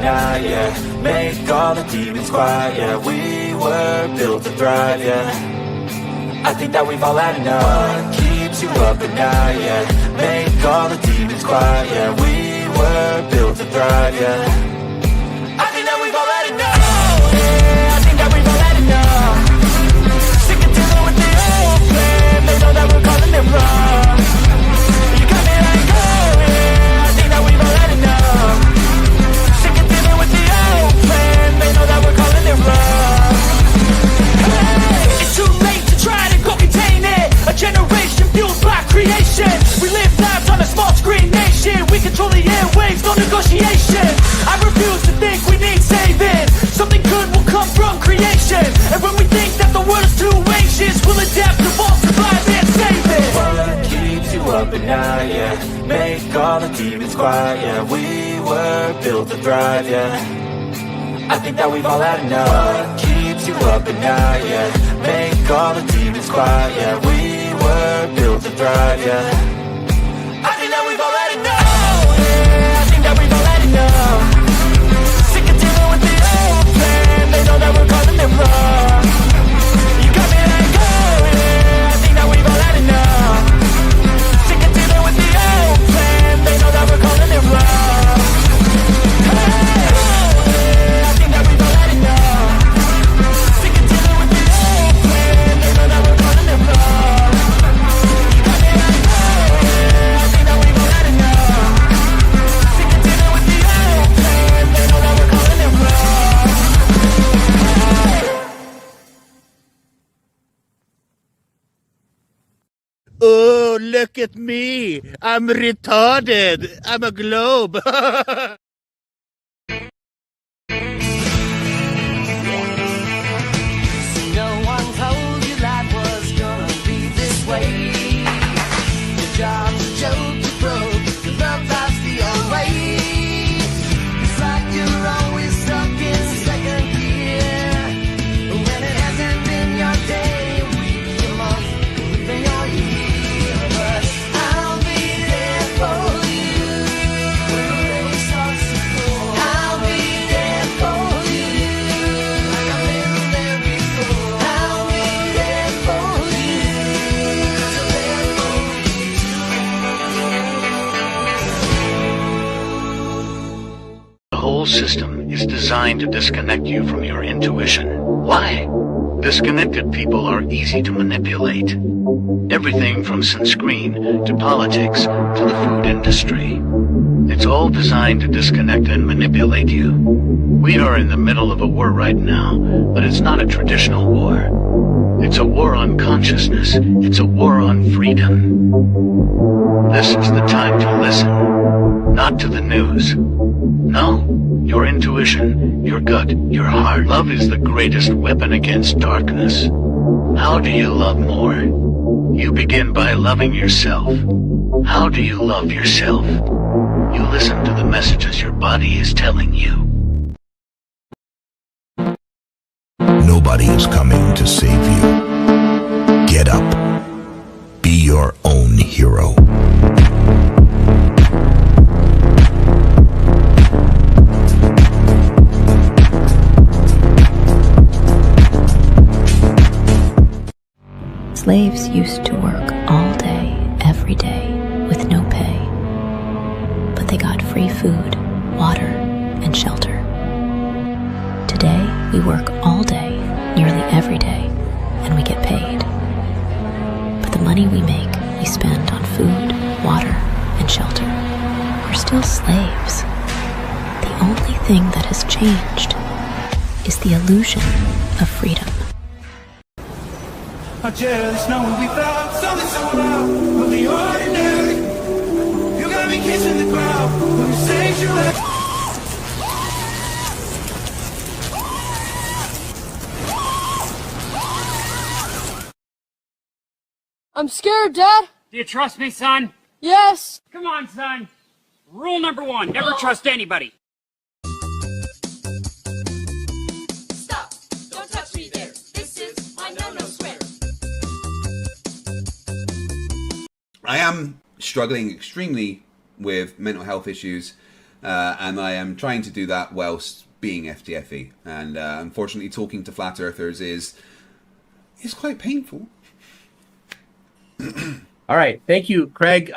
night, yeah. Make all the demons quiet, yeah. We were built to thrive, yeah. I think that we've all had enough. What keeps you up at night, yeah. Make all the demons quiet, yeah. We were built to thrive, yeah. I think that we've all had enough. Oh, yeah, I think that we've all had enough. Sick of dealing with the old plan. They know that we're calling it wrong. You got me like, oh, yeah, I think that we've all had enough. Sick of dealing with the old plan. They know that we're calling it wrong. Hey, it's too late to try to go contain it. A generation fueled by creation. We live lives on a small screen nation. We control the airwaves, no negotiation. I refuse to think we need saving. Something good will come from creation. And when we think that the world is too anxious, we'll adapt, evolve, survive, and save it. What keeps you up at night, yeah. Make all the demons quiet, yeah. We were built to thrive, yeah. I think that we've all had enough. What keeps you up at night, yeah. Make all the demons quiet, yeah. We were built to thrive, yeah. I think that we've all had enough. Oh, yeah, I think that we've all had enough. Sick of dealing with the old plan. They know that we're calling it wrong. You got me like, oh, yeah, I think that we've all had enough. Sick of dealing with the old plan. They know that we're calling it wrong. Hey, oh, yeah, I think that we've all had enough. Sick of dealing with the old plan. They know that we're calling it wrong. You got me like, oh, yeah, I think that we've all had enough. Sick of dealing with the old plan. They know that we're calling it wrong. Oh, look at me. I'm retarded. I'm a globe. No one told you life was gonna be this way. Your job's a joke, you broke, your love life's the old way. It's like you're always stuck in second gear. When it hasn't been your day, a week, a month, even your year. But I'll be there for you when the rain starts to pour. I'll be there for you like I've been there before. I'll be there for you 'cause I'm there for you. The whole system is designed to disconnect you from your intuition. Why? Disconnected people are easy to manipulate. Everything from sunscreen to politics to the food industry. It's all designed to disconnect and manipulate you. We are in the middle of a war right now, but it's not a traditional war. It's a war on consciousness. It's a war on freedom. This is the time to listen, not to the news. No, your intuition, your gut, your heart. Love is the greatest weapon against darkness. How do you love more? You begin by loving yourself. How do you love yourself? You listen to the messages your body is telling you. Nobody is coming to save you. Get up. Be your own hero. Slaves used to work all day, every day, with no pay. But they got free food, water, and shelter. Today, we work all day, nearly every day, and we get paid. But the money we make, we spend on food, water, and shelter. We're still slaves. The only thing that has changed is the illusion of freedom. I just know we found something so loud of the ordinary. You got me kissing the ground when you say you like. I'm scared, Dad. Do you trust me, son? Yes. Come on, son. Rule number 1, never trust anybody. Stop! Don't touch me there. This is my no-no square. I am struggling extremely with mental health issues. and I am trying to do that whilst being FTFE. And unfortunately, talking to flat earthers is quite painful. All right, thank you, Craig.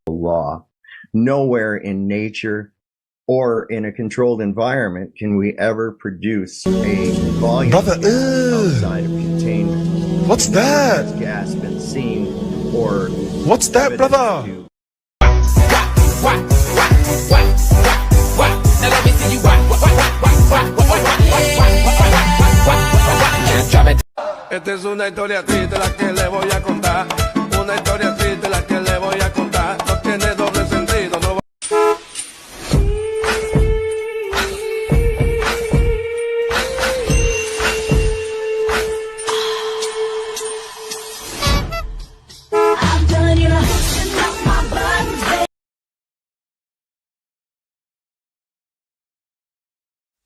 Law. Nowhere in nature or in a controlled environment can we ever produce a volume outside of containment. What's that? Gas been seen or what's that, brother? Now let me see you Esta es una historia triste la que le voy a contar. Una historia triste la que le voy a contar. No tiene doble sentido, no va.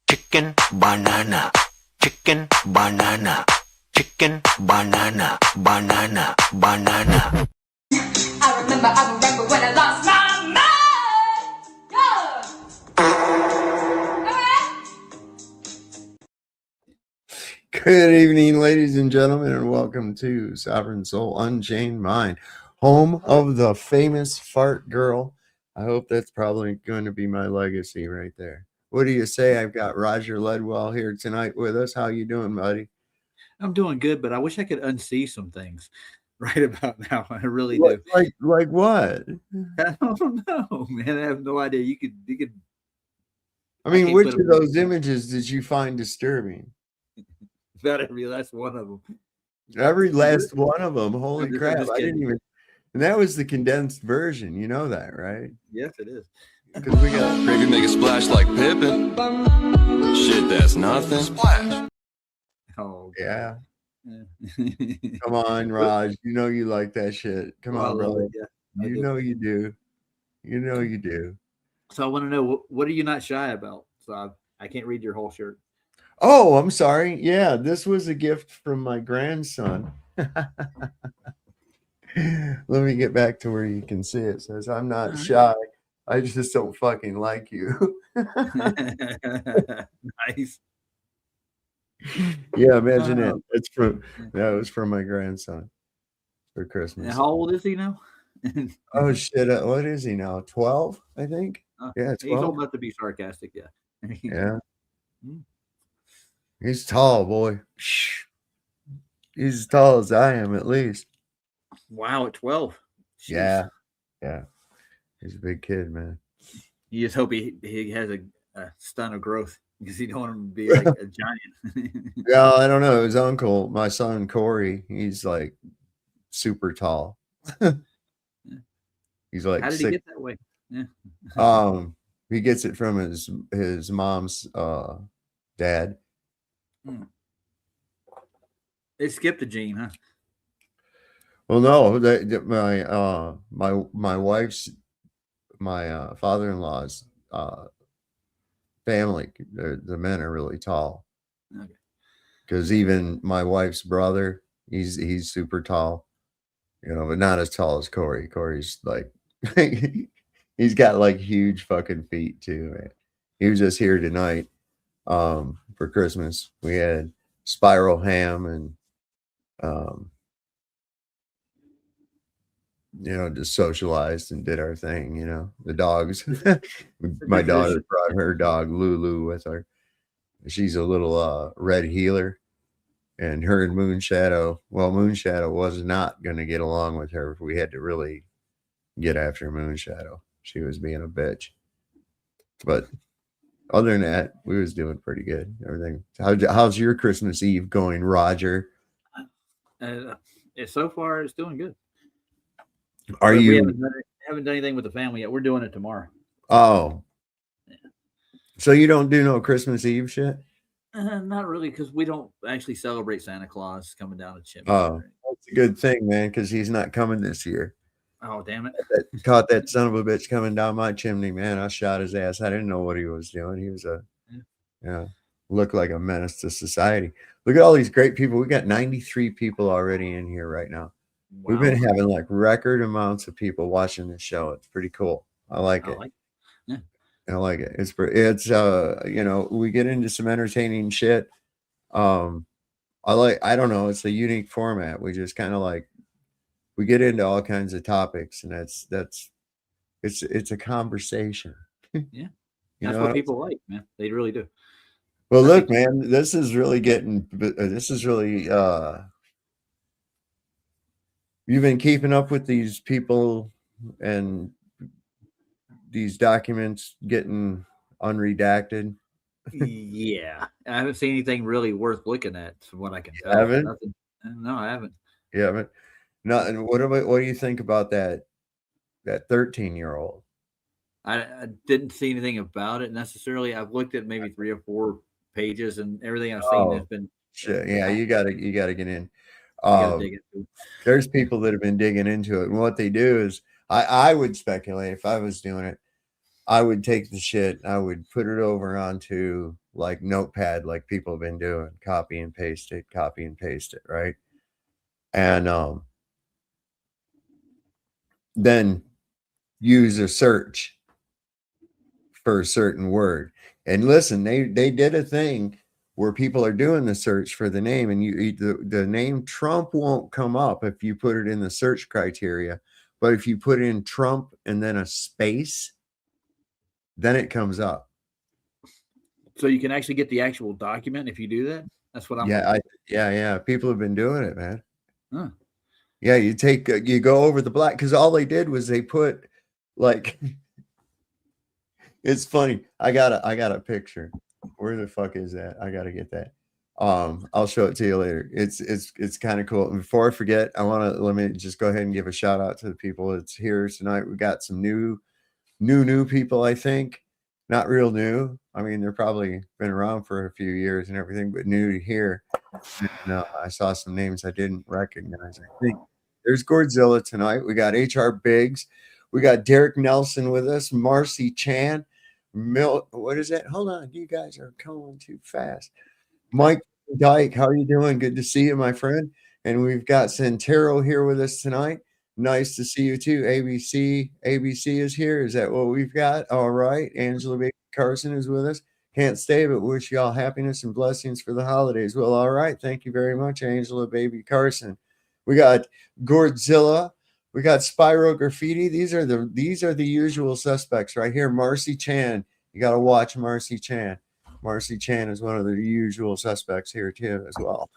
Chicken, banana, chicken, banana, chicken, banana, banana, banana. I remember when I lost my mind. Good evening, ladies and gentlemen, and welcome to Sovereign Soul Unchained Mind, home of the famous fart girl. I hope that's probably going to be my legacy right there. What do you say? I've got Roger Ledwell here tonight with us. How you doing, buddy? I'm doing good, but I wish I could unsee some things right about now. I really do. Like what? I don't know, man. I have no idea. You could. I mean, which of those images did you find disturbing? About every last one of them. Every last one of them. Holy crap! I didn't even. And that was the condensed version. You know that, right? Yes, it is. Because we got Maybe make a splash like Pippin. Shit, that's nothing. Splash. Oh yeah. Come on, Raj. You know you like that shit. Come on, brother. Yeah, you know you do. You know you do. So I want to know what are you not shy about? So I can't read your whole shirt. Oh, I'm sorry. Yeah, this was a gift from my grandson. Let me get back to where you can see it. It says, I'm not shy. I just don't fucking like you. Nice. Yeah, imagine it. That was from my grandson for Christmas. And how old is he now? Oh shit! What is he now? 12, I think. Yeah, 12. He's old enough to be sarcastic. Yeah. Yeah. He's tall, boy. He's as tall as I am, at least. Wow, at 12. Jeez. Yeah. He's a big kid, man. You just hope he has a stunt of growth because you don't want him to be like a giant. Yeah, I don't know. His uncle, my son Corey, he's like super tall. He's like, how did he get that way? Yeah. He gets it from his mom's dad. They skipped a gene, huh? Well, no, my wife's father-in-law's family, the men are really tall. Okay. Because even my wife's brother, he's super tall, but not as tall as Corey. Corey's like, he's got like huge fucking feet too, man. He was just here tonight for Christmas. We had spiral ham and just socialized and did our thing, the dogs. My daughter brought her dog Lulu with her. She's a little red healer, and her and Moonshadow was not going to get along with her if we had to really get after Moonshadow. She was being a bitch. But other than that, we was doing pretty good. Everything. How's your Christmas Eve going, Roger? So far, it's doing good. We haven't done anything with the family yet. We're doing it tomorrow. Oh. Yeah. So you don't do no Christmas Eve shit? Not really, because we don't actually celebrate Santa Claus coming down the chimney. Oh, that's a good thing, man, because he's not coming this year. Oh, damn it. Caught that son of a bitch coming down my chimney, man. I shot his ass. I didn't know what he was doing. He was looked like a menace to society. Look at all these great people. We got 93 people already in here right now. We've been having like record amounts of people watching this show. It's pretty cool. I like it. Yeah. I like it. It's you know, we get into some entertaining shit. I don't know, it's a unique format. We just kind of like we get into all kinds of topics, and it's a conversation. Yeah. You That's know what people like, man. They really do. Well, look, man, this is really you've been keeping up with these people and these documents getting unredacted. Yeah. I haven't seen anything really worth looking at from what I can tell. Haven't? Nothing. No, I haven't. Yeah, but nothing. What do you think about that 13-year-old? I didn't see anything about it necessarily. I've looked at maybe 3 or 4 pages, and everything I've seen has been shit. Yeah, you gotta get in. gotta dig into it. There's people that have been digging into it, and what they do is, I would speculate if I was doing it, I would take the shit, I would put it over onto like Notepad, like people have been doing, copy and paste it, right? And then use a search for a certain word. And listen, they did a thing where people are doing the search for the name, and the name Trump won't come up if you put it in the search criteria, but if you put in Trump and then a space, then it comes up. So you can actually get the actual document if you do that. That's what I'm. Yeah. People have been doing it, man. Huh. Yeah, you go over the black, because all they did was they put like. It's funny. I got a picture. Where the fuck is that? I gotta get that. I'll show it to you later. It's kind of cool. And before I forget, let me just go ahead and give a shout out to the people that's here tonight. We got some new people, I think. Not real new. I mean, they're probably been around for a few years and everything, but new to here. And, I saw some names I didn't recognize. I think there's Godzilla tonight. We got HR Biggs. We got Derek Nelson with us. Marcy Chan. What is that? Hold on. You guys are going too fast. Mike Dyke, how are you doing? Good to see you, my friend. And we've got Santero here with us tonight. Nice to see you too. ABC is here. Is that what we've got? All right. Angela Baby Carson is with us. Can't stay, but wish you all happiness and blessings for the holidays. Well, all right. Thank you very much, Angela Baby Carson. We got Godzilla. We got Spyro Graffiti. These are the usual suspects right here. Marcy Chan. You got to watch Marcy Chan. Marcy Chan is one of the usual suspects here too, as well.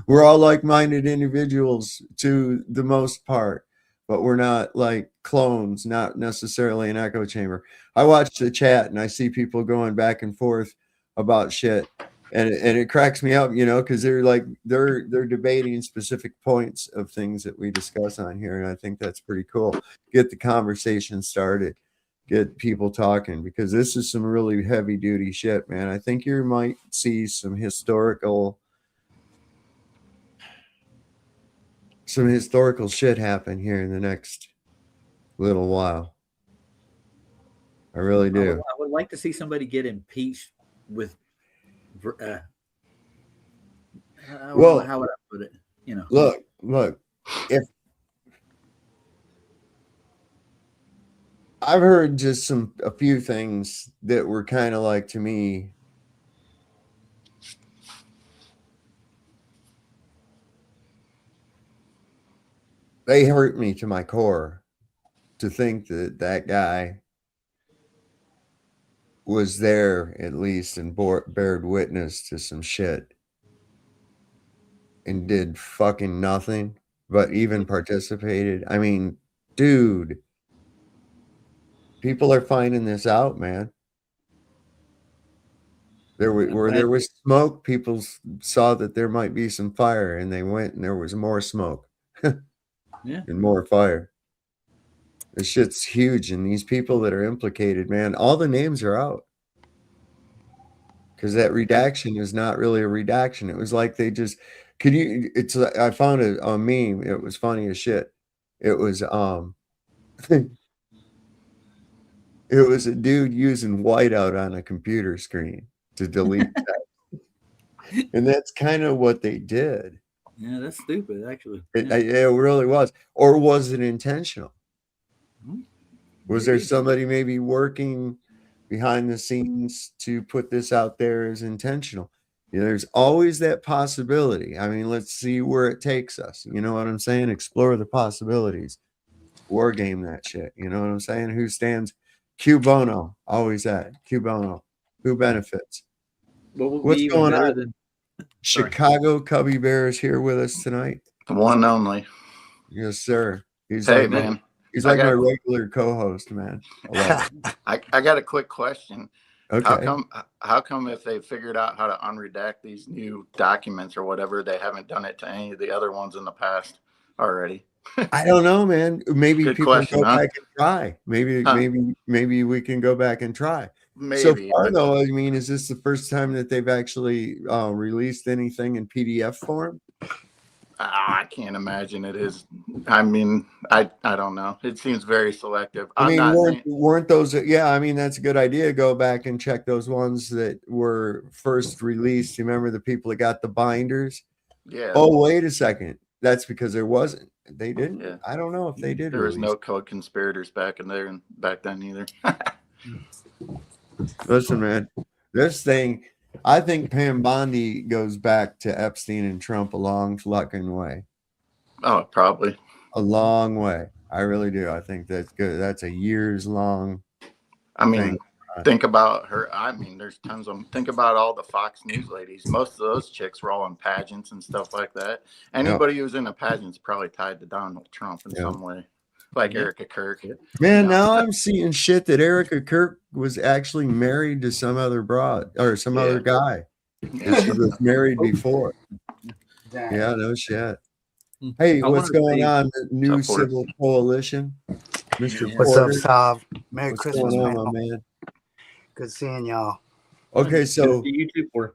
We're all like-minded individuals to the most part, but we're not like clones, not necessarily an echo chamber. I watch the chat and I see people going back and forth about shit. And it cracks me up, because they're debating specific points of things that we discuss on here, and I think that's pretty cool. Get the conversation started, get people talking, because this is some really heavy duty shit, man. I think you might see some historical shit happen here in the next little while. I really do. I would like to see somebody get impeached with. Well, how would I put it? Look. If I've heard just a few things that were kind of like, to me, they hurt me to my core to think that guy was there at least and bared witness to some shit and did fucking nothing, but even participated. I mean, dude, people are finding this out, man. There was smoke. People saw that there might be some fire, and they went, and there was more smoke. Yeah, and more fire. This shit's huge, and these people that are implicated, man, all the names are out. Because that redaction is not really a redaction. It was like they just I found a meme. It was funny as shit. It was it was a dude using whiteout on a computer screen to delete text. And that's kind of what they did. Yeah, that's stupid, actually. It really was. Or was it intentional? Was there somebody maybe working behind the scenes to put this out there as intentional? There's always that possibility. I mean, let's see where it takes us. You know what I'm saying? Explore the possibilities. War game that shit. You know what I'm saying? Who stands? Q Bono. Always that. Q Bono. Who benefits? What would What's be even going better on? than Chicago Cubby Bear is here with us tonight. The one and only. Yes, sir. He's Hey, like man. He's like my regular co-host, man. I got a quick question. Okay. How come if they figured out how to unredact these new documents or whatever, they haven't done it to any of the other ones in the past already? I don't know, man. Maybe Good people question, go huh? back and try. Maybe we can go back and try. So Maybe, far, but- though, I mean, is this the first time that they've actually released anything in PDF form? I can't imagine it is. I mean, I don't know. It seems very selective. I mean, I'm not saying, weren't those? Yeah, I mean, that's a good idea. Go back and check those ones that were first released. You remember the people that got the binders? Yeah. Oh, wait a second. That's because there wasn't. They didn't. Yeah. I don't know if they did. There was release. no code conspirators back then either. Listen, man, this thing, I think Pam Bondi goes back to Epstein and Trump a long fucking way. Oh, probably. A long way. I really do. I think that's good. That's a years long. I mean, think about her. I mean, there's tons of them. Think about all the Fox News ladies. Most of those chicks were all in pageants and stuff like that. Anybody who's in a pageant's probably tied to Donald Trump in some way. Like Erica Kirk. Man, now I'm seeing shit that Erica Kirk was actually married to some other broad or some other guy. And she was married before. Yeah, no shit. Hey, what's going on? The new civil coalition, Mr. What's Porter? up, Sav? Merry What's Christmas, going on, man. my man. Good seeing y'all. Okay, so YouTube for.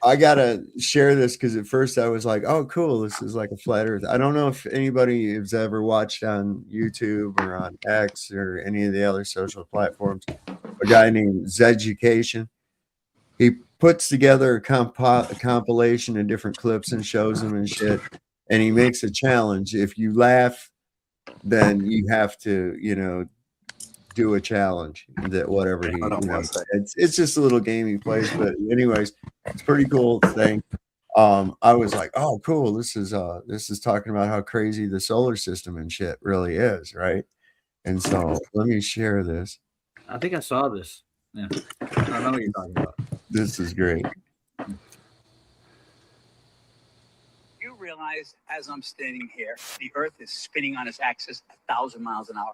I gotta share this because at first I was like, "Oh, cool! This is like a flat Earth." I don't know if anybody has ever watched on YouTube or on X or any of the other social platforms. A guy named Zeducation. He puts together a compilation of different clips and shows them and shit, and he makes a challenge. If you laugh, then you have to, do a challenge that whatever he. It's just a little game he plays, but anyways. It's a pretty cool thing. I was like, oh, cool. This is talking about how crazy the solar system and shit really is, right? And so let me share this. I think I saw this. Yeah. I don't know what you're talking about. This is great. You realize as I'm standing here, the Earth is spinning on its axis 1,000 miles an hour.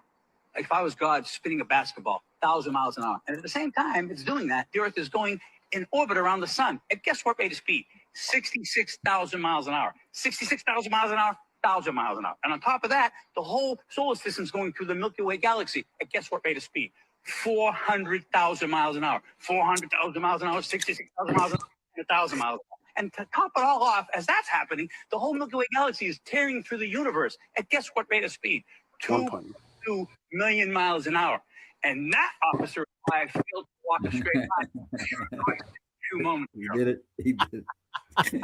Like if I was God spinning a basketball 1,000 miles an hour. And at the same time it's doing that, the Earth is going in orbit around the sun. And guess what rate of speed? 66,000 miles an hour. 66,000 miles an hour, 1,000 miles an hour. And on top of that, the whole solar system is going through the Milky Way galaxy. And guess what rate of speed? 400,000 miles an hour. 400,000 miles an hour, 66,000 miles an hour, 1,000 miles an hour. And to top it all off, as that's happening, the whole Milky Way galaxy is tearing through the universe. And guess what rate of speed? 2 million miles an hour. And that, officer, is why I failed to walk a straight line. 2 moments ago. He did it. He did it.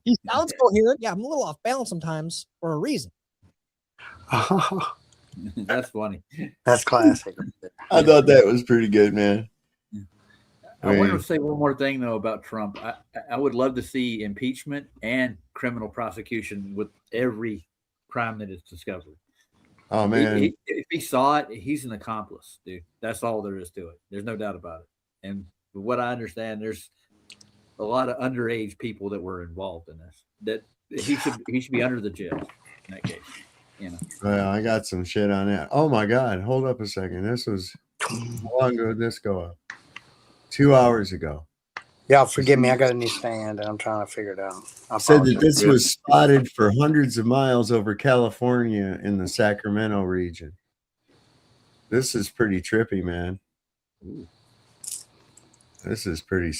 He sounds coherent. Yeah, I'm a little off balance sometimes for a reason. That's funny. That's classic. I thought that was pretty good, man. I want to say one more thing though about Trump. I would love to see impeachment and criminal prosecution with every crime that is discovered. Oh man! If he saw it, he's an accomplice, dude. That's all there is to it. There's no doubt about it. And what I understand, there's a lot of underage people that were involved in this. That he should be under the jail in that case. Well, I got some shit on that. Oh my God! Hold up a second. This was how long ago did this go up? 2 hours ago. Y'all forgive me. I got a new stand and I'm trying to figure it out. I said that this was spotted for hundreds of miles over California in the Sacramento region. This is pretty trippy, man. This is pretty.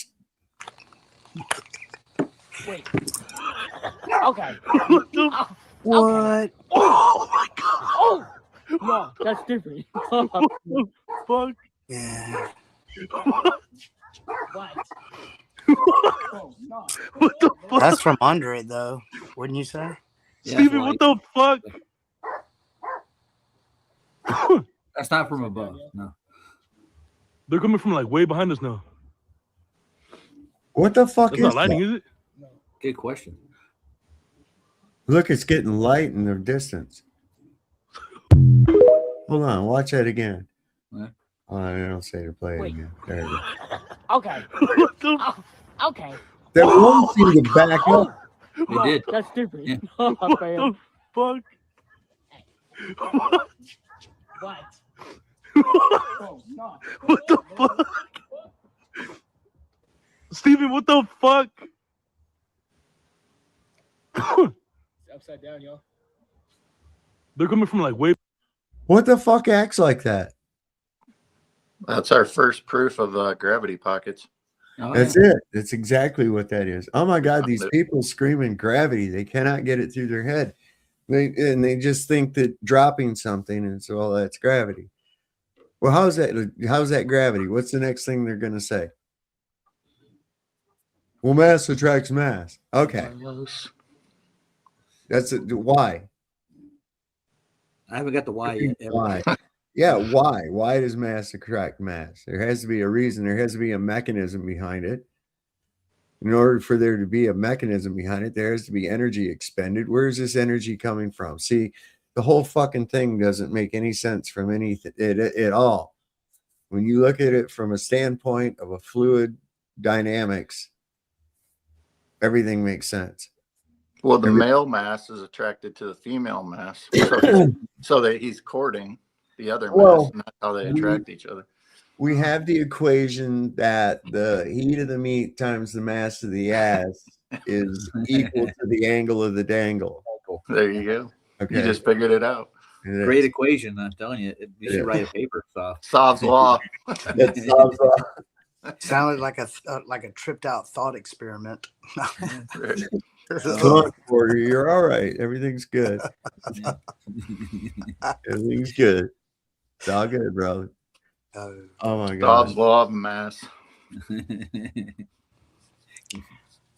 Wait. Okay. What? Oh my God. Oh no, that's different. Yeah. What? What the fuck? That's from under it, though. Wouldn't you say? Steven, what the fuck? That's not from above. No. They're coming from like way behind us now. What the fuck That's is not lighting, that? is it? Good question. Look, it's getting light in the distance. Hold on, watch that again. What? Oh, I don't say to play it again. There you go. Okay. Okay. That won't seem to back up. It did. That's stupid. Yeah. Oh, What man. the fuck? What? What the fuck? Steven, what the fuck? Upside down, y'all. They're coming from like way. What the fuck acts like that? That's our first proof of gravity pockets. Oh, That's yeah. it. That's exactly what that is. Oh my God, these people screaming gravity. They cannot get it through their head. They just think that dropping something and so, well, that's gravity. Well, how's that gravity? What's the next thing they're gonna say? Well, mass attracts mass. Okay. That's it. Why? I haven't got the why yet. Why? Yeah, why? Why does mass attract mass? There has to be a reason. There has to be a mechanism behind it. In order for there to be a mechanism behind it, there has to be energy expended. Where is this energy coming from? See, the whole fucking thing doesn't make any sense from anything at all. When you look at it from a standpoint of a fluid dynamics, everything makes sense. Well, the male mass is attracted to the female mass, so that he's courting the other mass, and that's how they attract each other. We have the equation that the heat of the meat times the mass of the ass is equal to the angle of the dangle. There you go. Okay. You just figured it out. Great equation. I'm telling you. You should write a paper. Solves law. That solves law. Sounded like a tripped out thought experiment. Come on, Porter, you're all right. Everything's good. Everything's good. It's all good, brother. Oh my God. Solves law of mass.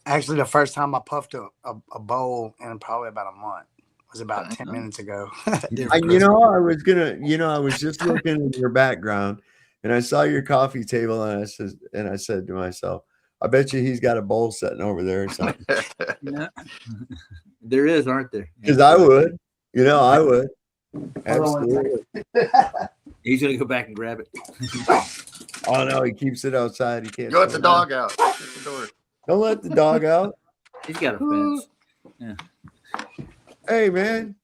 Actually, the first time I puffed a bowl in probably about a month was about 10 minutes ago. I was just looking at your background and I saw your coffee table and I said to myself, I bet you he's got a bowl sitting over there or something. Yeah. There is, aren't there? Because I would. I would. Absolutely. He's gonna go back and grab it. Oh no, he keeps it outside. He can't. Go let the dog out. Shut the door. Don't let the dog out. He's got a fence. Yeah. Hey man.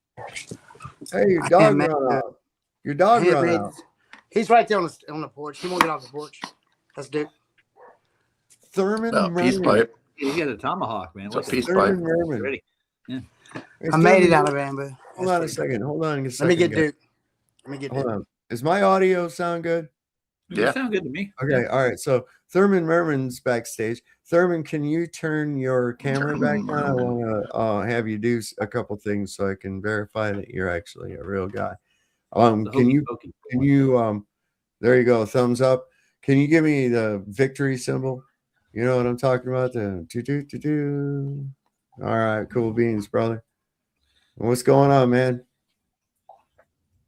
Hey, your dog run out. Your dog run out. He's right there on the porch. He won't get off the porch. That's Dick. Thurman peace pipe. He got a tomahawk, man. What's a peace pipe? Ready? Yeah. I made it out of Bamboo. Hold on a second. Let me get Duke. Hold on. Is my audio sound good? Yeah. You sound good to me. Okay. All right. So Thurman Merman's backstage. Thurman, can you turn your camera back on? I want to have you do a couple things so I can verify that you're actually a real guy. Can you there you go. Thumbs up. Can you give me the victory symbol? You know what I'm talking about? The do. All right, cool beans, brother. What's going on, man?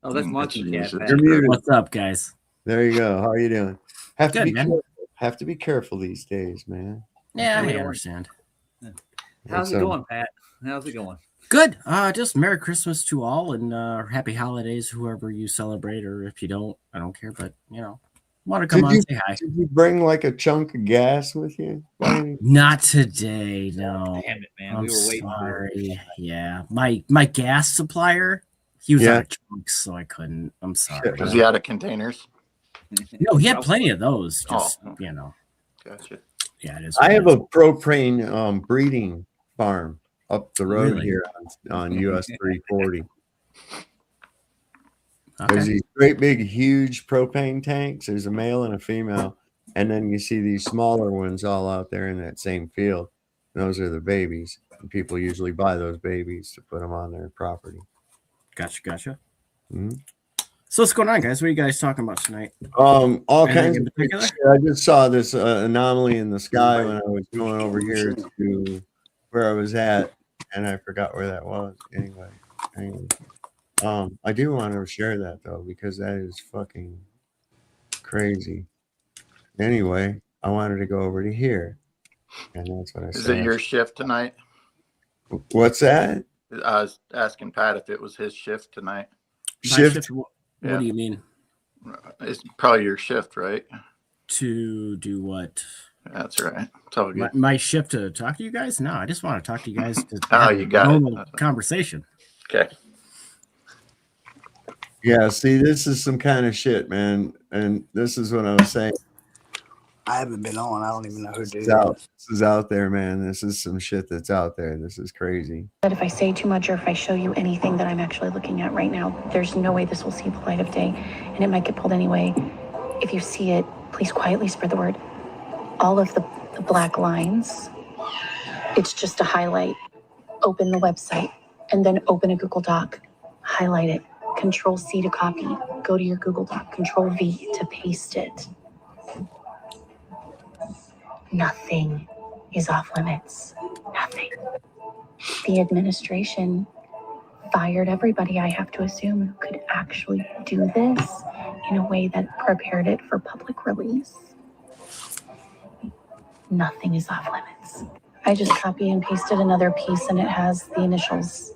Oh, that's Monkey Cat. You're muted. What's up, guys? There you go. How are you doing? Have Good, man. Have to be careful these days, man. Yeah, I understand. How's it going, Pat? How's it going? Good. Just Merry Christmas to all and Happy Holidays, whoever you celebrate, or if you don't, I don't care. But want to come on say hi. Did you bring like a chunk of gas with you? Not today, no. Damn it, man. I'm We were waiting for it. sorry. Yeah, my gas supplier, he was out of chunks, so I couldn't. I'm sorry. Was he out of containers? No, he had plenty of those. Just Gotcha. Yeah, it is. I have a propane breeding farm up the road Really? here on US 340. Okay. There's these great big huge propane tanks. There's a male and a female, and then you see these smaller ones all out there in that same field. And those are the babies. And people usually buy those babies to put them on their property. Gotcha. Mm-hmm. So what's going on, guys? What are you guys talking about tonight? All Anything kinds in of particular? shit. I just saw this anomaly in the sky when I was going over here to where I was at, and I forgot where that was. Anyway, I do want to share that though because that is fucking crazy. Anyway, I wanted to go over to here, and that's what I Is saw. it your shift tonight? What's that? I was asking Pat if it was his shift tonight. Shift? What do you mean? It's probably your shift, right? To do what? That's right. It's all good. My shift to talk to you guys? No, I just want to talk to you guys to Oh, have you a got normal it. conversation. Okay. Yeah, see, this is some kind of shit, man. And this is what I was saying. I haven't been on. I don't even know who did This is out there, man. This is some shit that's out there. This is crazy. But if I say too much or if I show you anything that I'm actually looking at right now, there's no way this will see the light of day, and it might get pulled anyway. If you see it, please quietly spread the word. All of the black lines, it's just a highlight. Open the website, and then open a Google Doc. Highlight it. Control C to copy. Go to your Google Doc. Control V to paste it. Nothing is off limits. Nothing. The administration fired everybody, I have to assume, who could actually do this in a way that prepared it for public release. Nothing is off limits. I just copy and pasted another piece, and it has the initials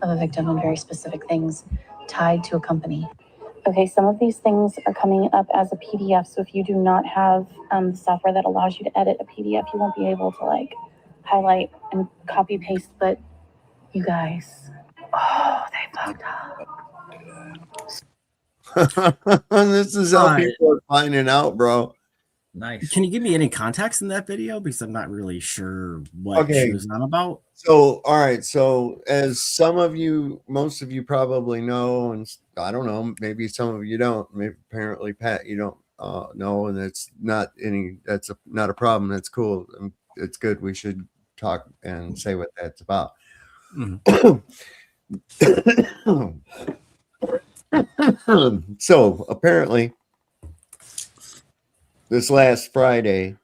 of a victim and very specific things tied to a company. Okay, some of these things are coming up as a PDF, so if you do not have the software that allows you to edit a PDF, you won't be able to like highlight and copy paste, but you guys, oh, they fucked up. This is how people are finding out, bro. Nice. Can you give me any context in that video? Because I'm not really sure what she was on about. So, all right. So, as some of you, most of you probably know, and I don't know, maybe some of you don't. Maybe apparently, Pat, you don't know, and it's not any. That's not a problem. That's cool. It's good. We should talk and say what that's about. So apparently, this last Friday,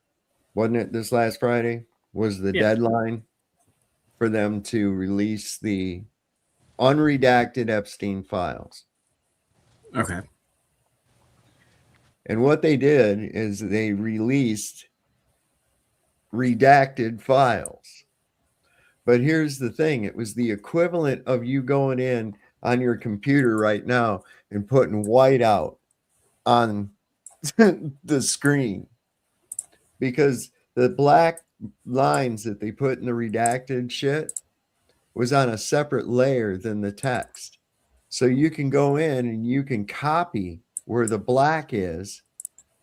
wasn't it? This last Friday was the deadline for them to release the unredacted Epstein files. Okay. And what they did is they released redacted files. But here's the thing. It was the equivalent of you going in on your computer right now and putting whiteout on the screen, because the black lines that they put in the redacted shit was on a separate layer than the text. So you can go in and you can copy where the black is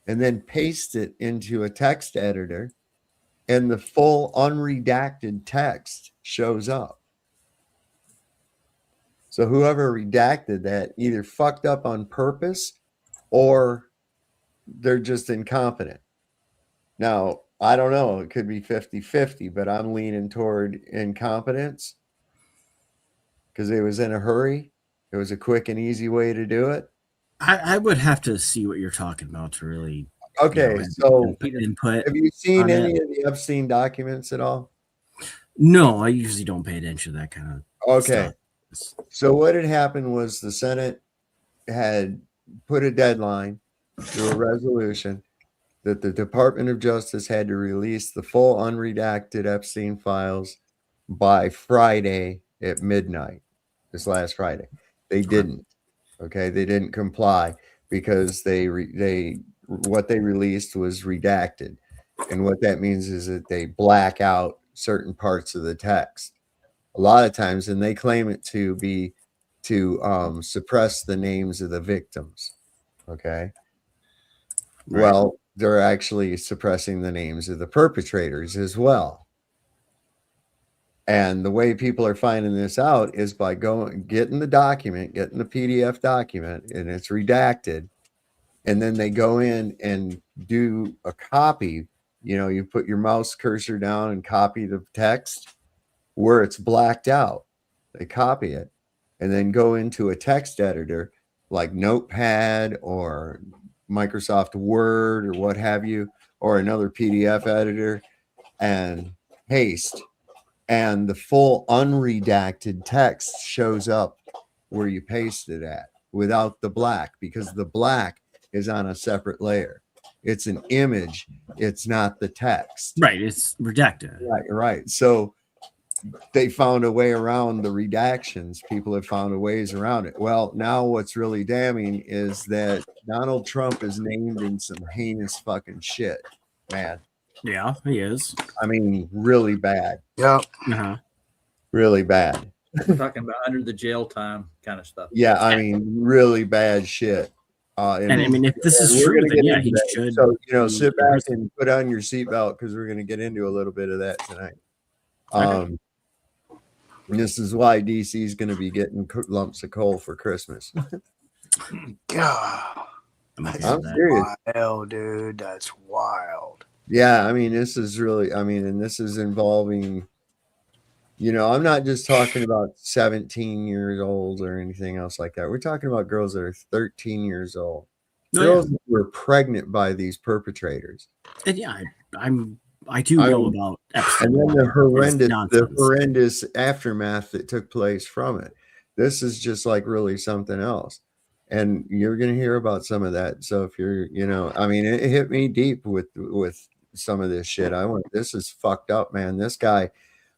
and then paste it into a text editor, and the full unredacted text shows up. So whoever redacted that either fucked up on purpose or they're just incompetent. Now, I don't know. It could be 50-50, but I'm leaning toward incompetence because it was in a hurry. It was a quick and easy way to do it. I would have to see what you're talking about to really. Okay, so input. Have you seen any of the Epstein documents at all? No, I usually don't pay attention to that kind of Okay. stuff. So what had happened was the Senate had put a deadline to a resolution that the Department of Justice had to release the full unredacted Epstein files by Friday at midnight, this last Friday. They didn't. Okay, they didn't comply because what they released was redacted. And what that means is that they black out certain parts of the text a lot of times, and they claim it to be to suppress the names of the victims. Okay. Right. Well, they're actually suppressing the names of the perpetrators as well. And the way people are finding this out is by getting the document, getting the PDF document, and it's redacted. And then they go in and do a copy. You know, you put your mouse cursor down and copy the text where it's blacked out. They copy it and then go into a text editor like Notepad or Microsoft Word or what have you, or another PDF editor, and paste, and the full unredacted text shows up where you paste it at without the black, because the black is on a separate layer. It's an image, it's not the text. Right, it's redacted. Right. So they found a way around the redactions. People have found ways around it. Well, now what's really damning is that Donald Trump is named in some heinous fucking shit, man. Yeah, he is. I mean, really bad. Yep. Uh-huh. Really bad. We're talking about under the jail time kind of stuff. Yeah, I mean, really bad shit. And I mean, if this is we're true, gonna then get yeah, into he that. should. So, you know, be sit back arrested. and put on your seatbelt, because we're going to get into a little bit of that tonight. This is why DC is going to be getting lumps of coal for Christmas. God, I'm serious. wild, dude. That's wild. Yeah, I mean, this is really, I mean, and this is involving, you know, I'm not just talking about 17 years old or anything else like that. We're talking about girls that are 13 years old. Oh, Girls that were pregnant by these perpetrators. And yeah, I do know about Epstein. And then the Nonsense. horrendous aftermath that took place from it. This is just like really something else. And you're going to hear about some of that. So if you're, you know, I mean, it hit me deep with some of this shit. I went, this is fucked up, man. This guy,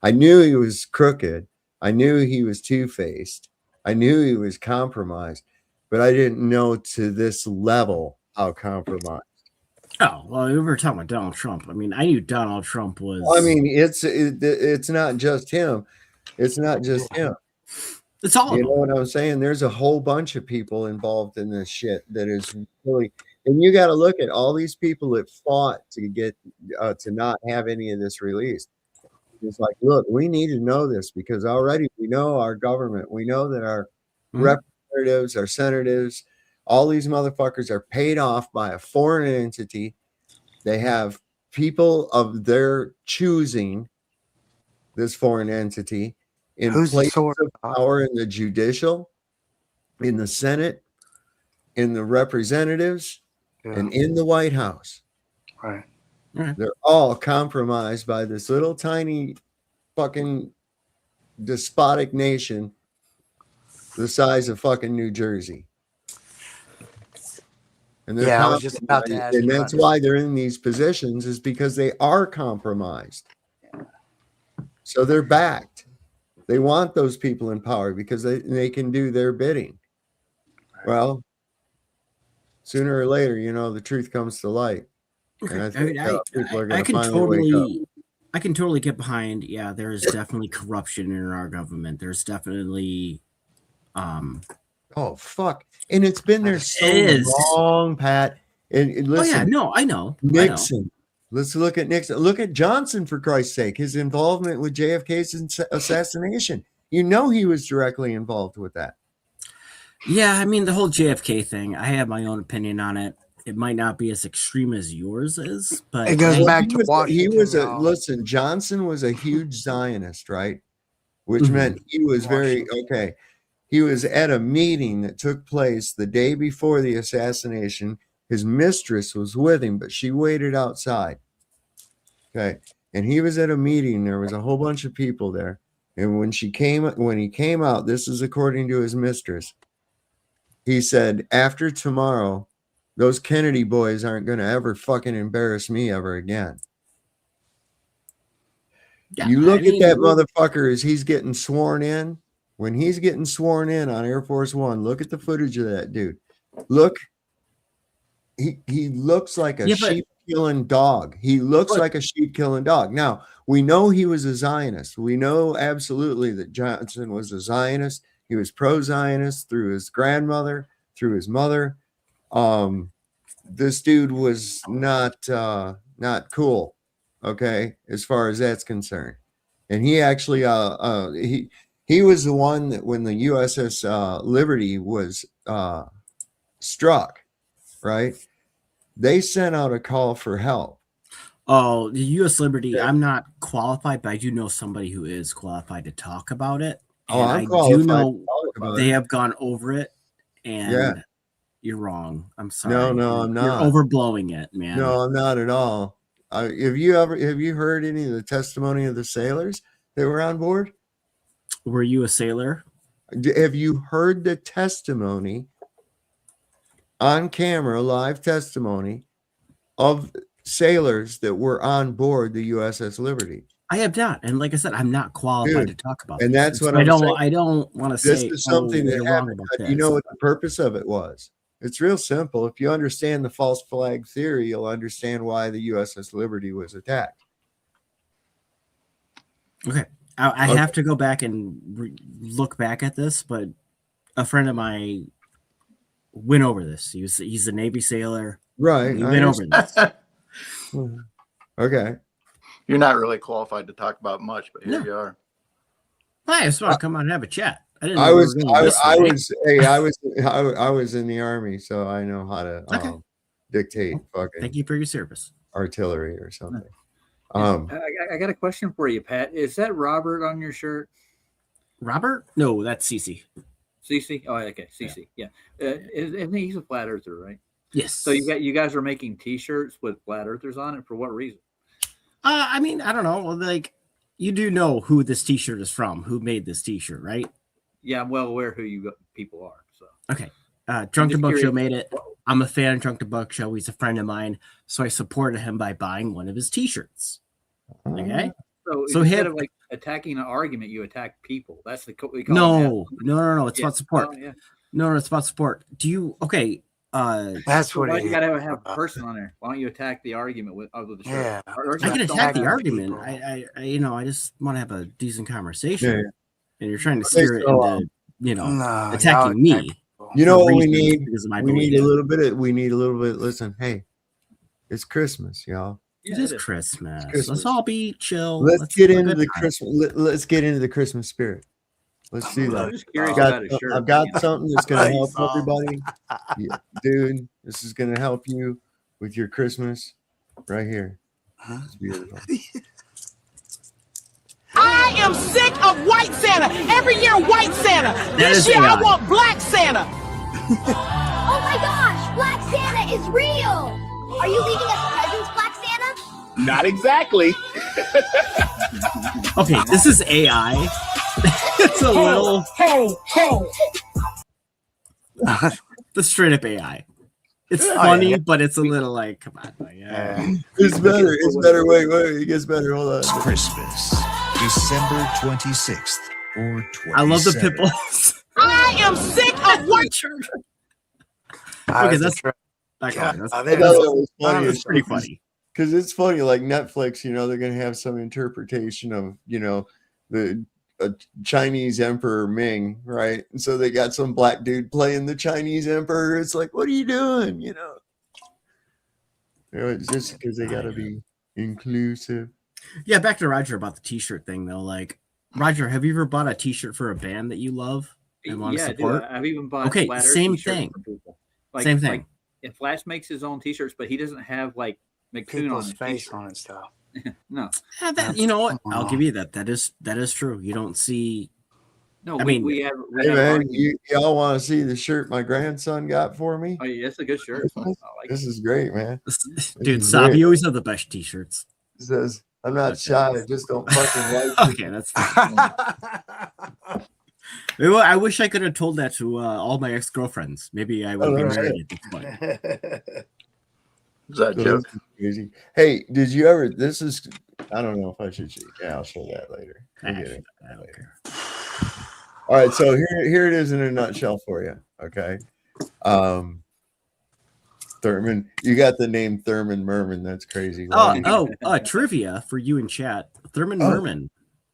I knew he was crooked. I knew he was two-faced. I knew he was compromised, but I didn't know to this level how compromised. Oh, well, we were talking about Donald Trump. I mean, I knew Donald Trump was. I mean, it's not just him. It's not just him. It's all. You know what I'm saying? There's a whole bunch of people involved in this shit that is really, and you got to look at all these people that fought to get to not have any of this released. It's like, look, we need to know this, because already we know our government, we know that our representatives, our senators, all these motherfuckers are paid off by a foreign entity. They have people of their choosing, this foreign entity, in places of power in the judicial, in the Senate, in the representatives, and in the White House. Right. They're all compromised by this little tiny fucking despotic nation the size of fucking New Jersey. And they're I was just about to ask and you that's about why they're in these positions, is because they are compromised. So they're backed. They want those people in power because they can do their bidding. Well, sooner or later, you know, the truth comes to light. And I think people are going to finally wake up. I can totally get behind. Yeah, there is definitely corruption in our government. There's definitely. Oh fuck! And it's been there so long, Pat. And listen, oh yeah, no, I know. Nixon. I know. Let's look at Nixon. Look at Johnson, for Christ's sake. His involvement with JFK's assassination. You know he was directly involved with that. Yeah, I mean the whole JFK thing. I have my own opinion on it. It might not be as extreme as yours is, but it goes back to Washington. He was listen. Johnson was a huge Zionist, right? Which meant he was very okay. He was at a meeting that took place the day before the assassination. His mistress was with him, but she waited outside. Okay. And he was at a meeting. There was a whole bunch of people there. And when he came out, this is according to his mistress. He said, after tomorrow, those Kennedy boys aren't going to ever fucking embarrass me ever again. Yeah, you look at that motherfucker as he's getting sworn in. When he's getting sworn in on Air Force One, look at the footage of that dude. Look, he looks like a sheep-killing dog. He looks like a sheep-killing dog. Now, we know he was a Zionist. We know absolutely that Johnson was a Zionist. He was pro-Zionist through his grandmother, through his mother. This dude was not cool, okay, as far as that's concerned. And he actually he was the one that when the USS Liberty was struck, right? They sent out a call for help. Oh, the U.S. Liberty. Yeah. I'm not qualified, but I do know somebody who is qualified to talk about it. And I'm I do know they have gone over it, and you're wrong. I'm sorry. No, I'm not. You're overblowing it, man. No, I'm not at all. Have you heard any of the testimony of the sailors that were on board? Were you a sailor? Have you heard the testimony on camera, live testimony of sailors that were on board the USS Liberty? I have not, and like I said, I'm not qualified to talk about. And this. that's what I don't. saying. I don't want to say. This is something that you're wrong happened. about You this. know what the purpose of it was? It's real simple. If you understand the false flag theory, you'll understand why the USS Liberty was attacked. Okay. I have to go back and look back at this, but a friend of mine went over this. He's a Navy sailor. Right. He went over this. Okay. You're not really qualified to talk about much, but here you are. I just want to come on and have a chat. I was in the Army, so I know how to dictate fucking Thank you for your service. artillery or something. I got a question for you, Pat. Is that Robert on your shirt? Robert? No, that's Cece. Cece? Oh, okay, Cece. Yeah. He's a flat earther, right? Yes. So you guys are making T-shirts with flat earthers on it for what reason? I mean, I don't know. Like, you do know who this T-shirt is from, who made this T-shirt, right? Yeah, I'm well aware who you people are. So okay. Drunk to Buck Show made it. I'm a fan of Drunk to Buck Show. He's a friend of mine, so I supported him by buying one of his T-shirts. Okay. So instead of like attacking an argument, you attack people. That's the we call no. It's Yeah. about support. Oh, yeah. No, it's about support. Do you okay? That's So what why it you gotta is. have a person on there? Why don't you attack the argument with the shirt? Yeah. Or I can just attack the don't- argument. I I just want to have a decent conversation, Yeah. and you're trying to Okay, steer it so, into No, attacking y'all me. You know for what we reasons need? because of my We need beliefs. a little bit. Listen, hey, it's Christmas, y'all. It is Christmas. Christmas. Let's all be chill. Let's get have a into good the time. Christmas. Let's get into the Christmas spirit. Let's do that. I'm just curious I've got, about his shirt. I've got something that's going to help Nice. everybody. Yeah, dude, this is going to help you with your Christmas right here. It's beautiful. I am sick of white Santa. Every year, white Santa. This year, I want black Santa. Oh my gosh, Black Santa is real! Are you leaving us presents, Black Santa? Not exactly. Okay, this is AI. It's a little. The straight up AI. It's funny, but it's a little like, come on. Like, It's better. It's better. Wait. It gets better. Hold on. It's Christmas, December 26th or 27th. I love the pit bulls. I am sick of white church. Okay, that's It's pretty funny. Because it's funny, like Netflix, they're going to have some interpretation of, the Chinese Emperor Ming, right? And so they got some black dude playing the Chinese Emperor. It's like, what are you doing? It's just because they got to be inclusive. Yeah, back to Roger about the T-shirt thing, though. Like, Roger, have you ever bought a T-shirt for a band that you love and want to Yeah, support? I've even bought Okay, flat earth same t-shirts thing. for people. Same thing. Like, if Flash makes his own T-shirts, but he doesn't have like McCoon on People's his face t-shirt. on it stuff. No, Yeah, that, you know what? I'll give you that. That is true. You don't see. no. I we, mean, we have. We Hey, have man, arguments. y'all want to see the shirt my grandson got for me? Oh, yeah, that's a good shirt. I like This is great, man. Dude, is Saab, great. you always have the best T-shirts. It says, I'm not shy. I just don't fucking like Okay, that's fine. Well, I wish I could have told that to all my ex-girlfriends. Maybe I would be right. married at this point. Is that So joke? this is crazy. Hey, did you ever? This is. I don't know if I should. Yeah, I'll show that later. We'll get into I that don't later. care. All right, so here it is in a nutshell for you. Okay, Thurman, you got the name Thurman Merman. That's crazy. Trivia for you in chat. Thurman Oh. Merman.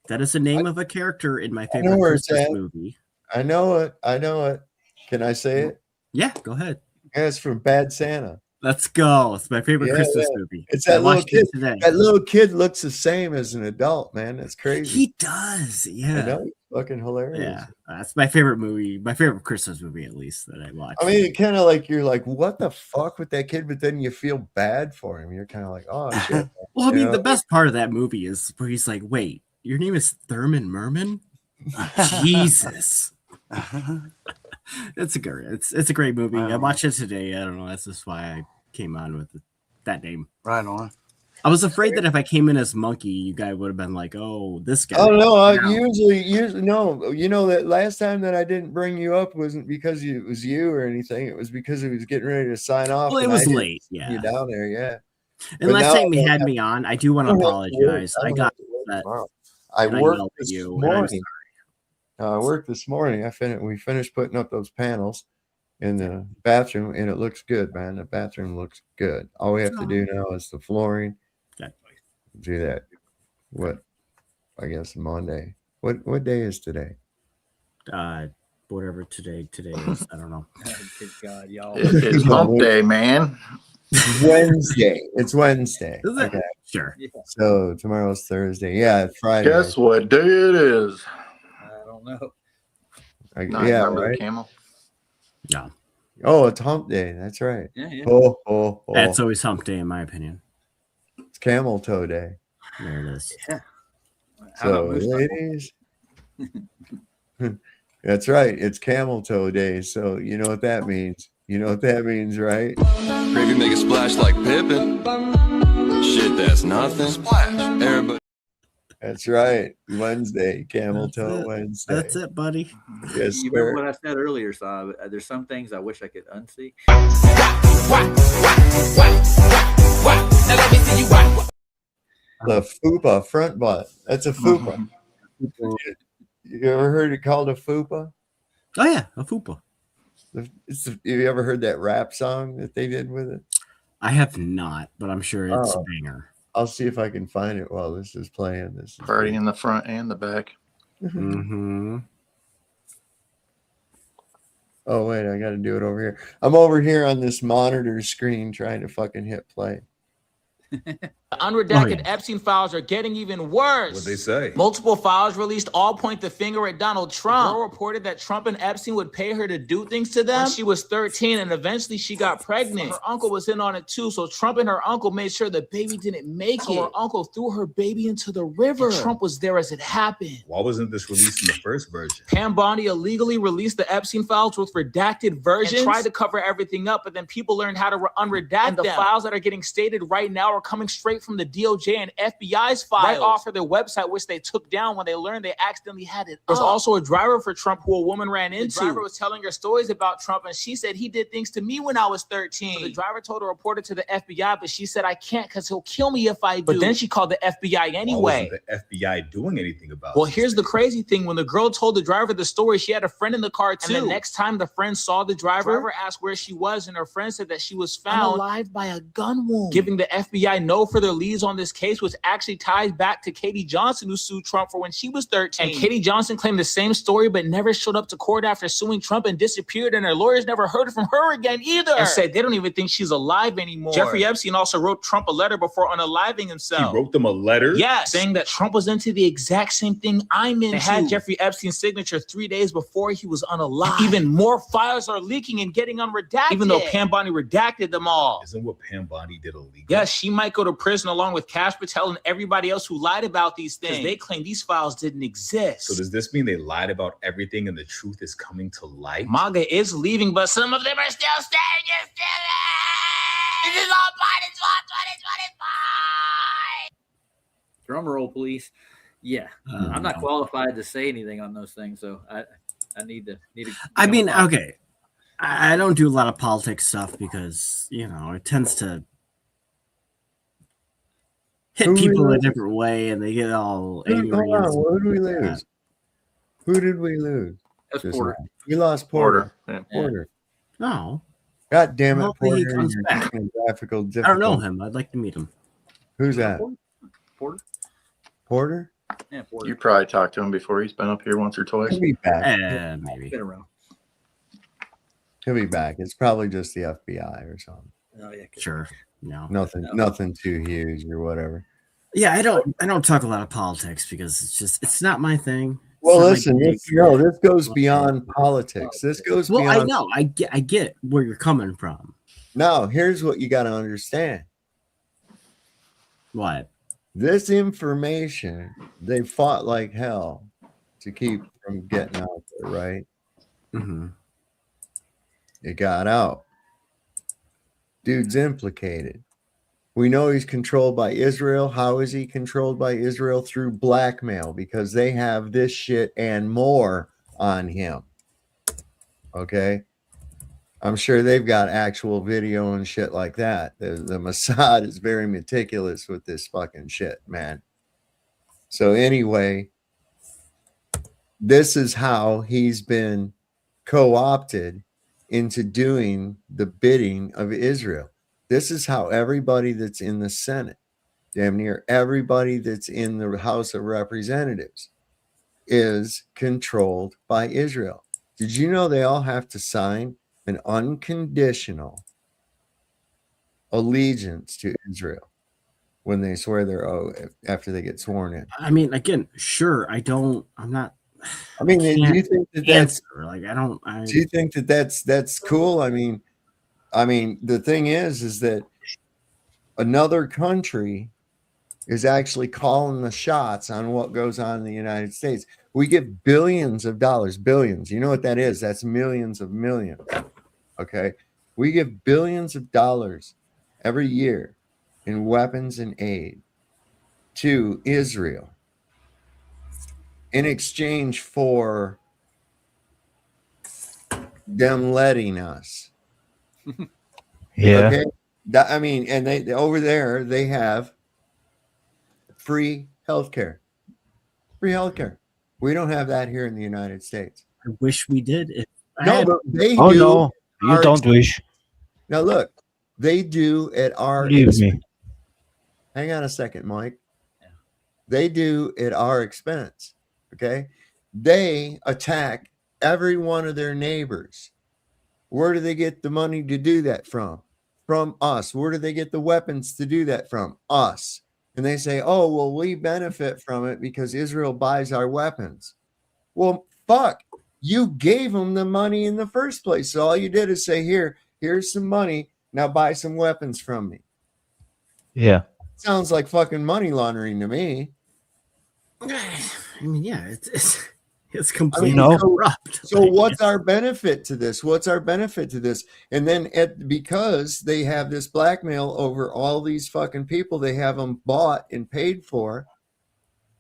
That is the name of a character in my I know favorite where it's Christmas at. movie. I know it. I know it. Can I say it? Yeah, go ahead. Yeah, it's from Bad Santa. Let's go. It's my favorite Yeah, Christmas yeah. movie. It's I that little watched it kid. today. That little kid looks the same as an adult, man. That's crazy. He does. I Yeah. know. It's fucking hilarious. Yeah. That's my favorite movie. My favorite Christmas movie, at least, that I watched. I mean, kind of like you're like, what the fuck with that kid? But then you feel bad for him. You're kind of like, oh shit. Well, I You mean, know? the best part of that movie is where he's like, wait, your name is Thurman Merman? Jesus. It's a great movie. I watched it today. I don't know. That's just why I came on with that name. Right on. I was afraid that if I came in as Monkey, you guys would have been like, "Oh, this guy." Oh no, I usually no. You know that last time that I didn't bring you up wasn't because it was you or anything. It was because it was getting ready to sign off. Well, it and was I didn't late. see Yeah, you down there. Yeah. And But last now time I you don't had have- me on, I do want to don't have to work. apologize. I I don't got have to work that. tomorrow. I and I worked yelled at this you, and I'm morning. I worked this morning. We finished putting up those panels in the bathroom, and it looks good, man. The bathroom looks good. All we have to do now is the flooring. Do that. What? I guess Monday. What day is today? Whatever today is. I don't know. Good God, y'all. It's hump day, man. Wednesday. It's Wednesday. Is it? Okay. Sure. So tomorrow's Thursday. Yeah, it's Friday. Guess what day it is? I don't know. Yeah, remember right. the camel? No. Oh, it's hump day. That's right. Yeah. Oh. That's always hump day, in my opinion. It's camel toe day. There it is. Yeah. So, ladies, that's right. It's camel toe day. So, you know what that means. You know what that means, right? Gravy make a splash like Pippin. Shit, that's nothing. Splash. Everybody. That's right. Wednesday, camel toe Wednesday. That's it, buddy. Yes, You sir. remember what I said earlier, Saab? There's some things I wish I could unsee. The fupa front butt. That's a fupa. You ever heard it called a fupa? Oh yeah, a fupa. You ever heard that rap song that they did with it? I have not, but I'm sure it's a Oh. banger. I'll see if I can find it while this is playing. This is Party in the front and the back. Mm-hmm. Oh wait, I got to do it over here. I'm over here on this monitor screen trying to fucking hit play. The unredacted Epstein files are getting even worse. What'd they say? Multiple files released all point the finger at Donald Trump. Girl reported that Trump and Epstein would pay her to do things to them when she was 13, and eventually she got pregnant. Her uncle was in on it too, so Trump and her uncle made sure the baby didn't make it. So her uncle threw her baby into the river. And Trump was there as it happened. Why wasn't this released in the first version? Pam Bondi illegally released the Epstein files with redacted versions and tried to cover everything up, but then people learned how to unredact them. The files that are getting stated right now are coming straight from the DOJ and FBI's files right off of their website, which they took down when they learned they accidentally had it. There's also a driver for Trump who a woman ran into. The driver was telling her stories about Trump, and she said he did things to me when I was 13. So the driver told her to report it to the FBI, but she said, I can't because he'll kill me if I do. But then she called the FBI anyway. Why wasn't the FBI doing anything about Well, this here's thing? the crazy thing. When the girl told the driver the story, she had a friend in the car too. And the next time the friend saw the driver asked where she was, and her friend said that she was found alive by a gun wound, giving the FBI no further leads on this case, which actually ties back to Katie Johnson, who sued Trump for when she was 13. And Katie Johnson claimed the same story, but never showed up to court after suing Trump and disappeared, and her lawyers never heard from her again either. And said they don't even think she's alive anymore. Jeffrey Epstein also wrote Trump a letter before unaliving himself. He wrote them a letter? Yes, saying that Trump was into the exact same thing I'm into. They had Jeffrey Epstein's signature 3 days before he was unalived. And even more files are leaking and getting unredacted, even though Pam Bondi redacted them all. Isn't what Pam Bondi did illegal? Yes, she might go to prison along with Kash Patel and everybody else who lied about these things. They claim these files didn't exist. So does this mean they lied about everything and the truth is coming to light? MAGA is leaving, but some of them are still staying. You're still This is all Biden's fault. 2025. Drum roll, please. Yeah, I'm not qualified to say anything on those things, so I need to. I mean, okay, I don't do a lot of politics stuff because it tends to hit people a different way, and they get all angry. Who did we lose? Who did we lose? That's Porter. We lost Porter. Porter. No. God damn it, Hopefully he Porter. comes You're back. geographical I don't know difficult. him. I'd like to meet him. Who's that? Porter. Porter? Yeah, Porter. You probably talked to him before. He's been up here once or twice. He'll be back. Maybe. Been around. He'll be back. It's probably just the FBI or something. Oh yeah. Sure. No. Nothing too huge or whatever. Yeah, I don't talk a lot of politics because it's not my thing. Well, listen, this goes beyond politics. This goes Well, beyond. I know. I get where you're coming from. Now, here's what you got to understand. What? This information, they fought like hell to keep from getting out there, right? Mm-hmm. It got out. Dude's implicated. We know he's controlled by Israel. How is he controlled by Israel? Through blackmail, because they have this shit and more on him. Okay? I'm sure they've got actual video and shit like that. The Mossad is very meticulous with this fucking shit, man. So anyway, this is how he's been co-opted into doing the bidding of Israel. This is how everybody that's in the Senate, damn near everybody that's in the House of Representatives, is controlled by Israel. Did you know they all have to sign an unconditional allegiance to Israel when they swear their oath after they get sworn in? I mean, again, sure. I'm not. I mean, do you think that that's like do you think that that's cool? I mean, the thing is that another country is actually calling the shots on what goes on in the United States. We give billions of dollars, billions. You know what that is? That's millions of millions. Okay. We give billions of dollars every year in weapons and aid to Israel in exchange for them letting us. Yeah. Okay. I mean, and they over there, they have free healthcare. Free healthcare. We don't have that here in the United States. I wish we did. But they Oh do. no, you don't wish. Now look, they do at our Believe expense. me. Hang on a second, Mike. They do at our expense. Okay. They attack every one of their neighbors. Where do they get the money to do that from? From us. Where do they get the weapons to do that from? Us. And they say, oh, well, we benefit from it because Israel buys our weapons. Well, fuck. You gave them the money in the first place. So all you did is say, here's some money. Now buy some weapons from me. Yeah. Sounds like fucking money laundering to me. I mean, yeah, it's completely corrupt. So what's our benefit to this? What's our benefit to this? And then because they have this blackmail over all these fucking people, they have them bought and paid for.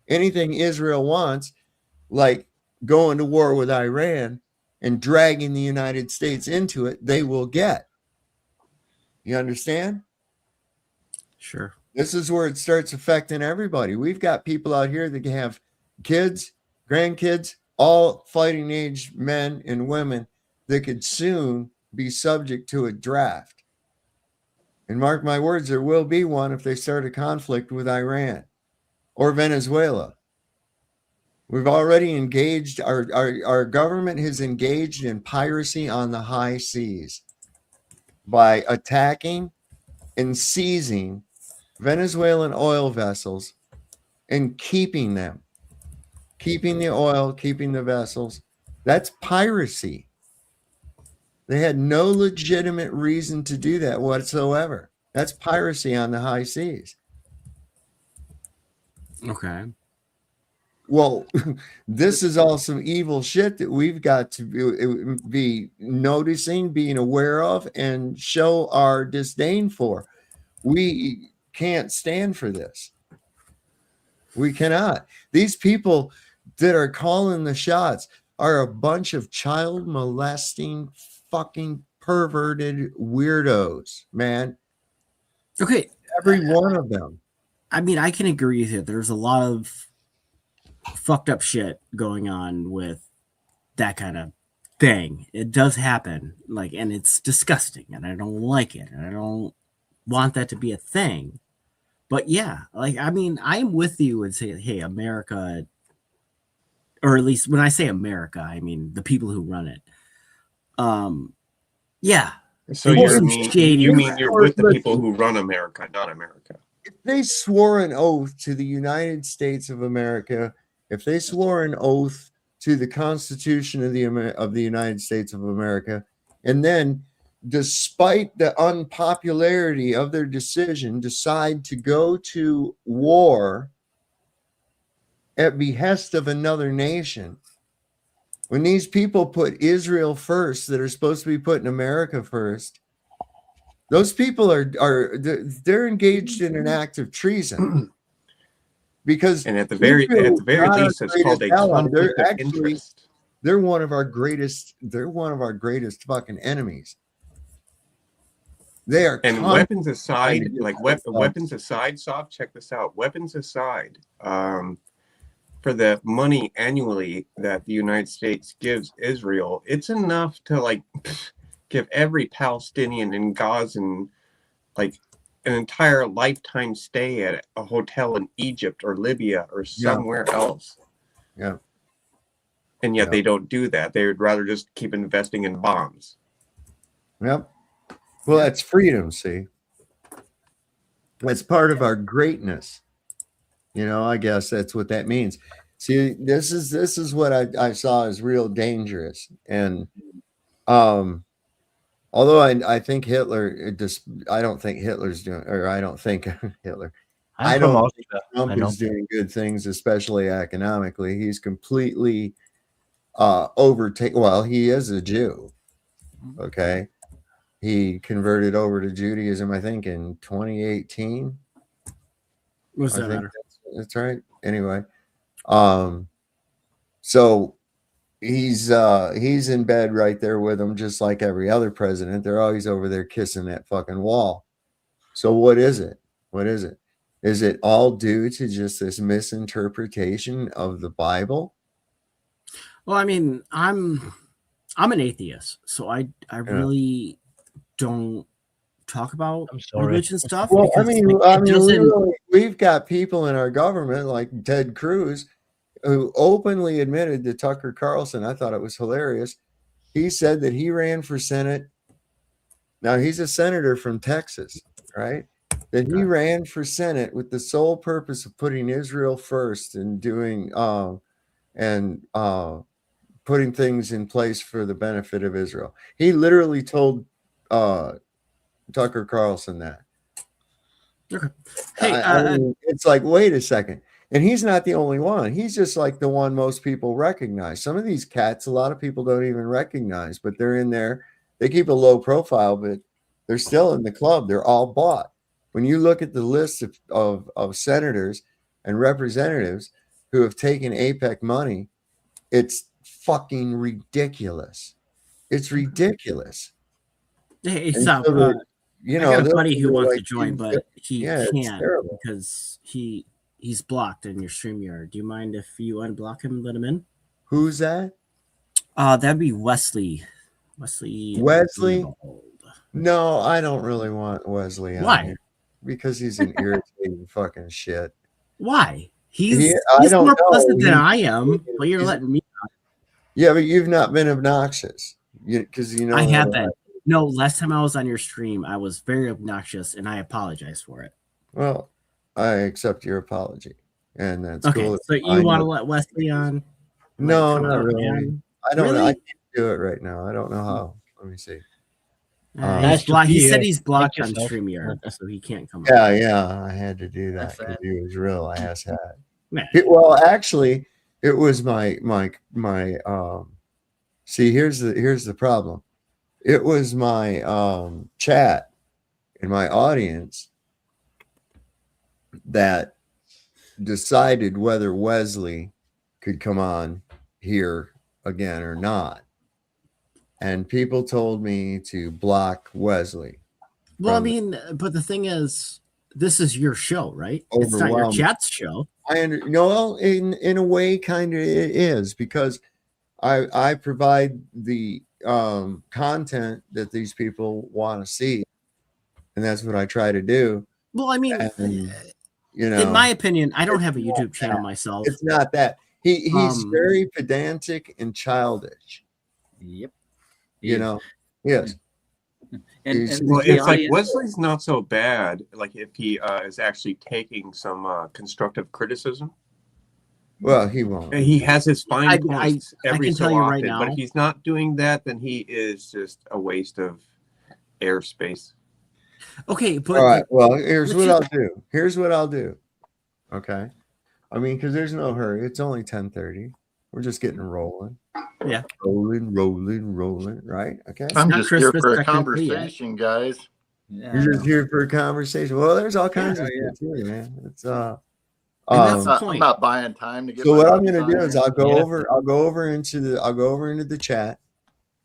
Anything Israel wants, like going to war with Iran and dragging the United States into it, they will get. You understand? Sure. This is where it starts affecting everybody. We've got people out here that can have kids, grandkids, all fighting age men and women that could soon be subject to a draft. And mark my words, there will be one if they start a conflict with Iran or Venezuela. We've already engaged, our government has engaged in piracy on the high seas by attacking and seizing Venezuelan oil vessels and keeping them. Keeping the oil, keeping the vessels. That's piracy. They had no legitimate reason to do that whatsoever. That's piracy on the high seas. Okay. Well, this is all some evil shit that we've got to be noticing, being aware of, and show our disdain for. We can't stand for this. We cannot. These people that are calling the shots are a bunch of child molesting, fucking perverted weirdos, man. Okay. Every one of them. I mean, I can agree with you. There's a lot of fucked up shit going on with that kind of thing. It does happen, like, and it's disgusting, and I don't like it, and I don't want that to be a thing. But yeah, like, I mean, I'm with you and say, hey, America, or at least when I say America, I mean the people who run it. Yeah. So you mean you're with the people who run America, not America. If they swore an oath to the United States of America, if they swore an oath to the Constitution of the United States of America, and then, despite the unpopularity of their decision, decide to go to war at behest of another nation, When these people put Israel first that are supposed to be putting America first, those people they're engaged in an act of treason. Because and at the very least, it's called a conflict of interest. They're one of our greatest fucking enemies. They are. And weapons aside, like weapons aside, Soft, check this out. Weapons aside, for the money annually that the United States gives Israel, it's enough to like give every Palestinian in Gaza like an entire lifetime stay at a hotel in Egypt or Libya or somewhere else. Yeah. And yet they don't do that. They would rather just keep investing in bombs. Yep. Well, that's freedom, see. That's part of our greatness. I guess that's what that means. See, this is what I saw as real dangerous. And although I think Hitler, I don't think Hitler's doing, or I don't think Hitler. I don't think Trump is doing good things, especially economically. He's completely overtaken. Well, he is a Jew. Okay. He converted over to Judaism, I think, in 2018. What's that matter? That's right. Anyway, so he's in bed right there with him, just like every other president. They're always over there kissing that fucking wall. So what is it? What is it? Is it all due to just this misinterpretation of the Bible? Well, I mean, I'm an atheist, so I really don't talk about religion stuff. Well, I mean, we've got people in our government like Ted Cruz who openly admitted to Tucker Carlson. I thought it was hilarious. He said that he ran for Senate. Now he's a senator from Texas, right? That he ran for Senate with the sole purpose of putting Israel first and doing putting things in place for the benefit of Israel. He literally told Tucker Carlson that. Okay. Hey, I mean, it's like, wait a second. And he's not the only one. He's just like the one most people recognize. Some of these cats, a lot of people don't even recognize, but they're in there. They keep a low profile, but they're still in the club. They're all bought. When you look at the list of senators and representatives who have taken APEC money, it's fucking ridiculous. It's ridiculous. Hey, stop. So I got a buddy who wants to join, but he it's can't terrible. because he's blocked in your StreamYard. Do you mind if you unblock him and let him in? Who's that? That'd be Wesley. Wesley? No, I don't really want Wesley. Why? Here because he's an irritating fucking shit. Why? He's more pleasant than I am, but you're letting me. Yeah, but you've not been obnoxious. Because I have been. No, last time I was on your stream, I was very obnoxious, and I apologize for it. Well, I accept your apology, and that's okay, cool. So you want to let Wesley on? No, not really. I don't know. I can't do it right now. I don't know how. Let me see. He said he's blocked on StreamYard, so he can't come on. Yeah, I had to do that because he was real asshat. Man. Well, actually, it was my see, here's the problem. It was my chat in my audience that decided whether Wesley could come on here again or not. And people told me to block Wesley. Well, I mean, but the thing is, this is your show, right? It's not your chat's show. No, in a way, kind of it is, because I provide the content that these people want to see, and that's what I try to do. Well, I mean, and, in my opinion, I don't have a YouTube channel myself. It's not that he's very pedantic and childish. Yep. Yes. Well, it's like Wesley's not so bad. Like if he is actually taking some constructive criticism. Well, he won't. And he has his fine points every so often. Right now, but if he's not doing that, then he is just a waste of airspace. Okay, but all right. Well, here's what I'll do. Okay. I mean, because there's no hurry. It's only 10:30. We're just getting rolling. Yeah. Rolling. Right? Okay. I'm not just here Christmas for a technically yet. conversation, guys. Yeah, You're just here for a conversation. Well, there's all kinds of yeah. shit too, man. It's And that's the I'm point. not buying time to get. So my what I'm books gonna on do is here. I'll go over into the chat,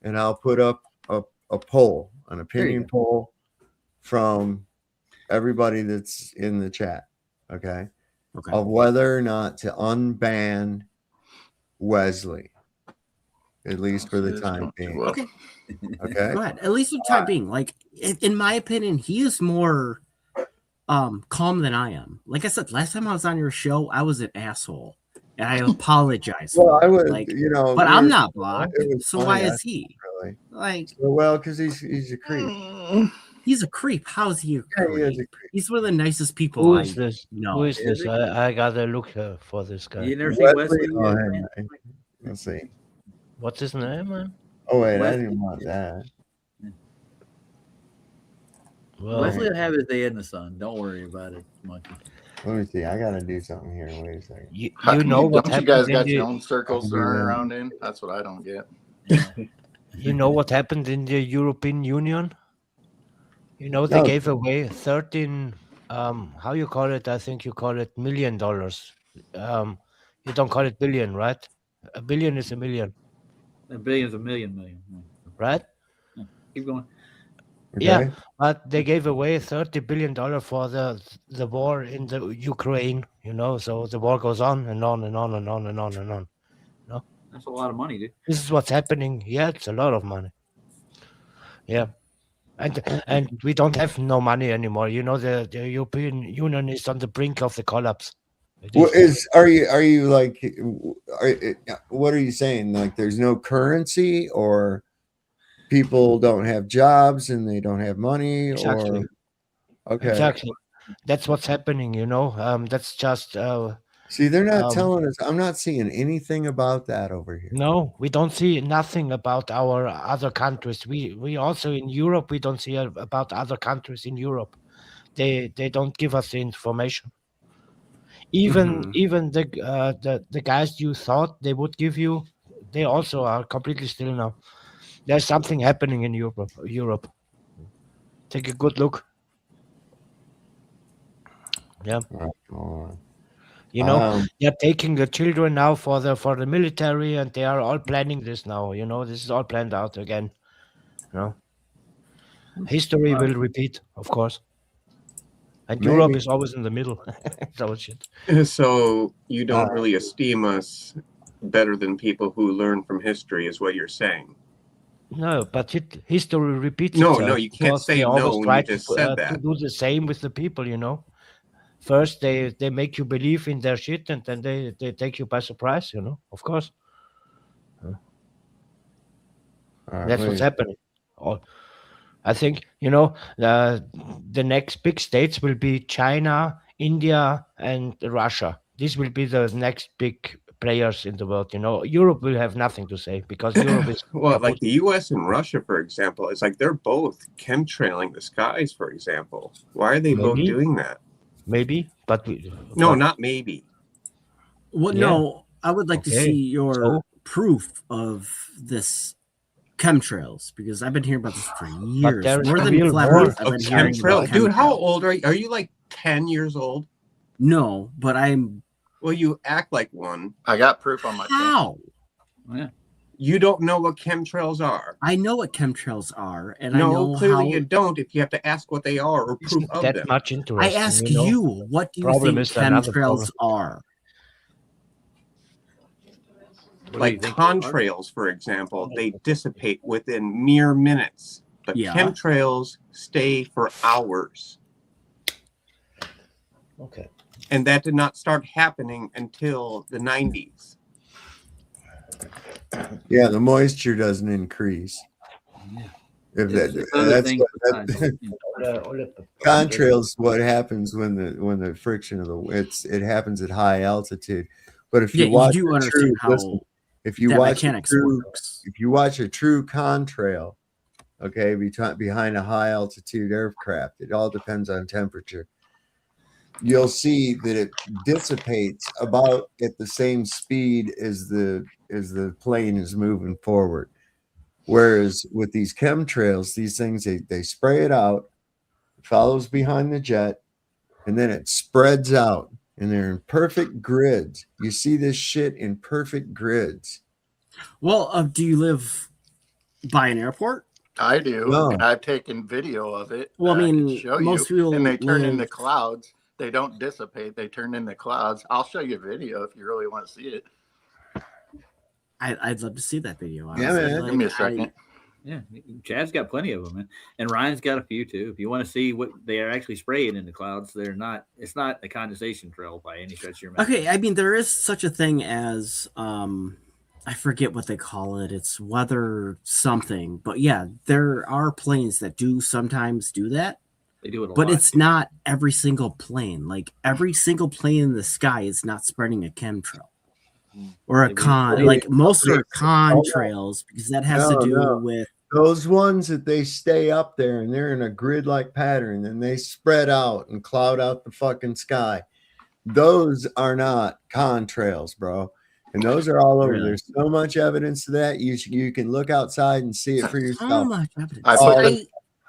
and I'll put up a poll, an opinion poll from everybody that's in the chat. Okay. Of whether or not to unban Wesley, at least for the time being. Okay. Okay. Go ahead. At least for the time being. Like, in my opinion, he is more calm than I am. Like I said, last time I was on your show, I was an asshole. And I apologize. Well, for I it. would, like, you know, but I'm not blocked. it was So funny, why I is he? Really? Like, well, because he's a creep. He's a creep. How is he a creep? he is a creep. He's one of the nicest people Who I is this? know. Who is this? I gotta look for this guy. You never seen Wesley? Oh, hang on. Let's see. What's his name, man? Oh wait, I Wesley. didn't want that. Well, Wesley will have his day in the sun. Don't worry about it, monkey. Let me see. I gotta do something here. Wait a second. You know what don't you guys happened got in your the- own circles to run around in? That's what I don't get. You know what happened in the European Union? You know they No. gave away 13 how you call it? I think you call it $1 million. You don't call it billion, right? A billion is a million. A billion's a million. Right? Yeah. Keep going. Yeah, but they gave away $30 billion for the war in the Ukraine, you know, so the war goes on and on and on and on and on and on. No? That's a lot of money, dude. This is what's happening. Yeah, it's a lot of money. Yeah. And we don't have no money anymore. You know, the European Union is on the brink of the collapse. What are you like? What are you saying? Like, there's no currency, or people don't have jobs and they don't have money, Exactly. or okay, Exactly. That's what's happening. You know, that's just. See, they're not telling us. I'm not seeing anything about that over here. No, we don't see nothing about our other countries. We also in Europe, we don't see about other countries in Europe. They don't give us the information. Even the guys you thought they would give you, they also are completely still now. There's something happening in Europe. Take a good look. Yeah. You know, they're taking the children now for the military, and they are all planning this now. You know, this is all planned out again. You know, history will repeat, of course. And Europe is always in the middle. So shit. So you don't really esteem us better than people who learn from history, is what you're saying. No, but history repeats No, itself. no, you can't because say they always no when try you just said to that. do the same with the people, you know. First, they make you believe in their shit, and then they take you by surprise, you know, of course. That's what's happening. I think, you know, the next big states will be China, India, and Russia. These will be the next big players in the world. You know, Europe will have nothing to say because Europe is Well, like the U.S. and Russia, for example, it's like they're both chemtrailing the skies, for example. Why are they both Maybe. doing that? Maybe, but No, not maybe. Well, Yeah. no, I would like to Okay. see your So? proof of this chemtrails, because I've been hearing about this for years. there's More a than real flat war Earth, I've Of been hearing about chemtrails, dude. How chemtrails. old are you? Are you like 10 years old? No, but I'm. Well, you act like one. I got proof on my How? Yeah. You don't know what chemtrails are. I know what chemtrails are, and I No, know clearly how. you don't. If you have to ask what they are or proof of that them. much I interesting. ask you, know? you, what do you Problem think is another chemtrails problem. are? Like contrails, for example, they dissipate within mere minutes, but Yeah. chemtrails stay for hours. Okay. And that did not start happening until the 90s. Yeah, the moisture doesn't increase. If It's that, other that's things what, besides, contrails what happens when the friction of it happens at high altitude. But if Yeah, you watch you do a understand true, how if you that watch a mechanics true, works. if you watch a true contrail, okay, behind a high altitude aircraft, it all depends on temperature. you'll see that it dissipates about at the same speed as the plane is moving forward. Whereas with these chemtrails, these things they spray it out, it follows behind the jet, and then it spreads out, and they're in perfect grids. You see this shit in perfect grids. Well, do you live by an airport? I do, No. and I've taken video of it. Well, I that mean, can show most you, people and they turn into live- clouds. They don't dissipate; they turn into clouds. I'll show you a video if you really want to see it. I'd love to see that video. Yeah, honestly. man. Give me a second. Yeah, Chad's got plenty of them, man. And Ryan's got a few too. If you want to see what they are actually spraying in the clouds, they're not. It's not a condensation trail by any stretch of your imagination. Okay, I mean there is such a thing as I forget what they call it. It's weather something, but yeah, there are planes that do sometimes do that. They do it a but lot. it's not every single plane. Like every single plane in the sky is not spreading a chemtrail or a con. Like most are contrails because that has to do with those ones that they stay up there and they're in a grid-like pattern and they spread out and cloud out the fucking sky. Those are not contrails, bro. And those are all over. Really? There's so much evidence to that. You can look outside and see it for yourself. so much evidence.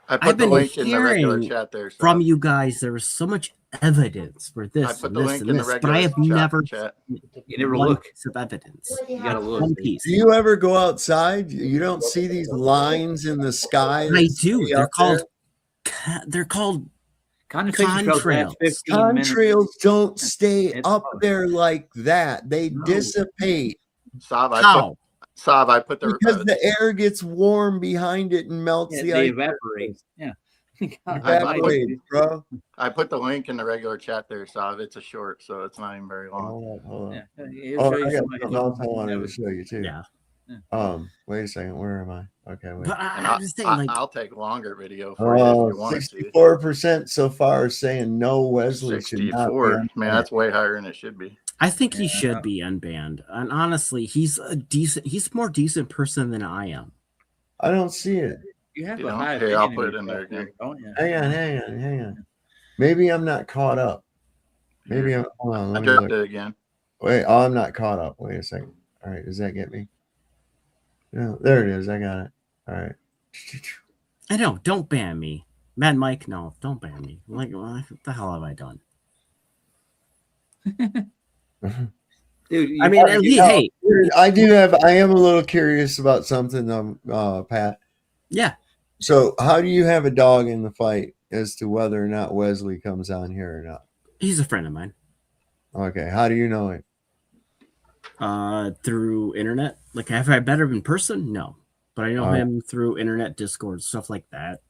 I put I've the been link in the regular hearing chat there. So from you guys. There was so much evidence for this I put and the this link and in the this, but I have regular never chat. You never one look. piece of evidence. You gotta look. One piece. Do you ever go outside? You don't see these lines in the sky? I that do. stay They're up called. there? They're called Condensation trails last 15 minutes. Contrails don't stay up there like that. They dissipate. Sav, How? I put the Because the air gets warm behind it and melts Yeah, the they ice. evaporate. Yeah. Evaporate, bro. I put the link in the regular chat there, Sav. It's a short, so it's not even very long. Hold on. Yeah. Oh, It'll show you I got somebody something else I wanted that to show you too. Yeah. Wait a second. Where am I? Okay, wait. But And I'm just saying, like, I'll take longer video for you if you want to see. 64% so far saying no, Wesley should not be 64. on Man, there. that's way higher than it should be. I think he should be unbanned. And honestly, he's a more decent person than I am. I don't see it. You have You a know, high here, I'll opinion put of it in there yourself, again. don't you? Hang on. Maybe I'm not caught up. Maybe I'm. Hold on. I Let me dropped look. it again. Wait. Oh, I'm not caught up. Wait a second. All right. Does that get me? No. There it is. I got it. All right. I know. Don't ban me. Mad Mike, no. Don't ban me. Like, what the hell have I done? Dude, I mean, at least, hey. I am a little curious about something, Pat. Yeah. So, how do you have a dog in the fight as to whether or not Wesley comes on here or not? He's a friend of mine. Okay. How do you know it? Through internet. Like, have I met him in person? No. But I know him through internet, Discord, stuff like that.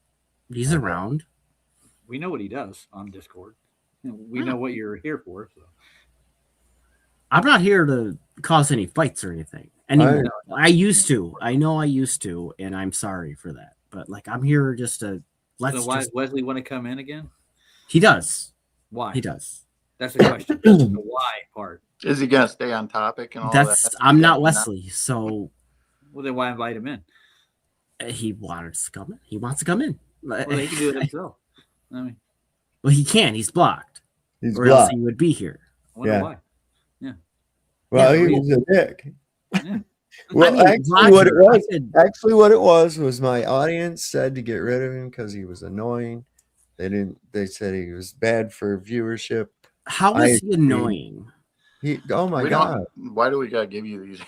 He's around. We know what he does on Discord. We know what you're here for. So. I'm not here to cause any fights or anything anymore. I used to. I know I used to, and I'm sorry for that. But like, I'm here just to So why does Wesley want to come in again? He does. Why? He does. That's the question. The why part. Is he gonna stay on topic and all That's. that? I'm not Wesley, so. Well, then why invite him in? He wanted to come in. He wants to come in. Well, he can do it himself. I mean, well, he can't. He's blocked. He's or else blocked. he would be here. I wonder why. Yeah. Well, Yeah, he was a dick. Yeah. Well, I mean, actually, what it was my audience said to get rid of him because he was annoying. They said he was bad for viewership. How is he annoying? Oh my God. Why do we gotta give you these?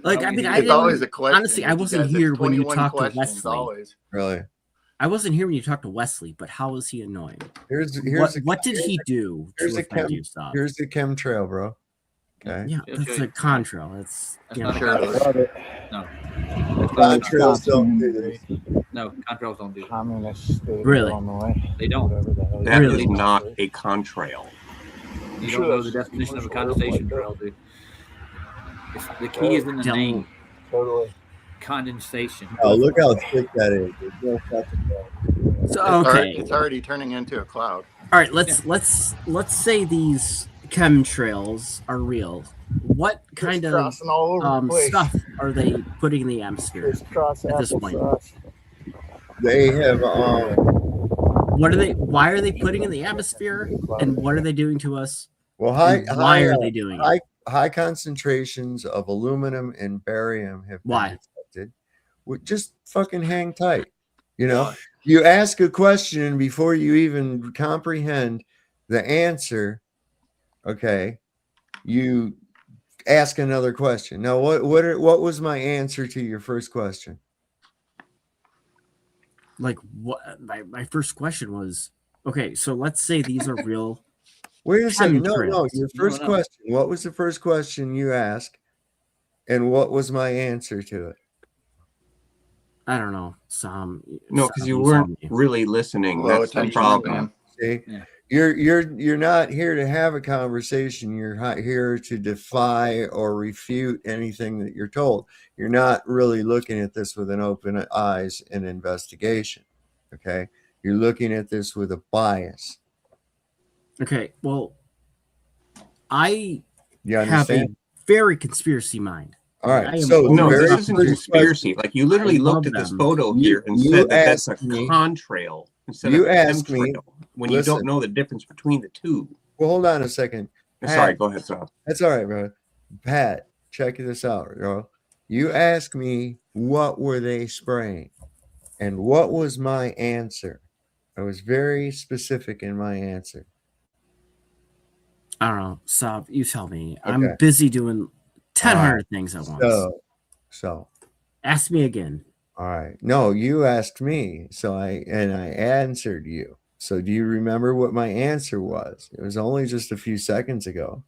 Like, I mean, it's always a question. Honestly, I wasn't here when you talked to Wesley. Always. Really? I wasn't here when you talked to Wesley, but how was he annoying? What did he do to offend you, Stop? Here's the chemtrail, bro. Okay. Yeah, that's a contrail. That's not know. No. Contrails don't do this. No, contrails don't do Communist Really? They don't. That is not a contrail. You don't know the definition of a condensation trail, dude. The key is in the name. Totally. Condensation. Oh, look how thick that is. There's no fucking So, okay. It's already turning into a cloud. All right, let's say these chemtrails are real. What kind of crossing all over the place. stuff are they putting in the atmosphere Cross at this point? applesauce. They have What are they? Why are they putting in the atmosphere? And what are they doing to us? Well, why are they doing it? High concentrations of aluminum and barium have been detected. Just fucking hang tight. You know, you ask a question before you even comprehend the answer. Okay, you ask another question. Now, what was my answer to your first question? Like what? My first question was, okay, so let's say these are real. Wait a second. No, chemtrails. your first question. What was the first question you asked, and what was my answer to it? I don't know. No, because you weren't really listening. That's the problem. See, you're not here to have a conversation. You're here to defy or refute anything that you're told. You're not really looking at this with an open eyes and investigation. Okay, you're looking at this with a bias. Okay, well, I You have a understand? very conspiracy mind. All right, I am so No, always this up isn't for conspiracy. Like you literally I looked love at this them. photo here and You said that that's a asked me- contrail instead you of a asked me- chemtrail when you listen. don't know the difference between the two. Well, hold on a second. Sorry, go ahead, Sal. That's all right, bro. Pat, check this out, bro. You asked me what were they spraying, and what was my answer? I was very specific in my answer. I don't know. Sab, you tell me. Okay. I'm busy doing 1,000 right. things at once. So ask me again. All right. No, you asked me, so I answered you. So do you remember what my answer was? It was only just a few seconds ago.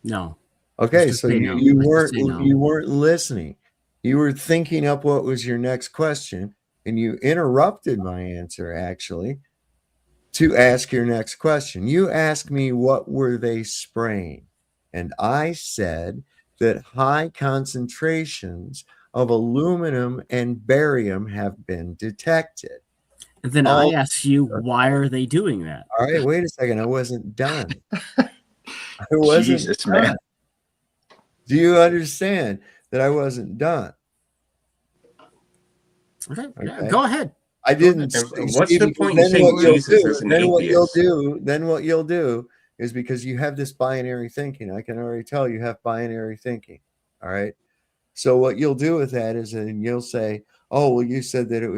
No. Okay, Let's so just say no. you Let's just say no. weren't listening. You were thinking up what was your next question, and you interrupted my answer actually to ask your next question. You asked me what were they spraying, and I said that high concentrations of aluminum and barium have been detected. And then I asked you, why are they doing that? All right, wait a second. I wasn't done. I wasn't Jesus, done. man. Do you understand that I wasn't done? Okay, yeah, go ahead. I didn't. What's the point in saying Jesus is an atheist? Then what you'll do is, because you have this binary thinking, I can already tell you have binary thinking. All right. So what you'll do with that is, and you'll say, "Oh, well, you said that it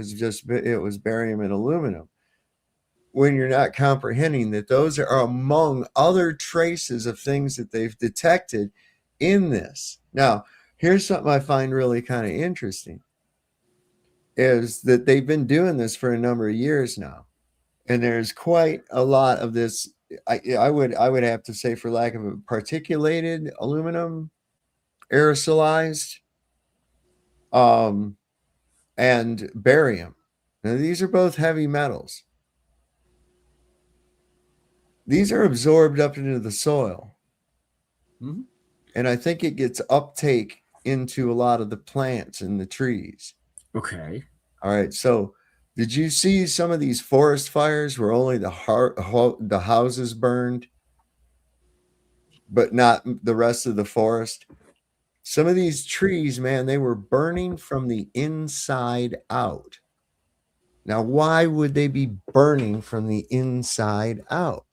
was barium and aluminum," when you're not comprehending that those are among other traces of things that they've detected in this. Now, here's something I find really kind of interesting, is that they've been doing this for a number of years now. And there's quite a lot of this. I would have to say, for lack of a particulated aluminum, aerosolized, and barium. Now, these are both heavy metals. These are absorbed up into the soil. Mm-hmm. And I think it gets uptake into a lot of the plants and the trees. Okay. All right. So did you see some of these forest fires where only the houses burned, but not the rest of the forest? Some of these trees, man, they were burning from the inside out. Now, why would they be burning from the inside out?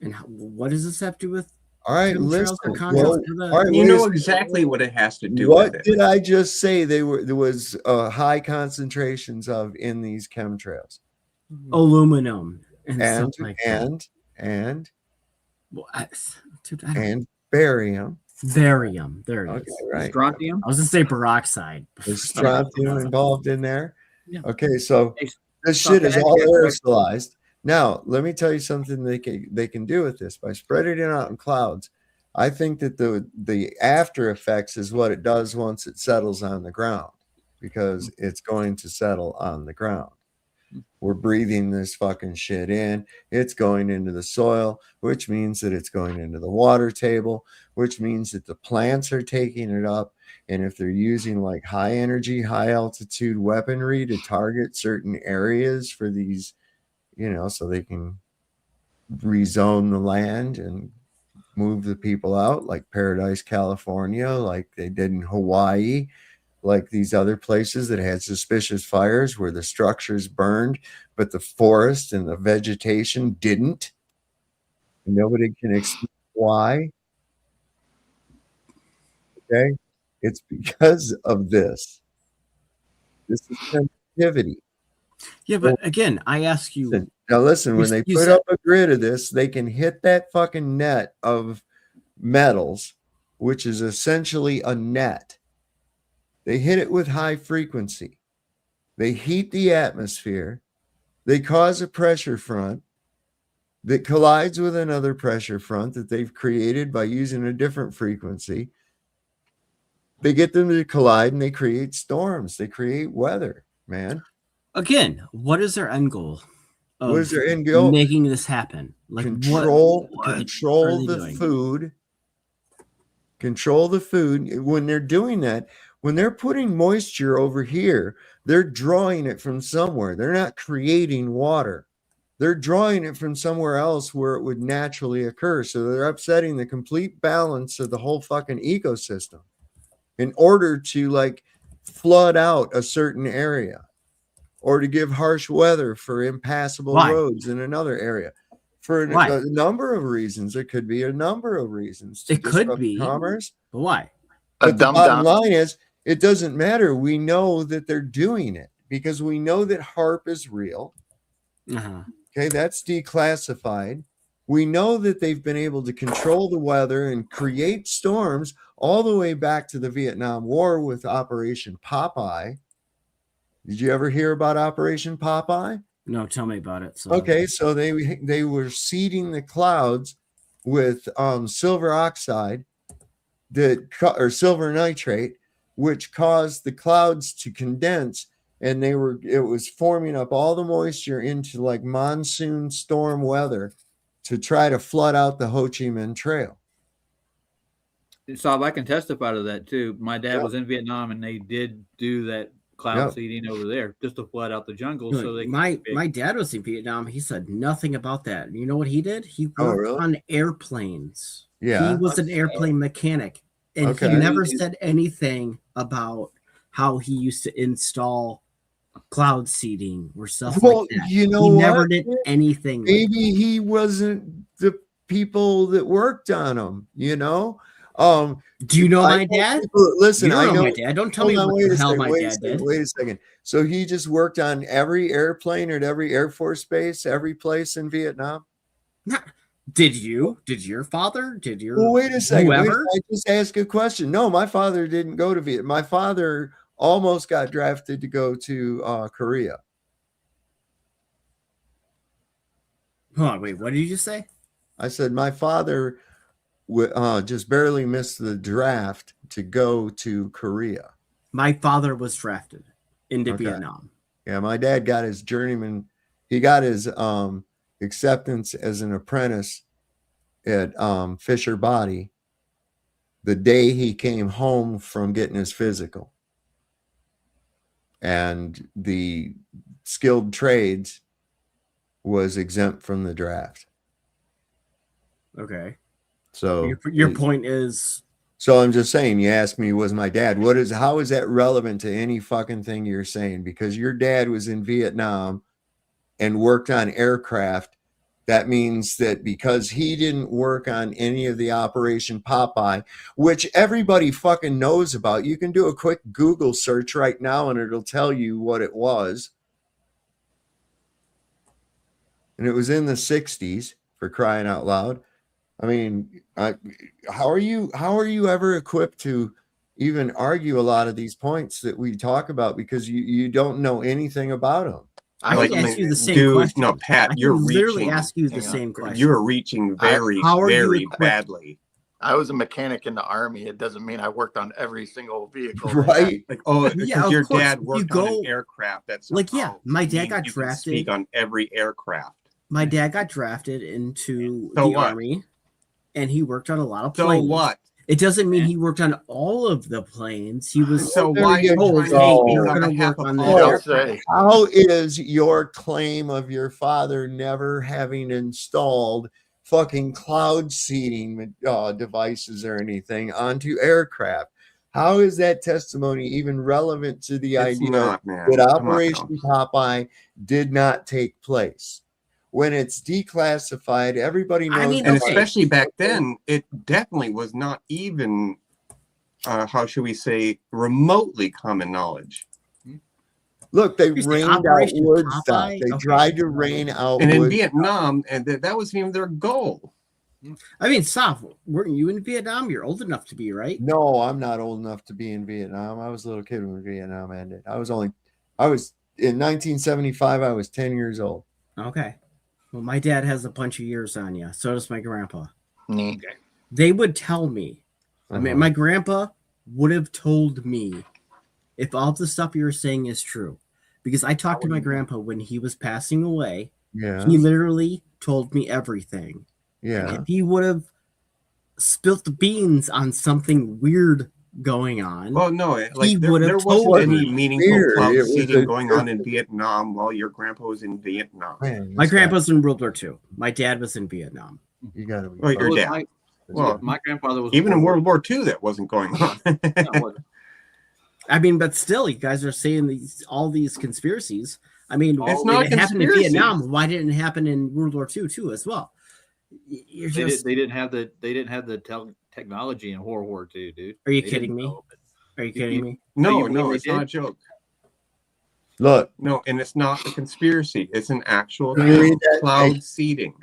And what does this have to do with? All right, chemtrails listen. or You know exactly what it has to do with it. What did I just say? There was high concentrations of in these chemtrails. Aluminum and and stuff like and well, dude, I don't and barium. Barium. There it is. Okay, right. Strontium? I was gonna say peroxide. There's strontium involved in there. Yeah. Okay, so this shit is all aerosolized. Now, let me tell you something they can do with this by spreading it out in clouds. I think that the after effects is what it does once it settles on the ground, because it's going to settle on the ground. We're breathing this fucking shit in. It's going into the soil, which means that it's going into the water table, which means that the plants are taking it up. And if they're using like high energy, high altitude weaponry to target certain areas for these, so they can rezone the land and move the people out, like Paradise, California, like they did in Hawaii, like these other places that had suspicious fires where the structures burned, but the forest and the vegetation didn't. Nobody can explain why. Okay. It's because of this. This is sensitivity. Yeah, but again, I ask you. Now listen, when they put up a grid of this, they can hit that fucking net of metals, which is essentially a net. They hit it with high frequency. They heat the atmosphere. They cause a pressure front that collides with another pressure front that they've created by using a different frequency. They get them to collide and they create storms. They create weather, man. Again, what is their end goal? What is their end goal? Making this happen? Like control the doing? food. Control the food. When they're doing that, when they're putting moisture over here, they're drawing it from somewhere. They're not creating water. They're drawing it from somewhere else where it would naturally occur. So they're upsetting the complete balance of the whole fucking ecosystem in order to like flood out a certain area or to give harsh weather for impassable roads in another area. For a number of reasons. There could be a number of reasons. It could be commerce. But why? But the bottom line is, it doesn't matter. We know that they're doing it because we know that HARP is real. Okay, that's declassified. We know that they've been able to control the weather and create storms all the way back to the Vietnam War with Operation Popeye. Did you ever hear about Operation Popeye? No, tell me about it. So. Okay, so they were seeding the clouds with silver oxide or silver nitrate, which caused the clouds to condense, and it was forming up all the moisture into like monsoon storm weather to try to flood out the Ho Chi Minh Trail. So I can testify to that too. My dad was in Vietnam, and they did do that cloud seeding over there just to flood out the jungle. So they my dad was in Vietnam. He said nothing about that. You know what he did? He worked on airplanes. Yeah, he was an airplane mechanic, and he never said anything about how he used to install cloud seeding or stuff like that. You know he what? never did anything. Maybe he wasn't the people that worked on them. You know. Do you know my dad? Listen, I know my dad. Don't tell me what the hell my dad did. Wait a second. So he just worked on every airplane at every Air Force base, every place in Vietnam? Did you? Did your father? Did your Well, wait a second. whoever? I just asked a question. No, my father didn't go to Vietnam. My father almost got drafted to go to Korea. Hold on, wait, what did you just say? I said my father just barely missed the draft to go to Korea. My father was drafted into Vietnam. Yeah, my dad got his journeyman. He got his acceptance as an apprentice at Fisher Body the day he came home from getting his physical. And the skilled trades was exempt from the draft. Okay. So your point is. So I'm just saying, you asked me, was my dad, how is that relevant to any fucking thing you're saying? Because your dad was in Vietnam and worked on aircraft. That means that because he didn't work on any of the Operation Popeye, which everybody fucking knows about. You can do a quick Google search right now and it'll tell you what it was. And it was in the 60s, for crying out loud. I mean, how are you ever equipped to even argue a lot of these points that we talk about because you don't know anything about them? I can ask you the same question. No, Pat, you're literally reaching. ask you the same question. You're reaching very badly. I was a mechanic in the Army. It doesn't mean I worked on every single vehicle. Right. Like, because your dad worked on an aircraft. That's like, yeah, my dad got drafted. Speak on every aircraft. My dad got drafted into the Army, and he worked on a lot of planes. So what? It doesn't mean he worked on all of the planes. He was so why told, hey, you're going to work on that. How is your claim of your father never having installed fucking cloud seeding devices or anything onto aircraft? How is that testimony even relevant to the It's idea not, man. that Come on, Operation Popeye did not take place? When it's declassified, everybody knows. And especially back then, it definitely was not even, how should we say, remotely common knowledge. Look, they You say rained out Operation Woodstock. Popeye? They Okay. tried to rain out And in Woodstock. Vietnam, and that wasn't even their goal. I mean, Soph, weren't you in Vietnam? You're old enough to be, right? No, I'm not old enough to be in Vietnam. I was a little kid when Vietnam ended. I was in 1975. I was 10 years old. Okay. Well, my dad has a bunch of years on you. So does my grandpa. Neat. They would tell me. I mean, my grandpa would have told me if all the stuff you're saying is true. Because I talked to my grandpa when he was passing away. Yeah. He literally told me everything. Yeah. And if he would have spilt the beans on something weird going on, Well, no, he would there have wasn't told any me. meaningful cloud seeding going on in Vietnam while your grandpa was in Vietnam. My grandpa's in World War II. My dad was in Vietnam. You got to be. Well, your dad. Well, my grandfather was even in World War II. That wasn't going on. I mean, but still, you guys are saying all these conspiracies. I mean, It's not if it happened in conspiracy. Vietnam, why didn't it happen in World War II too as well? You're just, They didn't have the technology in World War II, dude. Are you They kidding didn't me? develop it. Are you kidding me? No, You no, believe it's they not a did? joke. Look. No, and it's not a conspiracy. It's an actual Can you read that? cloud Hey, seeding.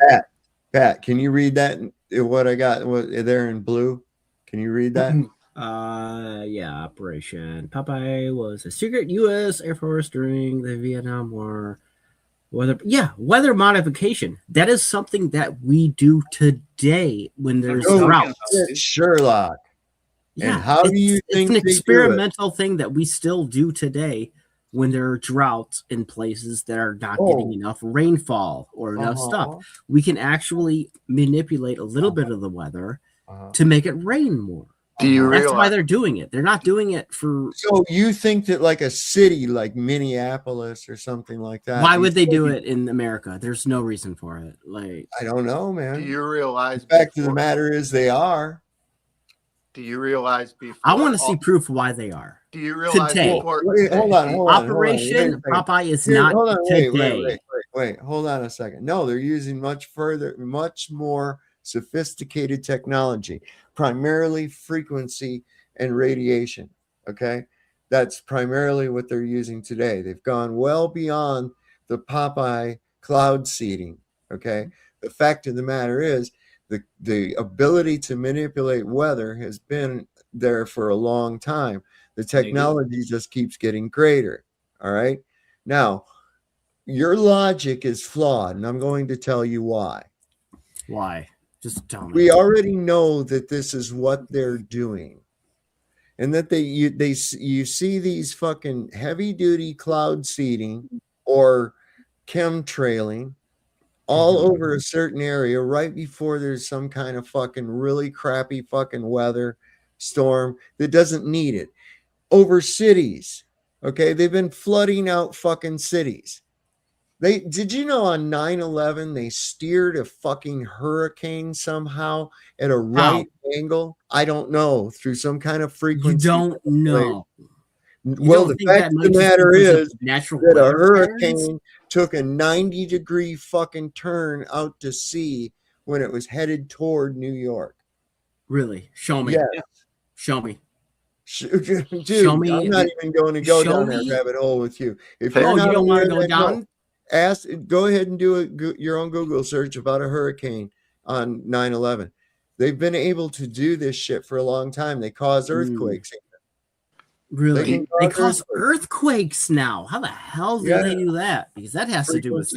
Pat, can you read that? What I got there in blue? Can you read that? Yeah, Operation Popeye was a secret U.S. Air Force during the Vietnam War. Weather modification. That is something that we do today when there's droughts. Sherlock. Yeah, And how do you think it's an they do it? experimental thing that we still do today when there are droughts in places that are not getting enough rainfall or enough stuff. We can actually manipulate a little bit of the weather to make it rain more. Do you That's why realize? they're doing it. They're not doing it for. So you think that like a city like Minneapolis or something like that? Why would they do it in America? There's no reason for it. Like, I don't know, man. Do you realize? The fact of the matter is they are. Do you realize before? I want to see proof why they are. Do you realize Today. before? Wait, hold on. Operation Popeye is not today. Wait, hold on a second. No, they're using much more sophisticated technology, primarily frequency and radiation. Okay. That's primarily what they're using today. They've gone well beyond the Popeye cloud seeding. Okay. The fact of the matter is the ability to manipulate weather has been there for a long time. The technology just keeps getting greater. All right. Now, your logic is flawed, and I'm going to tell you why. Why? Just tell me. We already know that this is what they're doing, and that you see these fucking heavy duty cloud seeding or chemtrailing all over a certain area right before there's some kind of fucking really crappy fucking weather storm that doesn't need it over cities. Okay, they've been flooding out fucking cities. Did you know on 9/11 they steered a fucking hurricane somehow at a right angle? I don't know, through some kind of frequency. You don't know. Well, the fact of the matter is natural that a weather hurricane patterns? took a 90-degree fucking turn out to sea when it was headed toward New York. Really? Show me. Yes. Show me. Dude, Show me. I'm not even going to go Show down me. that rabbit hole with you. If Oh, you're not you don't want to aware go of that, down? go ahead and do your own Google search about a hurricane on 9/11. They've been able to do this shit for a long time. They cause earthquakes. Really? They cause cause earthquakes now. How the hell do they do that? Because that has to do with.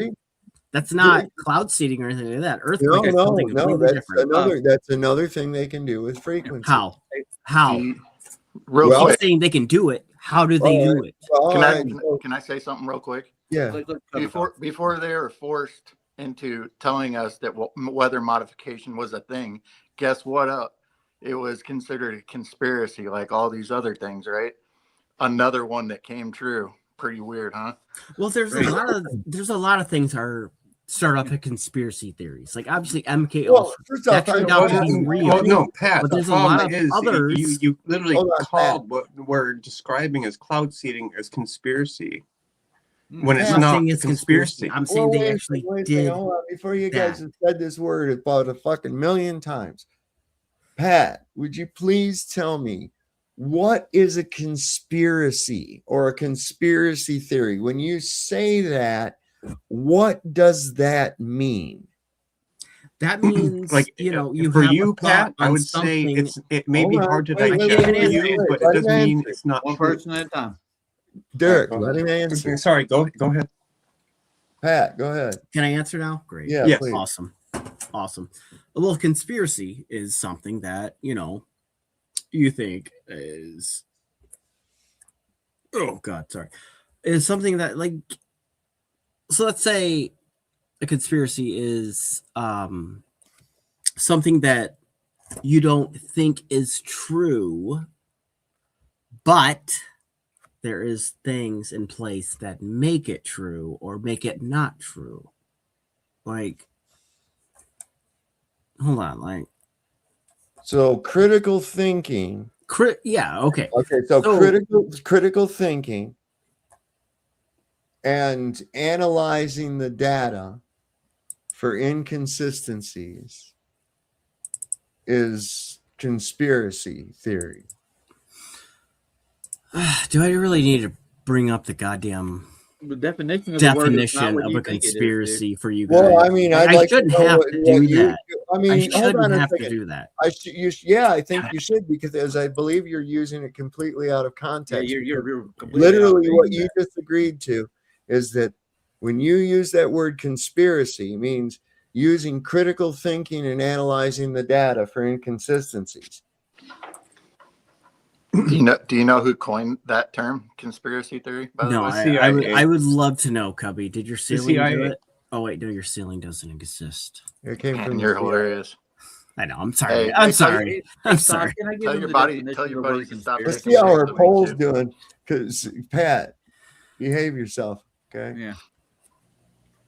That's not cloud seeding or anything like that. Earthquake is something completely different. That's another thing they can do with frequency. How? How? Real I'm quick. saying they can do it. How do they do it? Can I say something real quick? Yeah. Before they were forced into telling us that weather modification was a thing, guess what? It was considered a conspiracy, like all these other things, right? Another one that came true. Pretty weird, huh? Well, there's a lot of things are start off at conspiracy theories. Like obviously MK Well, Ultra first that off, turned out to be real. Well, no, Pat. But The there's a lot problem of is others. you literally Hold on, called what we're describing as cloud seeding as conspircy when it's I'm not not saying a it's conspiracy. I'm saying they actually did. Hold on. Before you that. guys have said this word about a fucking million times, Pat, would you please tell me what is a conspiracy or a conspiracy theory? When you say that, what does that mean? That means Like, you for have you, a Pat, thought I on would say something. it may be Hold on. hard to Wait, digest for wait, you, but let it him doesn't mean answer. it's not One true. person at a time. Derek, All right, let him answer. Sorry, go ahead. Pat, go ahead. Can I answer now? Great. Yeah, Yes. please. Awesome. A little conspiracy is something that, you think is, oh God, sorry, is something that so let's say a conspiracy is something that you don't think is true, but there is things in place that make it true or make it not true. Like, hold on, So critical thinking. Yeah, okay. Okay, so critical thinking and analyzing the data for inconsistencies is conspiracy theory. Do I really need to bring up the goddamn The definition of the word is not definition what of you a think it is, conspiracy dude. for you guys? Well, I mean, I'd I like to shouldn't know have what to do you. that. I mean, I hold shouldn't on a have to second. do that. Yeah, I think you should, because as I believe you're using it completely out of Yeah, context. you're completely Literally out what of you just agreed to is that when you use that word conspiracy, it means using critical thinking and analyzing the data for inconsistencies. Do you know who coined that term, conspiracy theory? By the No, way, I would love to know, Cubby. Did your ceiling do CIA. it? Oh wait, no, your ceiling doesn't exist. It came from and you're hilarious. I know. I'm sorry. Hey, I'm hey, sorry. I'm Stop. sorry. Can I give Tell him your the body- definition tell of your the word buddies to stop Let's conspiracy? see how our the poll's YouTube. doing. Because Pat, behave yourself, okay? Yeah.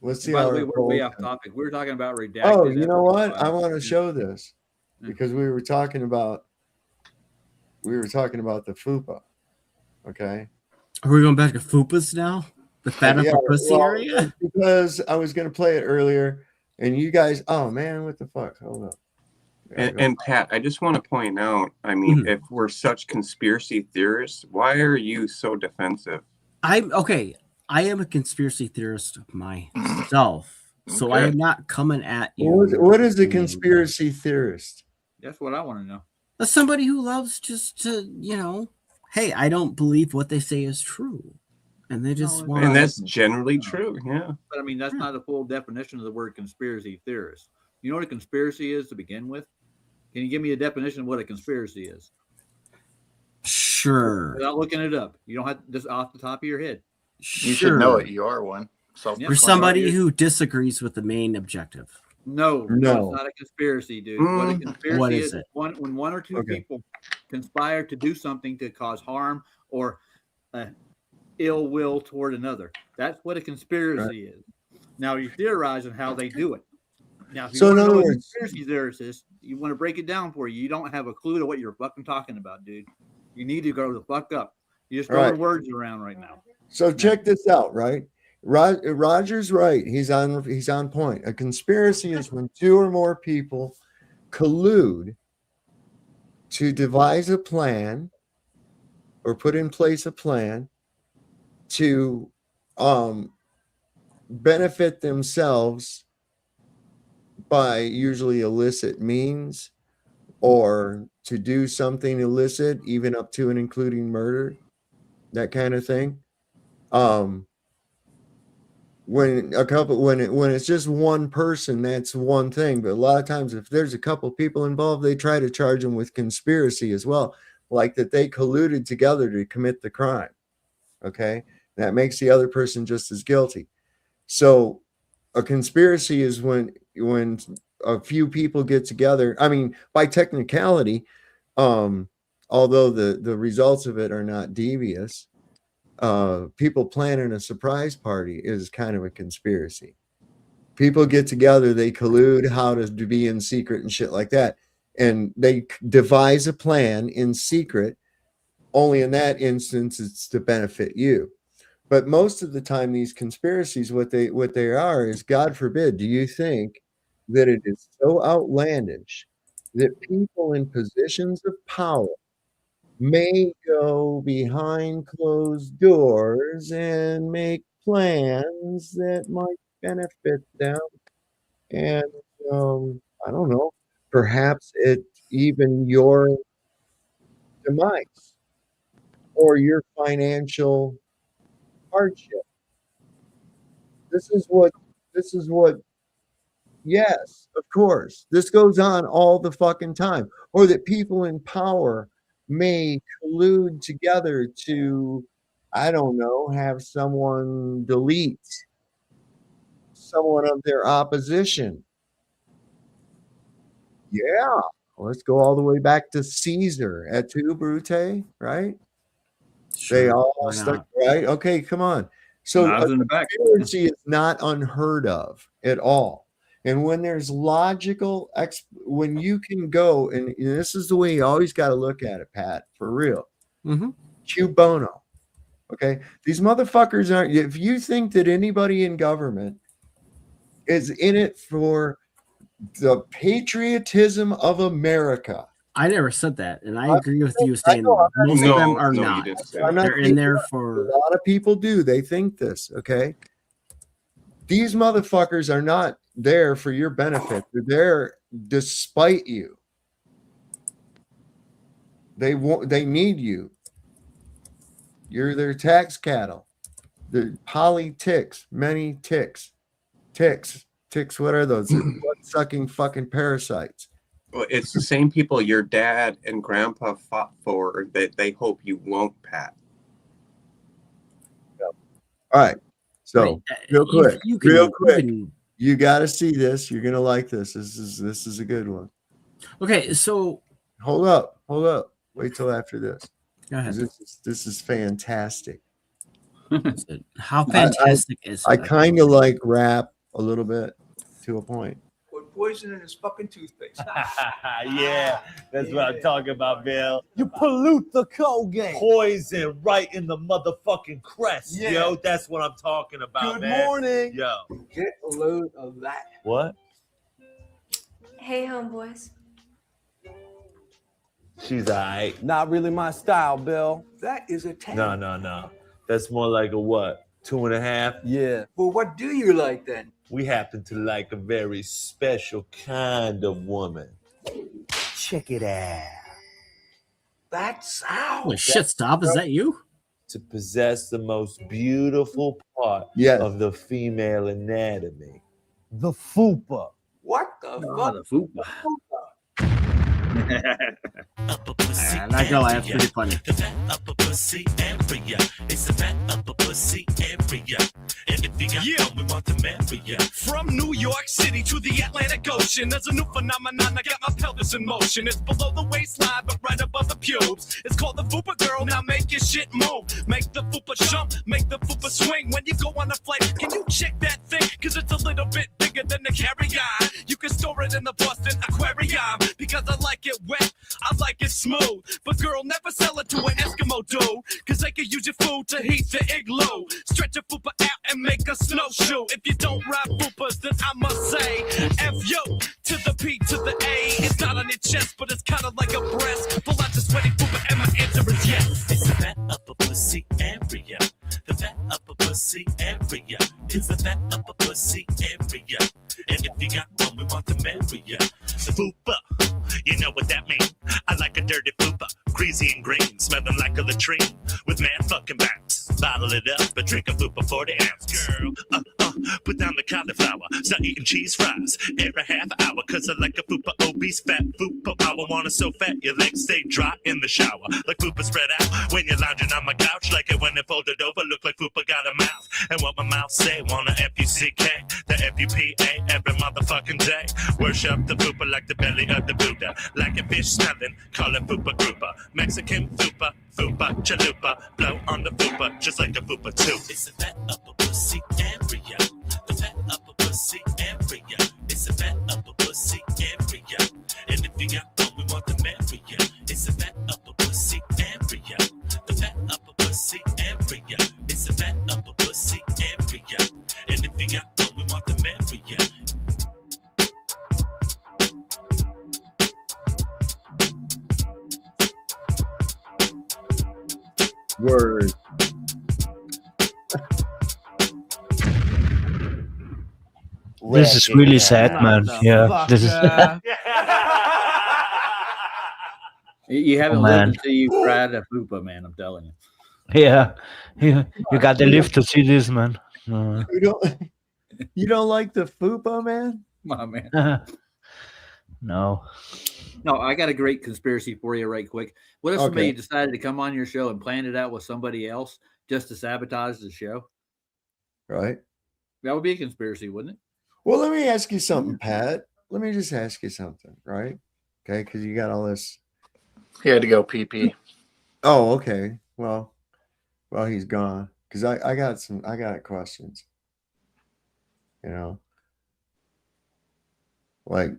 Let's see By how the way, our we're poll's way off doing. topic. We were talking about redacted. Oh, you know what? evidence I want to files. show this because we were talking about the FUPA. Okay. Are we going back to FUPAs now? The fat upper pussy well, area? Because I was going to play it earlier, and you guys, oh man, what the fuck? Hold up. And Pat, I just want to point out, I mean, if we're such conspiracy theorists, why are you so defensive? I'm okay. I am a conspiracy theorist myself, so I am not coming at you. What is a conspiracy theorist? That's what I want to know. As somebody who loves just to, hey, I don't believe what they say is true, and they just want. And that's generally true, yeah. But I mean, that's not the full definition of the word conspiracy theorist. You know what a conspiracy is to begin with? Can you give me a definition of what a conspiracy is? Sure. Without looking it up, you don't have just off the top of your head. You should know it. You are one. For somebody who disagrees with the main objective. No, it's not a conspiracy, dude. What a conspiracy What is it? When one or two people conspire to do something to cause harm or ill will toward another. That's what a conspiracy is. Now you theorize on how they do it. Now, if you want to know what a conspiracy theorist is, you want to break it down for you. You don't have a clue to what you're fucking talking about, dude. You need to grow the fuck up. You just throwing words around right now. So check this out, right? Roger's right. He's on point. A conspiracy is when two or more people collude to devise a plan or put in place a plan to benefit themselves by usually illicit means, or to do something illicit, even up to and including murder, that kind of thing. When it's just one person, that's one thing. But a lot of times, if there's a couple people involved, they try to charge them with conspiracy as well, like that they colluded together to commit the crime. Okay, that makes the other person just as guilty. So a conspiracy is when a few people get together. I mean, by technicality, although the results of it are not devious, people planning a surprise party is kind of a conspiracy. People get together, they collude how to be in secret and shit like that. And they devise a plan in secret. Only in that instance, it's to benefit you. But most of the time, these conspiracies, what they are is, God forbid, do you think that it is so outlandish that people in positions of power may go behind closed doors and make plans that might benefit them? And I don't know, perhaps it's even your demise or your financial hardship. This is what, yes, of course. This goes on all the fucking time. Or that people in power may collude together to, I don't know, have someone delete someone of their opposition. Yeah. Let's go all the way back to Caesar et tu, Brute, right? Sure, they all why stuck, not? right? Okay, come on. So Knives a in the back. conspiracy is not unheard of at all. And when there's logical, when you can go, and this is the way you always got to look at it, Pat, for real. Q bono. Okay. These motherfuckers aren't, if you think that anybody in government is in it for the patriotism of America, I never said that, and I agree with you I saying know, most of them are you not. didn't say I'm not They're in saying there that. for A lot of people do. They think this, okay? These motherfuckers are not there for your benefit. They're there despite you. They need you. You're their tax cattle. The politics, many ticks. Ticks. What are those? They're blood-sucking fucking parasites. Well, it's the same people your dad and grandpa fought for that they hope you won't, Pat. All right. So real quick, can- you got to see this. You're gonna like this. This is a good one. Okay, so hold up. Wait till after this. Go ahead. This is fantastic. How fantastic is it? I kind of like rap a little bit to a point. Put poison in his fucking toothpaste. Yeah, that's what I'm talking about, Bill. You pollute the cold game. Poison right in the motherfucking crest, Yeah. yo. That's what I'm talking about, Good man. morning. Yo. Get a load of that. What? Hey, homeboys. She's all right. Not really my style, Bill. That is a 10. No. That's more like a what? 2.5? Yeah. Well, what do you like then? We happen to like a very special kind of woman. Check it out. That's how. Holy shit, stop. Is that you? To possess the most beautiful part of the female anatomy. The fupa. What the fuck? The fupa. That girl that's pretty funny. Upper pussy area. It's a fat upper pussy area. And if you got we want to marry ya. From New York City to the Atlantic Ocean, there's a new phenomenon. I got my pelvis in motion. It's below the waistline, but right above the pubes. It's called the fupa, girl. Now make your shit move. Make the fupa jump. Make the fupa swing. When you go on a flight, can you check that thing? Cause it's a little bit bigger than the carry-on. You can store it in the Boston Aquarium. Because I like it wet, I like it smooth. But girl, never sell it to an Eskimo dude. Cause they can use your food to heat the igloo. Stretch your fupa out and make a snowshoe. If you don't ride fupas, then I must say F-yo to the P to the A. It's not on your chest, but it's kind of like a breast. Pull out the sweaty fupa and my answer is yes. It's the fat upper pussy area. The fat upper pussy area. It's the fat upper pussy area. And if you got one, we want to marry ya. Fupa, you know what that means. I like a dirty fupa, greasy and green, smelling like a latrine, with mad fucking bounce. Bottle it up and drink a fupa 40 ounce. Girl, put down the cauliflower, start eating cheese fries every half hour, cause I like a fupa obese, fat fupa power. Want it so fat, your legs stay dry in the shower. Like fupa spread out when you're lounging on my couch. Like it when it folded over, look like fupa got a mouth. And what my mouth say, wanna F-U-C-K, the F-U-P-A every motherfucking day. Worship the fupa like the belly of the Buddha. Like a fish smelling, call it fupa groupa. Mexican fupa, fupa chalupa. Blow on the fupa, just like a fupa too. It's a fat upper pussy area. The fat upper pussy area. fat upper pussy area. And if you got one, we want the man for ya. Word. This is really sad, man. Yeah, this is. You haven't Oh, lived man. until you tried a fupa, man. I'm telling you. Yeah, you got the lift to see this, man. You don't like the fupa, man? Come on, man. No. No, I got a great conspiracy for you right quick. What if somebody Okay. decided to come on your show and plan it out with somebody else just to sabotage the show? Right. That would be a conspiracy, wouldn't it? Well, let me ask you something, Pat. Let me just ask you something, right? Okay, because you got all this. He had to go pee. Oh, okay. Well, he's gone. Because I got questions. You know, like,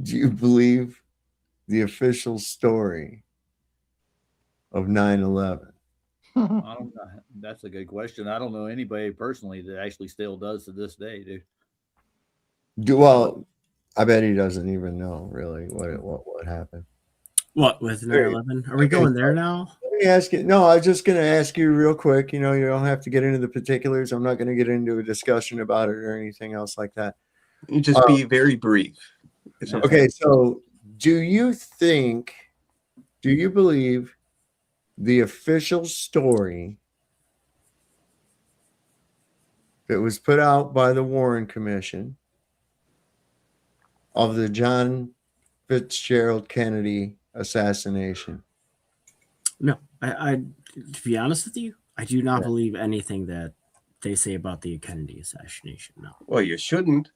do you believe the official story of 9/11? I don't know. That's a good question. I don't know anybody personally that actually still does to this day, dude. Well, I bet he doesn't even know really what happened. What with 9/11? Are we going there now? Let me ask you. No, I was just going to ask you real quick. You know, you don't have to get into the particulars. I'm not going to get into a discussion about it or anything else like that. You just be very brief. It's Okay, so do you believe the official story that was put out by the Warren Commission of the John Fitzgerald Kennedy assassination? No, I to be honest with you, I do not believe anything that they say about the Kennedy assassination. No. Well, you shouldn't.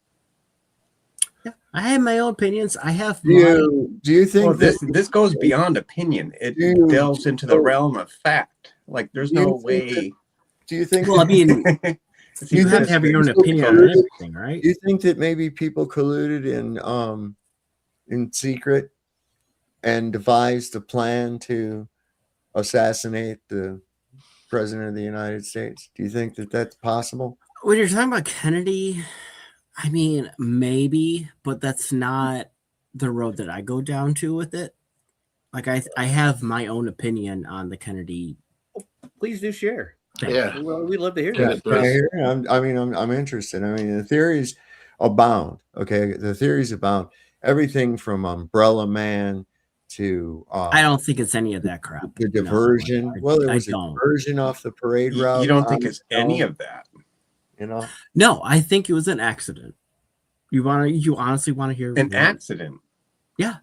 Yeah, I have my own opinions. I have. Do you think well, this goes beyond opinion? It delves into the realm of fact. Like, there's no way. Do you think? Well, I mean, you have to have your own opinion on everything, right? Do you think that maybe people colluded in secret and devised a plan to assassinate the president of the United States? Do you think that that's possible? When you're talking about Kennedy, I mean, maybe, but that's not the road that I go down to with it. Like, I have my own opinion on the Kennedy. Please do share. Yeah, well, we'd love to hear Yeah, that. I'm interested. I mean, the theories abound. Okay, the theories abound. Everything from Umbrella Man to I don't think it's any of that crap. The diversion. No, well, there was a diversion off the parade route. You don't think it's any of that? You know? No, I think it was an accident. You honestly want to hear an accident? Yeah.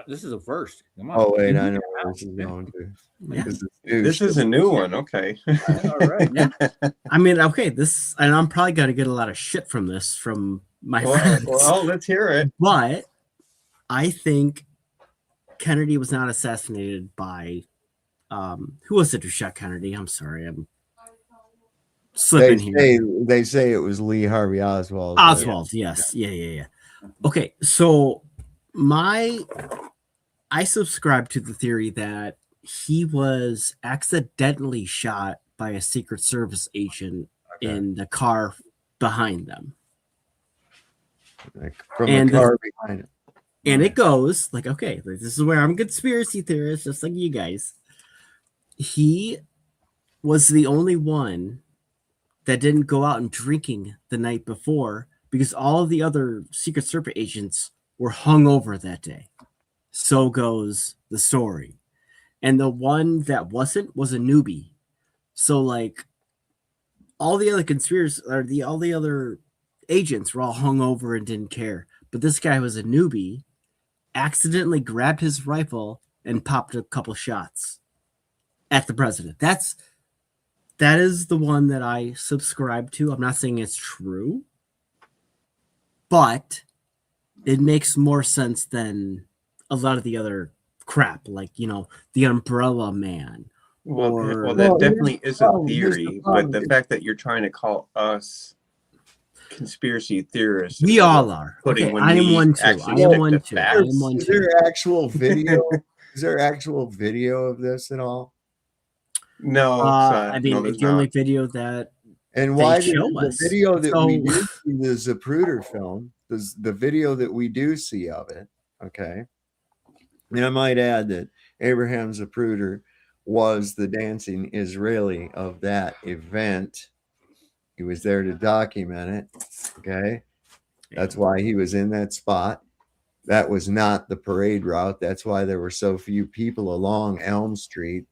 This is a first. Come on. Oh wait, I know where this is going to. Yeah. This is a new one. Okay. All right. Yeah. I mean, okay, and I'm probably going to get a lot of shit from this from my friends. Well, let's hear it. But I think Kennedy was not assassinated by who was it who shot Kennedy? I'm sorry, I'm slipping here. They say it was Lee Harvey Oswald. Oswald, yes. Yeah. Okay, so I subscribe to the theory that he was accidentally shot by a Secret Service agent in the car behind them. Like from the car behind him. And it goes like, okay, this is where I'm a conspiracy theorist, just like you guys. He was the only one that didn't go out and drinking the night before because all of the other Secret Service agents were hungover that day. So goes the story. And the one that wasn't was a newbie. So like all the other conspirators or all the other agents were all hungover and didn't care. But this guy was a newbie, accidentally grabbed his rifle and popped a couple shots at the president. That is the one that I subscribe to. I'm not saying it's true, but it makes more sense than a lot of the other crap, like, you know, the Umbrella Man. Well, that definitely is a theory, but the fact that you're trying to call us conspiracy theorists, we all are. Okay, I am one too. I am one too. Is there actual video? Is there actual video of this at all? No, I mean, no, it's the only video that And they why did show the us. video that we So- do see, the Zapruder film, the video that we do see of it, okay? And I might add that Abraham Zapruder was the dancing Israeli of that event. He was there to document it, okay? That's why he was in that spot. That was not the parade route. That's why there were so few people along Elm Street.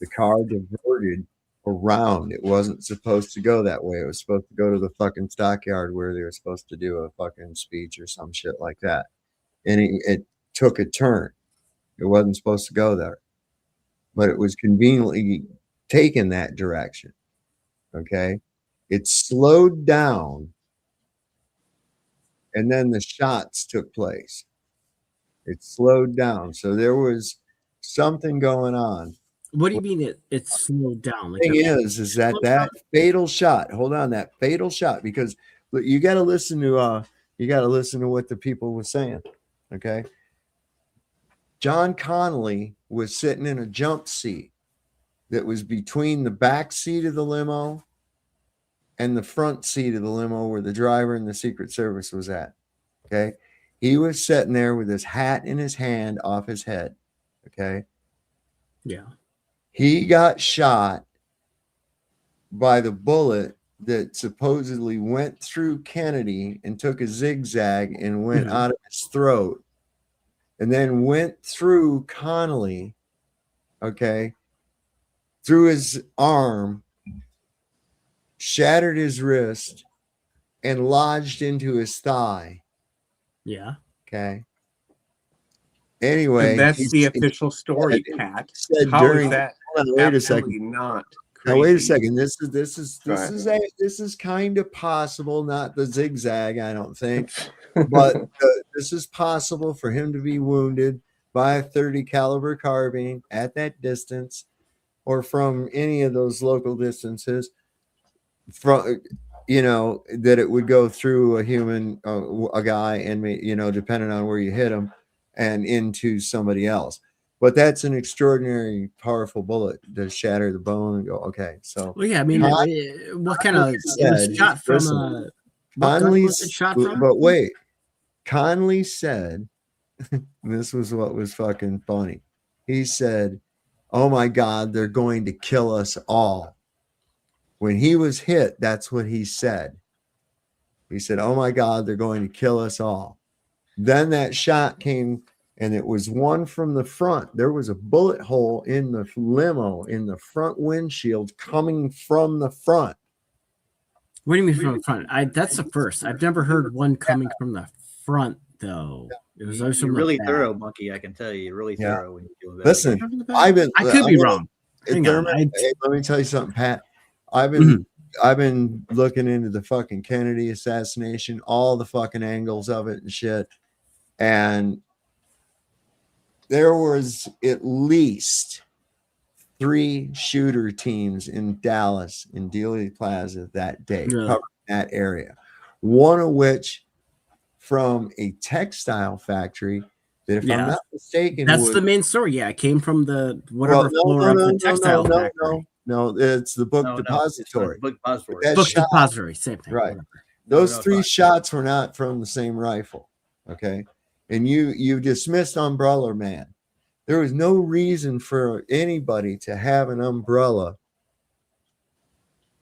The car diverted around. It wasn't supposed to go that way. It was supposed to go to the fucking stockyard where they were supposed to do a fucking speech or some shit like that. And it took a turn. It wasn't supposed to go there, but it was conveniently taken that direction. Okay. It slowed down, and then the shots took place. It slowed down. So there was something going on. What do you mean it slowed down? The thing is that fatal shot, hold on, that fatal shot, because look, you got to listen to what the people were saying. Okay. John Connolly was sitting in a jump seat that was between the back seat of the limo and the front seat of the limo where the driver and the Secret Service was at. Okay. He was sitting there with his hat in his hand off his head. Okay. Yeah. He got shot by the bullet that supposedly went through Kennedy and took a zigzag and went out of his throat, and then went through Connolly, okay, through his arm, shattered his wrist, and lodged into his thigh. Yeah. Okay. Anyway, and that's the official story, Pat. How during is that? wait a second. Not. Now wait a crazy? second. This is kind of possible, not the zigzag, I don't think, but this is possible for him to be wounded by a 30 caliber carbine at that distance, or from any of those local distances, from that it would go through a human, a guy, and depending on where you hit him, and into somebody else. But that's an extraordinary, powerful bullet to shatter the bone and go, okay. So, well, yeah, I mean, what kind of it was shot from a what gun was it shot from? But wait, Conley said, this was what was fucking funny. He said, "Oh my God, they're going to kill us all." When he was hit, that's what he said. He said, "Oh my God, they're going to kill us all." Then that shot came, and it was one from the front. There was a bullet hole in the limo in the front windshield coming from the front. What do you mean from the front? That's the first. I've never heard one coming from the front, though. It was always You're from really the back. thorough, Monkey. I can tell you, you're really thorough when you do that. Listen, I could be wrong. Hang on. Hey, let me tell you something, Pat. I've been looking into the fucking Kennedy assassination, all the fucking angles of it and shit. And there was at least 3 shooter teams in Dallas, in Dealey Plaza that day, covering that area. One of which from a textile factory that, if I'm not mistaken, that's the main story. Yeah, it came from the floor of the textile factory. No, it's the book depository. Book depository. That Book shot- depository, same thing. Right. whatever. Those 3 shots were not from the same rifle. Okay. And you dismissed Umbrella Man. There was no reason for anybody to have an umbrella.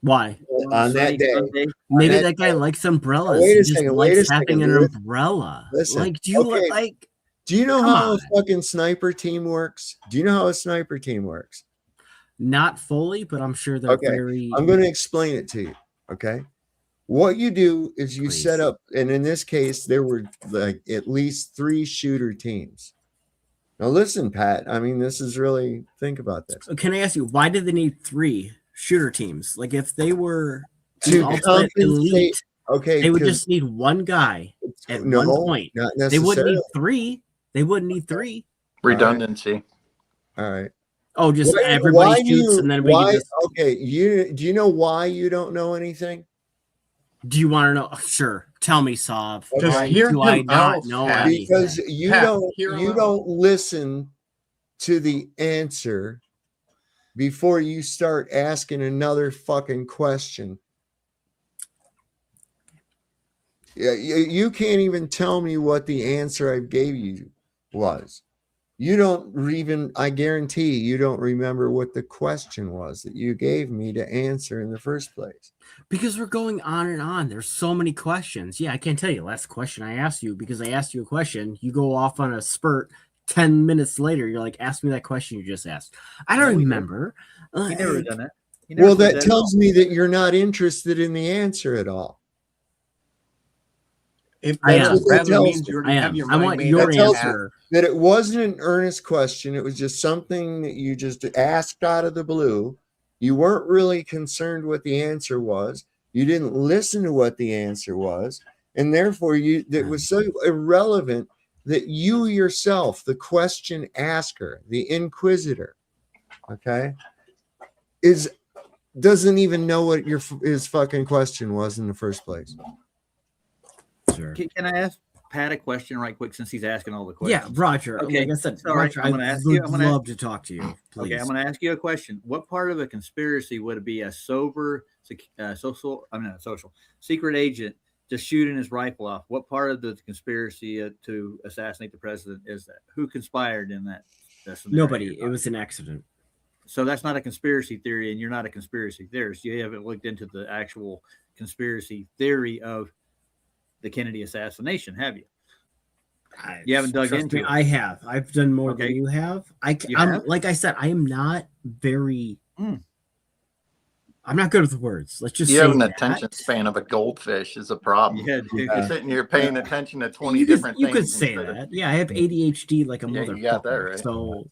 Why? On that day. Maybe that guy likes umbrellas. Wait He a just second. likes Wait a second. having an umbrella. Listen. Like, do you Okay. like? Do you know Come how on. a fucking sniper team works? Do you know how a sniper team works? Not fully, but I'm sure they're Okay. very. I'm going to explain it to you. Okay. What you do is you set up, and in this case, there were like at least 3 shooter teams. Now, listen, Pat. I mean, this is really, think about this. Can I ask you, why did they need 3 shooter teams? Like, if they were To the ultimate compensate- elite, okay, they would 'cause- just need one guy at No, one point. not They wouldn't need necessarily. 3. They wouldn't need 3. Redundancy. All right. Oh, just Why everybody you- shoots, and then we why- can just. Okay, do you know why you don't know anything? Do you want to know? Sure. Tell me, Sav. Just Why hear do I him not out, know Pat. anything? Because you don't listen to the answer before you start asking another fucking question. Yeah, you can't even tell me what the answer I gave you was. You don't even, I guarantee you don't remember what the question was that you gave me to answer in the first place. Because we're going on and on. There's so many questions. Yeah, I can't tell you. Last question I asked you, because I asked you a question, you go off on a spurt. 10 minutes later, you're like, ask me that question you just asked. I don't remember. He never done that. Well, that tells me that you're not interested in the answer at all. If I am. that means you already have your mind I want made your up. answer. That it wasn't an earnest question. It was just something that you just asked out of the blue. You weren't really concerned what the answer was. You didn't listen to what the answer was. And therefore, it was so irrelevant that you yourself, the question asker, the inquisitor, okay, doesn't even know what his fucking question was in the first place. Sure. Can I ask Pat a question right quick since he's asking all the questions? Yeah, Roger. Okay, Like I said, sorry, Roger, I'm going to ask would you. I'm love to talk to you. Please. Okay, I'm going to ask you a question. What part of a conspiracy would it be a sober, social secret agent just shooting his rifle off? What part of the conspiracy to assassinate the president is that? Who conspired in that? Nobody. It was an accident. So that's not a conspiracy theory, and you're not a conspiracy theorist. You haven't looked into the actual conspiracy theory of the Kennedy assassination, have you? You haven't dug into it. I have. I've done more than you have. I'm like I said, I am not very. I'm not good with words. Let's just you say have an that. attention span of a goldfish is a problem. Yeah, You're sitting here paying attention to 20 You different could things. say that. Yeah, I have ADHD like a motherfucker. You got that right. So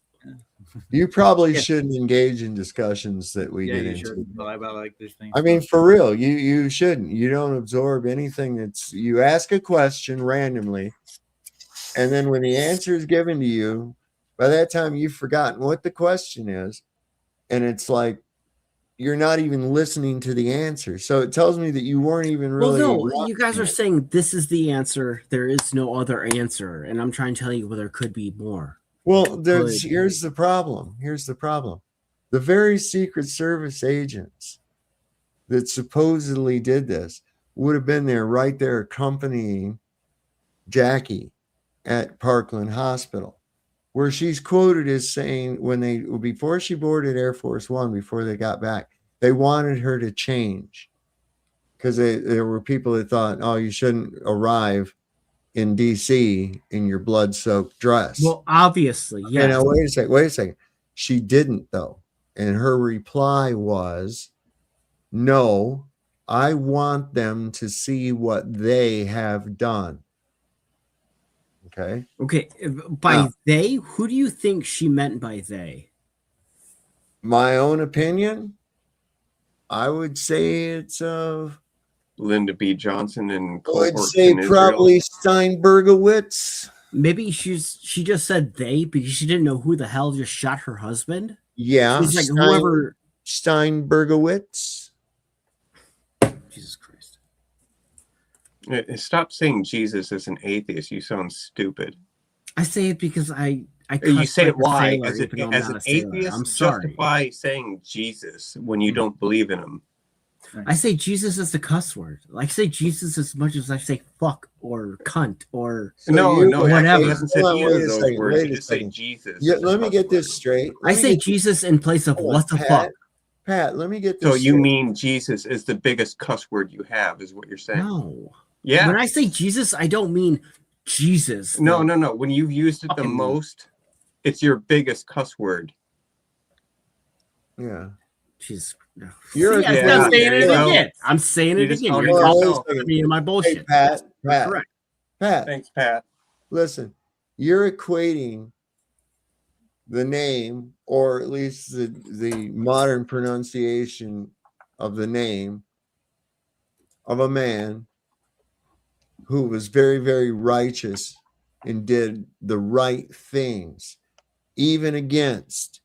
you probably shouldn't engage in discussions that we get into. About like this thing. I mean, for real, you shouldn't. You don't absorb anything you ask a question randomly, and then when the answer is given to you, by that time you've forgotten what the question is, and it's like you're not even listening to the answer. So it tells me that you weren't even really. Well, no, you guys are saying this is the answer. There is no other answer, and I'm trying to tell you there could be more. Well, here's the problem. Here's the problem. The very Secret Service agents that supposedly did this would have been there right there accompanying Jackie at Parkland Hospital, where she's quoted as saying before she boarded Air Force One, before they got back, they wanted her to change because there were people that thought, oh, you shouldn't arrive in DC in your blood-soaked dress. Well, obviously, yeah. Now, wait a second. She didn't, though. And her reply was, no, I want them to see what they have done. Okay. Okay. By they, who do you think she meant by they? My own opinion, I would say it's Lyndon B. Johnson and I would say probably Steinbergowitz. Maybe she just said they because she didn't know who the hell just shot her husband. Yeah, she's like whoever Steinbergowitz. Jesus Christ! Stop saying Jesus as an atheist. You sound stupid. I say it because I you say it why sailor, as an atheist. I'm sorry. Justify saying Jesus when you don't believe in him. I say Jesus is the cuss word. I say Jesus as much as I say fuck or cunt or whatever. He hasn't said either of those words. You just say Jesus. Yeah, let me get this straight. I say Jesus in place of what the fuck. Pat, let me get this So you straight. mean Jesus is the biggest cuss word you have, is what you're saying? No. Yeah. When I say Jesus, I don't mean Jesus. No. When you've used it the most, it's your biggest cuss word. Yeah. She's. You're I'm saying it again. I'm saying it again. You're me in my bullshit. Hey, Pat. Correct. Pat. Thanks, Pat. Listen, you're equating the name, or at least the modern pronunciation of the name of a man who was very, very righteous and did the right things, even against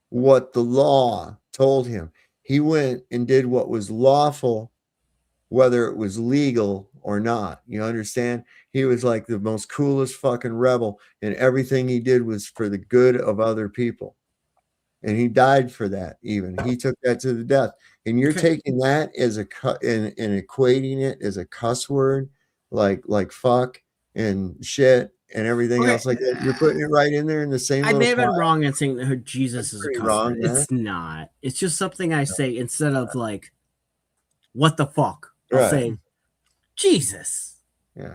what the law told him. He went and did what was lawful, whether it was legal or not. You understand? He was like the most coolest fucking rebel, and everything he did was for the good of other people. and he died for that. Even he took that to the death, and you're taking that as a and equating it as a cuss word, like fuck and shit and everything else like that. You're putting it right in there in the same. I may have been wrong in saying that Jesus is a cuss wrong, word. It's not. It's just something I say instead of like, "What the fuck?" I'll say, "Jesus,"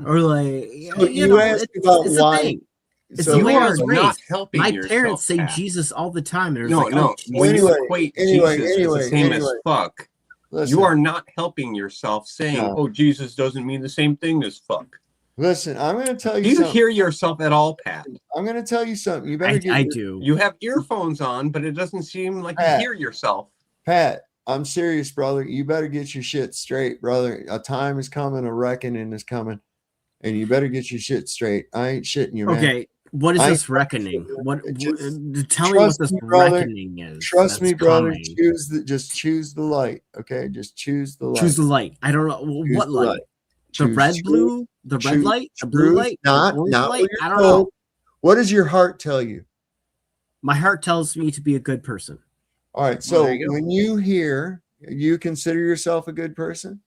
or like, So you asked about it's why. a thing. It's So the way I was not raised. helping My yourself, parents say Pat. Jesus all the time. And No, like, no. When you equate Jesus as the same as fuck, listen. you are not helping yourself saying, No. "Oh, Jesus doesn't mean the same thing as fuck." Listen, I'm going to tell you. Do you something. hear yourself at all, Pat? I'm going to tell you something. You better get. I do. You have earphones on, but it doesn't seem like Pat. you hear yourself. Pat, I'm serious, brother. You better get your shit straight, brother. A time is coming, a reckoning is coming, and you better get your shit straight. I ain't shitting you, man. Okay, what is this reckoning? What? Tell me what this reckoning is. Trust me, brother. Just choose the light. Okay, just choose the light. Choose the light. I don't know what light. The red, blue, the red light, the blue light, not the orange light. what I don't know. What does your heart tell you? My heart tells me to be a good person. All right. So when you hear, you consider yourself a good person?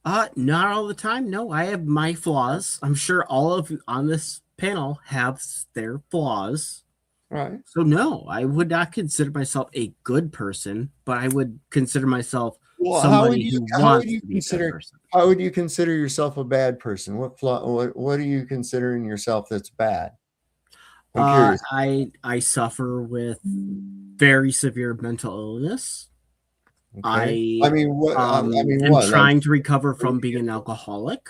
Not all the time. No, I have my flaws. I'm sure all of you on this panel have their flaws. Right. So no, I would not consider myself a good person, but I would consider myself somebody who wants to be a good person. How would you consider yourself a bad person? What flaw? What are you considering yourself that's bad? I'm curious. I suffer with very severe mental illness. Okay. I'm trying to recover from being an alcoholic.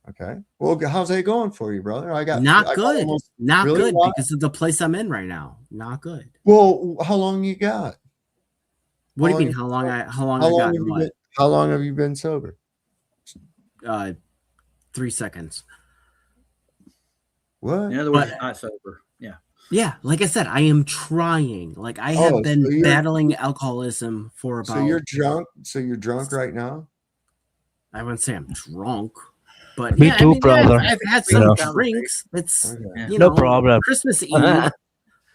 Okay. Well, how's that going for you, brother? Not good because of the place I'm in right now. Not good. Well, how long you got? What do you mean? How long I got? How long have you been sober? 3 seconds. What? In other words, not sober. Yeah. Yeah, like I said, I am trying. Like I have been battling alcoholism for about. So you're drunk. So you're drunk right now. I wouldn't say I'm drunk, but Me too, brother. I've had some drinks. It's no problem. Christmas Eve.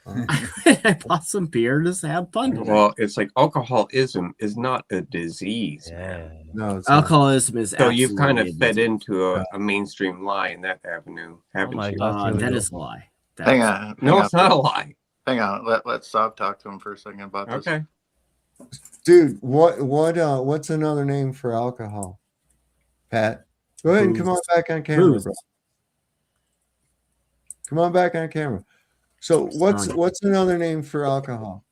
I bought some beer to have fun. Well, it's like alcoholism is not a disease. Yeah. No, alcoholism is. So you've kind of fed into a mainstream lie in that avenue, haven't you? That is a lie. Hang on. No, it's not a lie. Hang on. Let's talk to him for a second about this. Okay. Dude, what's another name for alcohol? Pat, go ahead and come on back on camera, bro. Come on back on camera. So what's another name for alcohol?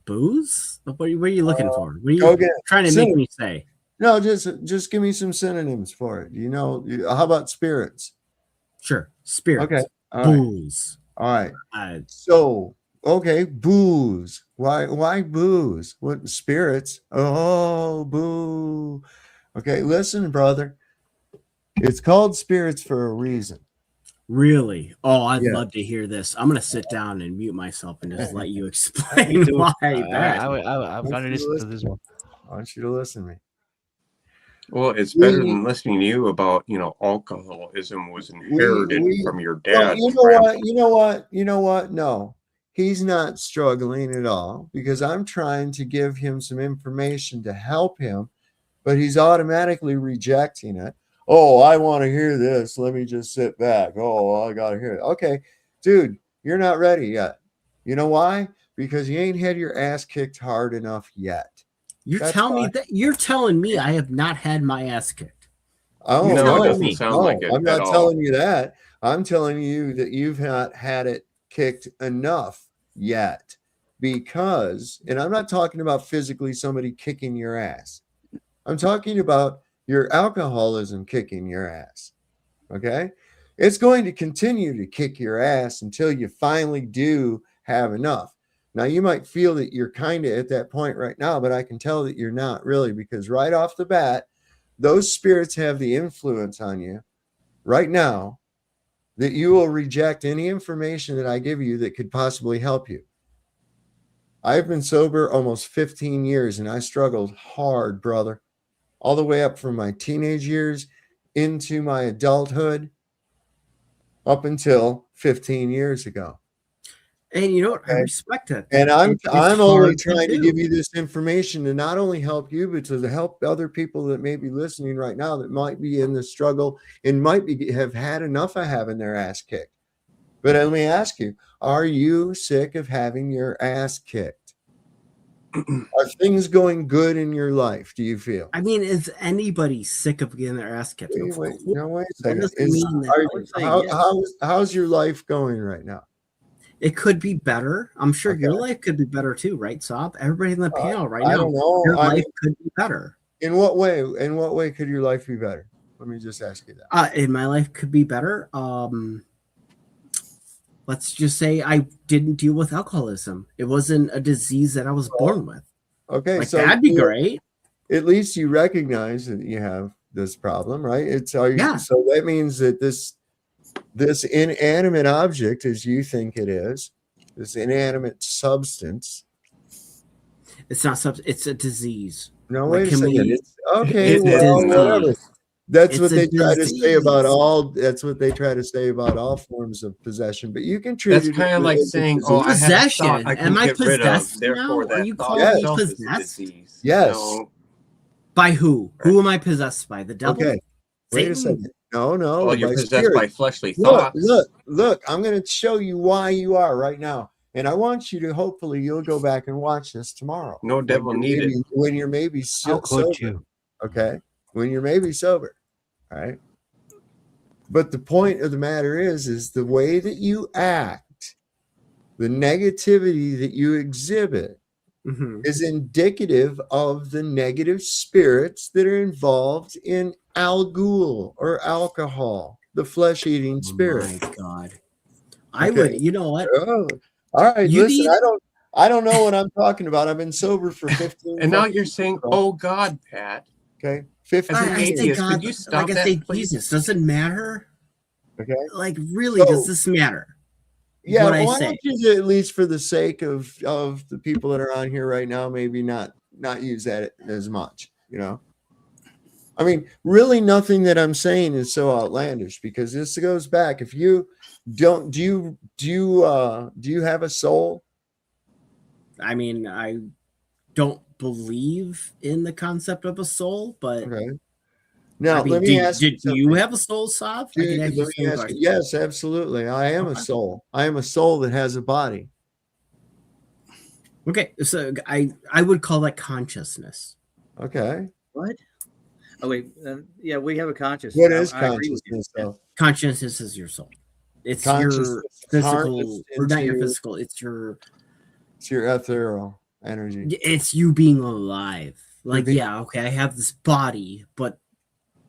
Booze? What are you looking for? What are you trying to make me say? No, just give me some synonyms for it. You know, how about spirits? Sure, spirits. Okay. Booze. All right. So, okay, booze. Why booze? What spirits? Oh, boo. Okay, listen, brother. It's called spirits for a reason. Really? Oh, I'd love to hear this. I'm gonna sit down and mute myself and just let you explain why. I'm gonna listen to this one. I want you to listen to me. Well, it's better than listening to you about, alcoholism was inherited from your dad. Well, you know what? No, he's not struggling at all because I'm trying to give him some information to help him, but he's automatically rejecting it. Oh, I want to hear this. Let me just sit back. Oh, I got to hear it. Okay, dude, you're not ready yet. You know why? Because you ain't had your ass kicked hard enough yet. You're telling me I have not had my ass kicked. Oh, no, it doesn't sound like it. I'm not telling you that. I'm telling you that you've not had it kicked enough yet. Because, and I'm not talking about physically somebody kicking your ass. I'm talking about your alcoholism kicking your ass. Okay? It's going to continue to kick your ass until you finally do have enough. Now, you might feel that you're kind of at that point right now, but I can tell that you're not really, because right off the bat, those spirits have the influence on you right now that you will reject any information that I give you that could possibly help you. I've been sober almost 15 years and I struggled hard, brother, all the way up from my teenage years into my adulthood up until 15 years ago. And you know what? I Okay? respect that. And It's I'm only hard to trying to do. give you this information to not only help you, but to help other people that may be listening right now that might be in the struggle and might be have had enough of having their ass kicked. But let me ask you, are you sick of having your ass kicked? Are things going good in your life, do you feel? I mean, is anybody sick of getting their ass kicked? Wait a That second. doesn't mean that How's your life going right now? it could be better. I'm sure your life could be better too, right, Sob? Everybody in the panel right now, I don't know. your I life mean, could be better. In what way? In what way could your life be better? Let me just ask you that. In my life could be better. Let's just say I didn't deal with alcoholism. It wasn't a disease that I was born with. Okay, Like, so that'd be great. At least you recognize that you have this problem, right? So that means that this inanimate object, as you think it is, this inanimate substance. It's not substance. It's a disease. No, Like, wait a second. it's Whatever. That's It's what a they try to say about disease. all. That's what they try to say about all forms of possession. But you can treat That's it kind of as like a saying, disease. "Oh, I have a thought I can Am I get rid of, possessed therefore now? Are that you thought calling me itself is a possessed? disease." Yes. No. By who? Who am I possessed by? The devil? Okay. Wait a Satan? second. No. Well, you're by possessed by spirit. fleshly Look. thoughts. I'm going to show you why you are right now, and I want you to. Hopefully, you'll go back and watch this tomorrow. No devil needed. When you're maybe sober. Okay. When you're maybe sober. All right. But the point of the matter is the way that you act, the negativity that you exhibit is indicative of the negative spirits that are involved in alcohol or alcohol, the flesh-eating spirit. Oh my God. I would, you know what? Oh, all right, You listen, need- I don't know what I'm talking about. I've been sober for 15 And now fucking you're saying, years. "Oh God, Pat." Okay. 15 As an I say atheist, God, could you stop like I that, say please? Jesus. Does it matter? Okay. Like, really, does this matter? Yeah, What I why say? don't you, at least for the sake of the people that are on here right now, maybe not use that as much, you know? I mean, really nothing that I'm saying is so outlandish, because this goes back. If you don't, do you have a soul? I mean, I don't believe in the concept of a soul, but okay. Now, I mean, let me ask you do you have a soul, Sav? I can ask you some questions. Yes, absolutely. I am a soul. I am a soul that has a body. Okay, so I would call that consciousness. Okay. What? Oh wait, yeah, we have a consciousness. What is I agree with you. consciousness, though? Consciousness is your soul. It's your Consciousness physical, harnessed or not your into- physical. It's your ethereal energy. It's you being alive. Like, being- yeah, okay, I have this body, but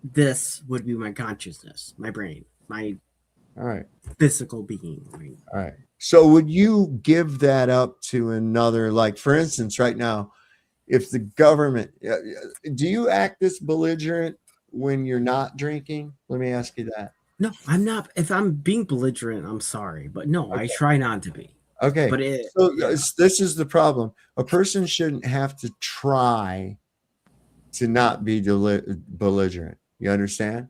this would be my consciousness, my brain, my All right. physical being. All right. So would you give that up to another, like, for instance, right now, if the government, do you act this belligerent when you're not drinking? Let me ask you that. No, I'm not. If I'm being belligerent, I'm sorry, but no, I try not to be. Okay. But this is the problem. A person shouldn't have to try to not be belligerent. You understand?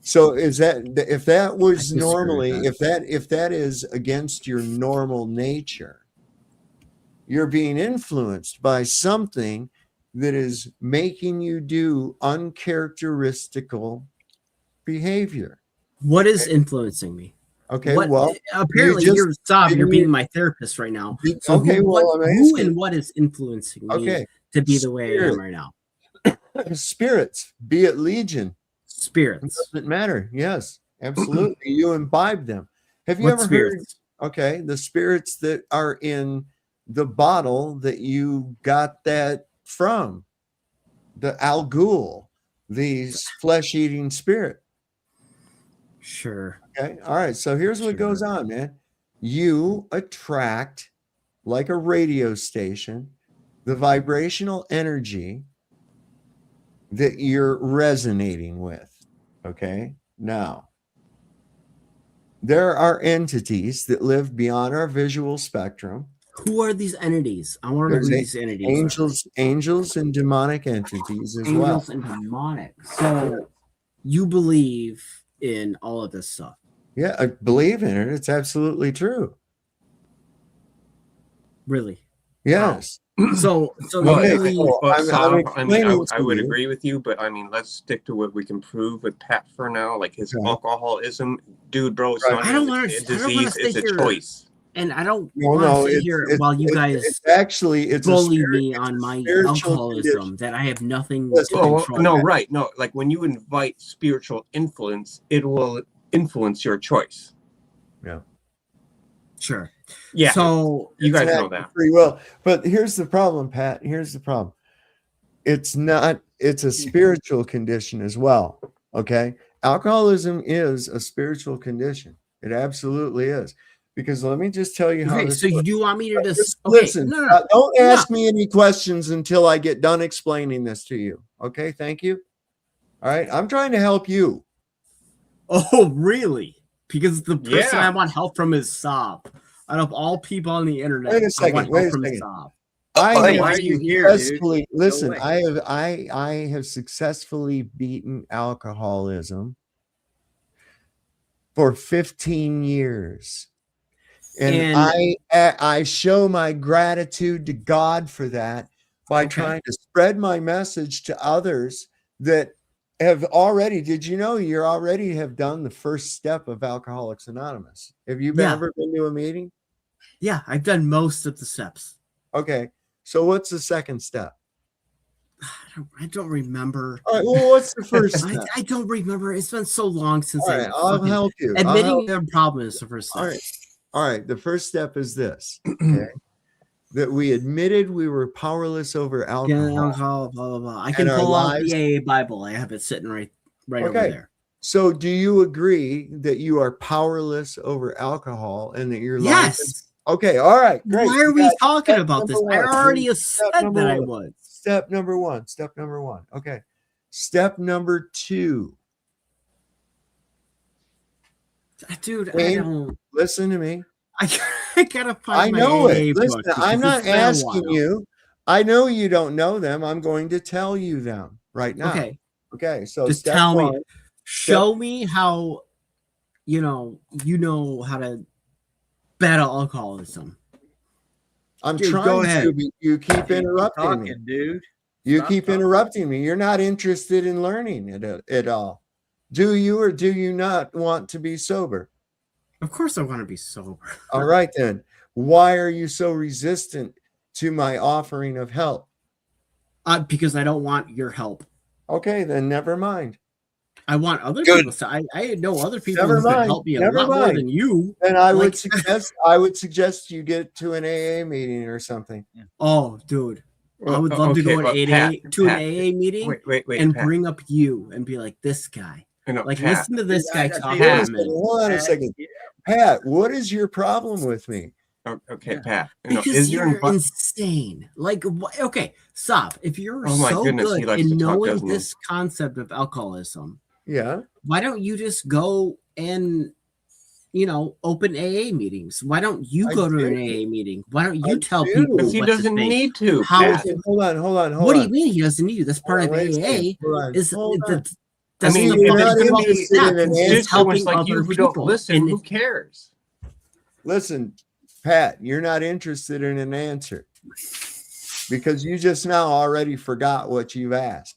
So is that, if that was normally, if that is against your normal nature, you're being influenced by something that is making you do uncharacteristical behavior. What is influencing me? Okay, What, well, apparently you're being my therapist right now. So okay, who I'm and asking. what is influencing me Okay. to be the way I am right now? Spirits, be it legion. Spirits. It doesn't matter. Yes, absolutely. You imbibe them. Have you What ever spirits? heard? Okay, the spirits that are in the bottle that you got that from, the Al Ghul, the flesh-eating spirit. Sure. Okay. All right. So here's what goes on, man. You attract, like a radio station, the vibrational energy that you're resonating with. Okay. Now, there are entities that live beyond our visual spectrum. Who are these entities? I want to know who these entities are. Angels and demonic entities as well. Angels and demonic. So you believe in all of this stuff? Yeah, I believe in it. It's absolutely true. Really? Yes. So Well, really, I would agree with you, but I mean, let's stick to what we can prove with Pat for now. Like his alcoholism, dude, bro, it's not even a disease; it's a choice. And I don't want to sit here while you guys it's bully me on my alcoholism that I have nothing to control. No, right. No, like when you invite spiritual influence, it will influence your choice. Yeah. Sure. Yeah. So you guys know that. Free will. But here's the problem, Pat. Here's the problem. It's a spiritual condition as well. Okay. Alcoholism is a spiritual condition. It absolutely is. Because let me just tell you how. Okay, so you do want me to just listen? Don't ask me any questions until I get done explaining this to you. Okay, thank you. All right, I'm trying to help you. Oh, really? Because the person I want help from is Saab. Out of all people on the internet, wait a second. Why are you here, dude? Listen, I have successfully beaten alcoholism for 15 years. And I show my gratitude to God for that by trying to spread my message to others that have already, did you know you already have done the first step of Alcoholics Anonymous? Have you ever been to a meeting? Yeah, I've done most of the steps. Okay. So what's the second step? I don't remember. All right, well, what's the first step? I don't remember. It's been so long since I'll help you. Admitting the problem is the first step. All right. The first step is this. Okay? That we admitted we were powerless over alcohol. Blah, blah, blah. I can pull out the AA Bible. I have it sitting right over there. So do you agree that you are powerless over alcohol and that your life is... Okay, all right, great. Why are we talking about this? I already said that I would. Step number one. Okay. Step number 2. Dude, Wayne, I don't listen to me. I gotta find I know my it. AA Listen, book I'm not it's been a asking while. you. I know you don't know them. I'm going to tell you them right now. Okay. So just step tell one, me, show me how you know how to battle alcoholism. I'm Dude, trying go ahead. to, but you keep interrupting me. Dude. You keep interrupting me. You're not interested in learning it at all. Do you or do you not want to be sober? Of course I want to be sober. All right, then. Why are you so resistant to my offering of help? Because I don't want your help. Okay, then never mind. I want other people. I know other people who can help me a lot more than you. Then I would suggest you get to an AA meeting or something. Oh, dude. I would love to go to an AA meeting and bring up you and be like, this guy. Like, listen to this guy talk. Hold on a second. Pat, what is your problem with me? Okay, Pat. Because you're insane. Like, okay, stop. If you're so good in knowing this concept of alcoholism, why don't you just go and, open AA meetings? Why don't you go to an AA meeting? Why don't you tell people? Because he doesn't need to. Hold on. What do you mean he doesn't need to? That's part of AA. You're not interested in it's helping like you who don't listen. Who cares? Listen, Pat, you're not interested in an answer because you just now already forgot what you've asked.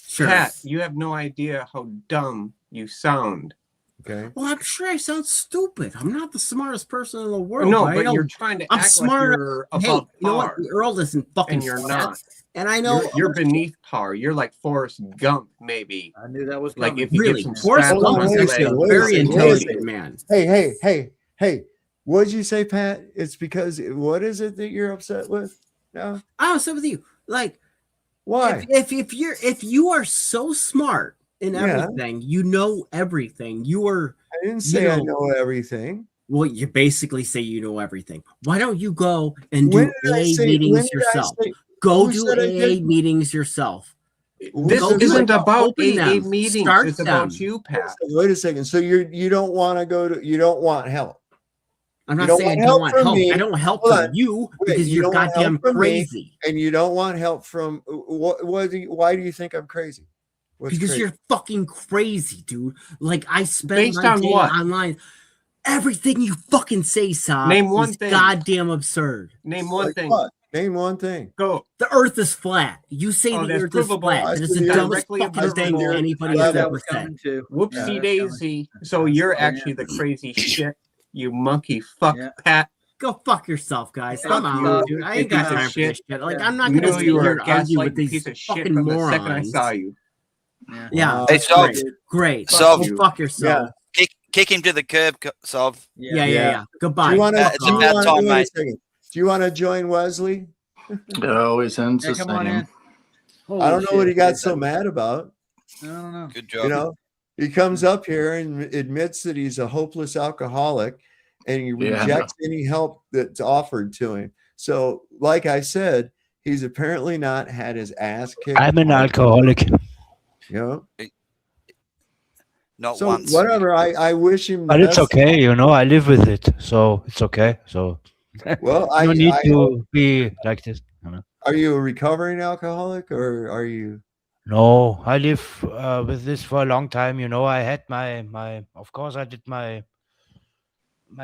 Sure. Pat, you have no idea how dumb you sound. Okay. Well, I'm sure I sound stupid. I'm not the smartest person in the world. No, but you're trying to act like you're above you know what? The Earl isn't fucking and you're not. And I know you're beneath par. You're like Forrest Gump, maybe. I knew that was like coming. if you really get some Forrest Gump is actually a very intelligent man. Hey. What did you say, Pat? It's because what is it that you're upset with? No, I'm upset with you. Like, why? If you are so smart in everything, you know everything. I didn't say I know everything. Well, you basically say you know everything. Why don't you go and do AA meetings yourself? Go do AA meetings yourself. This isn't about AA meetings. It's about you, Pat. Wait a second. So you don't want to go to? You don't want help? I'm not saying I don't want help. I don't want help from you because you're goddamn crazy. And you don't want help from why do you think I'm crazy? Because you're fucking crazy, dude. Like I spend my day online. Everything you fucking say, Sob, Name one is thing. goddamn absurd. Name one thing. What? Name one thing. Go. The Earth is flat. You say Oh, the that's Earth provable. is flat. That is the dumbest fucking thing anybody has ever said. Whoopsie daisy. So you're actually the crazy shit, you monkey fuck Pat. Go fuck yourself, guys. Fuck I'm you, out, dude. I you ain't got piece of time for this shit. shit. Like, I'm not Knew gonna sit you were here a and argue gaslighting with these piece of shit fucking from the morons. second I saw you. Yeah. Hey, Sov. Great. Sov. Go fuck yourself. Kick him to the curb, Sov. Yeah. Goodbye. Do you wanna, It's about time, wait a mate. second. Do you want to join Wesley? It always ends the come on same. in. I don't know what he got so mad about. I don't know. Good job. You know, he comes up here and admits that he's a hopeless alcoholic and he Yeah, I rejects any help that's offered to him. So, like I said, he's apparently not had his ass kicked. I'm an alcoholic. You know? Not So once. whatever, I wish him the But it's best. okay, you know, I live with it, so it's okay. So Well, no need I to be like this. You know? Are you a recovering alcoholic or are you? No, I live with this for a long time. You know, I had my of course I did my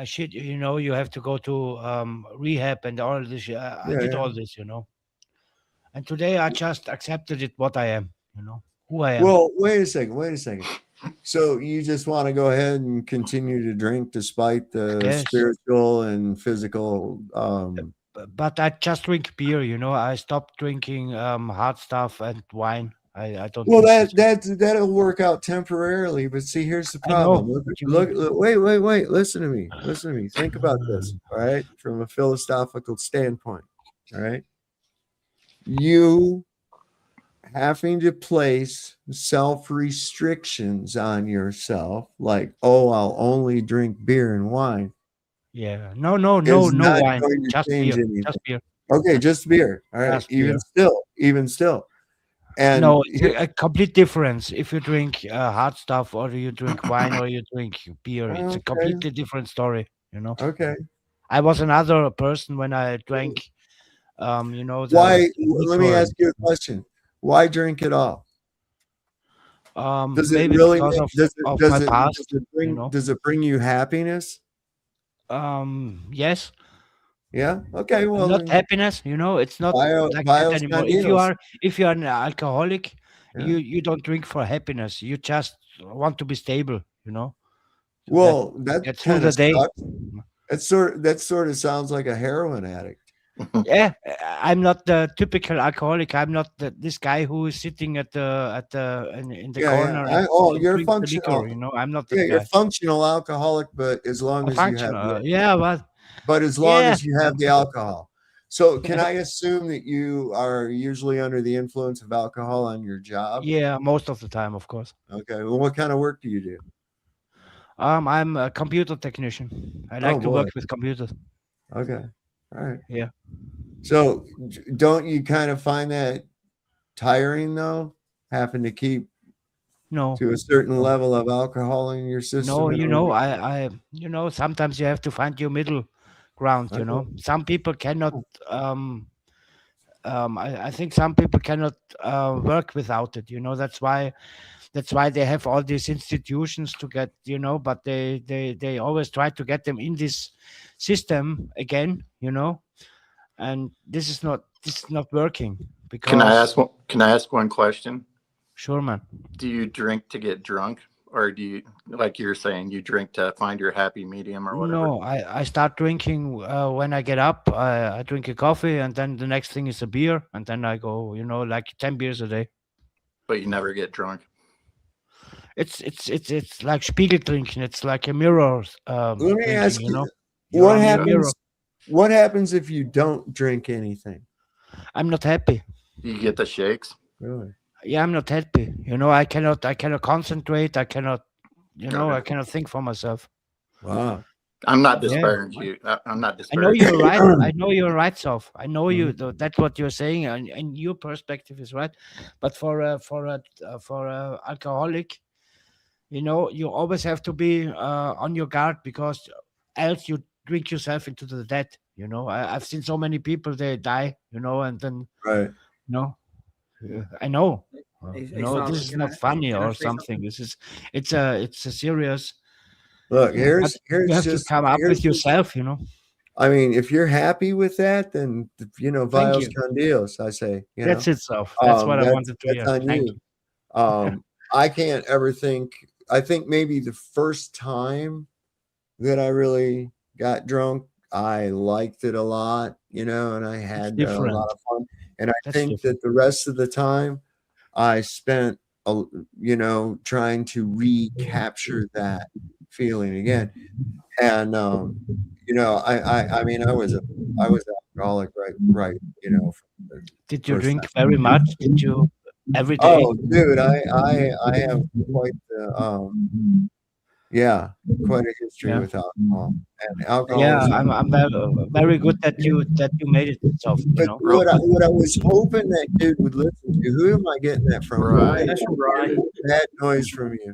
shit. You know, you have to go to rehab and all this. I did all this, you know. And today I just accepted it what I am. You know who I am. Well, wait a second. So you just want to go ahead and continue to drink despite the Yes. spiritual and physical But I just drink beer. You know, I stopped drinking hard stuff and wine. I don't. Well, drink that'll work out temporarily, but see, here's the I know. problem. What you Look, mean? wait. Listen to me. Think about this. All right, from a philosophical standpoint. All right, you having to place self restrictions on yourself, like, oh, I'll only drink beer and wine. Yeah. No is not wine. going to Just change beer. anything. Just beer. Okay, just beer. All right. Just beer. Even still. And No, a complete difference. If you drink hard stuff, or you drink wine, or you drink beer, it's a completely different story. You know. Okay. I was another person when I drank. You know. Why? the Let me liquor. ask you a question. Why drink it all? Does it Maybe really? because of my past. Does it bring you happiness? Yes. Yeah. Okay. Well, not happiness. You know, it's not like that anymore. If you are an alcoholic, you don't drink for happiness. You just want to be stable. You know. Well, that's through the day. That sort of sounds like a heroin addict. Yeah, I'm not the typical alcoholic. I'm not this guy who is sitting in the corner. Yeah. And You're drinks the functional. liquor, you know, I'm not that You're guy. functional alcoholic, but as long as you have but as long as you have the alcohol. So can I assume that you are usually under the influence of alcohol on your job? Yeah, most of the time, of course. Okay. Well, what kind of work do you do? I'm a computer technician. I like to work with computers. Okay. All right. Yeah. So don't you kind of find that tiring though, having to keep to a certain level of alcohol in your system? No, you know, I you know, sometimes you have to find your middle ground, you know. Some people cannot I think some people cannot work without it, you know. That's why they have all these institutions to get, you know, but they always try to get them in this system again, you know. And this is not working because Can I ask one question? Sure, man. Do you drink to get drunk, or do you, like you're saying, you drink to find your happy medium or whatever? No, I start drinking when I get up. I drink a coffee, and then the next thing is a beer, and then I go, you know, like 10 beers a day. But you never get drunk. It's like Spiegel drinking. It's like a mirror. Let me ask you, know? what happens if you don't drink anything? I'm not happy. You get the shakes? Really? Yeah, I'm not happy. You know, I cannot concentrate. I cannot, you know, I cannot think for myself. Wow. I'm not disparaging you. I'm not I disparaging. know you're right. I know you're right, Soph. I know you. That's what you're saying, and your perspective is right. But for a alcoholic, you know, you always have to be on your guard, because else you drink yourself into the dead. You know, I've seen so many people, they die, you know, and then right. You know, I know. Hey, You know, Soph, this is can not I- funny can I or say something. This is it's a serious Look, here's you have just to come up with yourself, you know. I mean, if you're happy with that, then Thank Vios you. con Dios, I say. That's it, Soph. That's what I wanted to hear. That's on Thank you. I can't ever think. I think maybe the first time that I really got drunk, I liked it a lot, and I had a different. lot of fun. And I That's think different. that the rest of the time, I spent, trying to recapture that feeling again. And I mean, I was alcoholic, right. Did you drink very much? Did you every day? Oh, dude, I have quite the quite a history with alcohol and alcoholism. Yeah, I'm very good that you made it, Soph. But what I was hoping that dude would listen to. Who am I getting that from? Right. That's from Brian. Bad noise from you.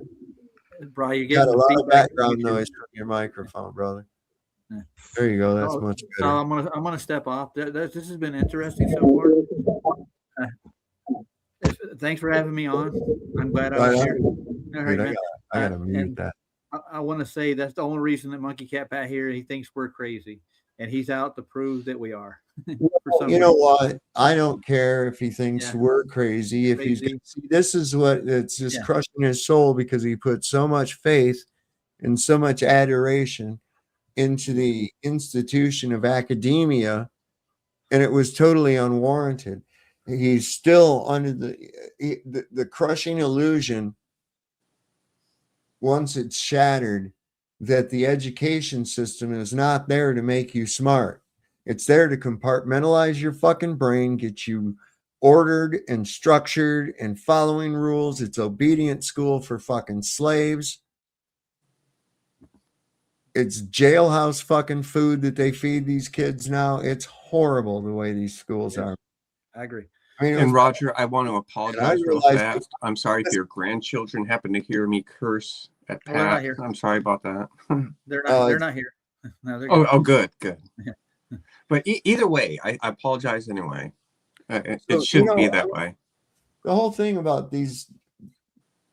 Brian, you Got get a lot of background noise from your microphone, brother. Yeah. There you go. That's much So better. I'm gonna step off. This has been interesting so far. Thanks for having me on. I'm glad I was here. All right, Dude, man. I gotta mute that. I want to say that's the only reason that Monkey Cat Pat here, he thinks we're crazy, and he's out to prove that we are. You know what? I don't care if he thinks we're crazy. If he's this is what it's just crushing his soul because he put so much faith and so much adoration into the institution of academia, and it was totally unwarranted. He's still under the crushing illusion, once it's shattered, that the education system is not there to make you smart. It's there to compartmentalize your fucking brain, get you ordered and structured and following rules. It's obedient school for fucking slaves. It's jailhouse fucking food that they feed these kids now. It's horrible the way these schools are. I agree. I mean, and Roger, I want to apologize real realized- fast. I'm sorry if your grandchildren happen to hear me curse at Well, they're not Pat. here. I'm sorry about that. They're not here. No, they're Oh, good. But either way, I apologize anyway. It shouldn't be that way. The whole thing about these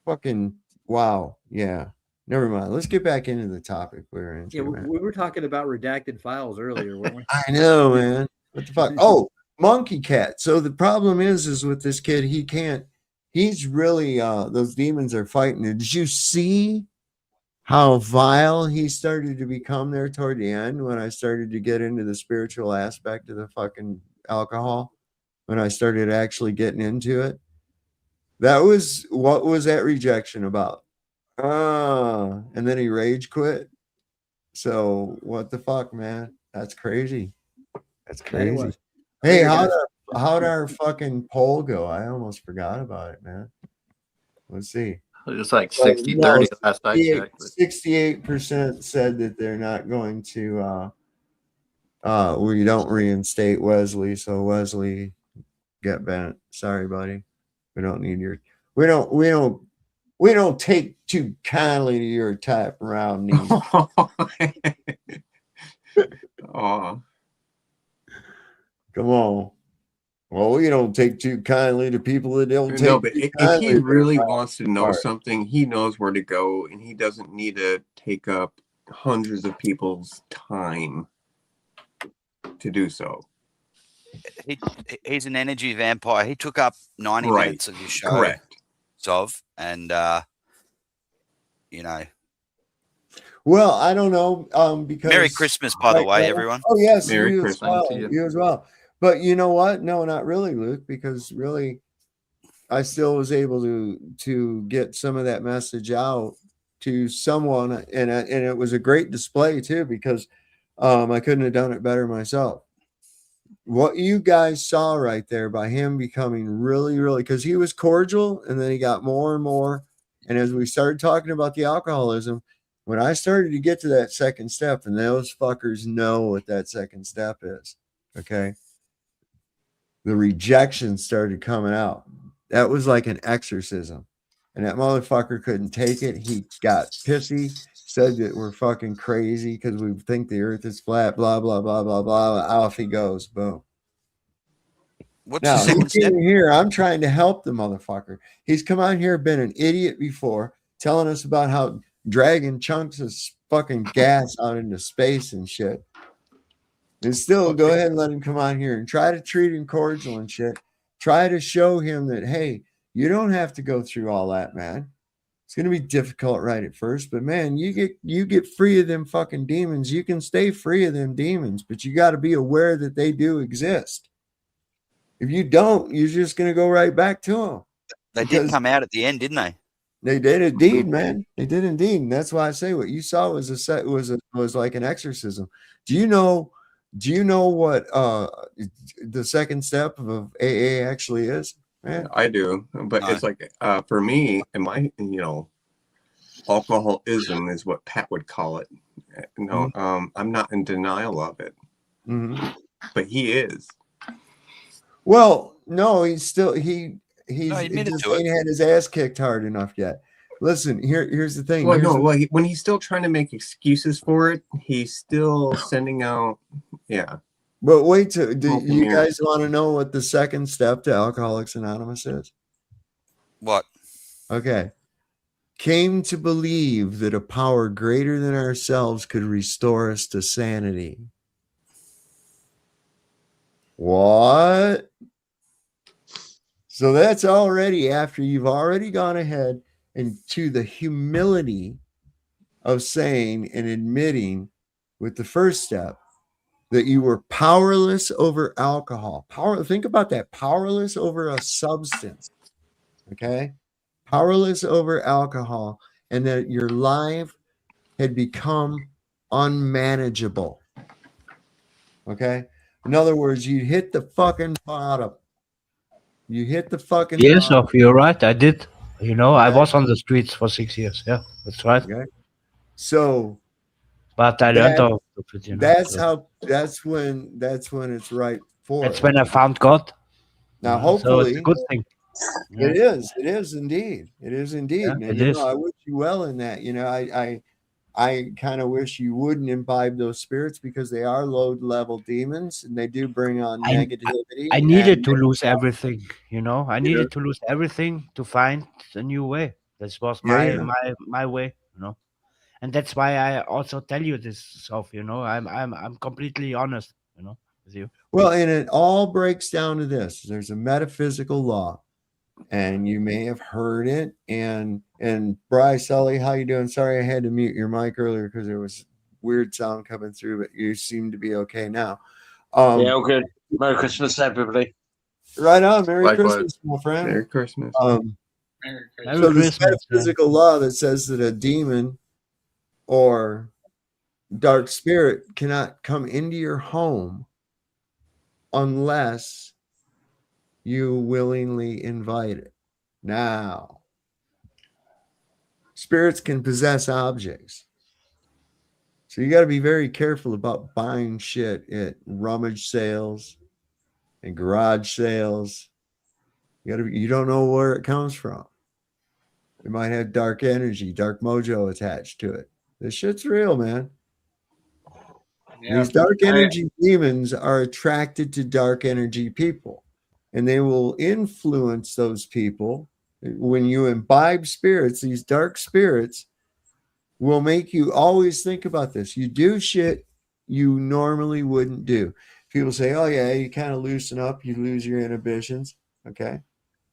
fucking wow, yeah. Never mind. Let's get back into the topic we're into. Yeah, man. we were talking about redacted files earlier, weren't we? I know, man. What the fuck? Oh, Monkey Cat. So the problem is with this kid, he can't. He's really those demons are fighting. Did you see how vile he started to become there toward the end when I started to get into the spiritual aspect of the fucking alcohol? When I started actually getting into it, that was what was that rejection about? And then he rage quit. So what the fuck, man? That's crazy. That's crazy. Hey, how'd our fucking poll go? I almost forgot about it, man. Let's see. It was like 60-30 last I checked. 68% said that they're not going to we don't reinstate Wesley, so Wesley get bent. Sorry, buddy. We don't need your we don't take too kindly to your type around these. Oh. Come on. Well, we don't take too kindly to people that don't take. No, but if he really wants to know something, he knows where to go, and he doesn't need to take up hundreds of people's time to do so. He's an energy vampire. He took up 90 minutes of your show. Correct. Sov, and you know. Well, I don't know. Because Merry Christmas, by the way, everyone. Oh yes, Merry you Christmas as well. to you. You as well. But you know what? No, not really, Luke, because really I still was able to get some of that message out to someone, and it was a great display too, because I couldn't have done it better myself. What you guys saw right there by him becoming really, really, because he was cordial and then he got more and more. And as we started talking about the alcoholism, when I started to get to that second step, and those fuckers know what that second step is, okay, the rejection started coming out. That was like an exorcism. And that motherfucker couldn't take it. He got pissy, said that we're fucking crazy because we think the earth is flat, blah, blah, blah, blah, blah. Off he goes. Boom. What's now, the second step? Here, I'm trying to help the motherfucker. He's come out here, been an idiot before, telling us about how dragging chunks of fucking gas out into space and shit. And still go ahead and let him come on here and try to treat him cordial and shit. Try to show him that, hey, you don't have to go through all that, man. It's going to be difficult right at first, but man, you get free of them fucking demons. You can stay free of them demons, but you got to be aware that they do exist. If you don't, you're just going to go right back to them. They did come out at the end, didn't they? They did indeed, man. They did indeed. And that's why I say what you saw was was like an exorcism. Do you know what the second step of AA actually is? Man? I do, but it's like for me, and my alcoholism is what Pat would call it. No, I'm not in denial of it, but he is. Well, no, he's still he just ain't had his ass kicked hard enough yet. Listen, here's the thing. Well, when he's still trying to make excuses for it, he's still sending out, But wait, do you guys want to know what the second step to Alcoholics Anonymous is? What? Okay. Came to believe that a power greater than ourselves could restore us to sanity. What? So that's already after you've already gone ahead and to the humility of saying and admitting with the first step that you were powerless over alcohol. Think about that. Powerless over a substance. Okay? Powerless over alcohol, and that your life had become unmanageable. Okay? In other words, you hit the fucking bottom. You hit the fucking Yes, bottom. you're right. I did. I was on the streets for 6 years. Yeah, that's right. Okay. So, but I learned all of it. That's when it's right for. That's when I found God. Now, So hopefully, it's a good thing. It is indeed. It is indeed. Yeah, And, it is. I wish you well in that. I kind of wish you wouldn't imbibe those spirits because they are low-level demons and they do bring on negativity. I needed to lose everything. I needed to lose everything to find a new way. This was my way. And that's why I also tell you this stuff. I'm completely honest. With you. Well, and it all breaks down to this: there's a metaphysical law. And you may have heard it. And Bryce, Sully, how you doing? Sorry, I had to mute your mic earlier because there was weird sound coming through, but you seem to be okay now. Yeah, all good. Merry Christmas, everybody. Right on. Merry Christmas, my friend. Merry Christmas. So this metaphysical law that says that a demon or dark spirit cannot come into your home unless you willingly invite it. Now, spirits can possess objects. So you got to be very careful about buying shit at rummage sales and garage sales. You don't know where it comes from. It might have dark energy, dark mojo attached to it. This shit's real, man. Yeah. These dark energy demons are attracted to dark energy people. And they will influence those people. When you imbibe spirits, these dark spirits will make you always think about this. You do shit you normally wouldn't do. People say, oh, yeah, you kind of loosen up, you lose your inhibitions. Okay.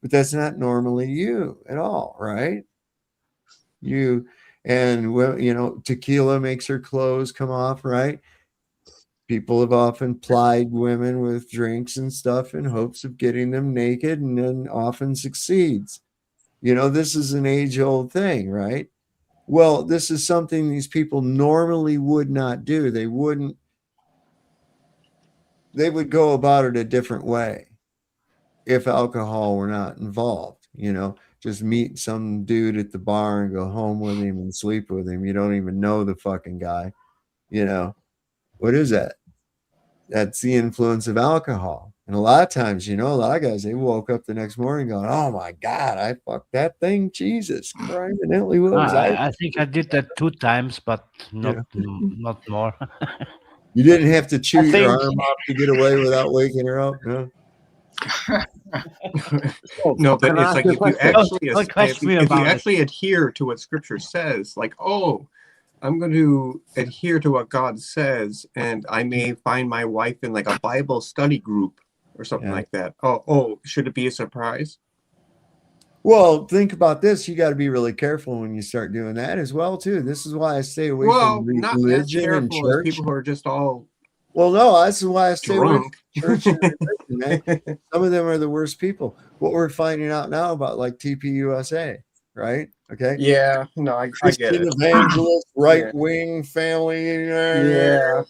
But that's not normally you at all, right? Tequila makes her clothes come off, right? People have often plied women with drinks and stuff in hopes of getting them naked and then often succeeds. This is an age-old thing, right? Well, this is something these people normally would not do. They would go about it a different way if alcohol were not involved. Just meet some dude at the bar and go home with him and sleep with him. You don't even know the fucking guy. What is that? That's the influence of alcohol. And a lot of times, a lot of guys, they woke up the next morning going, oh my God, I fucked that thing. Jesus Christ. And I think I did that 2 times, but not more. You didn't have to chew your arm off to get away without waking her up? No? No, but Can I it's ask like you a if you question? actually Don't question me if you about it. actually adhere to what Scripture says, like, oh, I'm going to adhere to what God says, and I may find my wife in like a Bible study group or something like that. Oh, should it be a surprise? Well, think about this. You got to be really careful when you start doing that as well, too. This is why I stay away Well, from not as religion and careful as church. people who are just all Well, no, that's why I stay away from drunk. church and religion, man. Some of them are the worst people. What we're finding out now about like TPUSA, right? Okay. Yeah, no, I get Christian it. evangelist, right wing family. Yeah.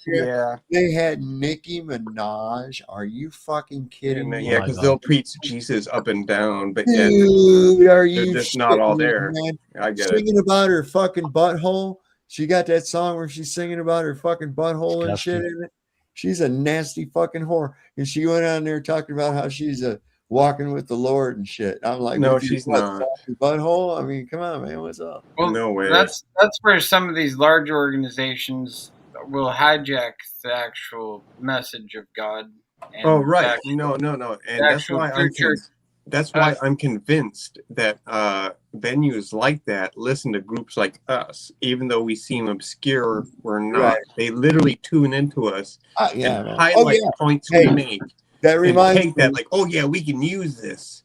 They had Nicki Minaj. Are you fucking kidding me? Yeah, because they'll preach Jesus up and down, but yet Dude, are they're you just not all shitting there. me, man? I get it. Singing about her fucking butthole. She got that song where she's singing about her fucking butthole and shit in it. She's a nasty fucking whore. And she went on there talking about how she's walking with the Lord and shit. I'm like, No, with your she's not. butthole? I mean, come on, man. What's up? Well, no way. That's where some of these larger organizations will hijack the actual message of God. And Oh, right. actual- No. And the that's actual why true church. that's why I'm convinced that venues like that listen to groups like us, even though we seem obscure, we're not. Right. They literally tune into us Yeah, and man. highlight points we Hey, make. that reminds and take that me. like, oh yeah, we can use this.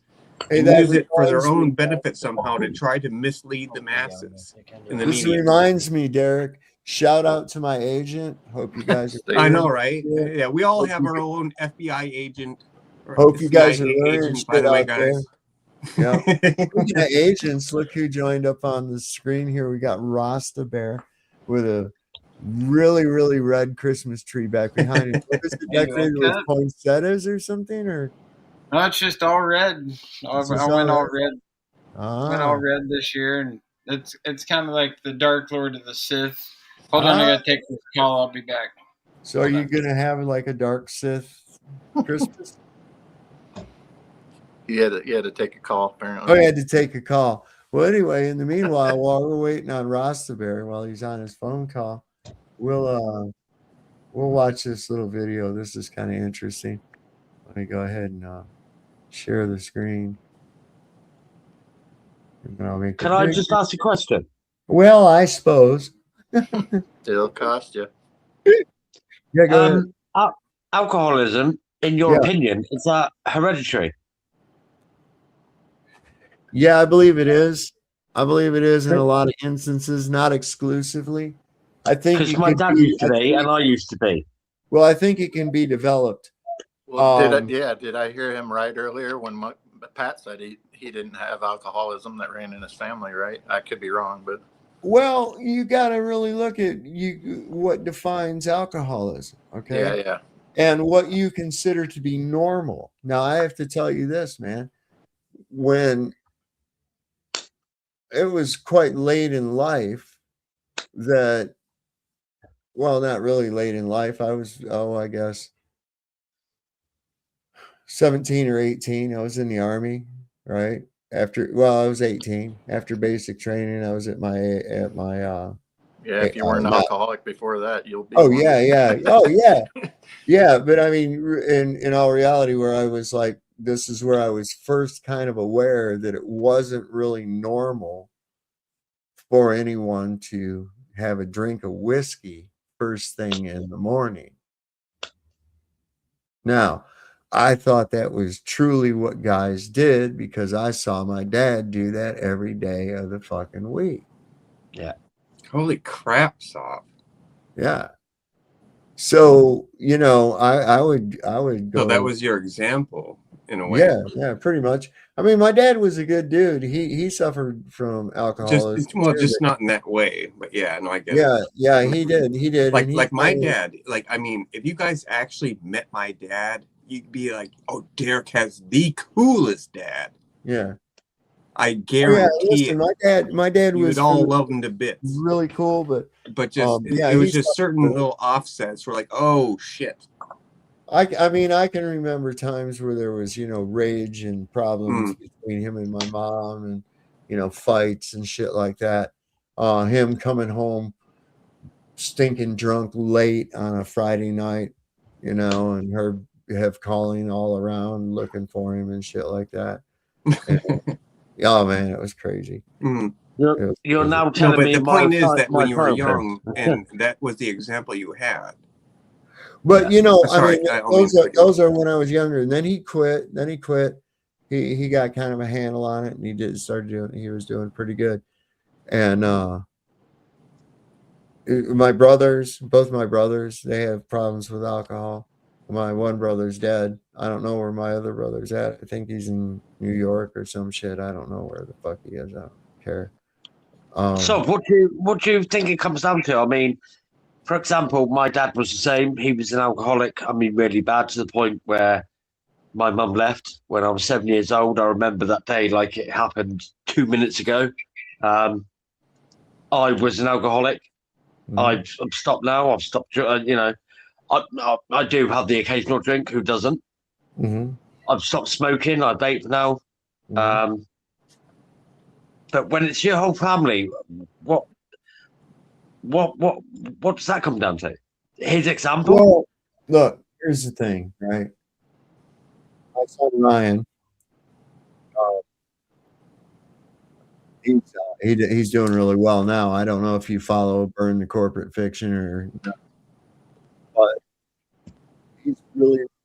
Hey, And that use it for their reminds own me. benefit somehow to try to mislead the masses in the This media. reminds me, Derek. Shout out to my agent. Hope you guys are. I know, right? Yeah, we all have our own FBI agent. Or Hope you guys are CIA learning agent, shit by the way, out there. guys. Yeah. Speaking of agents, look who joined up on the screen here. We got Rasta Bear with a really, really red Christmas tree back behind him. What is it Hey, decorated like with poinsettias or something? Or No, it's just all red. I It's just went all all red? red. Went all Ah. red this year, and it's kind of like the Dark Lord of the Sith. Hold on, I gotta take this call. I'll be back. So are you gonna have like a dark Sith Christmas? You had to take a call apparently. Oh, you had to take a call. Well, anyway, in the meanwhile, while we're waiting on Rasta Bear, while he's on his phone call, we'll watch this little video. This is kind of interesting. Let me go ahead and share the screen. And then I'll make Can it I big. just ask a question? Well, I suppose. It'll cost you. Yeah, go ahead. Alcoholism, in your Yeah. opinion, is that hereditary? Yeah, I believe it is. I believe it is in a lot of instances, not exclusively. I think Because it my could dad be- used to I be, think- and I used to be. Well, I think it can be developed. Well, Um, did I hear him right earlier when Pat said he didn't have alcoholism that ran in his family, right? I could be wrong, but Well, you got to really look at what defines alcoholism, okay? yeah. And what you consider to be normal. Now, I have to tell you this, man. When it was quite late in life that, well, not really late in life. I was, I guess 17 or 18. I was in the Army, right? I was 18. After basic training, I was at my Yeah, if you weren't an alcoholic before that, you'll be. Oh one. yeah. Oh yeah. Yeah, but I mean, in all reality, where I was like, this is where I was first kind of aware that it wasn't really normal for anyone to have a drink of whiskey first thing in the morning. Now, I thought that was truly what guys did because I saw my dad do that every day of the fucking week. Yeah. Holy crap, Soft. Yeah. So, I would go. So that was your example in a way. Yeah, pretty much. I mean, my dad was a good dude. He suffered from alcoholism. Just not in that way, but yeah, no, I get Yeah, it. yeah, he did. Like my dad. Like, I mean, if you guys actually met my dad, you'd be like, "Oh, Derek has the coolest dad." Yeah, I guarantee listen, it. my dad You was would all love him to bits. really cool, but just yeah, it was he's just certain little offsets. We're like, "Oh shit." I mean, I can remember times where there was, rage and problems between him and my mom and, fights and shit like that. Him coming home stinking drunk late on a Friday night, and have calling all around looking for him and shit like that. And, oh man, it was crazy. Mm. You're now No, telling but me the point is that my when you were childhood. young, and that was the example you had. But you know, Sorry, I mean, I don't mean to cut you those are when I was younger. And then he quit. He got kind of a handle on it, and he was doing pretty good. And both my brothers, they have problems with alcohol. My one brother's dead. I don't know where my other brother's at. I think he's in New York or some shit. I don't know where the fuck he is. I don't care. So what do you think it comes down to? I mean, for example, my dad was the same. He was an alcoholic. I mean, really bad, to the point where my mum left when I was 7 years old. I remember that day like it happened 2 minutes ago. I was an alcoholic. I'm stopped now. I've stopped. You know, I do have the occasional drink. Who doesn't? I've stopped smoking. I vape now. But when it's your whole family, what does that come down to? His example? Well, look, here's the thing, right? My son Ryan, he's doing really well now. I don't know if you follow Burn the Corporate Fiction or not, but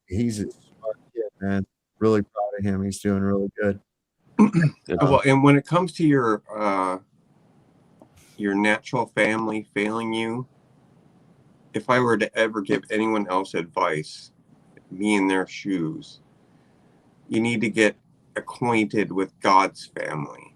he's a smart kid, man. Really proud of him. He's doing really good. Well, and when it comes to your natural family failing you, if I were to ever give anyone else advice, me in their shoes, you need to get acquainted with God's family.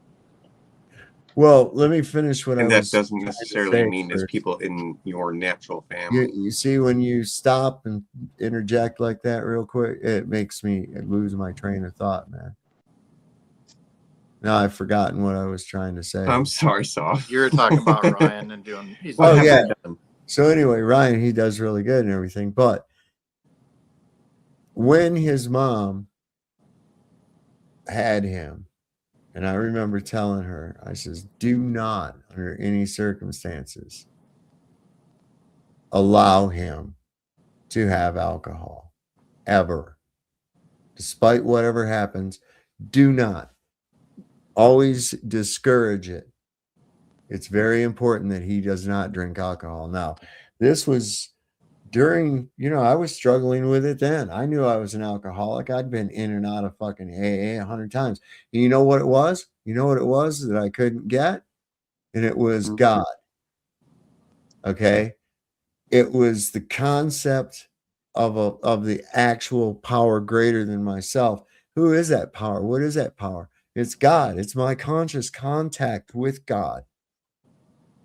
Well, let me finish what I was. And that doesn't necessarily mean first. there's people in your natural family. You see, when you stop and interject like that real quick, it makes me lose my train of thought, man. Now I've forgotten what I was trying to say. I'm sorry, Soft. You were talking about Ryan and doing. Yeah. So anyway, Ryan, he does really good and everything, but when his mom had him, and I remember telling her, I says, do not, under any circumstances, allow him to have alcohol, ever. Despite whatever happens, do not. Always discourage it. It's very important that he does not drink alcohol. Now, this was during, I was struggling with it then. I knew I was an alcoholic. I'd been in and out of fucking AA 100 times. And you know what it was? You know what it was that I couldn't get? And it was God. Okay? It was the concept of the actual power greater than myself. Who is that power? What is that power? It's God. It's my conscious contact with God.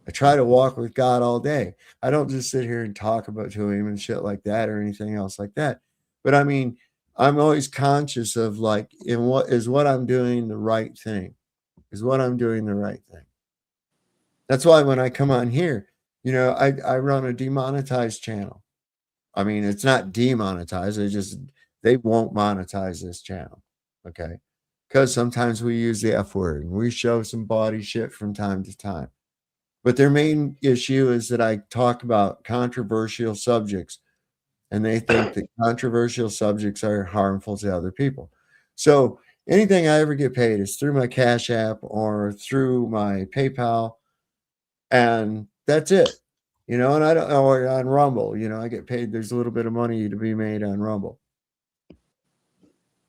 I try to walk with God all day. I don't just sit here and talk about to him and shit like that or anything else like that. But I mean, I'm always conscious of like, what I'm doing the right thing? Is what I'm doing the right thing? That's why when I come on here, I run a demonetized channel. I mean, it's not demonetized. They won't monetize this channel. Okay. Because sometimes we use the F word and we show some body shit from time to time. But their main issue is that I talk about controversial subjects, and they think that controversial subjects are harmful to other people. So anything I ever get paid is through my Cash App or through my PayPal, and that's it. And I don't know, or on Rumble, I get paid. There's a little bit of money to be made on Rumble.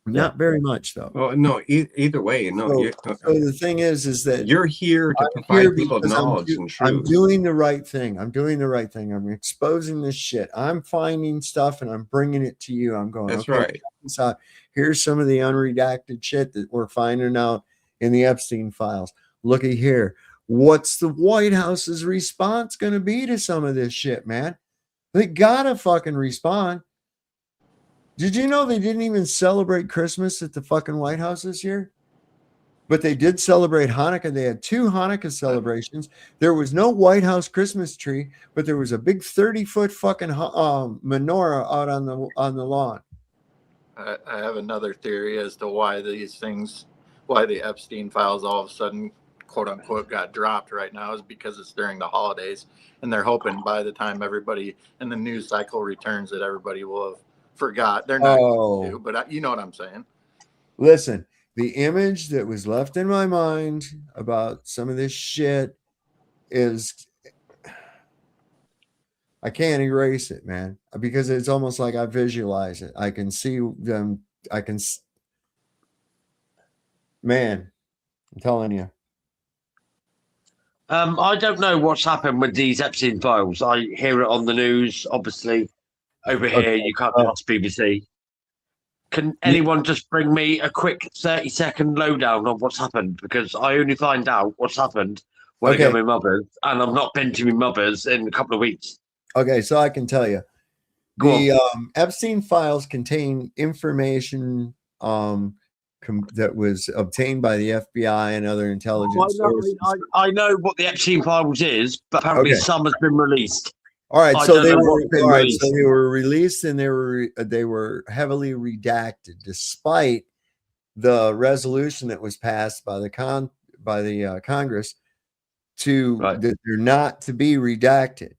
Not very much, though. Well, no, either way, no. So the thing is that you're here to provide people knowledge and truth. I'm doing the right thing. I'm exposing this shit. I'm finding stuff and I'm bringing it to you. I'm going, that's okay, right. So here's some of the unredacted shit that we're finding out in the Epstein files. Looky here. What's the White House's response going to be to some of this shit, man? They gotta fucking respond. Did you know they didn't even celebrate Christmas at the fucking White House this year? But they did celebrate Hanukkah. They had 2 Hanukkah celebrations. There was no White House Christmas tree, but there was a big 30-foot fucking menorah out on the lawn. I have another theory as to why the Epstein files all of a sudden, quote unquote, got dropped right now, is because it's during the holidays, and they're hoping by the time everybody in the news cycle returns that everybody will have forgot. They're not Oh. going to, but you know what I'm saying. Listen, the image that was left in my mind about some of this shit is, I can't erase it, man, because it's almost like I visualize it. I can see them. Man, I'm telling you. I don't know what's happened with these Epstein files. I hear it on the news, obviously. Over here, you can't trust BBC. Can anyone just bring me a quick 30-second lowdown on what's happened? Because I only find out what's happened when I go to my mother's, and I've not been to my mother's in a couple of weeks. Okay, so I can tell you. The Epstein files contain information that was obtained by the FBI and other intelligence sources. I know what the Epstein files is, but apparently some has been released. All right, I so don't they know were what's been released. so they were released, and they were heavily redacted, despite the resolution that was passed by the Congress that they're not to be redacted.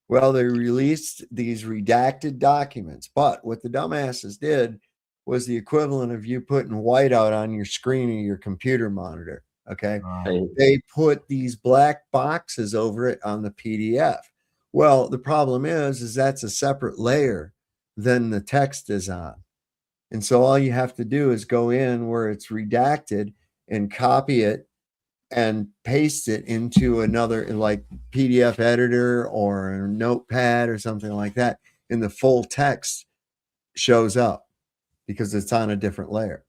Well, they released these redacted documents, but what the dumbasses did was the equivalent of you putting whiteout on your screen of your computer monitor. Okay, they put these black boxes over it on the PDF. Well, the problem is that's a separate layer than the text is on. And so all you have to do is go in where it's redacted and copy it and paste it into another like PDF editor or a notepad or something like that. And the full text shows up because it's on a different layer.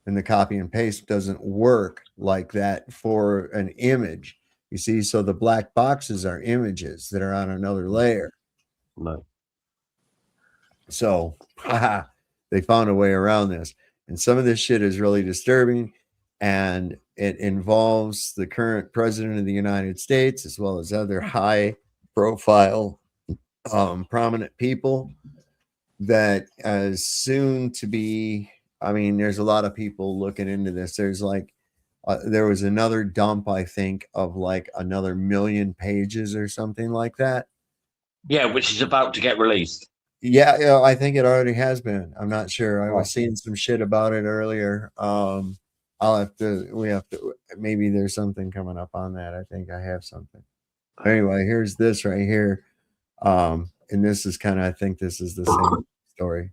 And the copy and paste doesn't work like that for an image. You see, so the black boxes are images that are on another layer. No. So they found a way around this. And some of this shit is really disturbing. And it involves the current president of the United States, as well as other high profile, prominent people that as soon to be, I mean, there's a lot of people looking into this. There's like, there was another dump, I think, of like another 1 million pages or something like that. Yeah, which is about to get released. Yeah, I think it already has been. I'm not sure. I was seeing some shit about it earlier. We have to, maybe there's something coming up on that. I think I have something. Anyway, here's this right here. And this is kind of, I think this is the same story.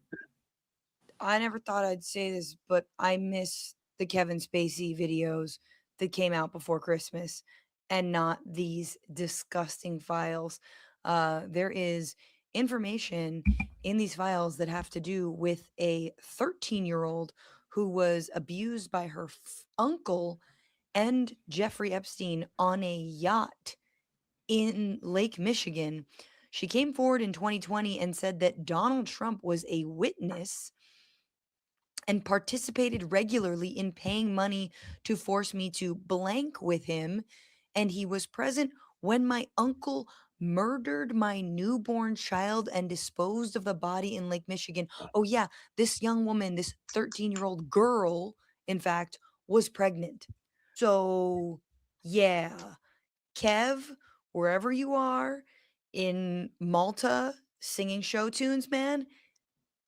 I never thought I'd say this, but I miss the Kevin Spacey videos that came out before Christmas and not these disgusting files. There is information in these files that have to do with a 13-year-old who was abused by her uncle and Jeffrey Epstein on a yacht in Lake Michigan. She came forward in 2020 and said that Donald Trump was a witness and participated regularly in paying money to force me to blank with him. And he was present when my uncle murdered my newborn child and disposed of the body in Lake Michigan. Oh, yeah, this young woman, this 13-year-old girl, in fact, was pregnant. So, yeah, Kev, wherever you are in Malta singing show tunes, man,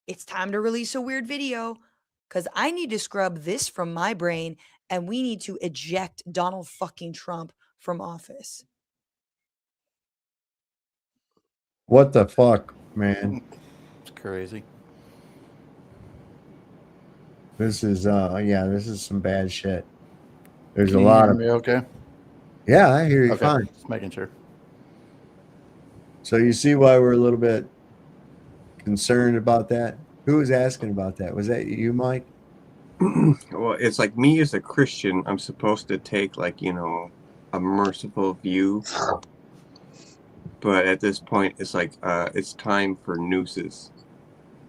it's time to release a weird video. Because I need to scrub this from my brain, and we need to eject Donald fucking Trump from office. What the fuck, man? It's crazy. This is, this is some bad shit. There's Can a you lot hear of. me okay? Yeah, I hear you Okay, fine. just making sure. So you see why we're a little bit concerned about that? Who was asking about that? Was that you, Mike? Well, it's like me as a Christian, I'm supposed to take like, a merciful view. But at this point, it's like, it's time for nooses.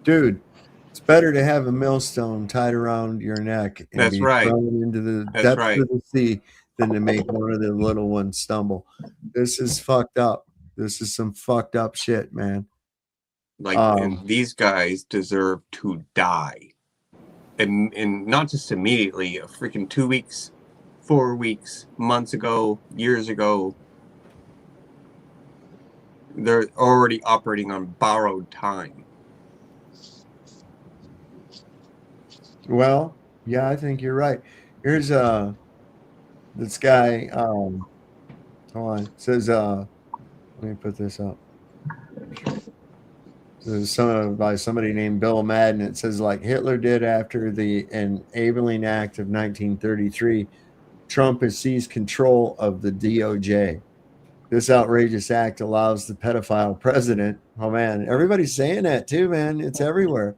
Dude, it's better to have a millstone tied around your neck and That's be right. thrown into the That's depths of the sea than to make one of the little ones stumble. This is fucked up. This is some fucked up shit, man. Like, and these guys deserve to die. And not just immediately, a freaking 2 weeks, 4 weeks, months ago, years ago. They're already operating on borrowed time. Well, yeah, I think you're right. Here's this guy. Hold on. It says let me put this up. So by somebody named Bill Madden. It says like Hitler did after the Enabling Act of 1933. Trump has seized control of the DOJ. This outrageous act allows the pedophile president, oh man, everybody's saying that too, man. It's everywhere,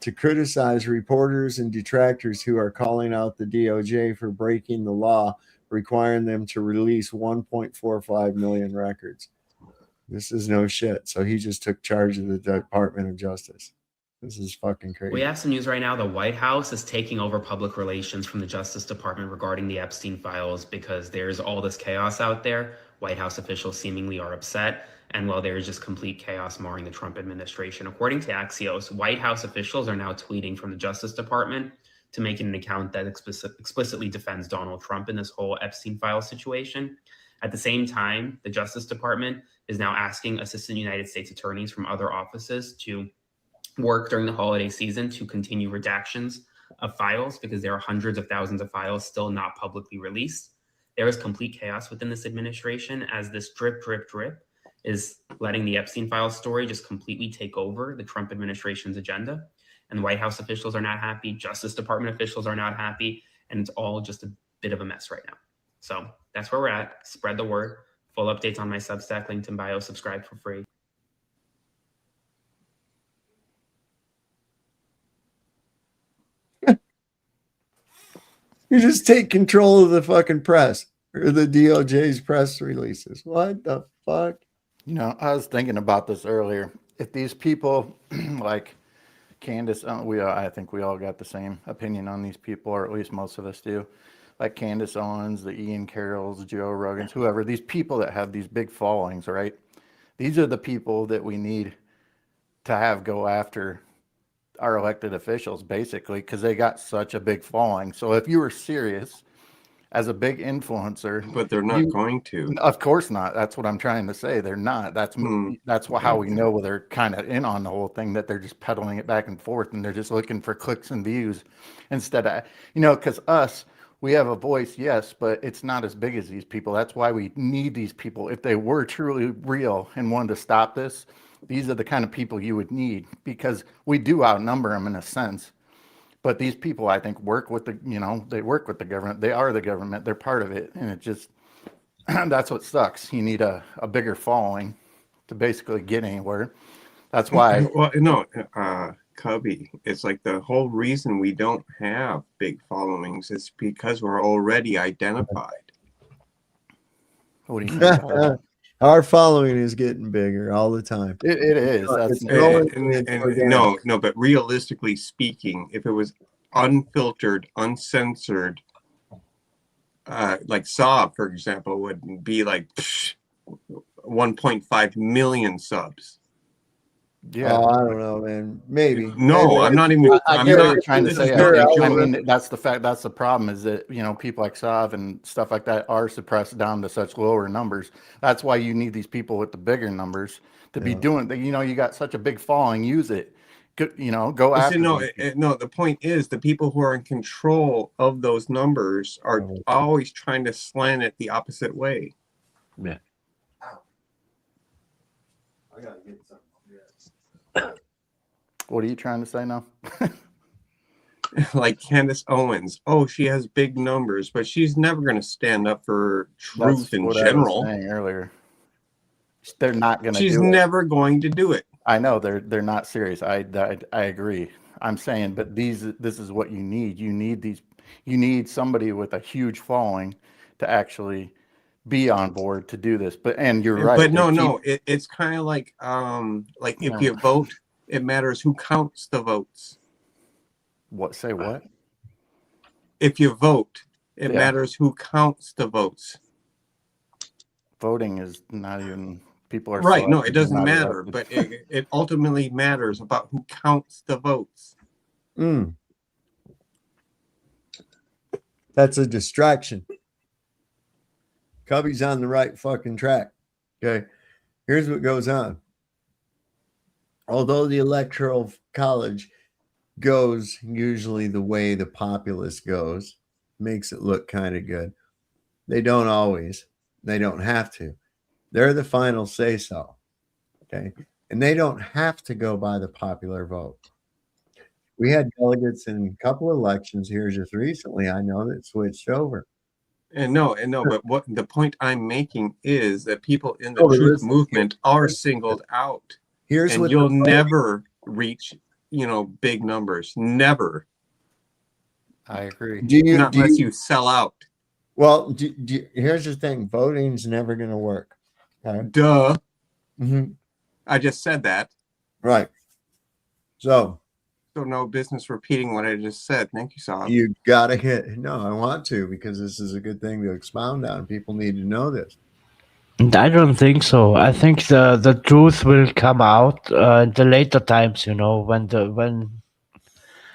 to criticize reporters and detractors who are calling out the DOJ for breaking the law, requiring them to release 1.45 million records. This is no shit. So he just took charge of the Department of Justice. This is fucking crazy. We have some news right now. The White House is taking over public relations from the Justice Department regarding the Epstein files because there's all this chaos out there. White House officials seemingly are upset. And while there is just complete chaos marring the Trump administration, according to Axios, White House officials are now tweeting from the Justice Department to make an account that explicitly defends Donald Trump in this whole Epstein file situation. At the same time, the Justice Department is now asking assistant United States attorneys from other offices to work during the holiday season to continue redactions of files because there are hundreds of thousands of files still not publicly released. There is complete chaos within this administration as this drip is letting the Epstein files story just completely take over the Trump administration's agenda. And the White House officials are not happy. Justice Department officials are not happy. And it's all just a bit of a mess right now. So that's where we're at. Spread the word. Full updates on my Substack, linked in bio. Subscribe for free. You just take control of the fucking press or the DOJ's press releases. What the fuck? You know, I was thinking about this earlier. If these people like Candace, I think we all got the same opinion on these people, or at least most of us do. Like Candace Owens, the Ian Carrolls, Joe Rogans, whoever, these people that have these big followings, right? These are the people that we need to have go after our elected officials, basically, because they got such a big following. So if you were serious as a big influencer, but they're not going to. Of course not. That's what I'm trying to say. They're not. That's how we know they're kind of in on the whole thing, that they're just peddling it back and forth, and they're just looking for clicks and views instead of, because we have a voice, yes, but it's not as big as these people. That's why we need these people. If they were truly real and wanted to stop this, these are the kind of people you would need, because we do outnumber them in a sense. But these people, I think, work with they work with the government. They are the government. They're part of it. And it just, that's what sucks. You need a bigger following to basically get anywhere. That's why. Well, no, Cubby, it's like the whole reason we don't have big followings is because we're already identified. What do you think? Our following is getting bigger all the time. It is. No, but realistically speaking, if it was unfiltered, uncensored, like Saab, for example, would be like 1.5 million subs. Yeah, I don't know, man. Maybe. No, I'm not even. I get what you're trying to say. I mean, that's the fact. That's the problem. Is that people like Sav and stuff like that are suppressed down to such lower numbers. That's why you need these people with the bigger numbers to be doing. You got such a big following. Use it. Go after. No. The point is, the people who are in control of those numbers are always trying to slant it the opposite way. Yeah. I gotta get something. What are you trying to say now? Like Candace Owens. Oh, she has big numbers, but she's never going to stand up for truth in general. I was saying earlier. They're not going to. She's never going to do it. I know they're not serious. I agree. I'm saying, but this is what you need. You need somebody with a huge following to actually be on board to do this. And you're right. But it's kind of like if you vote, it matters who counts the votes. What? Say what? If you vote, it matters who counts the votes. Voting is not even, people are right. No, it doesn't matter, but it ultimately matters about who counts the votes. That's a distraction. Cubby's on the right fucking track. Okay. Here's what goes on. Although the Electoral College goes usually the way the populace goes, makes it look kind of good. They don't always. They don't have to. They're the final say so. Okay. And they don't have to go by the popular vote. We had delegates in a couple elections here just recently, I know, that switched over. And no, but what the point I'm making is that people in the truth movement are singled out. Here's and what you'll never reach, big numbers. Never. I agree. Not unless you sell out. Well, here's the thing. Voting's never going to work. Okay? Duh. Mm-hmm. I just said that. Right. So no business repeating what I just said. Thank you, Saab. You got to hit. No, I want to, because this is a good thing to expound on. People need to know this. I don't think so. I think the truth will come out in the later times. When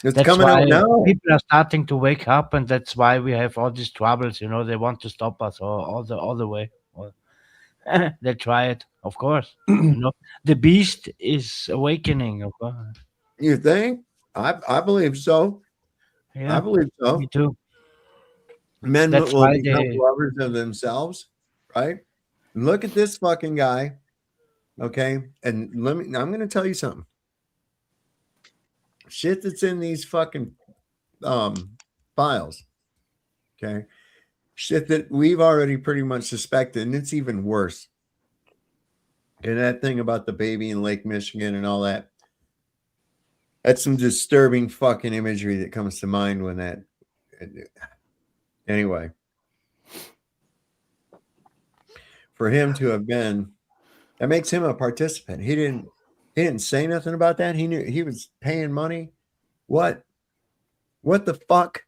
it's that's coming why out now. People are starting to wake up, and that's why we have all these troubles. They want to stop us all the way. They try it, of course. The beast is awakening. Of course. You think? I believe so. Yeah, I believe so. Me too. Men That's will why become they- lovers of themselves, right? And look at this fucking guy. Okay. And I'm going to tell you something. Shit that's in these fucking files. Okay. Shit that we've already pretty much suspected, and it's even worse. And that thing about the baby in Lake Michigan and all that. That's some disturbing fucking imagery that comes to mind when that. Anyway, for him to have been, that makes him a participant. He didn't say nothing about that. He knew he was paying money. What the fuck?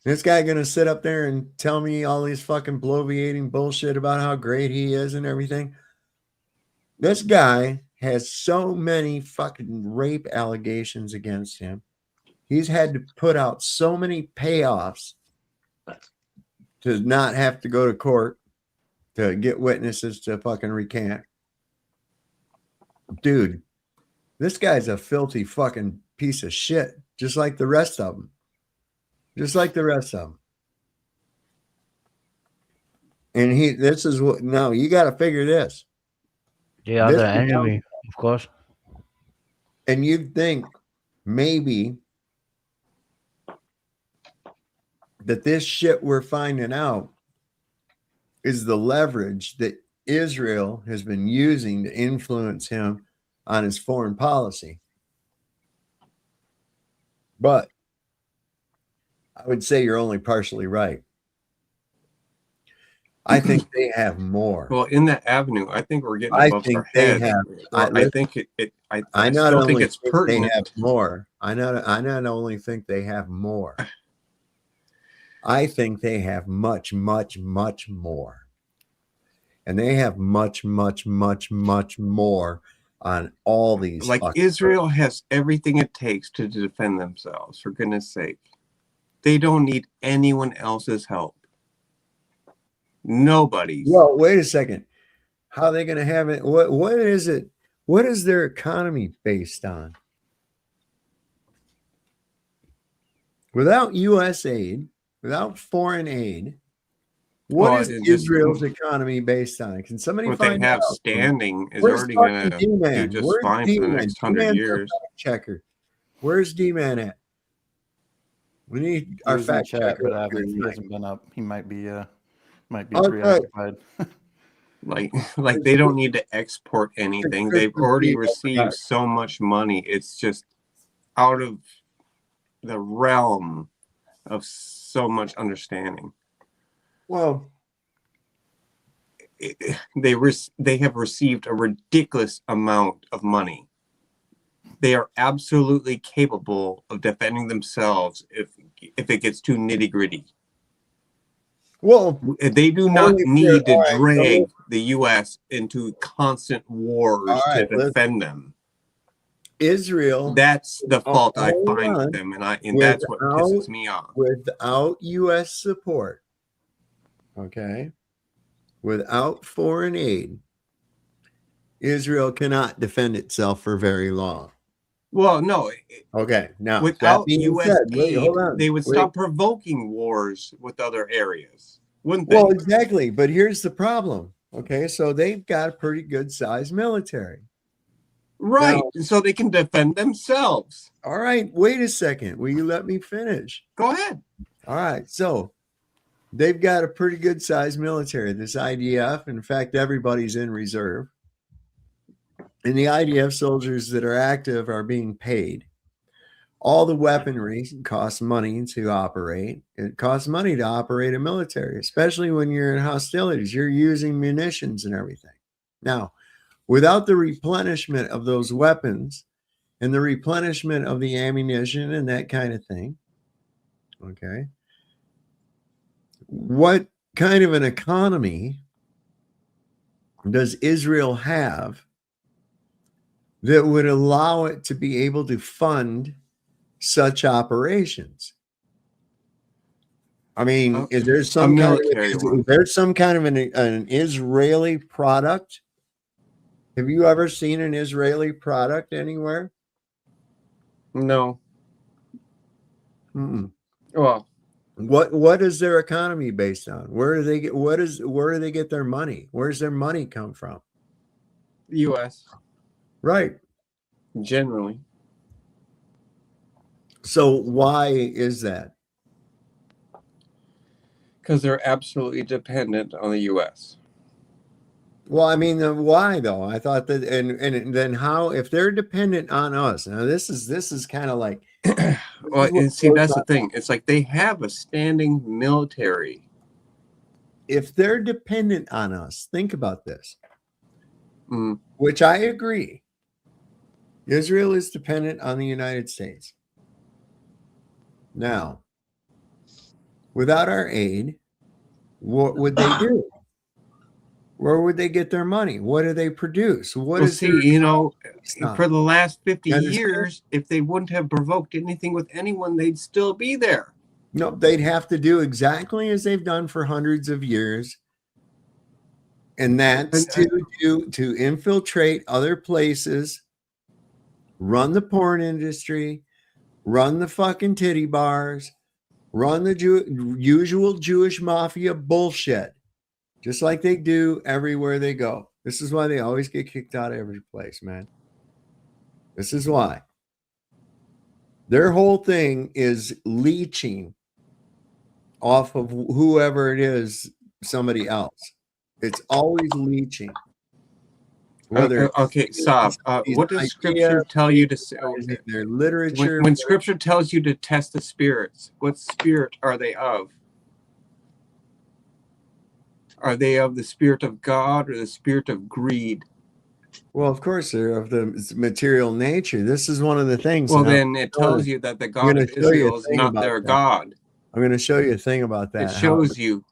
This guy gonna sit up there and tell me all these fucking bloviating bullshit about how great he is and everything? This guy has so many fucking rape allegations against him. He's had to put out so many payoffs to not have to go to court to get witnesses to fucking recant. Dude, this guy's a filthy fucking piece of shit, just like the rest of them. Just like the rest of them. And this is what, no, you got to figure this. The other enemy, of course. And you'd think maybe that this shit we're finding out is the leverage that Israel has been using to influence him on his foreign policy. But I would say you're only partially right. I think they have more. Well, in that avenue, I think we're getting above our head. I think I still think it's pertinent. They have more. I not only think they have more. I think they have much, much, much more. And they have much, much, much, much more on all these. Like Israel has everything it takes to defend themselves, for goodness sake. They don't need anyone else's help. Nobody's. Well, wait a second. How are they going to have it? What is it? What is their economy based on? Without U.S. aid, without foreign aid, what is Israel's economy based on? Can somebody what find they have out? standing is Where's already going to D-Man? do just Where's fine for the D-Man? next 100 D-Man's years. our fact checker. Where's D-Man at? We need our He was in fact chat, checker. but he hasn't been up. He might be Okay. preoccupied. Like they don't need to export anything. They've already received so much money. It's just out of the realm of so much understanding. Well, they have received a ridiculous amount of money. They are absolutely capable of defending themselves if it gets too nitty-gritty. Well, they do not need to drag the U.S. into constant wars to defend them. Israel. That's the fault I find with them, and that's what pisses me off. Without U.S. support, okay, without foreign aid, Israel cannot defend itself for very long. Well, no. Okay, now Without that being U.S. said, wait, aid, hold on. they would Wait. stop provoking wars with other areas, wouldn't they? Well, exactly. But here's the problem. Okay, so they've got a pretty good sized military. Right. Now, So they can defend themselves. all right, wait a second. Will you let me finish? Go ahead. All right, so they've got a pretty good sized military. This IDF, in fact, everybody's in reserve. And the IDF soldiers that are active are being paid. All the weaponry costs money to operate. It costs money to operate a military, especially when you're in hostilities. You're using munitions and everything. Now, without the replenishment of those weapons and the replenishment of the ammunition and that kind of thing, okay, what kind of an economy does Israel have that would allow it to be able to fund such operations? I mean, is there some kind of an Israeli product? Have you ever seen an Israeli product anywhere? No. Mm-mm. Well, what is their economy based on? Where do they get where do they get their money? Where's their money come from? U.S. Right. Generally. So why is that? Because they're absolutely dependent on the U.S. Well, I mean, why though? I thought that, and then how, if they're dependent on us? Now, this is kind of like, well, and see, that's the thing. It's like they have a standing military. If they're dependent on us, think about this. Which I agree. Israel is dependent on the United States. Now, without our aid, what would they do? Where would they get their money? What do they produce? What is for the last 50 years, if they wouldn't have provoked anything with anyone, they'd still be there. No, they'd have to do exactly as they've done for hundreds of years. And that's to infiltrate other places, run the porn industry, run the fucking titty bars, run the usual Jewish mafia bullshit, just like they do everywhere they go. This is why they always get kicked out of every place, man. This is why. Their whole thing is leeching off of whoever it is, somebody else. It's always leeching. Okay, Sav, what does Scripture tell you to say? Their literature. When Scripture tells you to test the spirits, what spirit are they of? Are they of the spirit of God or the spirit of greed? Well, of course, they're of the material nature. This is one of the things. Well, then it tells you that the God of Israel is not their God. I'm going to show you a thing about that. It shows you,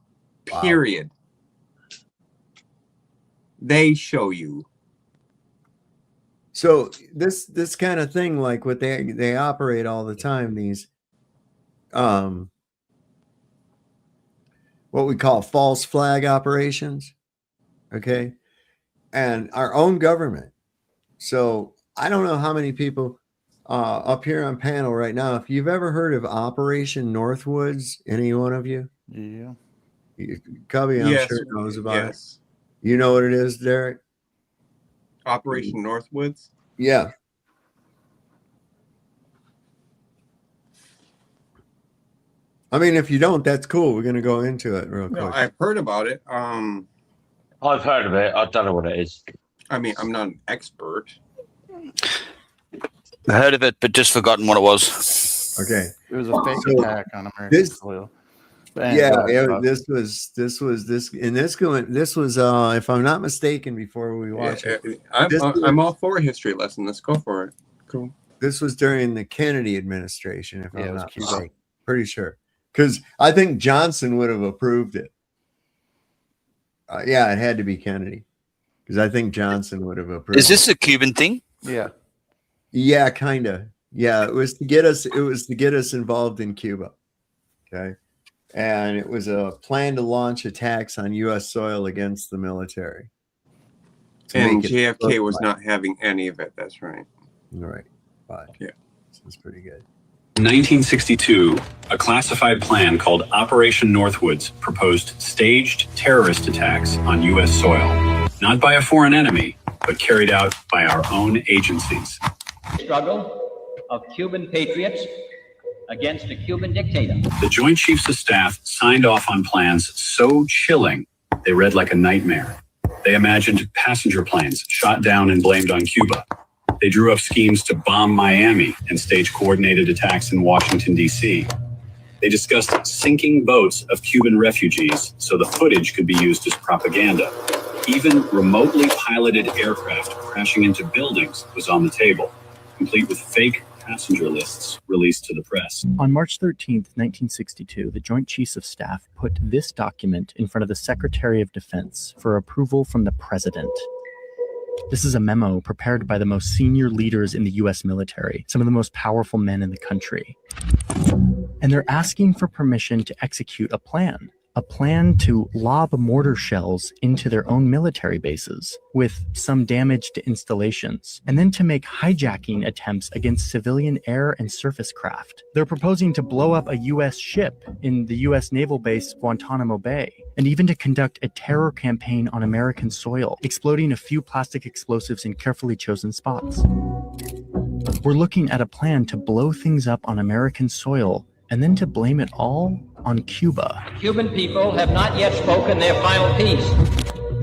period. They show you. So this kind of thing, like what they operate all the time, these what we call false flag operations, okay? And our own government. So I don't know how many people up here on panel right now, if you've ever heard of Operation Northwoods, any one of you? Yeah. Cubby, I'm sure knows about it. You know what it is, Derek? Operation Northwoods? Yeah. I mean, if you don't, that's cool. We're going to go into it real quick. No, I've heard about it. I've heard of it. I don't know what it is. I mean, I'm not an expert. I heard of it, but just forgotten what it was. Okay. It was a fake attack on American soil. This was, if I'm not mistaken, before we watch it. I'm all for a history lesson. Let's go for it. Cool. This was during the Kennedy administration, if I'm not mistaken. Pretty sure. Because I think Johnson would have approved it. Yeah, it had to be Kennedy. Because I think Johnson would have approved it. Is this a Cuban thing? Yeah. Yeah, kind of. Yeah, it was to get us involved in Cuba. Okay. And it was a plan to launch attacks on U.S. soil against the military. And JFK was not having any of it. That's right. Right. But yeah, this is pretty good. In 1962, a classified plan called Operation Northwoods proposed staged terrorist attacks on U.S. soil, not by a foreign enemy, but carried out by our own agencies. Struggle of Cuban patriots against a Cuban dictator. The Joint Chiefs of Staff signed off on plans so chilling, they read like a nightmare. They imagined passenger planes shot down and blamed on Cuba. They drew up schemes to bomb Miami and stage coordinated attacks in Washington, D.C. They discussed sinking boats of Cuban refugees so the footage could be used as propaganda. Even remotely piloted aircraft crashing into buildings was on the table, complete with fake passenger lists released to the press. On March 13th, 1962, the Joint Chiefs of Staff put this document in front of the Secretary of Defense for approval from the President. This is a memo prepared by the most senior leaders in the U.S. military, some of the most powerful men in the country. And they're asking for permission to execute a plan to lob mortar shells into their own military bases with some damage to installations, and then to make hijacking attempts against civilian air and surface craft. They're proposing to blow up a U.S. ship in the U.S. naval base Guantanamo Bay, and even to conduct a terror campaign on American soil, exploding a few plastic explosives in carefully chosen spots. We're looking at a plan to blow things up on American soil and then to blame it all on Cuba. Cuban people have not yet spoken their final piece.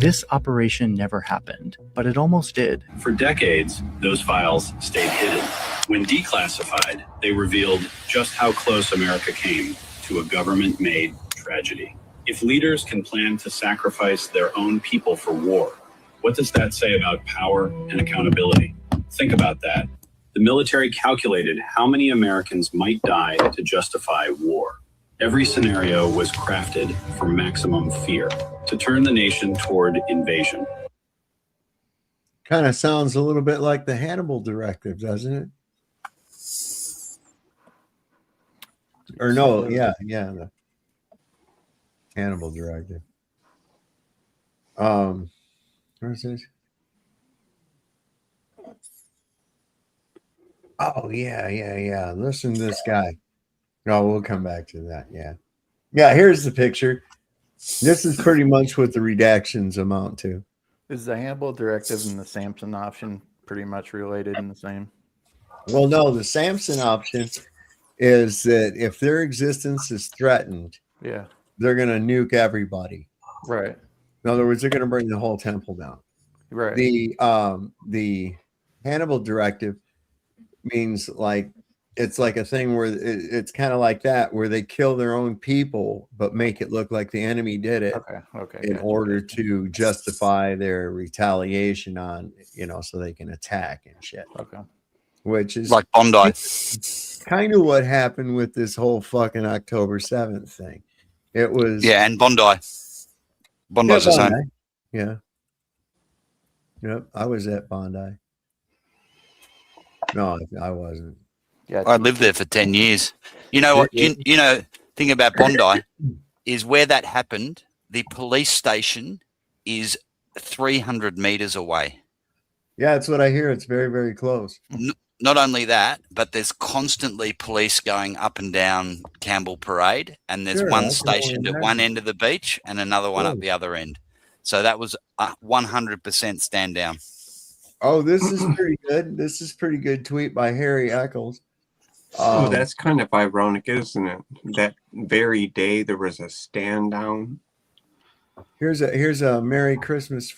This operation never happened, but it almost did. For decades, those files stayed hidden. When declassified, they revealed just how close America came to a government-made tragedy. If leaders can plan to sacrifice their own people for war, what does that say about power and accountability? Think about that. The military calculated how many Americans might die to justify war. Every scenario was crafted for maximum fear, to turn the nation toward invasion. Kind of sounds a little bit like the Hannibal Directive, doesn't it? Or no, yeah, the Hannibal Directive. Where's this? Oh, yeah. Listen to this guy. No, we'll come back to that. Yeah, here's the picture. This is pretty much what the redactions amount to. Is the Hannibal Directive and the Samson option pretty much related in the same? Well, no, the Samson option is that if their existence is threatened, they're going to nuke everybody. Right. In other words, they're going to bring the whole temple down. Right. The Hannibal Directive means like it's like a thing where it's kind of like that, where they kill their own people but make it look like the enemy did it. Okay. In order to justify their retaliation on, so they can attack and shit. Okay. Which is like Bondi. Kind of what happened with this whole fucking October 7th thing. It was and Bondi. Bondi's the same. Yeah. Yep, I was at Bondi. No, I wasn't. Yeah, I lived there for 10 years. You know what? Thing about Bondi is where that happened, the police station is 300 meters away. Yeah, that's what I hear. It's very, very close. Not only that, but there's constantly police going up and down Campbell Parade, and there's one stationed at one end of the beach and another one at the other end. So that was a 100% stand down. Oh, this is pretty good. This is pretty good tweet by Harry Eccles. That's kind of ironic, isn't it? That very day there was a stand down. Here's a Merry Christmas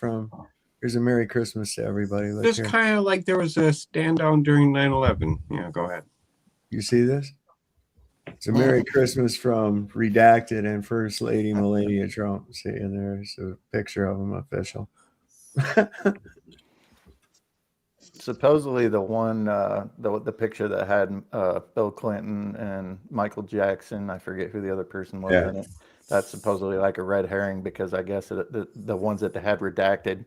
here's a Merry Christmas to everybody. Look, it's kind of like there was a stand down during 9/11. Yeah, go ahead. You see this? It's a Merry Christmas from Redacted and First Lady Melania Trump. See, and there's a picture of them official. Supposedly the one, the picture that had Bill Clinton and Michael Jackson, I forget who the other person was in it. That's supposedly like a red herring because I guess the ones that they had redacted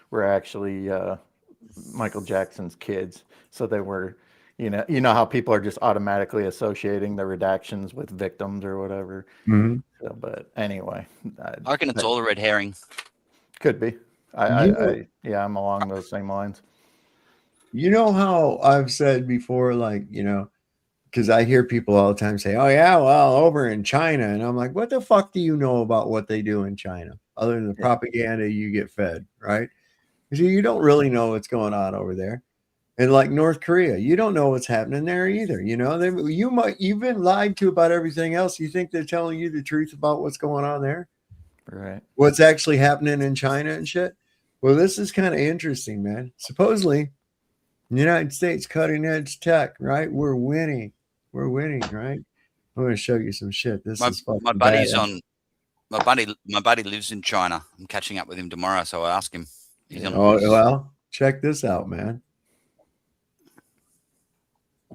were actually Michael Jackson's kids. So they were, you know how people are just automatically associating the redactions with victims or whatever. Mm-hmm. So, but anyway, I reckon it's all a red herring. Could be. Yeah, I'm along those same lines. You know how I've said before, like, because I hear people all the time say, oh, yeah, well, over in China. And I'm like, what the fuck do you know about what they do in China other than the propaganda you get fed, right? Because you don't really know what's going on over there. And like North Korea, you don't know what's happening there either. You've been lied to about everything else. You think they're telling you the truth about what's going on there? Right. What's actually happening in China and shit? Well, this is kind of interesting, man. Supposedly, the United States cutting edge tech, right? We're winning, right? I'm going to show you some shit. This is fucking My buddy's badass. on. My buddy lives in China. I'm catching up with him tomorrow, so I asked him. He's on. Oh, well, check this out, man.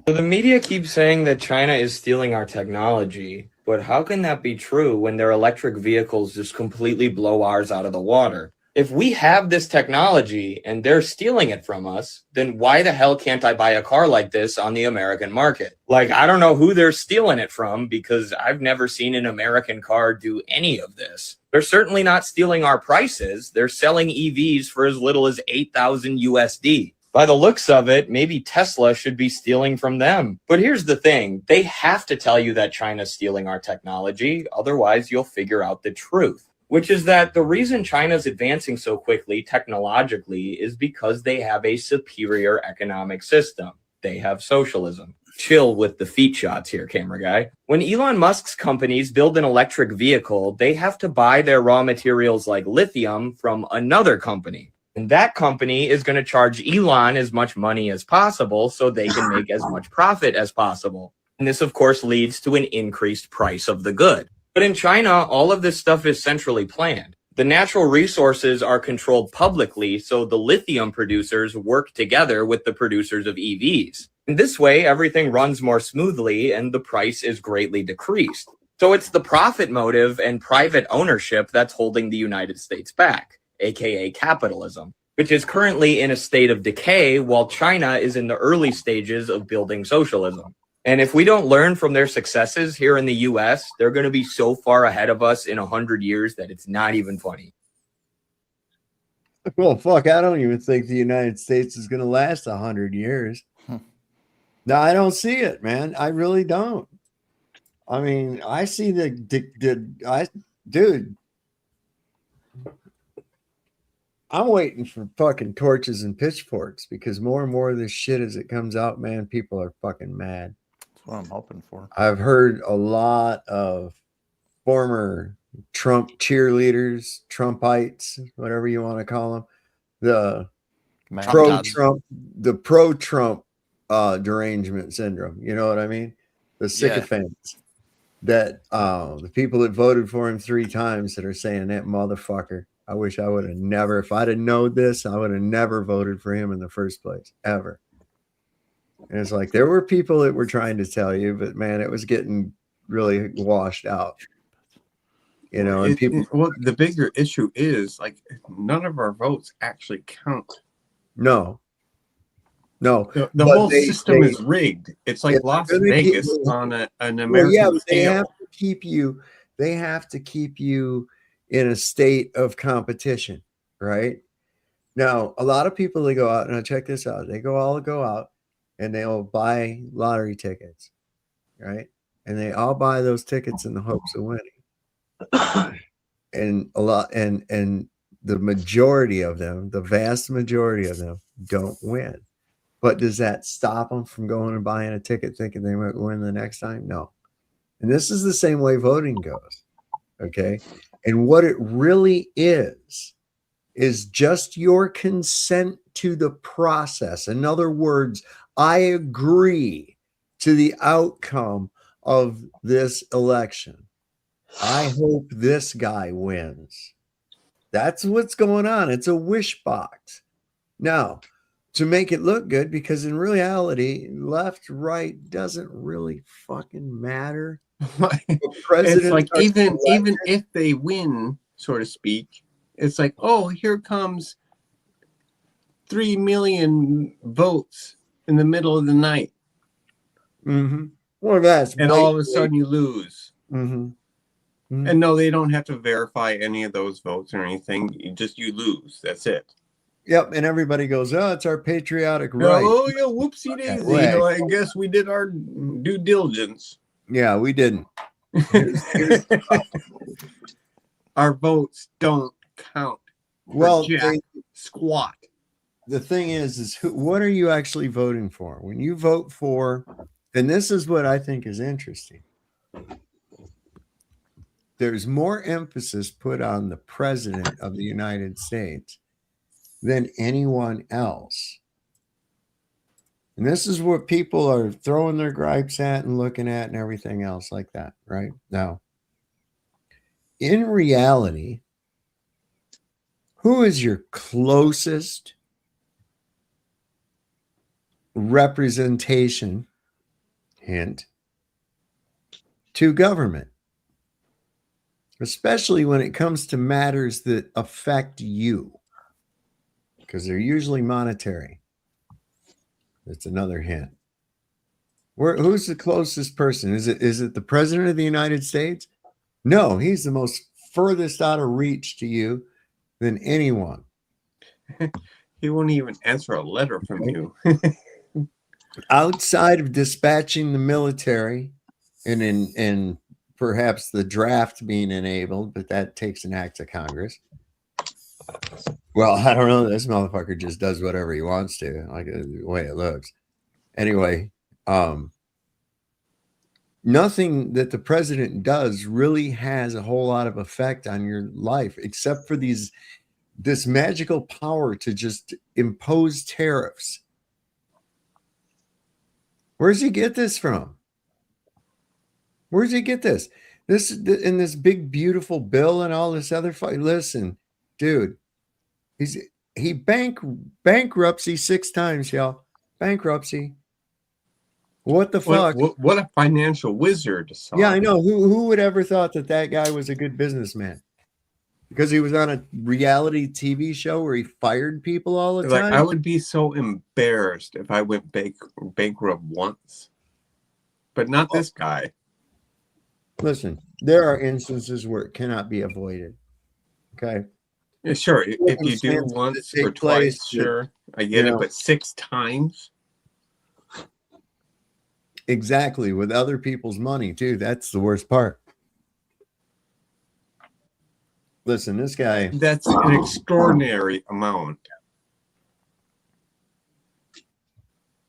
So the media keeps saying that China is stealing our technology, but how can that be true when their electric vehicles just completely blow ours out of the water? If we have this technology and they're stealing it from us, then why the hell can't I buy a car like this on the American market? Like, I don't know who they're stealing it from because I've never seen an American car do any of this. They're certainly not stealing our prices. They're selling EVs for as little as 8,000 USD. By the looks of it, maybe Tesla should be stealing from them. But here's the thing. They have to tell you that China's stealing our technology. Otherwise, you'll figure out the truth, which is that the reason China's advancing so quickly technologically is because they have a superior economic system. They have socialism. Chill with the feet shots here, camera guy. When Elon Musk's companies build an electric vehicle, they have to buy their raw materials like lithium from another company. And that company is going to charge Elon as much money as possible so they can make as much profit as possible. And this, of course, leads to an increased price of the good. But in China, all of this stuff is centrally planned. The natural resources are controlled publicly, so the lithium producers work together with the producers of EVs. And this way, everything runs more smoothly and the price is greatly decreased. So it's the profit motive and private ownership that's holding the United States back, aka capitalism, which is currently in a state of decay while China is in the early stages of building socialism. And if we don't learn from their successes here in the US, they're going to be so far ahead of us in 100 years that it's not even funny. Well, fuck, I don't even think the United States is going to last 100 years. No, I don't see it, man. I really don't. I mean, I see dude, I'm waiting for fucking torches and pitchforks because more and more of this shit as it comes out, man, people are fucking mad. That's what I'm hoping for. I've heard a lot of former Trump cheerleaders, Trumpites, whatever you want to call them, the pro-Trump derangement syndrome. You know what I mean? The sycophants that the people that voted for him 3 times that are saying that motherfucker. I wish I would have never, if I'd have known this, I would have never voted for him in the first place, ever. And it's like, there were people that were trying to tell you, but man, it was getting really washed out. You know, and well, the bigger issue is like none of our votes actually count. No. The whole system is rigged. It's like Las Vegas on an American scale. They have to keep you in a state of competition, right? Now, a lot of people, they go out, and check this out. They all go out and they'll buy lottery tickets, right? And they all buy those tickets in the hopes of winning. And the majority of them, the vast majority of them, don't win. But does that stop them from going and buying a ticket thinking they might win the next time? No. And this is the same way voting goes. Okay. And what it really is just your consent to the process. In other words, I agree to the outcome of this election. I hope this guy wins. That's what's going on. It's a wish box. Now, to make it look good, because in reality, left, right doesn't really fucking matter. It's like even if they win, so to speak, it's like, oh, here comes 3 million votes in the middle of the night. Mm-hmm. Well, that's and all of a sudden you lose. Mm-hmm. And no, they don't have to verify any of those votes or anything. You lose. That's it. Yep, and everybody goes, "Oh, it's our patriotic right." Oh, yeah, whoopsie daisy. I guess we did our due diligence. Yeah, we didn't. Our votes don't count. Well, squat. The thing is what are you actually voting for? When you vote for, and this is what I think is interesting. There's more emphasis put on the president of the United States than anyone else. And this is what people are throwing their gripes at and looking at and everything else like that, right? Now, in reality, who is your closest representation, hint, to government? Especially when it comes to matters that affect you, because they're usually monetary. That's another hint. Who's the closest person? Is it the president of the United States? No, he's the most furthest out of reach to you than anyone. He won't even answer a letter from you. Outside of dispatching the military and perhaps the draft being enabled, but that takes an act of Congress. Well, I don't know. This motherfucker just does whatever he wants to, like the way it looks. Anyway, nothing that the president does really has a whole lot of effect on your life, except for this magical power to just impose tariffs. Where does he get this from? Where does he get this? This in this big beautiful bill and all this other fight. Listen, dude, he bankruptcy 6 times, y'all. Bankruptcy. What the fuck? What a financial wizard. Yeah, I know. Who would ever thought that guy was a good businessman? Because he was on a reality TV show where he fired people all the time. I would be so embarrassed if I went bankrupt once, but not this guy. Listen, there are instances where it cannot be avoided. Okay. Yeah, sure. If you do once or twice, sure, I get it. But 6 times. Exactly, with other people's money too. That's the worst part. Listen, this guy. That's an extraordinary amount.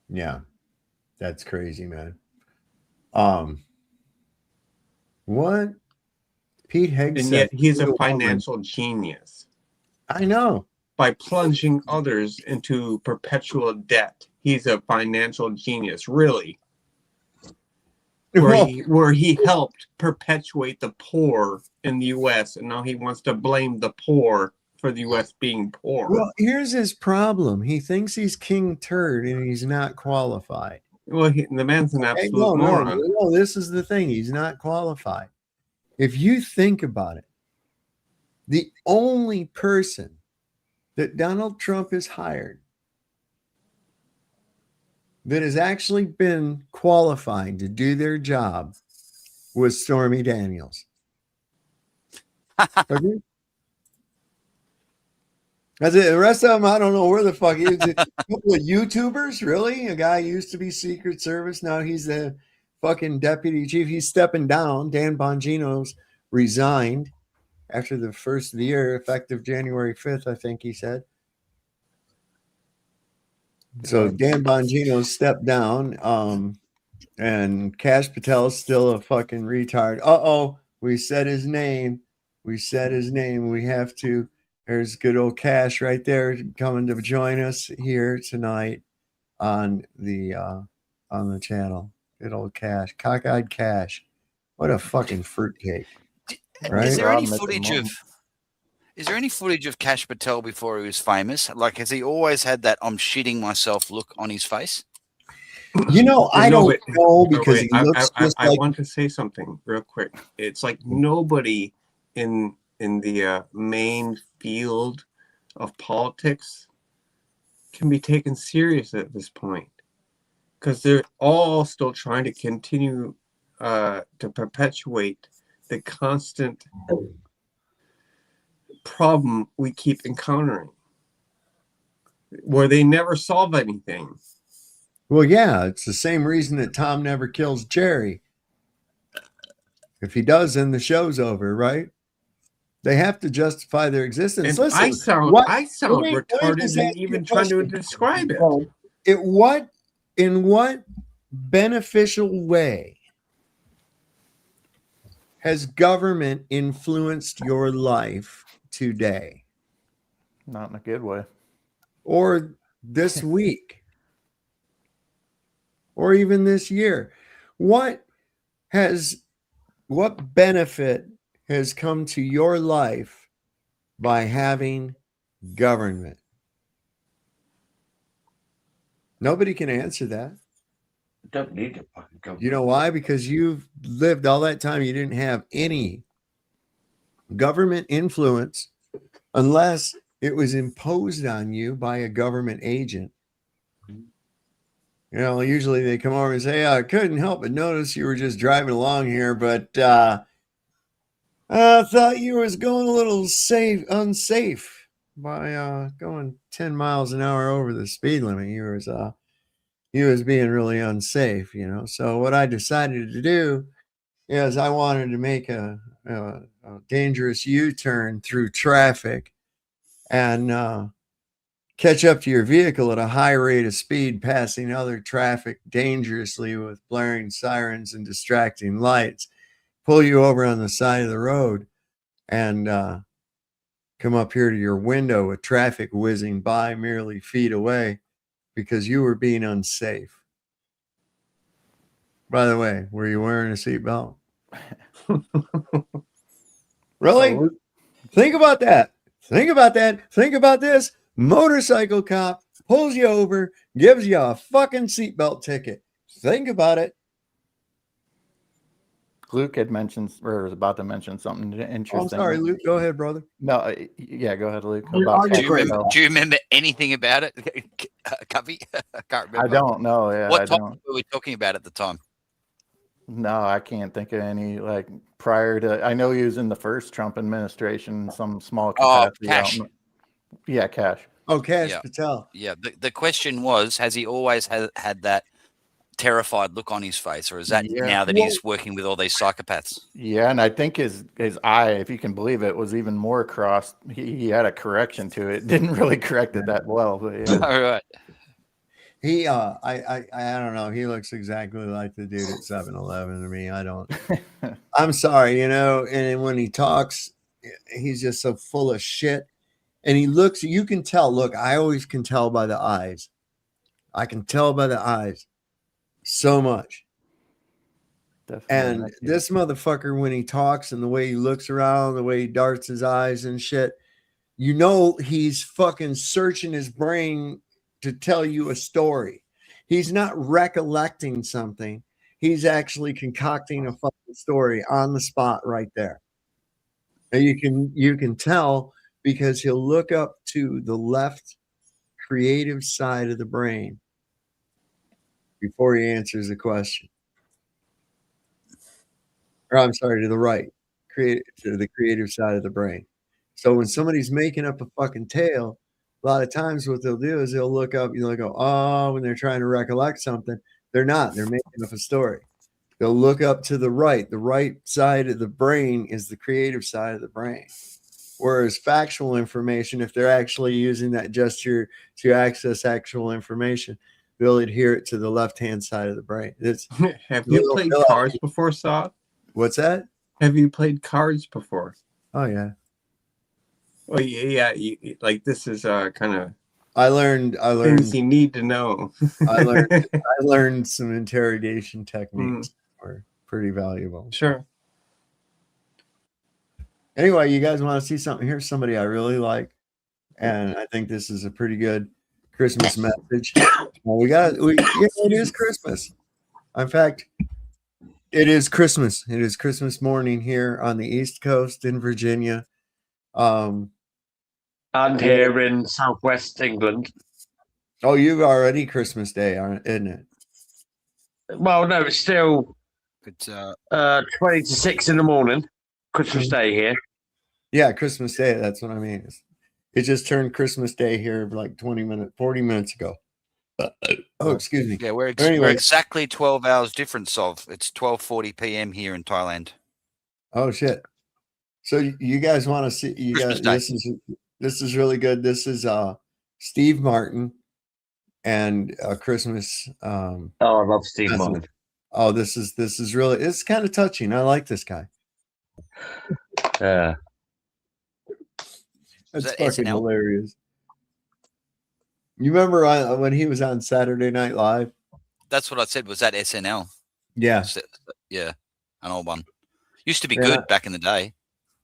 Yeah, that's crazy, man. What? Pete Hegseth. And yet he's a financial genius. I know. By plunging others into perpetual debt, he's a financial genius, really. Where he helped perpetuate the poor in the U.S. and now he wants to blame the poor for the U.S. being poor. Well, here's his problem. He thinks he's King Turd and he's not qualified. Well, the man's an absolute moron. No, this is the thing. He's not qualified. If you think about it, the only person that Donald Trump has hired that has actually been qualified to do their job was Stormy Daniels. Okay? That's it. The rest of them, I don't know where the fuck he is. A couple of YouTubers, really? A guy used to be Secret Service. Now he's the fucking deputy chief. He's stepping down. Dan Bongino's resigned after the first of the year, effective January 5th, I think he said. So Dan Bongino stepped down, and Kash Patel's still a fucking retard. We said his name. We have to. There's good old Kash right there coming to join us here tonight on the channel. Good old Kash, cockeyed Kash. What a fucking fruitcake! Right? Is there any footage of Kash Patel before he was famous? Like, has he always had that "I'm shitting myself" look on his face? I don't know because he looks just I want to say something real quick. It's like nobody in the main field of politics can be taken serious at this point because they're all still trying to continue to perpetuate the constant problem we keep encountering, where they never solve anything. Well, yeah, it's the same reason that Tom never kills Jerry. If he does, then the show's over, right? They have to justify their existence. And Listen, I sound retarded in even trying to describe it. In what beneficial way has government influenced your life today? Not in a good way. Or this week? Or even this year? What benefit has come to your life by having government? Nobody can answer that. Don't need a fucking government. You know why? Because you've lived all that time. You didn't have any government influence unless it was imposed on you by a government agent. You know, usually they come over and say, I couldn't help but notice you were just driving along here, but I thought you was going a little unsafe by going 10 miles an hour over the speed limit. You was being really unsafe, you know. So what I decided to do is I wanted to make a dangerous U-turn through traffic and catch up to your vehicle at a high rate of speed, passing other traffic dangerously with blaring sirens and distracting lights, pull you over on the side of the road and come up here to your window with traffic whizzing by merely feet away because you were being unsafe. By the way, were you wearing a seatbelt? Really? Think about that. Think about that. Think about this. Motorcycle cop pulls you over, gives you a fucking seatbelt ticket. Think about it. Luke had mentioned, or was about to mention something interesting. Oh, sorry, Luke. Go ahead, brother. No, yeah, go ahead, Luke. Do you remember anything about it, Cubby? I can't remember. I don't know. Yeah, what topic were we talking about at the time? No, I can't think of any. Like prior to, I know he was in the first Trump administration, some small capacity. Cash. Yeah, Cash. Oh, Cash Patel. Yeah. The question was, has he always had that terrified look on his face, or is that now that he's working with all these psychopaths? Yeah, and I think his eye, if you can believe it, was even more crossed. He had a correction to it. Didn't really correct it that well. But yeah. All right. He I don't know. He looks exactly like the dude at 7-Eleven to me. I don't. I'm sorry, you know. And when he talks, he's just so full of shit. And he looks. You can tell. Look, I always can tell by the eyes. I can tell by the eyes so much. Definitely. And this motherfucker, when he talks and the way he looks around, the way he darts his eyes and shit, you know he's fucking searching his brain to tell you a story. He's not recollecting something. He's actually concocting a fucking story on the spot right there. And you can tell because he'll look up to the left creative side of the brain before he answers the question. Or I'm sorry, to the right, to the creative side of the brain. So when somebody's making up a fucking tale, a lot of times what they'll do is they'll look up, they'll go, oh, when they're trying to recollect something. They're not. They're making up a story. They'll look up to the right. The right side of the brain is the creative side of the brain. Whereas factual information, if they're actually using that gesture to access actual information, they'll adhere it to the left-hand side of the brain. Have you played cards before, Saw? What's that? Have you played cards before? Oh, yeah. Well, yeah. Like this is kind of. I learned things you need to know. I learned some interrogation techniques that were pretty valuable. Sure. Anyway, you guys want to see something? Here's somebody I really like, and I think this is a pretty good Christmas message. It is Christmas. In fact, it is Christmas. It is Christmas morning here on the East Coast in Virginia. And here in Southwest England. Oh, you've already Christmas Day, isn't it? Well, no, it's still 20 to 6 in the morning. Christmas Day here. Yeah, Christmas Day. That's what I mean. It just turned Christmas Day here like 40 minutes ago. Oh, excuse me. Yeah, we're Anyway. exactly 12 hours difference of. It's 12:40 p.m. here in Thailand. Oh shit. So you guys want to see? You Christmas guys, Day. this is really good. This is Steve Martin and Christmas. Oh, I love Steve Martin. Oh, this is really, it's kind of touching. I like this guy. Yeah. That's that fucking SNL? hilarious. You remember when he was on Saturday Night Live? That's what I said. Was that SNL? Yeah. Yeah, an old one. Used to be Yeah. good back in the day.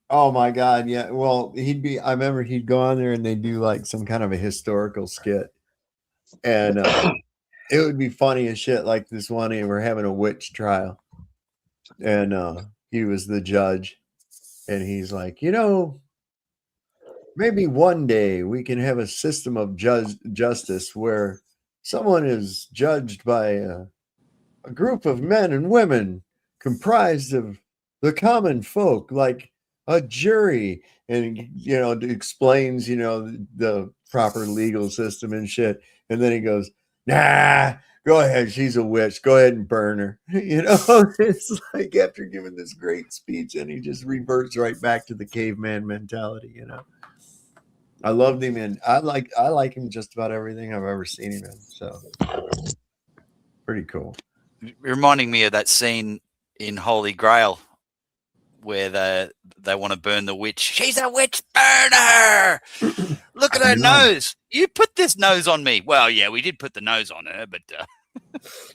Oh my God. Yeah. Well, I remember he'd go on there and they'd do like some kind of a historical skit. And it would be funny as shit. Like this one, and we're having a witch trial. And he was the judge. And he's like, maybe one day we can have a system of justice where someone is judged by a group of men and women comprised of the common folk, like a jury, and it explains the proper legal system and shit. And then he goes, nah, go ahead, she's a witch, go ahead and burn her. It's like after giving this great speech, and he just reverts right back to the caveman mentality. I loved him, and I like him just about everything I've ever seen him in. So pretty cool. Reminding me of that scene in Holy Grail where they want to burn the witch. She's a witch, burn her! Look at her nose. You put this nose on me. Well, yeah, we did put the nose on her, but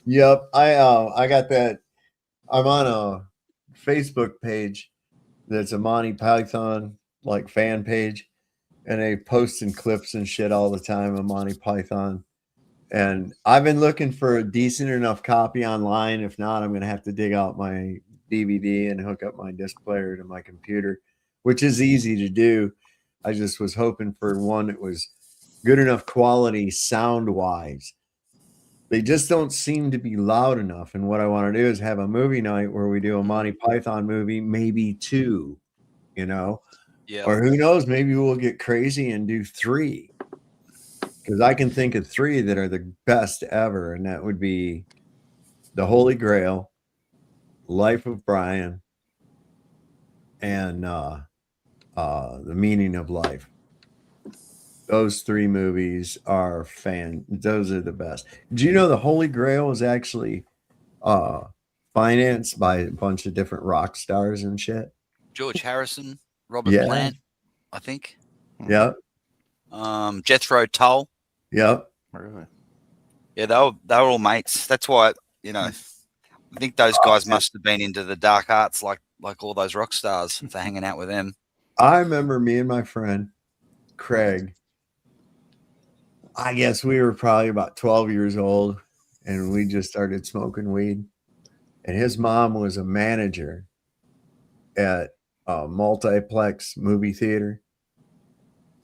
Yep, I got that. I'm on a Facebook page that's a Monty Python like fan page, and they posting clips and shit all the time of Monty Python. And I've been looking for a decent enough copy online. If not, I'm gonna have to dig out my DVD and hook up my disc player to my computer, which is easy to do. I just was hoping for one that was good enough quality sound wise. They just don't seem to be loud enough. And what I want to do is have a movie night where we do a Monty Python movie, maybe 2, yeah. Or who knows, maybe we'll get crazy and do 3. Because I can think of 3 that are the best ever, and that would be The Holy Grail, Life of Brian, and The Meaning of Life. Those 3 movies are those are the best. Do you know The Holy Grail was actually financed by a bunch of different rock stars and shit? George Harrison, Robert Plant, I think. Yep. Jethro Tull. Yep. Really? Yeah, they were all mates. That's why, I think those guys must have been into the dark arts like all those rock stars for hanging out with them. I remember me and my friend Craig, I guess we were probably about 12 years old, and we just started smoking weed. And his mom was a manager at a multiplex movie theater.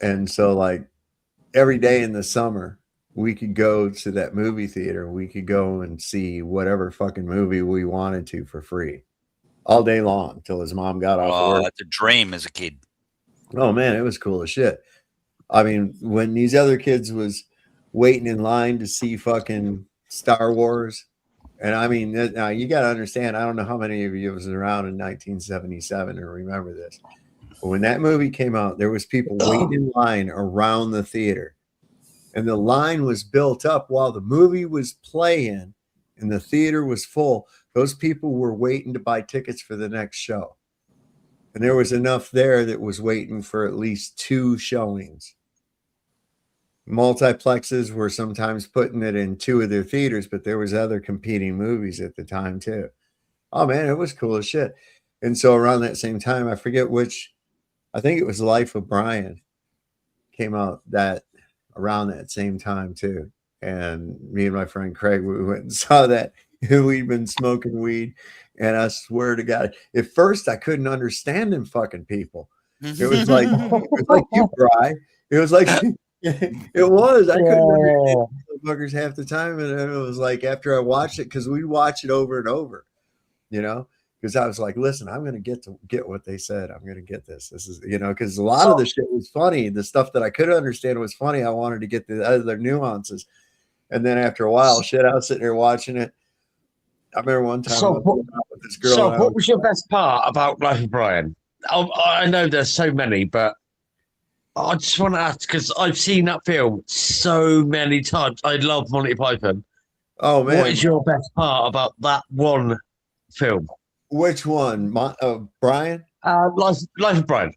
And so like every day in the summer, we could go to that movie theater. We could go and see whatever fucking movie we wanted to for free all day long until his mom got off work. That's a dream as a kid. Oh man, it was cool as shit. I mean, when these other kids was waiting in line to see fucking Star Wars, and I mean, now you got to understand, I don't know how many of you was around in 1977 and remember this. But when that movie came out, there was people waiting in line around the theater. And the line was built up while the movie was playing and the theater was full. Those people were waiting to buy tickets for the next show. And there was enough there that was waiting for at least 2 showings. Multiplexes were sometimes putting it in 2 of their theaters, but there was other competing movies at the time too. Oh man, it was cool as shit. And so around that same time, I forget which, I think it was Life of Brian came out around that same time too. And me and my friend Craig, we went and saw that. We'd been smoking weed, and I swear to God, at first I couldn't understand them fucking people. It was like you, Bri. It was like it was. I couldn't understand motherfuckers half the time, and it was like after I watched it, because we watch it over and over, because I was like, listen, I'm going to get what they said. I'm going to get this. This is, because a lot of the shit was funny. The stuff that I could understand was funny. I wanted to get the other nuances. And then after a while, I was sitting there watching it. I remember one time I was going out with this girl. So what was your best part about Life of Brian? I know there's so many, but I just want to ask, because I've seen that film so many times. I love Monty Python. Oh, man. What is your best part about that one film? Which one? Brian? Life of Brian.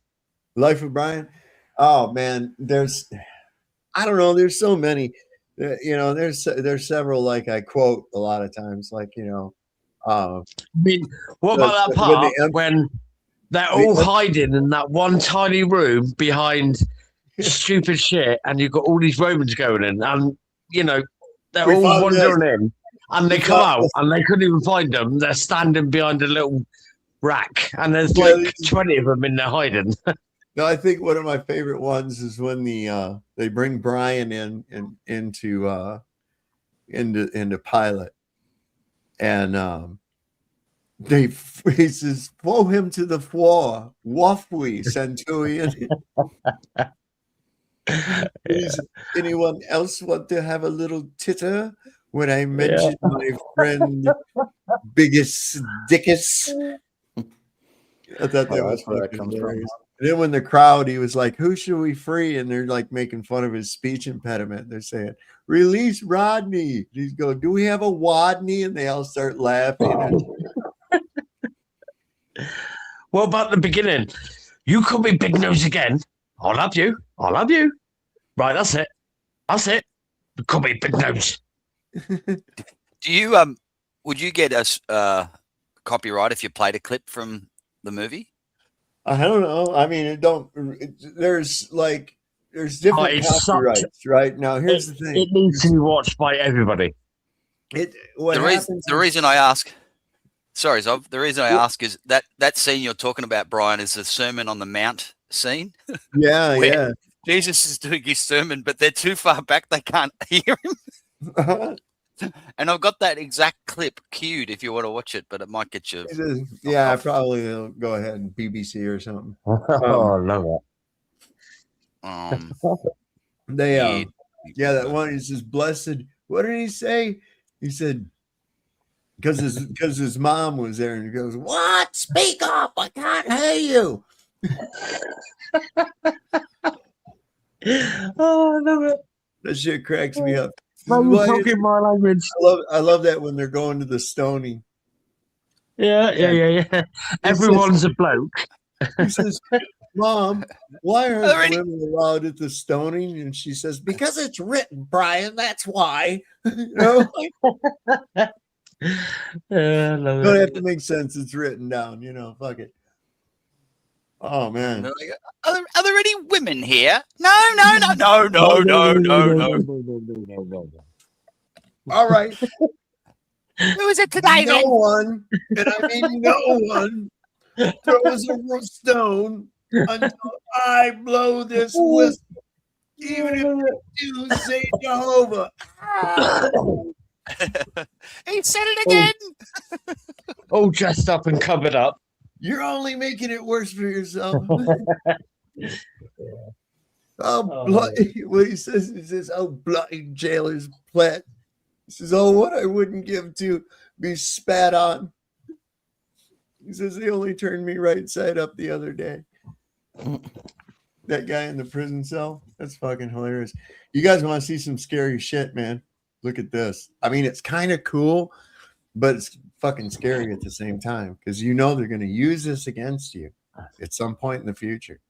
Life of Brian? Oh, man. I don't know. There's so many. There's several, like I quote a lot of times, like, I mean, what about that part when they're all hiding in that one tiny room behind stupid shit, and you've got all these Romans going in, and they're all wandering in, and they come out and they couldn't even find them. They're standing behind a little rack, and there's like 20 of them in there hiding. No, I think one of my favorite ones is when they bring Brian into Pilate, and he says, "Throw him to the floor, waffly centurion." Anyone else want to have a little titter when I mention my friend Biggest Dickus? I thought that was where that comes from. And then when the crowd, he was like, "Who should we free?" And they're like making fun of his speech impediment. They're saying, "Release Rodney." He's going, "Do we have a Wadney?" And they all start laughing. What about the beginning? You call me Big Nose again. I love you. I love you. Right, that's it. That's it. You call me Big Nose. Do you would you get a copyright if you played a clip from the movie? I don't know. I mean, there's different copyrights, right? Now, here's the thing. It needs to be watched by everybody. The reason I ask, sorry, Zov, the reason I ask is that scene you're talking about, Brian, is the Sermon on the Mount scene. Yeah, yeah. Jesus is doing his sermon, but they're too far back; they can't hear him. And I've got that exact clip queued if you want to watch it, but it might get you. Yeah, I probably will go ahead and BBC or something. I love it. That one. He says, "Blessed." What did he say? He said, because his mom was there, and he goes, "What? Speak up! I can't hear you." Oh, I love it. That shit cracks me up. Talking my language. I love that when they're going to the stoning. Yeah. Everyone's a bloke. He says, "Mom, why aren't women allowed at the stoning?" And she says, "Because it's written, Brian. That's why." Don't have to make sense. It's written down. Fuck it. Oh man. Are there any women here? No. All right. Who is it today? No one, and I mean no one, throws a stone until I blow this whistle. Even if you do say Jehovah. He said it again. All dressed up and covered up. You're only making it worse for yourself. What he says, "Oh, bloody jailer's plat." He says, "Oh, what I wouldn't give to be spat on." He says, "They only turned me right side up the other day." That guy in the prison cell, that's fucking hilarious. You guys want to see some scary shit, man? Look at this. I mean, it's kind of cool, but it's fucking scary at the same time, because they're going to use this against you at some point in the future.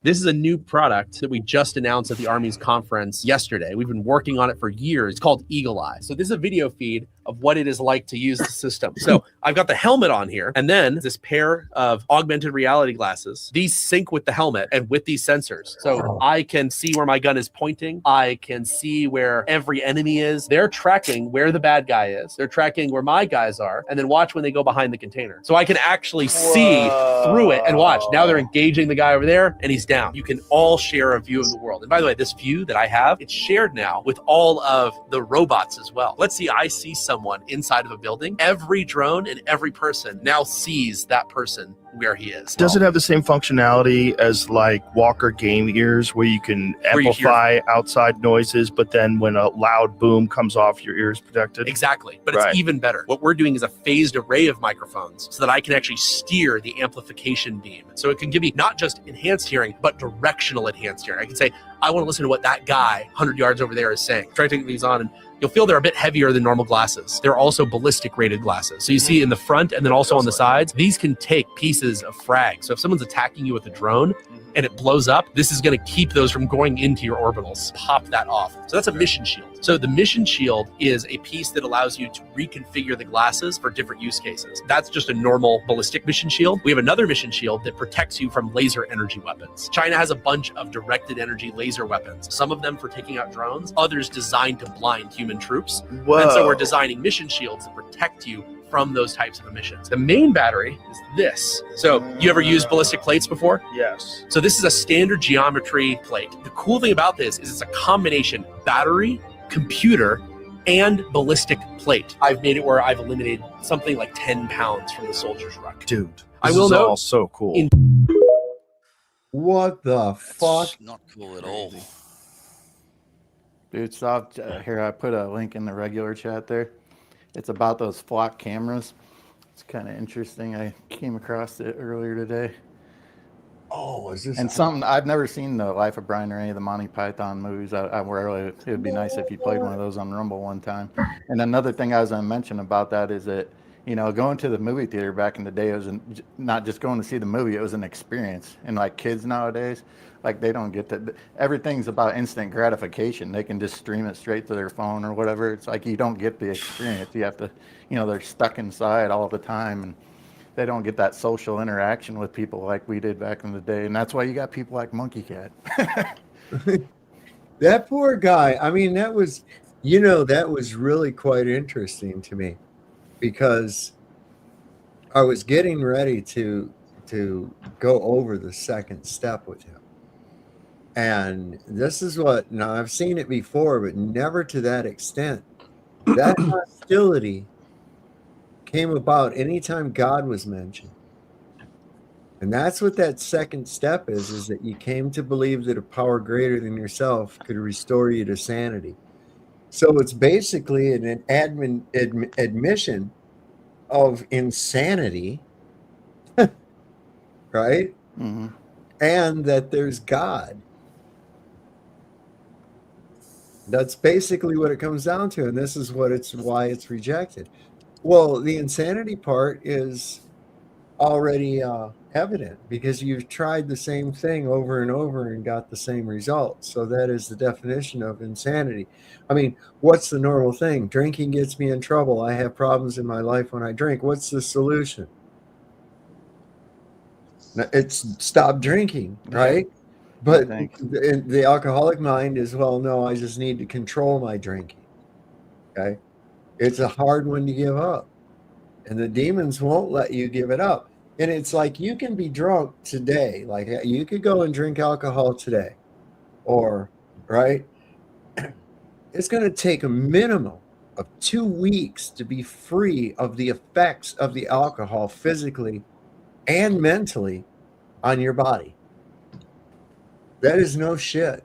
This is a new product that we just announced at the Army's conference yesterday. We've been working on it for years. It's called Eagle Eye. So this is a video feed of what it is like to use the system. So I've got the helmet on here, and then this pair of augmented reality glasses. These sync with the helmet and with these sensors. So I can see where my gun is pointing. I can see where every enemy is. They're tracking where the bad guy is. They're tracking where my guys are, and then watch when they go behind the container. So I can actually see through it and watch. Now they're engaging the guy over there, and he's down, you can all share a view of the world. And by the way, this view that I have, it's shared now with all of the robots as well. Let's see, I see someone inside of a building. Every drone and every person now sees that person where he is. Does it have the same functionality as like Walker Game Ears, where you can amplify outside noises, but then when a loud boom comes off, your ear is protected? Exactly, but it's even better. What we're doing is a phased array of microphones so that I can actually steer the amplification beam. So it can give me not just enhanced hearing, but directional enhanced hearing. I can say, I want to listen to what that guy 100 yards over there is saying. Try taking these on and you'll feel they're a bit heavier than normal glasses. They're also ballistic rated glasses. So you see in the front and then also on the sides, these can take pieces of frag. So if someone's attacking you with a drone and it blows up, this is going to keep those from going into your orbitals. Pop that off. So that's a mission shield. So the mission shield is a piece that allows you to reconfigure the glasses for different use cases. That's just a normal ballistic mission shield. We have another mission shield that protects you from laser energy weapons. China has a bunch of directed energy laser weapons, some of them for taking out drones, others designed to blind human troops. Whoa. And so we're designing mission shields that protect you from those types of emissions. The main battery is this. So you ever used ballistic plates before? Yes. So this is a standard geometry plate. The cool thing about this is it's a combination battery, computer, and ballistic plate. I've made it where I've eliminated something like 10 pounds from the soldier's ruck. Dude, I this will is note, all so cool. What the fuck? Not cool at all. Dude, stop. Here, I put a link in the regular chat there. It's about those flock cameras. It's kind of interesting. I came across it earlier today. Oh, is this? And something I've never seen the Life of Brian or any of the Monty Python movies. It would be nice if you played one of those on Rumble one time. And another thing I was going to mention about that is that, you know, going to the movie theater back in the day, it was not just going to see the movie, it was an experience. And like kids nowadays, like they don't get that. Everything's about instant gratification. They can just stream it straight to their phone or whatever. It's like you don't get the experience. You have to, you know, they're stuck inside all the time and they don't get that social interaction with people like we did back in the day. And that's why you got people like Monkey Cat. That poor guy. I mean, that was, you know, that was really quite interesting to me because I was getting ready to go over the second step with him. And this is what, now I've seen it before, but never to that extent. That hostility came about anytime God was mentioned. And that's what that second step is that you came to believe that a power greater than yourself could restore you to sanity. So it's basically an admission of insanity, right? Mm-hmm. And that there's God. That's basically what it comes down to, and this is why it's rejected. Well, the insanity part is already evident because you've tried the same thing over and over and got the same results. So that is the definition of insanity. I mean, what's the normal thing? Drinking gets me in trouble. I have problems in my life when I drink. What's the solution? It's stop drinking, right? But the alcoholic mind is, well, no, I just need to control my drinking. Okay. It's a hard one to give up. And the demons won't let you give it up. And it's like you can be drunk today. Like you could go and drink alcohol today. Or, right? It's going to take a minimum of 2 weeks to be free of the effects of the alcohol physically and mentally on your body. That is no shit.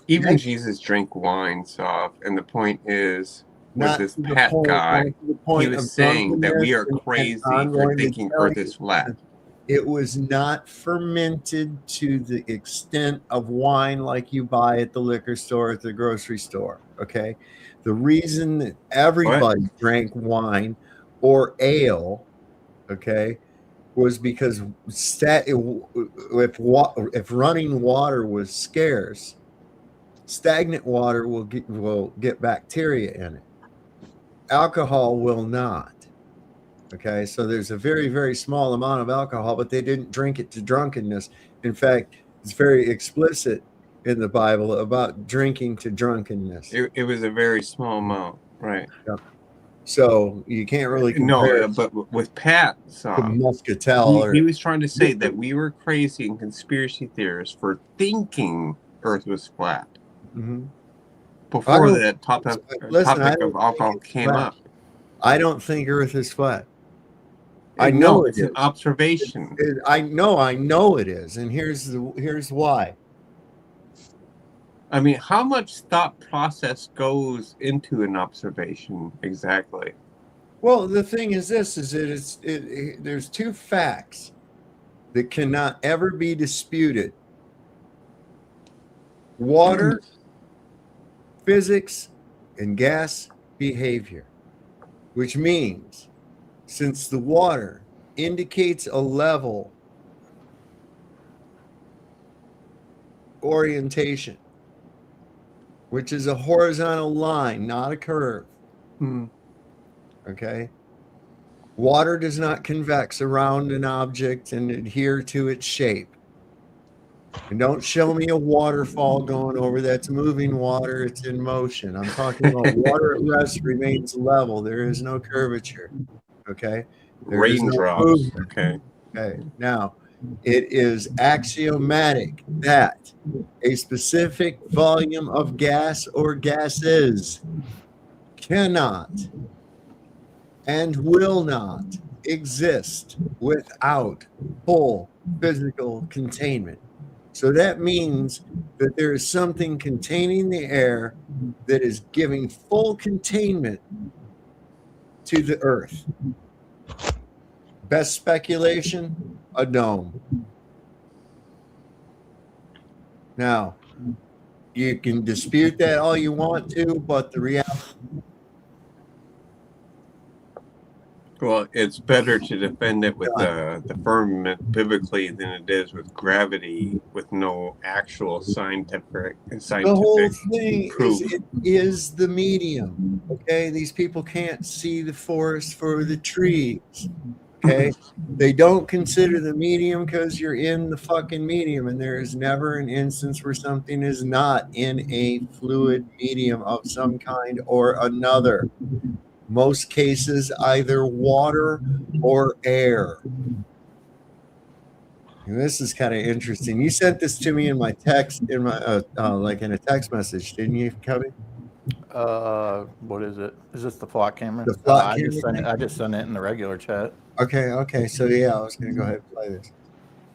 Even Jesus drank wine, Soft, and the point is, with this Pat guy, he was saying that we are crazy for thinking Earth is flat. It was not fermented to the extent of wine like you buy at the liquor store, at the grocery store, okay? The reason that everybody drank wine or ale, okay, was because if running water was scarce, stagnant water will get bacteria in it. Alcohol will not. Okay, so there's a very, very small amount of alcohol, but they didn't drink it to drunkenness. In fact, it's very explicit in the Bible about drinking to drunkenness. It was a very small amount, right? Yeah. So you can't really compare. No, but with Pat, Muscatel, he was trying to say that we were crazy and conspiracy theorists for thinking Earth was flat. Mhm. Before that topic of alcohol came up. I don't think Earth is flat. I know it's an observation. I know it is, and here's why. I mean, how much thought process goes into an observation exactly? Well, the thing is this: is that there's two facts that cannot ever be disputed: water, physics, and gas behavior. Which means, since the water indicates a level orientation, which is a horizontal line, not a curve. Okay. Water does not convex around an object and adhere to its shape. And don't show me a waterfall going over that's moving water. It's in motion. I'm talking about water at rest remains level. There is no curvature. Okay. There is no Raindrops. movement. Okay. Okay. Now, it is axiomatic that a specific volume of gas or gases cannot and will not exist without full physical containment. So that means that there is something containing the air that is giving full containment to the Earth. Best speculation, a dome. Now, you can dispute that all you want to, but the reality. Well, it's better to defend it with the firmament biblically than it is with gravity with no actual scientific The whole thing proof. is it is the medium. Okay, these people can't see the forest for the trees. Okay, they don't consider the medium because you're in the fucking medium, and there is never an instance where something is not in a fluid medium of some kind or another. Most cases, either water or air. And this is kind of interesting. You sent this to me in my text, in my like in a text message, didn't you, Kevin? What is it? Is this the flock camera? The flock I just camera? sent it. I just sent it in the regular chat. Okay. So yeah, I was going to go ahead and play this.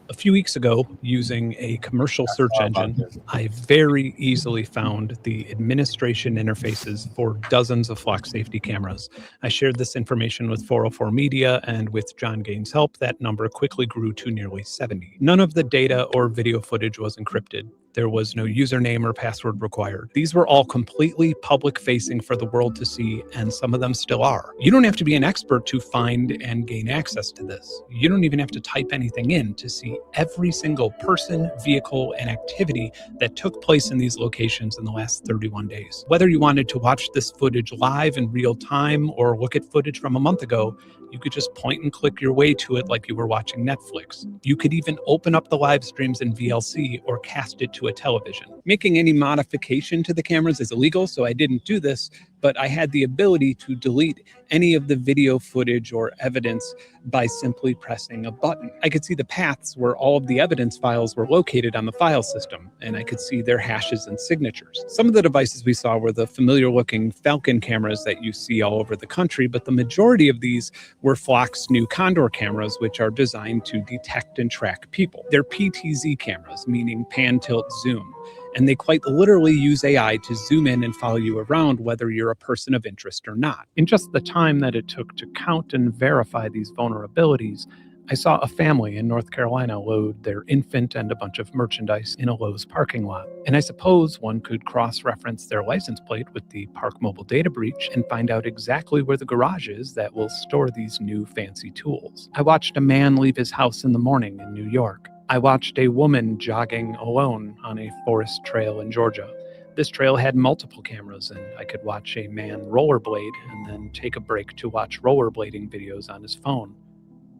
A few weeks ago, using a commercial search engine, I very easily found the administration interfaces for dozens of flock safety cameras. I shared this information with 404 Media, and with John Gaines' help, that number quickly grew to nearly 70. None of the data or video footage was encrypted. There was no username or password required. These were all completely public-facing for the world to see, and some of them still are. You don't have to be an expert to find and gain access to this. You don't even have to type anything in to see every single person, vehicle, and activity that took place in these locations in the last 31 days. Whether you wanted to watch this footage live in real time or look at footage from a month ago, you could just point and click your way to it like you were watching Netflix. You could even open up the live streams in VLC or cast it to a television. Making any modification to the cameras is illegal, so I didn't do this, but I had the ability to delete any of the video footage or evidence by simply pressing a button. I could see the paths where all of the evidence files were located on the file system, and I could see their hashes and signatures. Some of the devices we saw were the familiar looking Falcon cameras that you see all over the country, but the majority of these were Flock's new Condor cameras, which are designed to detect and track people. They're PTZ cameras, meaning pan, tilt, zoom. And they quite literally use AI to zoom in and follow you around whether you're a person of interest or not. In just the time that it took to count and verify these vulnerabilities, I saw a family in North Carolina load their infant and a bunch of merchandise in a Lowe's parking lot. And I suppose one could cross-reference their license plate with the Park Mobile data breach and find out exactly where the garage is that will store these new fancy tools. I watched a man leave his house in the morning in New York. I watched a woman jogging alone on a forest trail in Georgia. This trail had multiple cameras, and I could watch a man rollerblade and then take a break to watch rollerblading videos on his phone.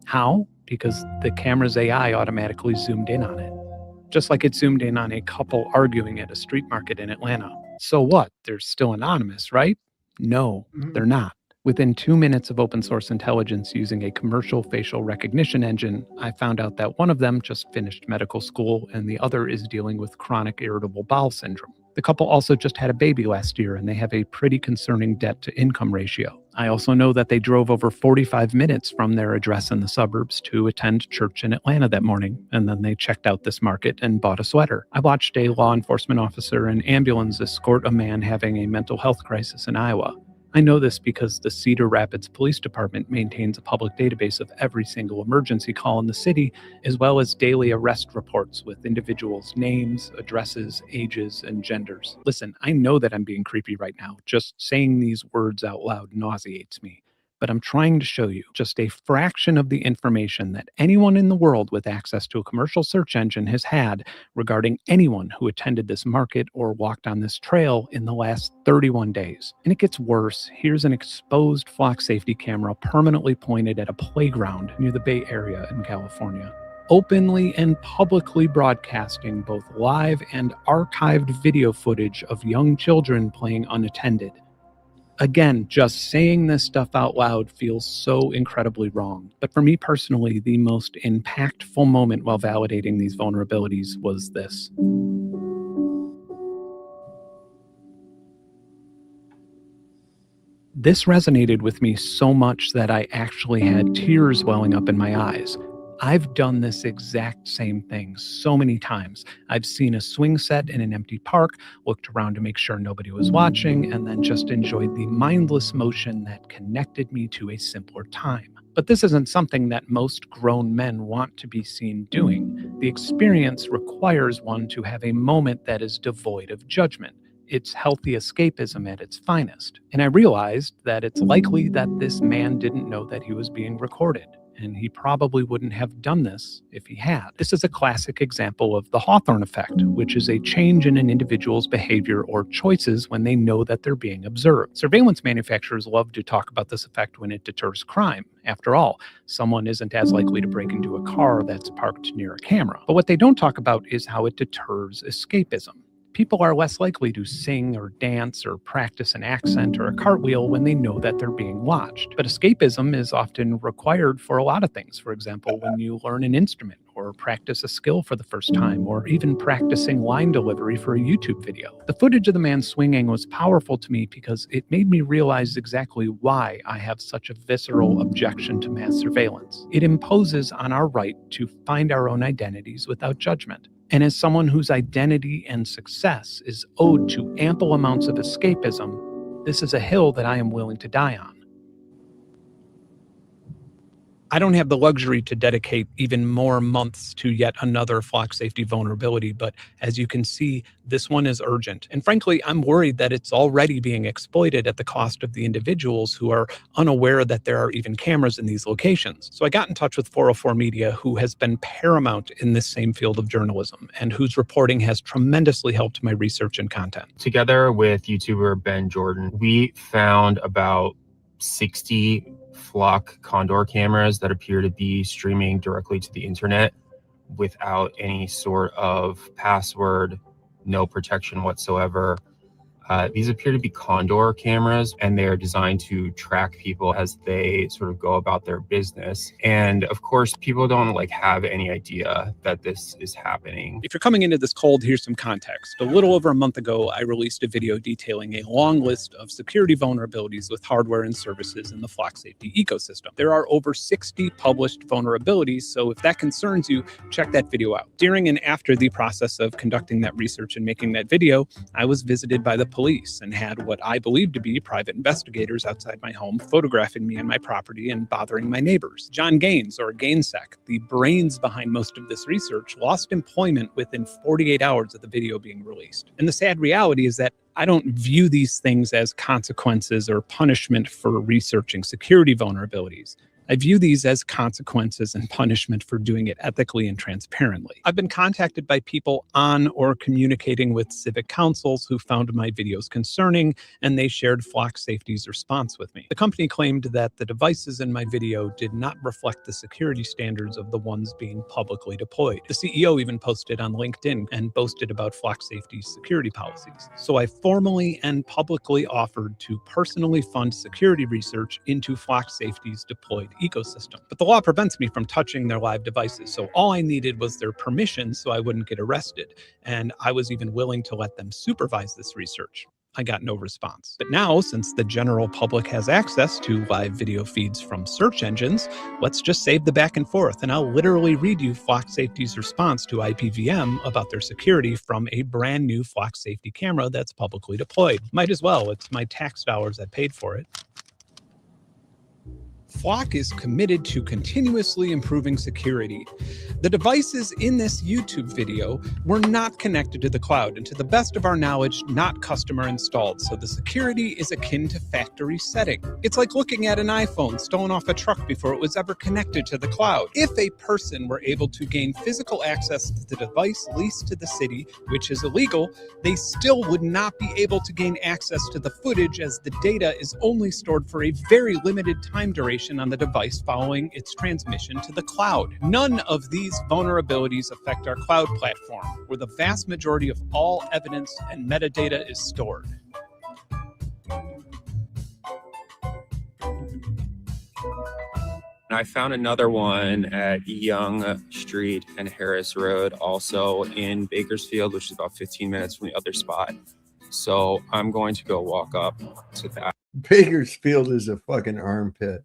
How? Because the camera's AI automatically zoomed in on it. Just like it zoomed in on a couple arguing at a street market in Atlanta. So what? They're still anonymous, right? No, they're not. Within 2 minutes of open source intelligence using a commercial facial recognition engine, I found out that one of them just finished medical school and the other is dealing with chronic irritable bowel syndrome. The couple also just had a baby last year and they have a pretty concerning debt to income ratio. I also know that they drove over 45 minutes from their address in the suburbs to attend church in Atlanta that morning, and then they checked out this market and bought a sweater. I watched a law enforcement officer and ambulance escort a man having a mental health crisis in Iowa. I know this because the Cedar Rapids Police Department maintains a public database of every single emergency call in the city, as well as daily arrest reports with individuals' names, addresses, ages, and genders. Listen, I know that I'm being creepy right now. Just saying these words out loud nauseates me. But I'm trying to show you just a fraction of the information that anyone in the world with access to a commercial search engine has had regarding anyone who attended this market or walked on this trail in the last 31 days. And it gets worse. Here's an exposed flock safety camera permanently pointed at a playground near the Bay Area in California, openly and publicly broadcasting both live and archived video footage of young children playing unattended. Again, just saying this stuff out loud feels so incredibly wrong. But for me personally, the most impactful moment while validating these vulnerabilities was this. This resonated with me so much that I actually had tears welling up in my eyes. I've done this exact same thing so many times. I've seen a swing set in an empty park, looked around to make sure nobody was watching, and then just enjoyed the mindless motion that connected me to a simpler time. But this isn't something that most grown men want to be seen doing. The experience requires one to have a moment that is devoid of judgment. It's healthy escapism at its finest. And I realized that it's likely that this man didn't know that he was being recorded. And he probably wouldn't have done this if he had. This is a classic example of the Hawthorne effect, which is a change in an individual's behavior or choices when they know that they're being observed. Surveillance manufacturers love to talk about this effect when it deters crime. After all, someone isn't as likely to break into a car that's parked near a camera. But what they don't talk about is how it deters escapism. People are less likely to sing or dance or practice an accent or a cartwheel when they know that they're being watched. But escapism is often required for a lot of things. For example, when you learn an instrument or practice a skill for the first time, or even practicing line delivery for a YouTube video. The footage of the man swinging was powerful to me because it made me realize exactly why I have such a visceral objection to mass surveillance. It imposes on our right to find our own identities without judgment. And as someone whose identity and success is owed to ample amounts of escapism, this is a hill that I am willing to die on. I don't have the luxury to dedicate even more months to yet another flock safety vulnerability, but as you can see, this one is urgent. And frankly, I'm worried that it's already being exploited at the cost of the individuals who are unaware that there are even cameras in these locations. So I got in touch with 404 Media, who has been paramount in this same field of journalism and whose reporting has tremendously helped my research and content. Together with YouTuber Ben Jordan, we found about 60 flock condor cameras that appear to be streaming directly to the internet without any sort of password, no protection whatsoever. These appear to be condor cameras, and they are designed to track people as they sort of go about their business. And of course, people don't have any idea that this is happening. If you're coming into this cold, here's some context. A little over a month ago, I released a video detailing a long list of security vulnerabilities with hardware and services in the flock safety ecosystem. There are over 60 published vulnerabilities, so if that concerns you, check that video out. During and after the process of conducting that research and making that video, I was visited by the police and had what I believed to be private investigators outside my home photographing me and my property and bothering my neighbors. John Gaines, or Gainsec, the brains behind most of this research, lost employment within 48 hours of the video being released. And the sad reality is that I don't view these things as consequences or punishment for researching security vulnerabilities. I view these as consequences and punishment for doing it ethically and transparently. I've been contacted by people on or communicating with civic councils who found my videos concerning, and they shared Flock Safety's response with me. The company claimed that the devices in my video did not reflect the security standards of the ones being publicly deployed. The CEO even posted on LinkedIn and boasted about Flock Safety's security policies. So I formally and publicly offered to personally fund security research into Flock Safety's deployed ecosystem. But the law prevents me from touching their live devices, so all I needed was their permission so I wouldn't get arrested. And I was even willing to let them supervise this research. I got no response. But now, since the general public has access to live video feeds from search engines, let's just save the back and forth, and I'll literally read you Flock Safety's response to IPVM about their security from a brand new Flock Safety camera that's publicly deployed. Might as well, it's my tax dollars that paid for it. Flock is committed to continuously improving security. The devices in this YouTube video were not connected to the cloud, and to the best of our knowledge, not customer installed, so the security is akin to factory setting. It's like looking at an iPhone stolen off a truck before it was ever connected to the cloud. If a person were able to gain physical access to the device leased to the city, which is illegal, they still would not be able to gain access to the footage, as the data is only stored for a very limited time duration on the device following its transmission to the cloud. None of these vulnerabilities affect our cloud platform, where the vast majority of all evidence and metadata is stored. I found another one at Young Street and Harris Road, also in Bakersfield, which is about 15 minutes from the other spot. So I'm going to go walk up to that. Bakersfield is a fucking armpit.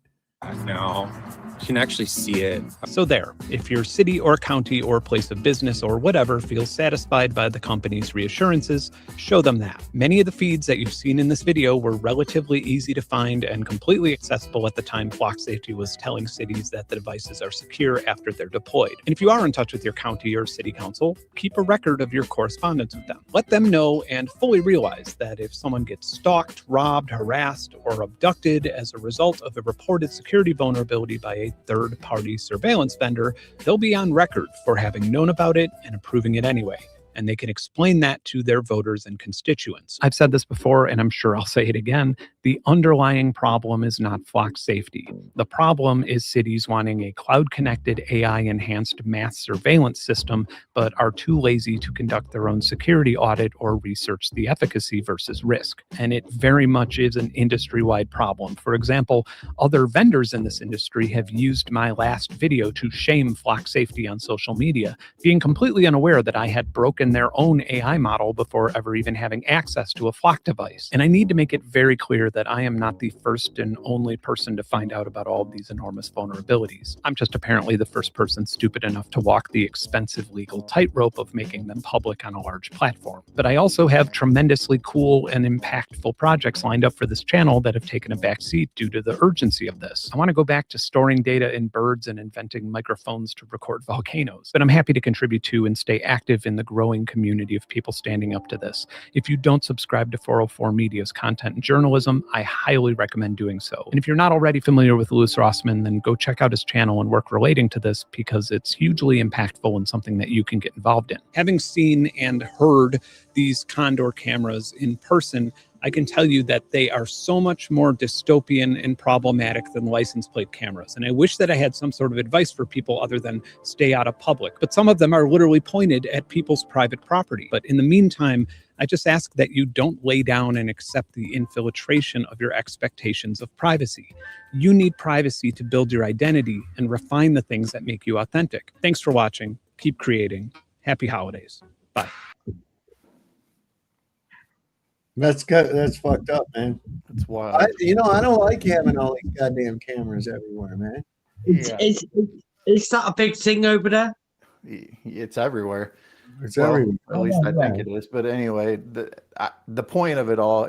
Now you can actually see it. So there, if your city or county or place of business or whatever feels satisfied by the company's reassurances, show them that. Many of the feeds that you've seen in this video were relatively easy to find and completely accessible at the time Flock Safety was telling cities that the devices are secure after they're deployed. And if you are in touch with your county or city council, keep a record of your correspondence with them. Let them know and fully realize that if someone gets stalked, robbed, harassed, or abducted as a result of a reported security vulnerability by a third-party surveillance vendor, they'll be on record for having known about it and approving it anyway. And they can explain that to their voters and constituents. I've said this before, and I'm sure I'll say it again. The underlying problem is not Flock Safety. The problem is cities wanting a cloud-connected, AI-enhanced mass surveillance system, but are too lazy to conduct their own security audit or research the efficacy versus risk. And it very much is an industry-wide problem. For example, other vendors in this industry have used my last video to shame Flock Safety on social media, being completely unaware that I had broken their own AI model before ever even having access to a Flock device. And I need to make it very clear that I am not the first and only person to find out about all of these enormous vulnerabilities. I'm just apparently the first person stupid enough to walk the expensive legal tightrope of making them public on a large platform. But I also have tremendously cool and impactful projects lined up for this channel that have taken a backseat due to the urgency of this. I want to go back to storing data in birds and inventing microphones to record volcanoes. But I'm happy to contribute to and stay active in the growing community of people standing up to this. If you don't subscribe to 404 Media's content and journalism, I highly recommend doing so. And if you're not already familiar with Louis Rossmann, then go check out his channel and work relating to this, because it's hugely impactful and something that you can get involved in. Having seen and heard these Condor cameras in person, I can tell you that they are so much more dystopian and problematic than license plate cameras. And I wish that I had some sort of advice for people other than stay out of public. But some of them are literally pointed at people's private property. But in the meantime, I just ask that you don't lay down and accept the infiltration of your expectations of privacy. You need privacy to build your identity and refine the things that make you authentic. Thanks for watching. Keep creating. Happy holidays. Bye. That's good. That's fucked up, man. That's wild. I don't like having all these goddamn cameras everywhere, man. Is that a big thing over there? It's everywhere. It's everywhere. At least I think it is. But anyway, the point of it all,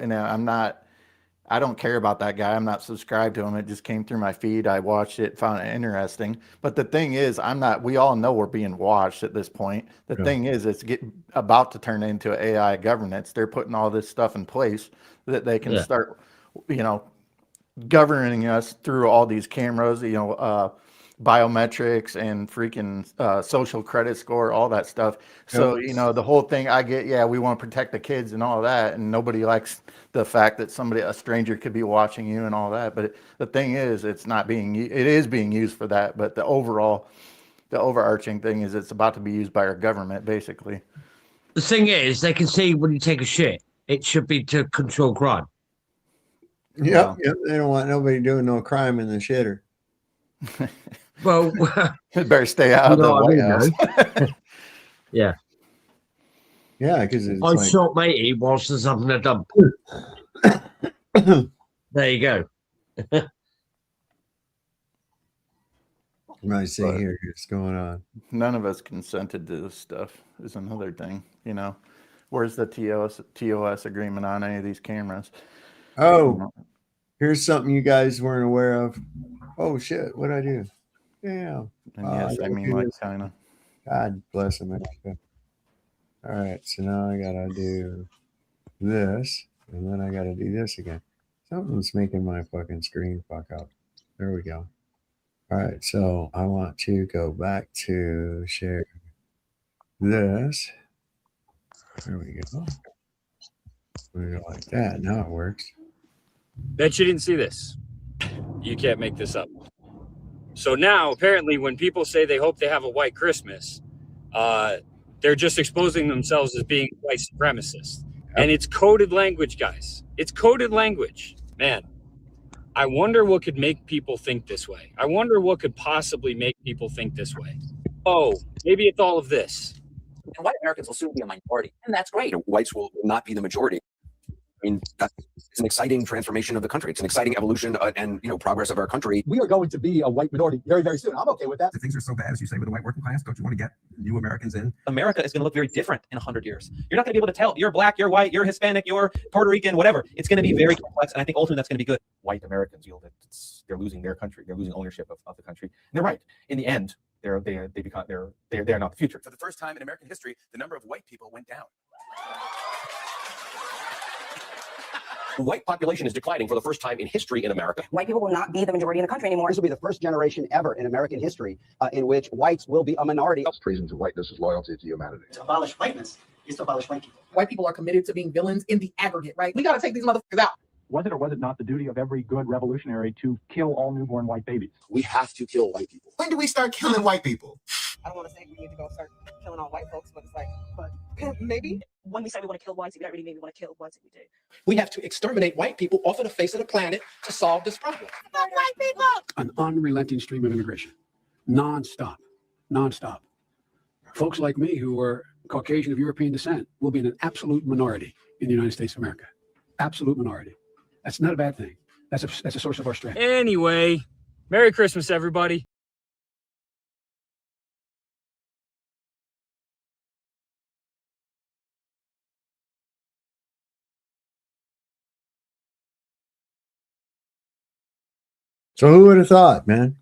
I don't care about that guy. I'm not subscribed to him. It just came through my feed. I watched it, found it interesting. But the thing is, we all know we're being watched at this point. The thing is, it's about to turn into AI governance. They're putting all this stuff in place that they can start, governing us through all these cameras, biometrics and freaking social credit score, all that stuff. So, the whole thing I get, yeah, we want to protect the kids and all that. And nobody likes the fact that a stranger could be watching you and all that. But the thing is, it is being used for that. But the overarching thing is it's about to be used by our government, basically. The thing is, they can see when you take a shit. It should be to control crime. Yep. They don't want nobody doing no crime in the shitter. Well, it better stay out of the White House. Yeah. Yeah, because it's I shot matey whilst there's something to dump. There you go. I see here what's going on. None of us consented to this stuff is another thing, Where's the TOS agreement on any of these cameras? Oh, here's something you guys weren't aware of. Oh, shit. What'd I do? Yeah. And yes, I mean, like, kind of. God bless America. All right. So now I got to do this, and then I got to do this again. Something's making my fucking screen fuck up. There we go. All right. So I want to go back to share this. There we go. We go like that. Now it works. Bet you didn't see this. You can't make this up. So now, apparently, when people say they hope they have a white Christmas, they're just exposing themselves as being white supremacists. And it's coded language, guys. It's coded language. Man, I wonder what could make people think this way. I wonder what could possibly make people think this way. Oh, maybe it's all of this. And white Americans will soon be a minority, and that's great. Whites will not be the majority. I mean, that's an exciting transformation of the country. It's an exciting evolution and progress of our country. We are going to be a white minority very, very soon. I'm okay with that. If things are so bad, as you say, with the white working class, don't you want to get new Americans in? America is going to look very different in 100 years. You're not going to be able to tell you're black, you're white, you're Hispanic, you're Puerto Rican, whatever. It's going to be very complex, and I think ultimately that's going to be good. White Americans feel that they're losing their country. They're losing ownership of the country. And they're right. In the end, they're not the future. For the first time in American history, the number of white people went down. The white population is declining for the first time in history in America. White people will not be the majority in the country anymore. This will be the first generation ever in American history in which whites will be a minority. Treason to whiteness is loyalty to humanity. To abolish whiteness is to abolish white people. White people are committed to being villains in the aggregate, right? We got to take these motherfuckers out. Was it or was it not the duty of every good revolutionary to kill all newborn white babies? We have to kill white people. When do we start killing white people? I don't want to say we need to go start killing all white folks, but it's like, but maybe. When we say we want to kill whites, we don't really mean we want to kill whites if we do. We have to exterminate white people off of the face of the planet to solve this problem. Fuck white people! An unrelenting stream of immigration, non-stop. Folks like me who are Caucasian of European descent will be in an absolute minority in the United States of America. Absolute minority. That's not a bad thing. That's a source of our strength. Anyway, Merry Christmas, everybody. So who would have thought, man?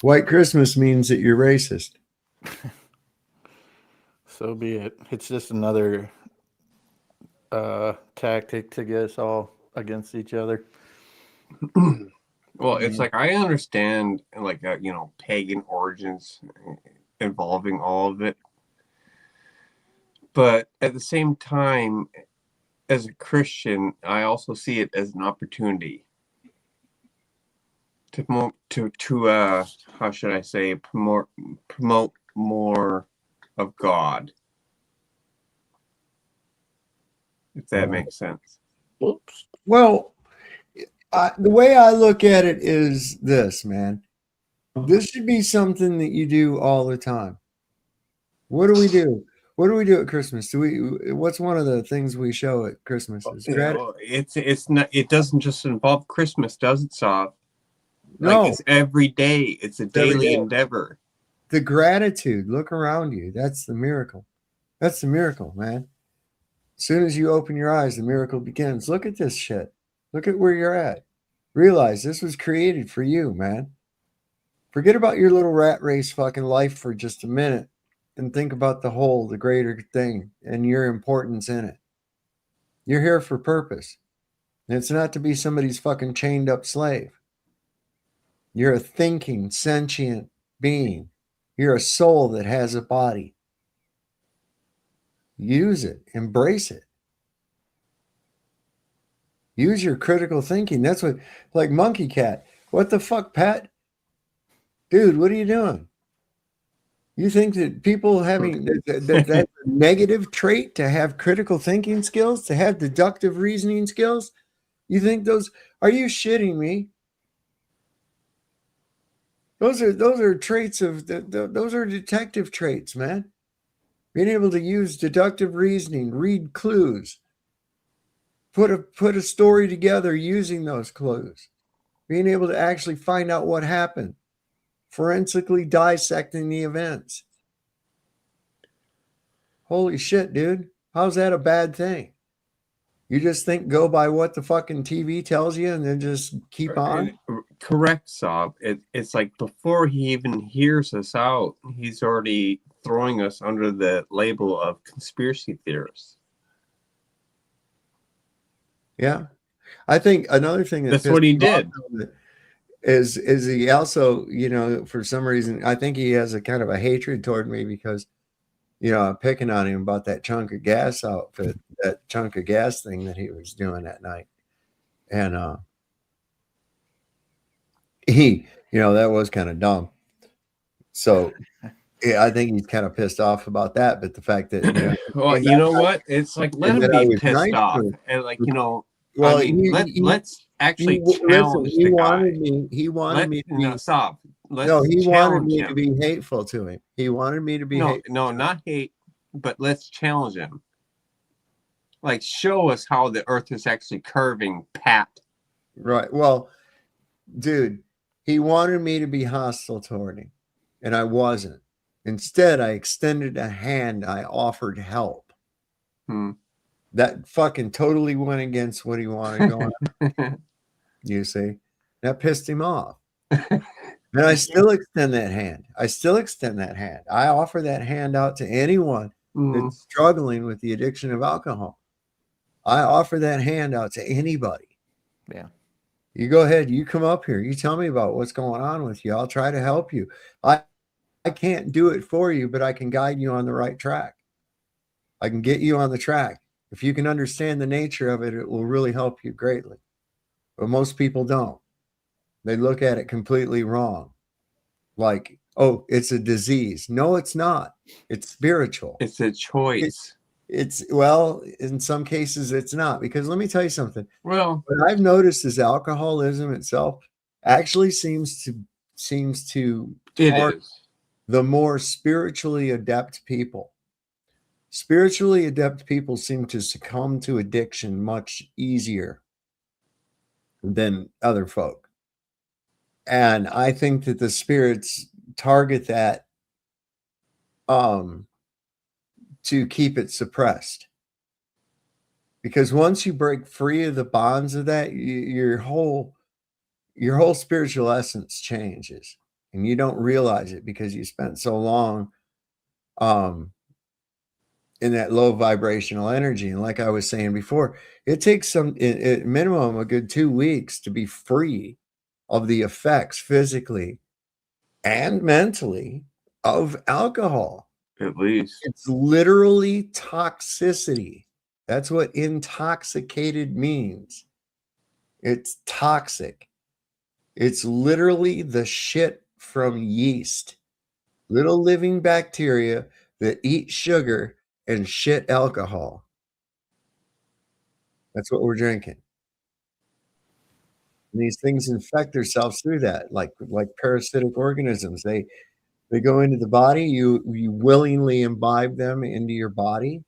White Christmas means that you're racist. So be it. It's just another tactic to get us all against each other. Well, it's like I understand, like pagan origins involving all of it, but at the same time, as a Christian, I also see it as an opportunity to how should I say, promote more of God, if that makes sense. Oops. Well, the way I look at it is this, man. This should be something that you do all the time. What do we do? What do we do at Christmas? What's one of the things we show at Christmas? It's not. It doesn't just involve Christmas, does it, Sav? No, it's every day. It's a daily endeavor. The gratitude. Look around you. That's the miracle. That's the miracle, man. As soon as you open your eyes, the miracle begins. Look at this shit. Look at where you're at. Realize this was created for you, man. Forget about your little rat race fucking life for just a minute. And think about the whole, the greater thing, and your importance in it. You're here for purpose. And it's not to be somebody's fucking chained up slave. You're a thinking, sentient being. You're a soul that has a body. Use it. Embrace it. Use your critical thinking. That's what, like Monkey Cat. What the fuck, Pat? Dude, what are you doing? You think that people having that's a negative trait to have critical thinking skills, to have deductive reasoning skills? You think those, are you shitting me? Those are traits of those are detective traits, man. Being able to use deductive reasoning, read clues, put a story together using those clues, being able to actually find out what happened, forensically dissecting the events. Holy shit, dude. How's that a bad thing? You just think go by what the fucking TV tells you and then just keep on? Correct, Sob. It's like before he even hears us out, he's already throwing us under the label of conspiracy theorists. Yeah. I think another thing that's what he did is he also, you know, for some reason, I think he has a kind of a hatred toward me because, you know, I'm picking on him about that chunk of gas outfit, that chunk of gas thing that he was doing that night. And he, you know, that was kind of dumb. So yeah, I think he's kind of pissed off about that. But the fact that, you know, well, you know what? It's like, let him be pissed off. And like, you know, well, I mean, let's actually challenge he the wanted guy. me. He wanted me to be. No, stop. Let's No, he wanted me him. to be hateful to him. He wanted me to be hateful. No, not hate, but let's challenge him. Like, show us how the earth is actually curving, Pat. Right. Well, dude, he wanted me to be hostile toward him, and I wasn't. Instead, I extended a hand. I offered help. That fucking totally went against what he wanted going on. You see? That pissed him off. And I still extend that hand. I offer that hand out to anyone that's struggling with the addiction of alcohol. I offer that hand out to anybody. Yeah. You go ahead. You come up here. You tell me about what's going on with you. I'll try to help you. I can't do it for you, but I can guide you on the right track. I can get you on the track. If you can understand the nature of it, it will really help you greatly. But most people don't. They look at it completely wrong. Like, oh, it's a disease. No, it's not. It's spiritual. It's a choice. It's well, in some cases it's not, because let me tell you something. Well, what I've noticed is alcoholism itself actually seems to target the more spiritually adept people. Spiritually adept people seem to succumb to addiction much easier than other folk. And I think that the spirits target that to keep it suppressed. Because once you break free of the bonds of that, your whole spiritual essence changes. And you don't realize it because you spent so long in that low vibrational energy. And like I was saying before, it takes at minimum a good 2 weeks to be free of the effects physically and mentally of alcohol. At least it's literally toxicity. That's what intoxicated means. It's toxic. It's literally the shit from yeast, little living bacteria that eat sugar and shit alcohol. That's what we're drinking. And these things infect themselves through that, like parasitic organisms. They go into the body. You willingly imbibe them into your body,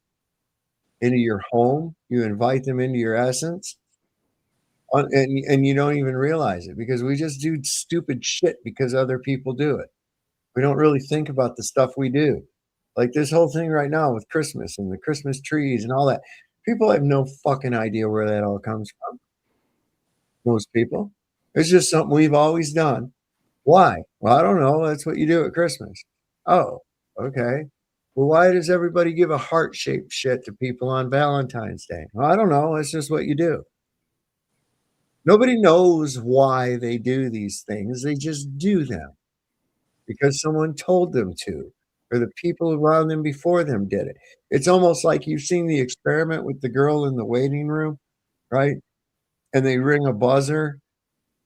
into your home. You invite them into your essence, and you don't even realize it, because we just do stupid shit because other people do it. We don't really think about the stuff we do. Like this whole thing right now with Christmas and the Christmas trees and all that. People have no fucking idea where that all comes from. Most people. It's just something we've always done. Why? Well, I don't know. That's what you do at Christmas. Oh, okay. Well, why does everybody give a heart-shaped shit to people on Valentine's Day? Well, I don't know. It's just what you do. Nobody knows why they do these things. They just do them because someone told them to, or the people around them before them did it. It's almost like you've seen the experiment with the girl in the waiting room, right? And they ring a buzzer,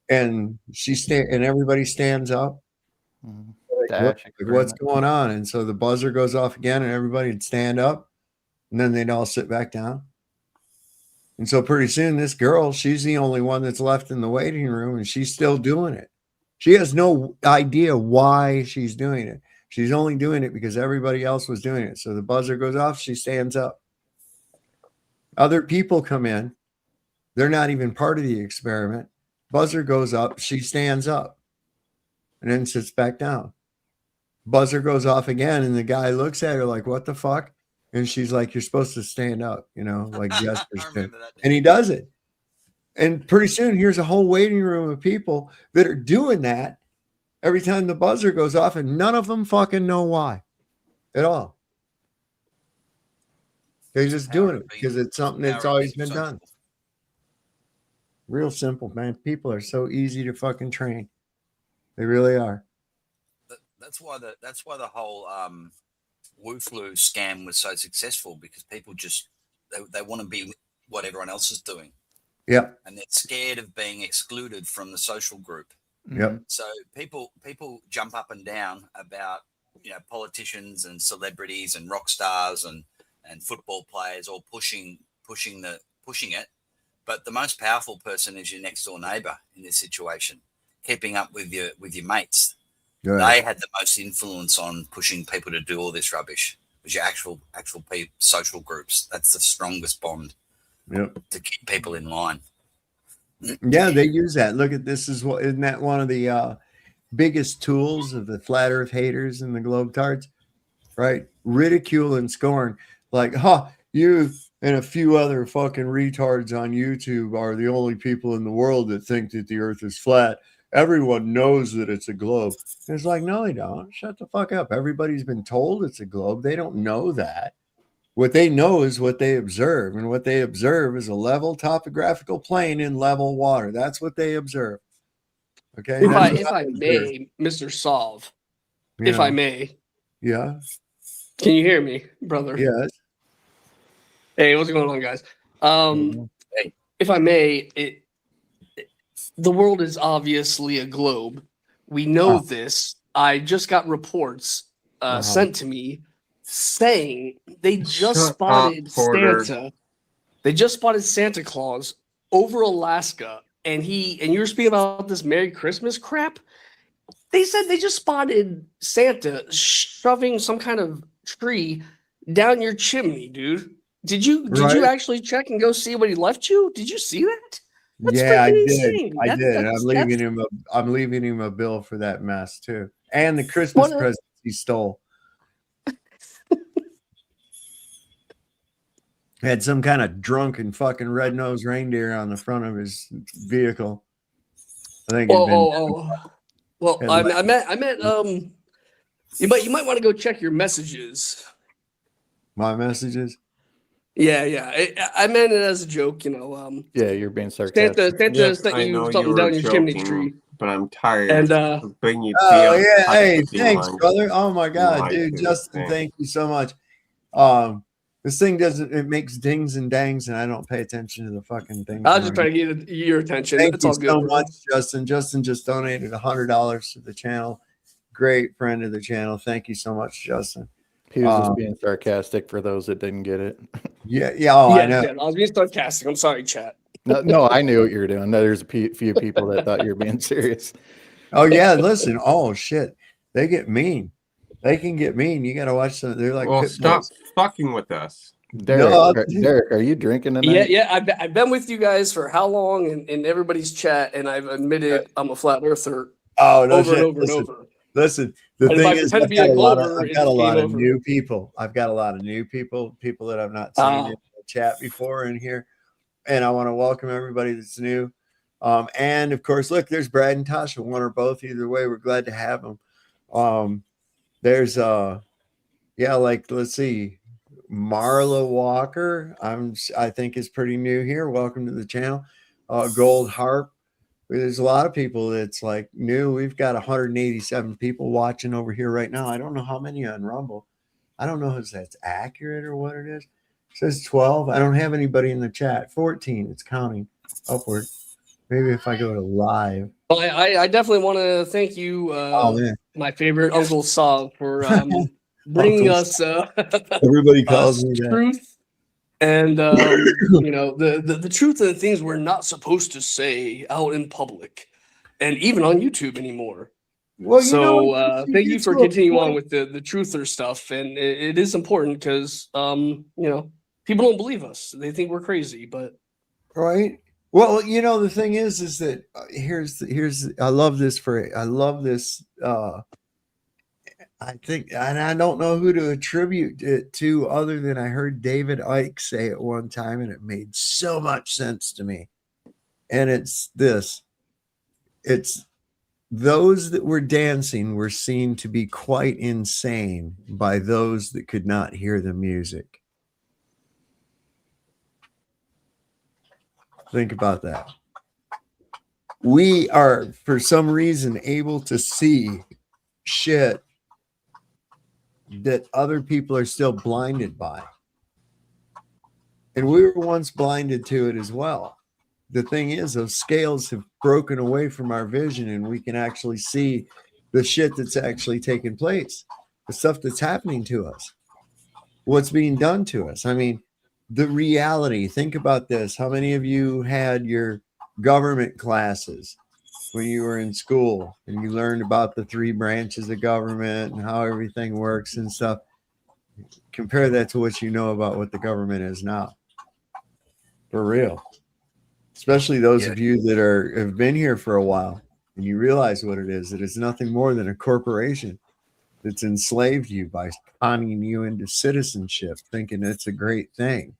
and and everybody stands up. Like, what's going on? And so the buzzer goes off again, and everybody would stand up, and then they'd all sit back down. And so pretty soon, this girl, she's the only one that's left in the waiting room, and she's still doing it. She has no idea why she's doing it. She's only doing it because everybody else was doing it. So the buzzer goes off, she stands up. Other people come in. They're not even part of the experiment. Buzzer goes up, she stands up, and then sits back down. Buzzer goes off again, and the guy looks at her like, what the fuck? And she's like, you're supposed to stand up, like gestures to. And he does it. And pretty soon, here's a whole waiting room of people that are doing that every time the buzzer goes off, and none of them fucking know why at all. They're just doing it because it's something that's always been done. Real simple, man. People are so easy to fucking train. They really are. That's why the whole Wu flu scam was so successful, because people just they want to be what everyone else is doing. Yeah. And they're scared of being excluded from the social group. Yep. So people jump up and down about politicians and celebrities and rock stars and football players all pushing it. But the most powerful person is your next door neighbor in this situation, keeping up with your mates. Right. They had the most influence on pushing people to do all this rubbish. It was your actual social groups. That's the strongest bond. Yep. To keep people in line. Yeah, they use that. Look at this. Isn't that one of the biggest tools of the flat earth haters and the globetards? Right? Ridicule and scorn. Like, you and a few other fucking retards on YouTube are the only people in the world that think that the earth is flat. Everyone knows that it's a globe. And it's like, no, they don't. Shut the fuck up. Everybody's been told it's a globe. They don't know that. What they know is what they observe, and what they observe is a level topographical plane in level water. That's what they observe. Okay. If I may, Mr. Solve, if I may. Yeah. Can you hear me, brother? Yes. Hey, what's going on, guys? If I may, the world is obviously a globe. We know this. I just got reports sent to me saying they just spotted Santa. They just spotted Santa Claus over Alaska, and you were speaking about this Merry Christmas crap. They said they just spotted Santa shoving some kind of tree down your chimney, dude. Did you actually check and go see what he left you? Did you see that? That's I did. insane. I did. I'm leaving him a bill for that mess too, and the Christmas presents he stole. Had some kind of drunken fucking red-nosed reindeer on the front of his vehicle. I think. Well, I meant you might want to go check your messages. My messages. Yeah. I meant it as a joke, Yeah, you're being sarcastic. Santa sent you something down your chimney tree. But I'm tired and of bringing you. Hey, thanks, brother. Oh my God, dude, Justin, thank you so much. This thing it makes dings and dangs, and I don't pay attention to the fucking thing. I was just trying to get your attention. Thank It's you all good, so bro. much, Justin. Justin just donated $100 to the channel. Great friend of the channel. Thank you so much, Justin. He was just being sarcastic for those that didn't get it. Yeah. I know. Yeah, I was being sarcastic. I'm sorry, chat. No, I knew what you were doing. There's a few people that thought you were being serious. Oh yeah, listen. Oh shit, they get mean. They can get mean. You got to watch them. They're like, well, stop fucking with us. Derek, are you drinking tonight? Yeah. I've been with you guys for how long in everybody's chat, and I've admitted I'm a flat earther. Oh no, over and over and over. Listen, the And thing if I is, pretend to be a Glover, I've got a lot of over. new people. I've got a lot of new people that I've not seen in the chat before in here, and I want to welcome everybody that's new. And of course, look, there's Brad and Tasha, one or both. Either way, we're glad to have them. There's let's see, Marla Walker. I think is pretty new here. Welcome to the channel. gold harp. There's a lot of people that's like new. We've got 187 people watching over here right now. I don't know how many on Rumble. I don't know if that's accurate or what it is. It says 12. I don't have anybody in the chat. 14. It's counting upward. Maybe if I go to live. Well, I definitely want to thank you, my favorite Uncle Saw, for bringing us everybody calls me that. truth and you know the truth of the things we're not supposed to say out in public and even on YouTube anymore. Well, so thank you for continuing on with the truther stuff, and it is important because you know, people don't believe us; they think we're crazy, but right. Well, the thing is that here's I love this phrase. I love this. I think, and I don't know who to attribute it to other than I heard David Icke say it one time, and it made so much sense to me. And it's this: it's those that were dancing were seen to be quite insane by those that could not hear the music. Think about that. We are, for some reason, able to see shit that other people are still blinded by. And we were once blinded to it as well. The thing is, those scales have broken away from our vision, and we can actually see the shit that's actually taking place, the stuff that's happening to us, what's being done to us. I mean, the reality. Think about this. How many of you had your government classes when you were in school and you learned about the 3 branches of government and how everything works and stuff? Compare that to what you know about what the government is now. For real. Especially those of you that have been here for a while and you realize what it is. It is nothing more than a corporation that's enslaved you by conning you into citizenship, thinking it's a great thing,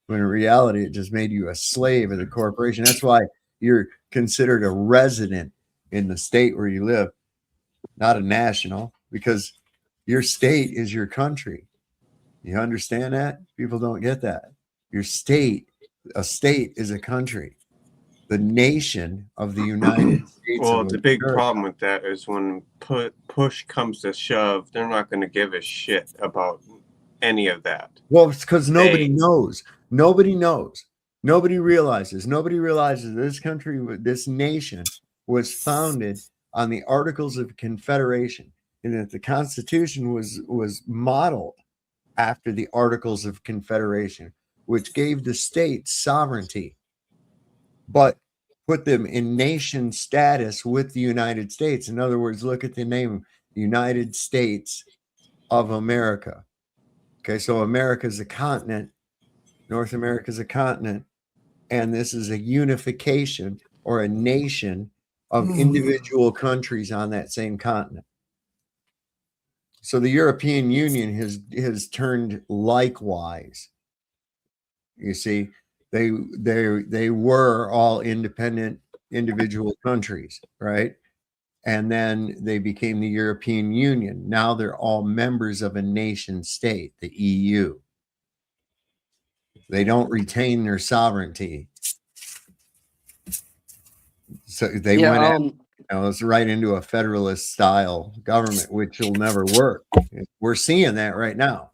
when in reality it just made you a slave of the corporation. That's why you're considered a resident in the state where you live, not a national, because your state is your country. You understand that? People don't get that. Your state, a state is a country. The nation of the United States. Well, the big problem with that is when push comes to shove, they're not going to give a shit about any of that. Well, it's because nobody knows. Nobody knows. Nobody realizes. Nobody realizes this country, this nation, was founded on the Articles of Confederation, and that the Constitution was modeled after the Articles of Confederation, which gave the states sovereignty, but put them in nation status with the United States. In other words, look at the name, United States of America. Okay, so America is a continent, North America is a continent, and this is a unification or a nation of individual countries on that same continent. So the European Union has turned likewise. You see, they were all independent individual countries, right? And then they became the European Union. Now they're all members of a nation state, the EU. They don't retain their sovereignty. So they went it's right into a federalist style government, which will never work. We're seeing that right now.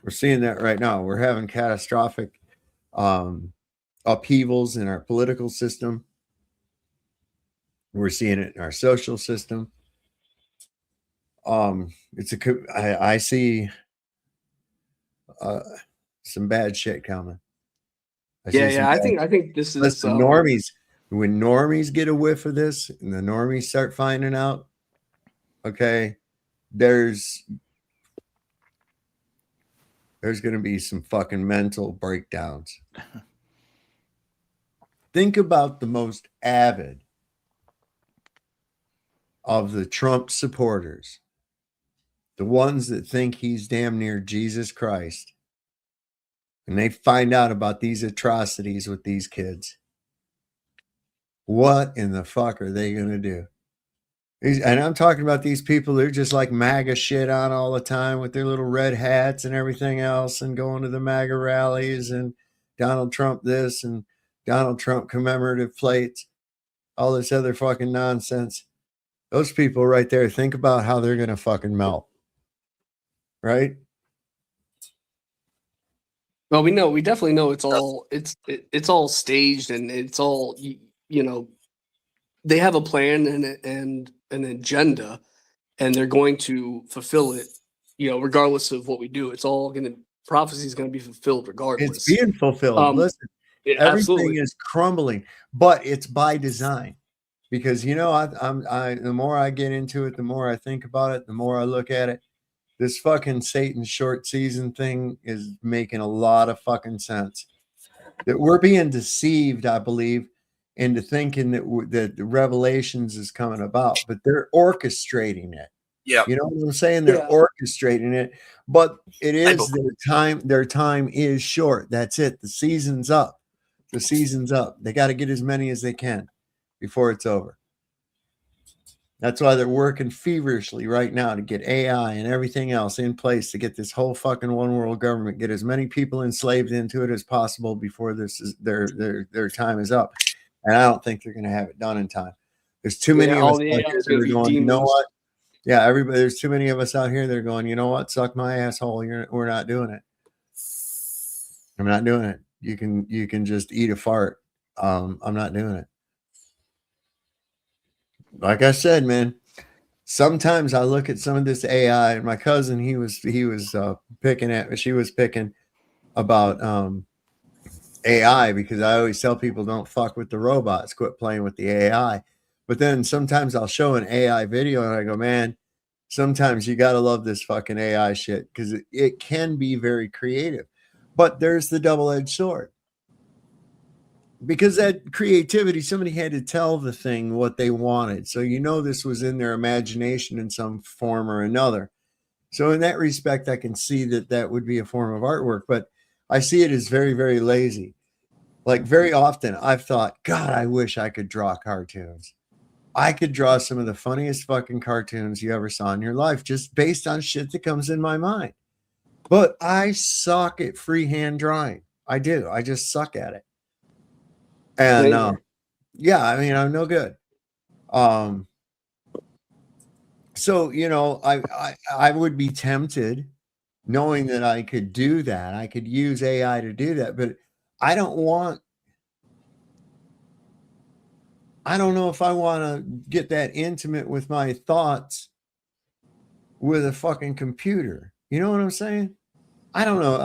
We're seeing that right now. We're having catastrophic upheavals in our political system. We're seeing it in our social system. I see some bad shit coming. I think this is listen, normies. When normies get a whiff of this, and the normies start finding out, okay, there's going to be some fucking mental breakdowns. Think about the most avid of the Trump supporters, the ones that think he's damn near Jesus Christ, and they find out about these atrocities with these kids. What in the fuck are they going to do? And I'm talking about these people, they're just like MAGA shit on all the time with their little red hats and everything else and going to the MAGA rallies and Donald Trump this and Donald Trump commemorative plates, all this other fucking nonsense. Those people right there, think about how they're going to fucking melt. Right? Well, we definitely know it's all staged, and it's all, you know, they have a plan and an agenda, and they're going to fulfill it, you know, regardless of what we do. It's all prophecy is going to be fulfilled regardless. It's being fulfilled. Listen, yeah, everything absolutely. is crumbling, but it's by design. Because, you know, the more I get into it, the more I think about it, the more I look at it. This fucking Satan short season thing is making a lot of fucking sense. That we're being deceived, I believe, into thinking that the Revelations is coming about, but they're orchestrating it. Yeah, you know what I'm saying? They're orchestrating it, but it is their time. Their time is short. That's it. The season's up. The season's up. They got to get as many as they can before it's over. That's why they're working feverishly right now to get AI and everything else in place to get this whole fucking one world government, get as many people enslaved into it as possible before this is their time is up. And I don't think they're going to have it done in time. There's too many of us out here that are going, you know what? Yeah, everybody. There's too many of us out here that are going, you know what? Suck my asshole. We're not doing it. I'm not doing it. You can just eat a fart. I'm not doing it. Like I said, man, sometimes I look at some of this AI, and my cousin, she was picking about AI, because I always tell people don't fuck with the robots, quit playing with the AI. But then sometimes I'll show an AI video and I go, man, sometimes you got to love this fucking AI shit, because it can be very creative. But there's the double-edged sword. Because that creativity, somebody had to tell the thing what they wanted. So, you know, this was in their imagination in some form or another. So in that respect, I can see that would be a form of artwork, but I see it as very, very lazy. Like, very often I've thought, God, I wish I could draw cartoons. I could draw some of the funniest fucking cartoons you ever saw in your life, just based on shit that comes in my mind. But I suck at freehand drawing. I do. I just suck at it. And yeah, I mean, I'm no good. So, you know, I would be tempted, knowing that I could do that. I could use AI to do that, but I don't know if I want to get that intimate with my thoughts with a fucking computer. You know what I'm saying? I don't know.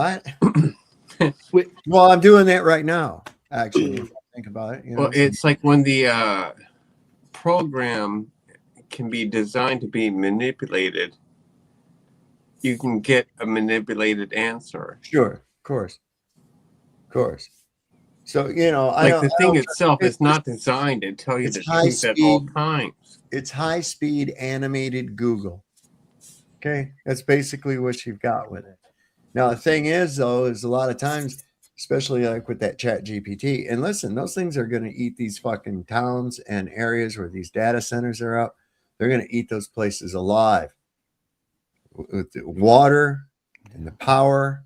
Well, I'm doing that right now, actually, if I think about it. You know? Well, it's like when the program can be designed to be manipulated, you can get a manipulated answer. Sure, of course. So, you know, the thing itself is not designed to tell you the truth at all times. It's high-speed animated Google. Okay, that's basically what you've got with it. Now, the thing is, though, is a lot of times, especially like with that Chat GPT, and listen, those things are going to eat these fucking towns and areas where these data centers are up. They're going to eat those places alive with the water and the power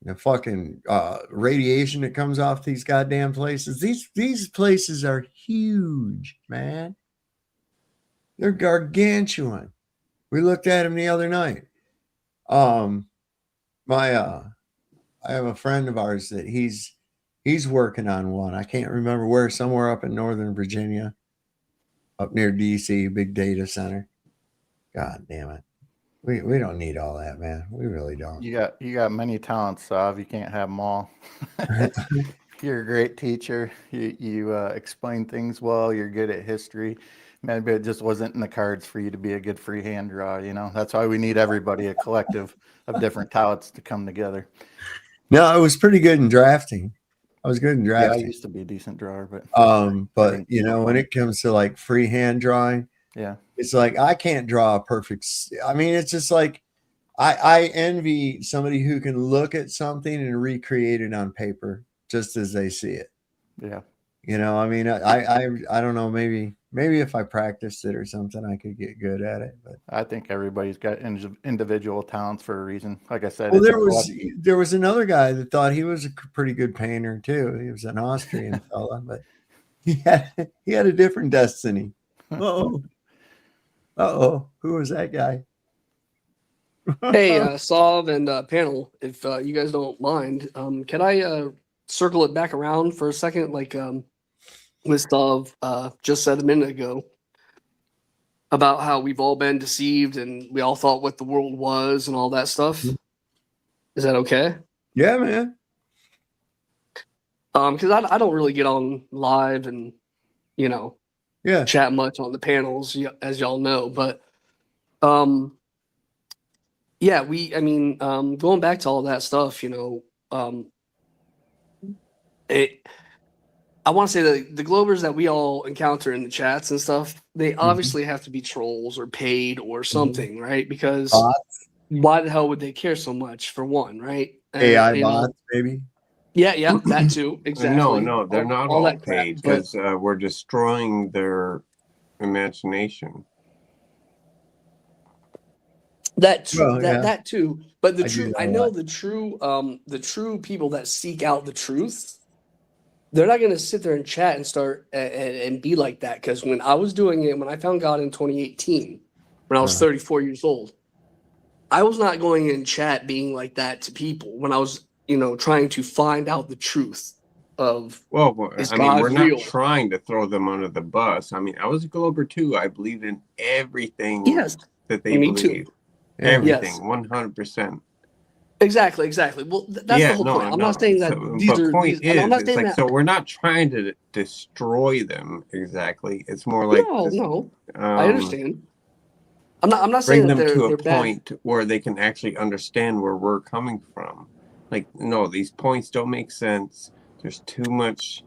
and the fucking radiation that comes off these goddamn places. These places are huge, man. They're gargantuan. We looked at them the other night. I have a friend of ours that he's working on one. I can't remember where, somewhere up in Northern Virginia, up near DC, big data center. God damn it. We don't need all that, man. We really don't. You got many talents, Sav. You can't have them all. You're a great teacher. You explain things well. You're good at history. Maybe it just wasn't in the cards for you to be a good freehand draw. You know, that's why we need everybody, a collective of different talents to come together. No, I was pretty good in drafting. I was good in drafting. Yeah, I used to be a decent drawer, but you know, when it comes to like freehand drawing, yeah, it's like I can't draw a perfect. I mean, it's just like I envy somebody who can look at something and recreate it on paper just as they see it. Yeah. You know, I mean, I don't know, maybe Maybe if I practiced it or something, I could get good at it. But I think everybody's got individual talents for a reason. Like I said, well, it's there was another guy that thought he was a pretty good painter too. He was an Austrian fella, but he had a different destiny. Who was that guy? Hey, Sav and panel, if you guys don't mind, can I circle it back around for a second? Like with Sav just said a minute ago about how we've all been deceived and we all thought what the world was and all that stuff. Is that okay? Yeah, man. Because I don't really get on live and chat much on the panels, as y'all know, but yeah, going back to all that stuff, I want to say that the Globers that we all encounter in the chats and stuff, they obviously have to be trolls or paid or something, right? Because why the hell would they care so much, for one, right? AI bots, maybe? Yeah, that too. Exactly. No, they're not all that crap, paid because we're destroying their imagination. That too, Well, yeah. that too. But the I do true, know I know that. the true people that seek out the truth, they're not going to sit there and chat and start and be like that. Because when I was doing it, when I found God in 2018, when I was 34 years old, I was not going in chat being like that to people when I was, trying to find out the truth of. Is I mean, God we're real? not trying to throw them under the bus. I mean, I was a Glober too. I believed in everything that they Me too. believe. Everything, Yes. 100%. Exactly. Well, that's the whole point. I'm not saying that I'm not saying that. So we're not trying to destroy them exactly. It's more like No. I understand. I'm not bring saying that them to they're a bad. point where they can actually understand where we're coming from. Like, no, these points don't make sense. There's too much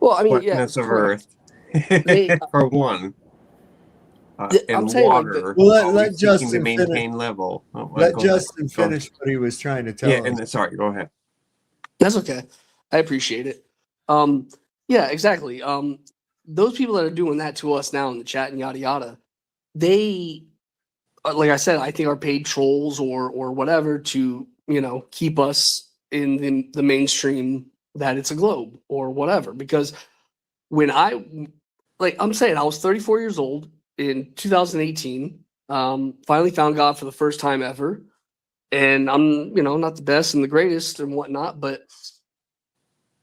Well, I mean, yeah, wetness it's of correct. Earth, for one. I'm And saying, like, water. Well, always let seeking to Justin maintain level. Oh, Let go ahead. Justin Go ahead. finish what he was trying to tell Yeah, us. and sorry, go ahead. That's okay. I appreciate it. Yeah, exactly. Those people that are doing that to us now in the chat and yada yada, they, like I said, I think are paid trolls or whatever to keep us in the mainstream that it's a globe or whatever. Because when I'm saying I was 34 years old in 2018, finally found God for the first time ever. And I'm, not the best and the greatest and whatnot, but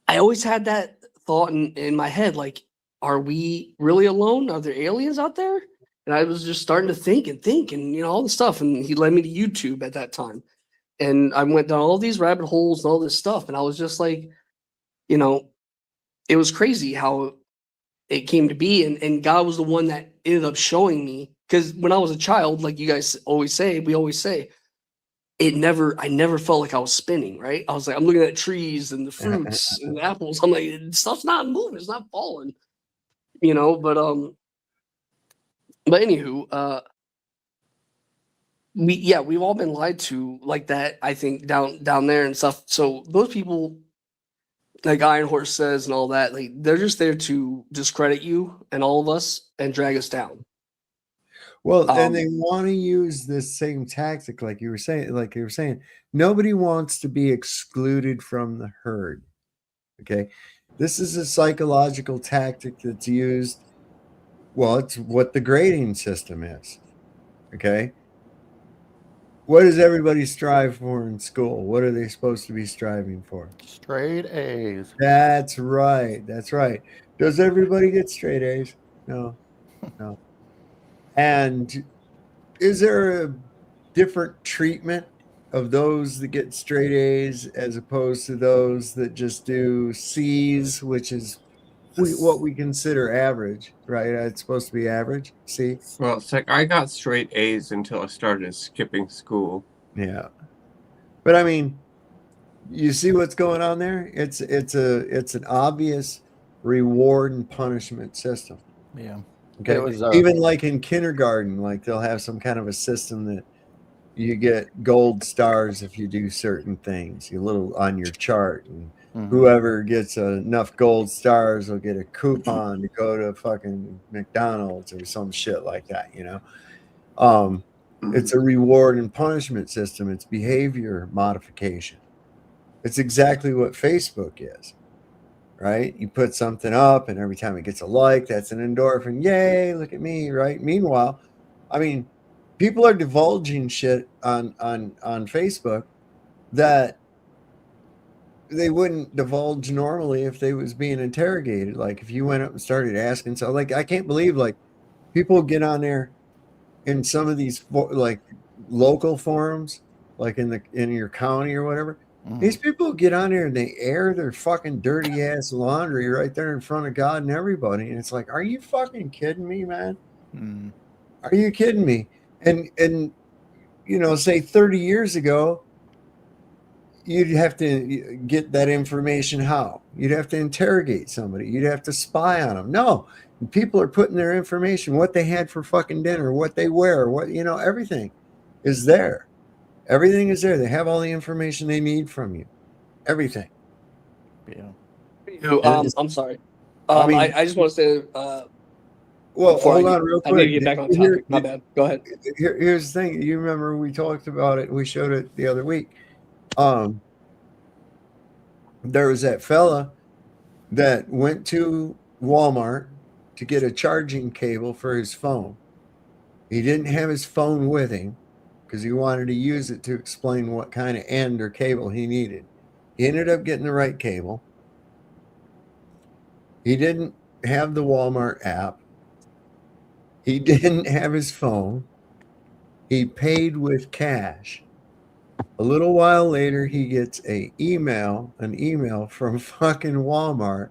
I always had that thought in my head, like, are we really alone? Are there aliens out there? And I was just starting to think and all this stuff. And he led me to YouTube at that time. And I went down all these rabbit holes and all this stuff. And I was just like, it was crazy how it came to be. And God was the one that ended up showing me. Because when I was a child, like you guys always say, I never felt like I was spinning, right? I was like, I'm looking at trees and the fruits and the apples. I'm like, stuff's not moving, it's not falling, but anywho, we've all been lied to like that, I think, down there and stuff. So those people, like Iron Horse says and all that, like they're just there to discredit you and all of us and drag us down. Well, and they want to use this same tactic, like you were saying. Nobody wants to be excluded from the herd. Okay, this is a psychological tactic that's used. Well, it's what the grading system is. Okay, what does everybody strive for in school? What are they supposed to be striving for? Straight A's. That's right. Does everybody get straight A's? No. And is there a different treatment of those that get straight A's as opposed to those that just do C's, which is what we consider average, right? It's supposed to be average, C. Well, it's like I got straight A's until I started skipping school. Yeah. But I mean, you see what's going on there? It's an obvious reward and punishment system. Yeah. Okay. It was, even like in kindergarten, like they'll have some kind of a system that you get gold stars if you do certain things, you little on your chart, and Whoever gets enough gold stars will get a coupon to go to fucking McDonald's or some shit like that, you know. It's a reward and punishment system. It's behavior modification. It's exactly what Facebook is, right? You put something up, and every time it gets a like, that's an endorphin. Yay, look at me, right? Meanwhile, I mean, people are divulging shit on Facebook that they wouldn't divulge normally if they was being interrogated. Like if you went up and started asking, so like I can't believe like people get on there in some of these like local forums, like in your county or whatever. These people get on there and they air their fucking dirty ass laundry right there in front of God and everybody, and it's like, are you fucking kidding me, man? Are you kidding me? And you know, say 30 years ago, you'd have to get that information. How? You'd have to interrogate somebody. You'd have to spy on them. No, people are putting their information, what they had for fucking dinner, what they wear, what, you know, everything is there. Everything is there. They have all the information they need from you. Everything. Yeah. I'm sorry. I mean- I just want to say. Well, before hold I, on real I quick. need to get back on topic. My bad. Go ahead. Here's the thing. You remember we talked about it. We showed it the other week. There was that fella that went to Walmart to get a charging cable for his phone. He didn't have his phone with him because he wanted to use it to explain what kind of end or cable he needed. He ended up getting the right cable. He didn't have the Walmart app. He didn't have his phone. He paid with cash. A little while later, he gets an email from fucking Walmart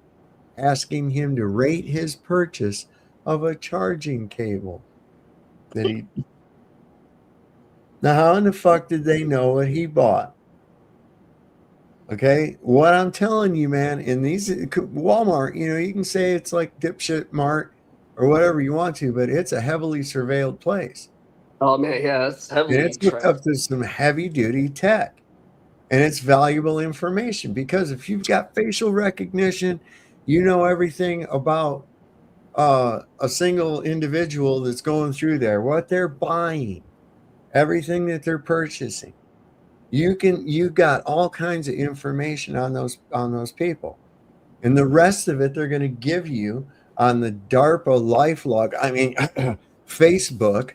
asking him to rate his purchase of a charging cable. Now, how in the fuck did they know what he bought? Okay, what I'm telling you, man, in these Walmart, you know, you can say it's like dipshit mart or whatever you want to, but it's a heavily surveilled place. Oh man, yeah, it's heavily And it's hooked tracked. up to some heavy duty tech, and it's valuable information because if you've got facial recognition, you know everything about a single individual that's going through there, what they're buying, everything that they're purchasing. You got all kinds of information on those people, and the rest of it they're going to give you on the DARPA LifeLog. I mean, Facebook,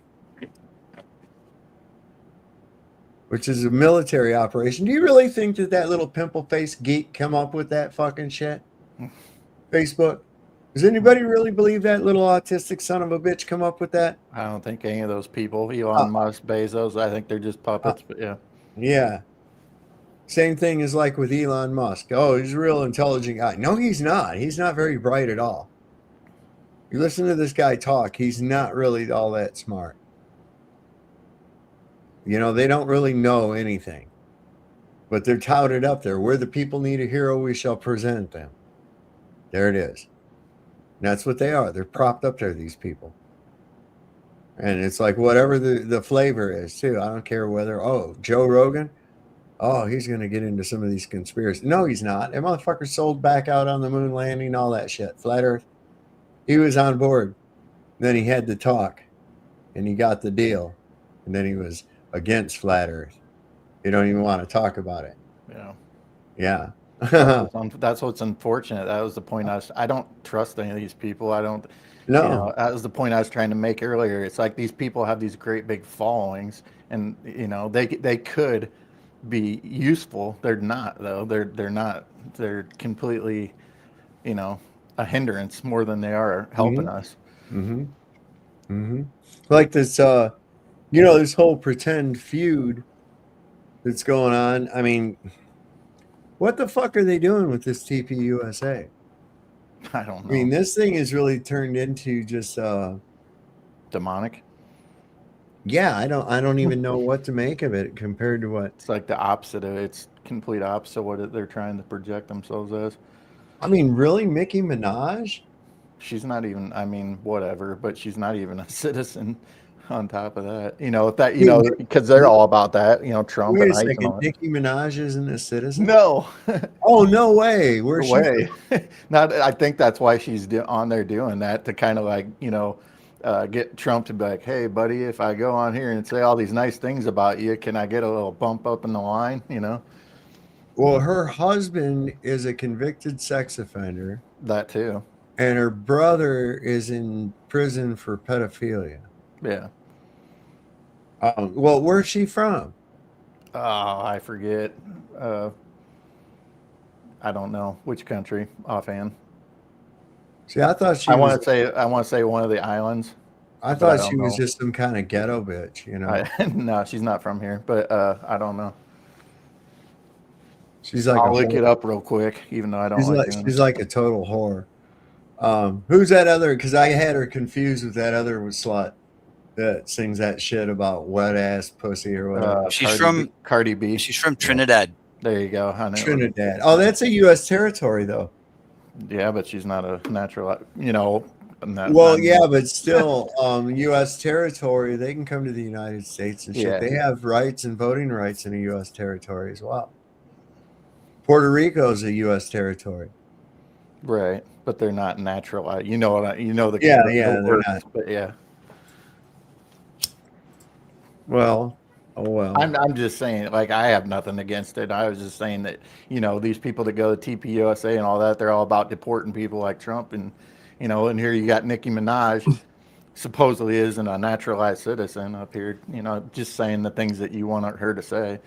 which is a military operation. Do you really think that little pimple face geek come up with that fucking shit? Facebook. Does anybody really believe that little autistic son of a bitch come up with that? I don't think any of those people, Elon Musk, Bezos, I think they're just puppets. But yeah. Yeah. Same thing as like with Elon Musk. Oh, he's a real intelligent guy. No, he's not. He's not very bright at all. You listen to this guy talk, he's not really all that smart. You know, they don't really know anything. But they're touted up there. Where the people need a hero, we shall present them. There it is. And that's what they are. They're propped up there, these people. And it's like whatever the flavor is, too. I don't care whether, Joe Rogan, he's going to get into some of these conspiracies. No, he's not. That motherfucker sold back out on the moon landing, all that shit. Flat Earth. He was on board. Then he had to talk. And he got the deal. And then he was against Flat Earth. You don't even want to talk about it. Yeah. Yeah. That's what's unfortunate. That was the point I don't trust any of these people. I don't. No. You know, that was the point I was trying to make earlier. It's like these people have these great big followings, and you know they could be useful. They're not though. They're not. They're completely, you know, a hindrance more than they are helping us. Like this, you know, this whole pretend feud that's going on. I mean, what the fuck are they doing with this TPUSA? I don't know. I mean, this thing is really turned into just demonic. Yeah, I don't even know what to make of it compared to what. It's like the opposite of it's complete opposite of what they're trying to project themselves as. I mean, really, Nicki Minaj? She's not even. I mean, whatever, but she's not even a citizen. on top of that. You know, if that, you know, because they're all about that, you know, Trump Wait and a ICE and second. all that. Nicki Minaj isn't a citizen? No. Oh, no way. No Where's she way. from? Not, I think that's why she's on there doing that, to kind of like, you know, get Trump to be like, hey, buddy, if I go on here and say all these nice things about you, can I get a little bump up in the line? You know? Well, her husband is a convicted sex offender. That too. And her brother is in prison for pedophilia. Yeah. Well, where's she from? Oh, I forget. I don't know which country offhand. See, I thought she I was. want to say one of the islands. I but thought don't she was know. just some kind of ghetto bitch, you know. No, she's not from here, but I don't know. She's like I'll a look whore. it up real quick, even though I don't like doing she's it. like a total whore. Who's that other? Because I had her confused with that other slut that sings that shit about wet ass pussy or whatever. She's from Cardi B. She's from Trinidad. There you go. I know. Trinidad. Oh, that's a U.S. territory, though. Yeah, but she's not a natural. You know. Well, yeah, but still, U.S. territory. They can come to the United States and shit. Yeah. They have rights and voting rights in a U.S. territory as well. Puerto Rico is a U.S. territory. Right, but they're not natural. You know what? You know the Yeah, the yeah, they're words, not. But yeah. Well, oh well. I'm just saying, like, I have nothing against it. I was just saying that, you know, these people that go to TPUSA and all that, they're all about deporting people like Trump, and you know, and here you got Nicki Minaj, supposedly isn't a naturalized citizen up here. You know, just saying the things that you want her to say,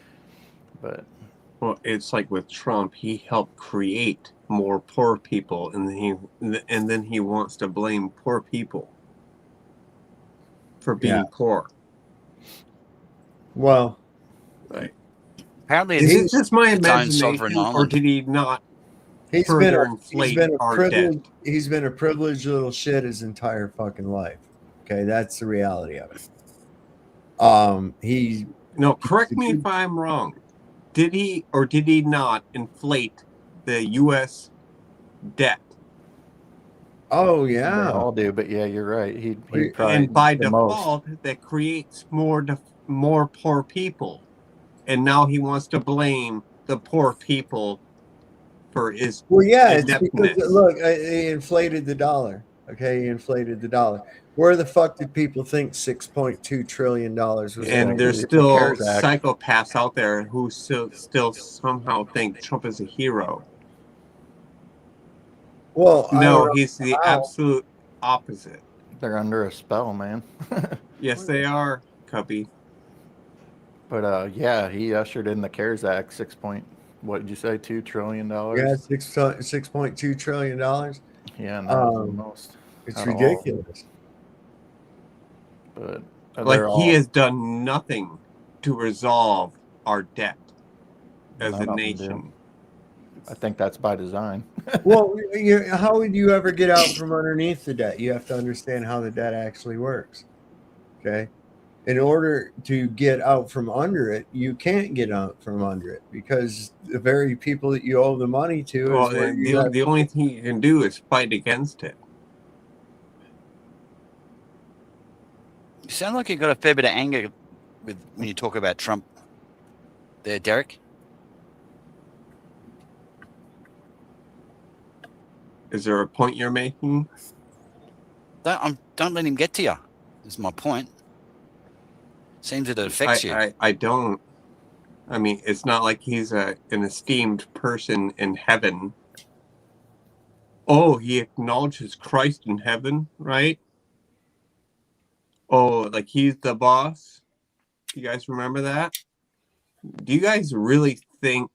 but. Well, it's like with Trump, he helped create more poor people, and then he wants to blame poor people for being poor. Well, right. Apparently, Is it just my its own sovereign imagination, or island. did he not He's further inflate our debt? He's been a privileged little shit his entire fucking life. Okay, that's the reality of it. No, correct me if I'm wrong. Did he or did he not inflate the U.S. debt? Oh yeah, They all do, but yeah, you're right. He probably And by the most. default, that creates more poor people, and now he wants to blame the poor people for his Well, yeah, it's ineptness. because look, he inflated the dollar. Okay, he inflated the dollar. Where the fuck did people think $6.2 trillion was? And there's still psychopaths out there who still somehow think Trump is a hero. Well, no, he's the absolute opposite. They're under a spell, man. Yes, they are, Cubby. But yeah, he ushered in the CARES Act. What did you say? $2 trillion. Yeah, $6.2 trillion. Yeah, that's the most. It's ridiculous. But like he has done nothing to resolve our debt as a nation. I think that's by design. Well, how would you ever get out from underneath the debt? You have to understand how the debt actually works. Okay. In order to get out from under it, you can't get out from under it because the very people that you owe the money to. Well, the only thing you can do is fight against it. You sound like you've got a fair bit of anger when you talk about Trump there, Derek. Is there a point you're making? Don't let him get to you, is my point. Seems that it affects you. I don't. I mean, it's not like he's an esteemed person in heaven. Oh, he acknowledges Christ in heaven, right? Oh, like he's the boss? You guys remember that? Do you guys really think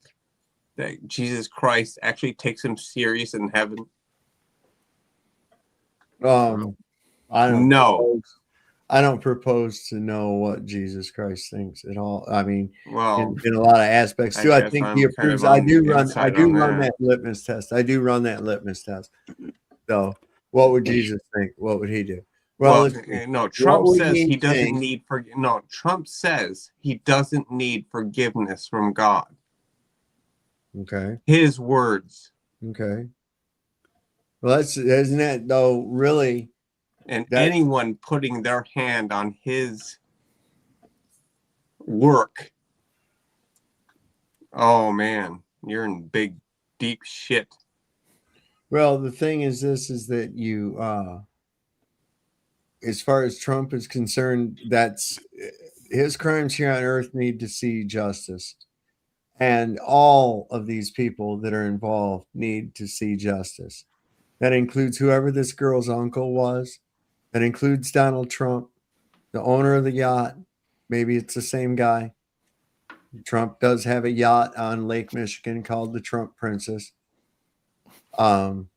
that Jesus Christ actually takes him serious in heaven? I don't know. I don't propose to know what Jesus Christ thinks at all. I mean, well, in a lot of aspects too. I think he approves. I do run that litmus test. I do run that litmus test. So, what would Jesus think? What would he do? Well, no. Trump says he doesn't need Trump says he doesn't need forgiveness from God. Okay. His words. Okay. Well, isn't that though really And anyone putting their hand on his work, oh man, you're in big, deep shit. Well, the thing is that you, as far as Trump is concerned, that's his crimes here on earth need to see justice. And all of these people that are involved need to see justice. That includes whoever this girl's uncle was. That includes Donald Trump, the owner of the yacht. Maybe it's the same guy. Trump does have a yacht on Lake Michigan called the Trump Princess. And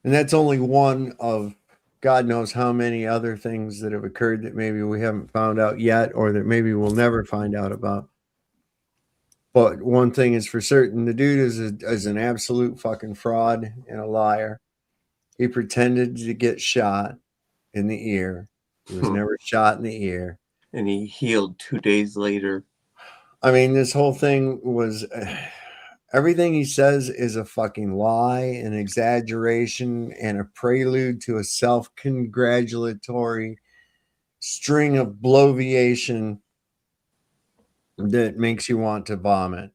that's only one of God knows how many other things that have occurred that maybe we haven't found out yet, or that maybe we'll never find out about. But one thing is for certain, the dude is an absolute fucking fraud and a liar. He pretended to get shot in the ear. He was never shot in the ear. And he healed 2 days later. I mean, this whole thing was... everything he says is a fucking lie, an exaggeration, and a prelude to a self-congratulatory string of bloviation that makes you want to vomit.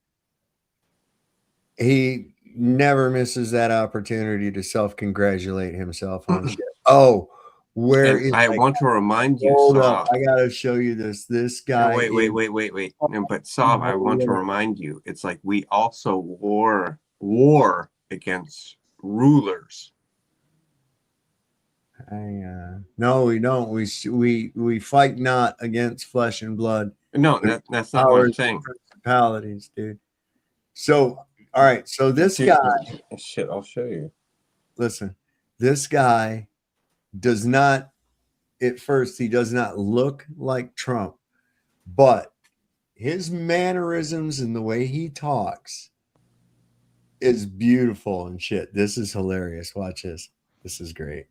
He never misses that opportunity to self-congratulate himself on shit. Oh, where And is I want to remind you, hold Saw. up, I gotta show you this. This guy. No, wait. No, but Saw, I want to remind you, it's like we also war against rulers. No, we don't. We fight not against flesh and blood. No, that's not what I'm saying. Principalities, dude. So, all right. So this guy. Shit, I'll show you. Listen, this guy does not. At first, he does not look like Trump, but his mannerisms and the way he talks is beautiful and shit. This is hilarious. Watch this. This is great.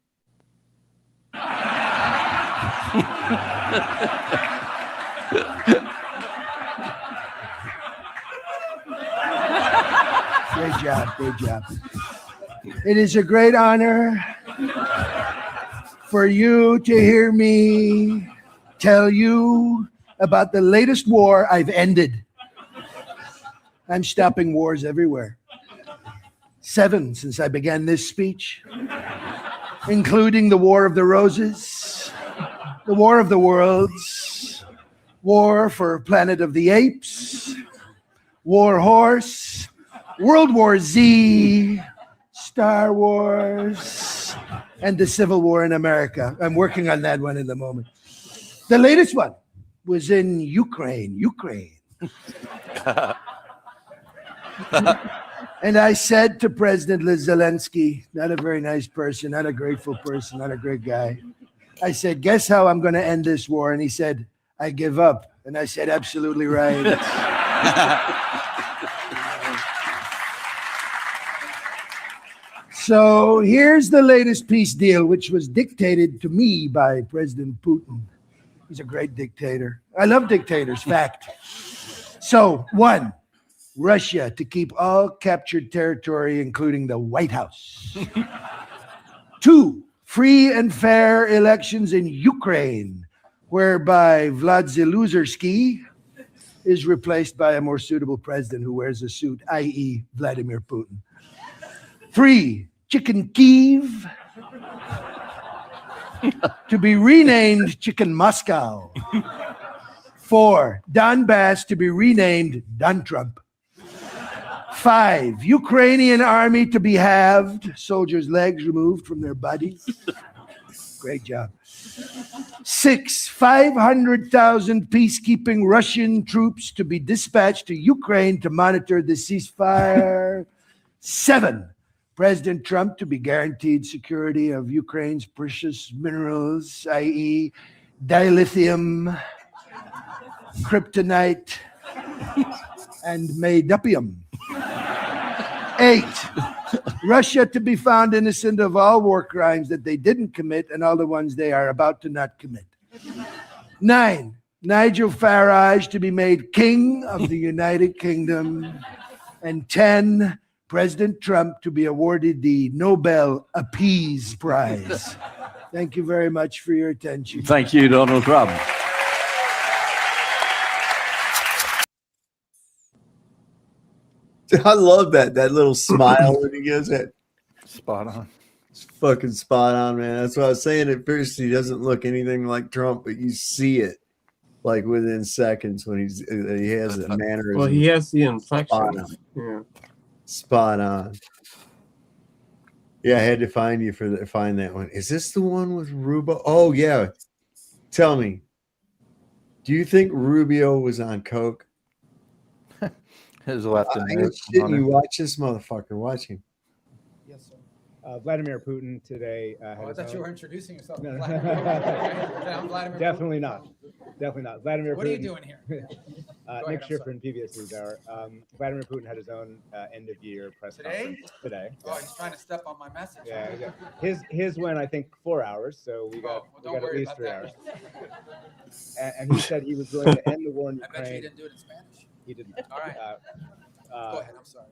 Great job. It is a great honor for you to hear me tell you about the latest war I've ended. I'm stopping wars everywhere. 7 since I began this speech, including the War of the Roses, the War of the Worlds, War for Planet of the Apes, War Horse, World War Z, Star Wars, and the Civil War in America. I'm working on that one in the moment. The latest one was in Ukraine. And I said to President Zelensky, not a very nice person, not a grateful person, not a great guy. I said, guess how I'm going to end this war? And he said, I give up. And I said, absolutely right. So here's the latest peace deal, which was dictated to me by President Putin. He's a great dictator. I love dictators, fact. So 1, Russia to keep all captured territory, including the White House. 2, free and fair elections in Ukraine, whereby Vlad Zelensky is replaced by a more suitable president who wears a suit, i.e. Vladimir Putin. 3, Chicken Kyiv to be renamed Chicken Moscow. 4, Donbass to be renamed Don Trump. 5, Ukrainian army to be halved, soldiers' legs removed from their bodies. Great job. 6, 500,000 peacekeeping Russian troops to be dispatched to Ukraine to monitor the ceasefire. 7, President Trump to be guaranteed security of Ukraine's precious minerals, i.e. dilithium, kryptonite, and maydupium. 8, Russia to be found innocent of all war crimes that they didn't commit and all the ones they are about to not commit. 9, Nigel Farage to be made king of the United Kingdom. And 10, President Trump to be awarded the Nobel Peace Prize. Thank you very much for your attention. Thank you, Donald Trump. I love that little smile when he gives it. Spot on. It's fucking spot on, man. That's what I was saying at first. He doesn't look anything like Trump, but you see it like within seconds when he has a mannerism. Well, he has the inflection. Spot on. Yeah. Spot on. Yeah, I had to find that one. Is this the one with Rubio? Oh yeah. Tell me. Do you think Rubio was on coke? His left and I ain't shitting you. Watch this motherfucker. Watch him. Yes, sir. Vladimir Putin today. I thought you were introducing yourself. No, Vladimir definitely not. Definitely not. Vladimir What Putin. are you doing here? Nick Schifrin, PBS NewsHour. Vladimir Putin had his own end-of-year press conference today. Oh, he's trying to step on my message. Yeah. His went, I think, 4 hours, so we got at least 3 hours. And he said he was willing to end the war in Ukraine. I bet you didn't do it in Spanish. He did not. All right. Go ahead. I'm sorry.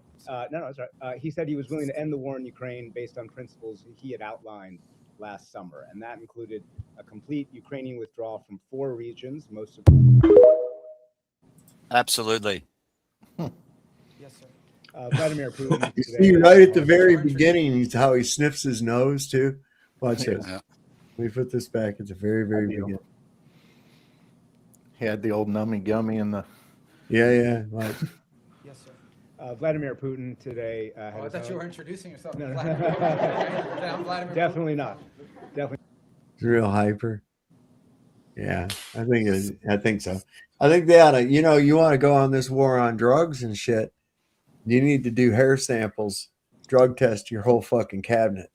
No, that's right. He said he was willing to end the war in Ukraine based on principles he had outlined last summer, and that included a complete Ukrainian withdrawal from 4 regions, most of them. Absolutely. Yes, sir. Vladimir Putin. You see right at the very beginning, how he sniffs his nose too. Watch this. Yeah. Let me put this back at the very, very beginning. He had the old nummy gummy in the. Yeah. Watch. Yes, sir. Vladimir Putin today. I thought you were introducing yourself. No. I'm Vladimir. Definitely not. Definitely. It's real hyper. Yeah, I think so. I think they ought to, you want to go on this war on drugs and shit. You need to do hair samples, drug test your whole fucking cabinet.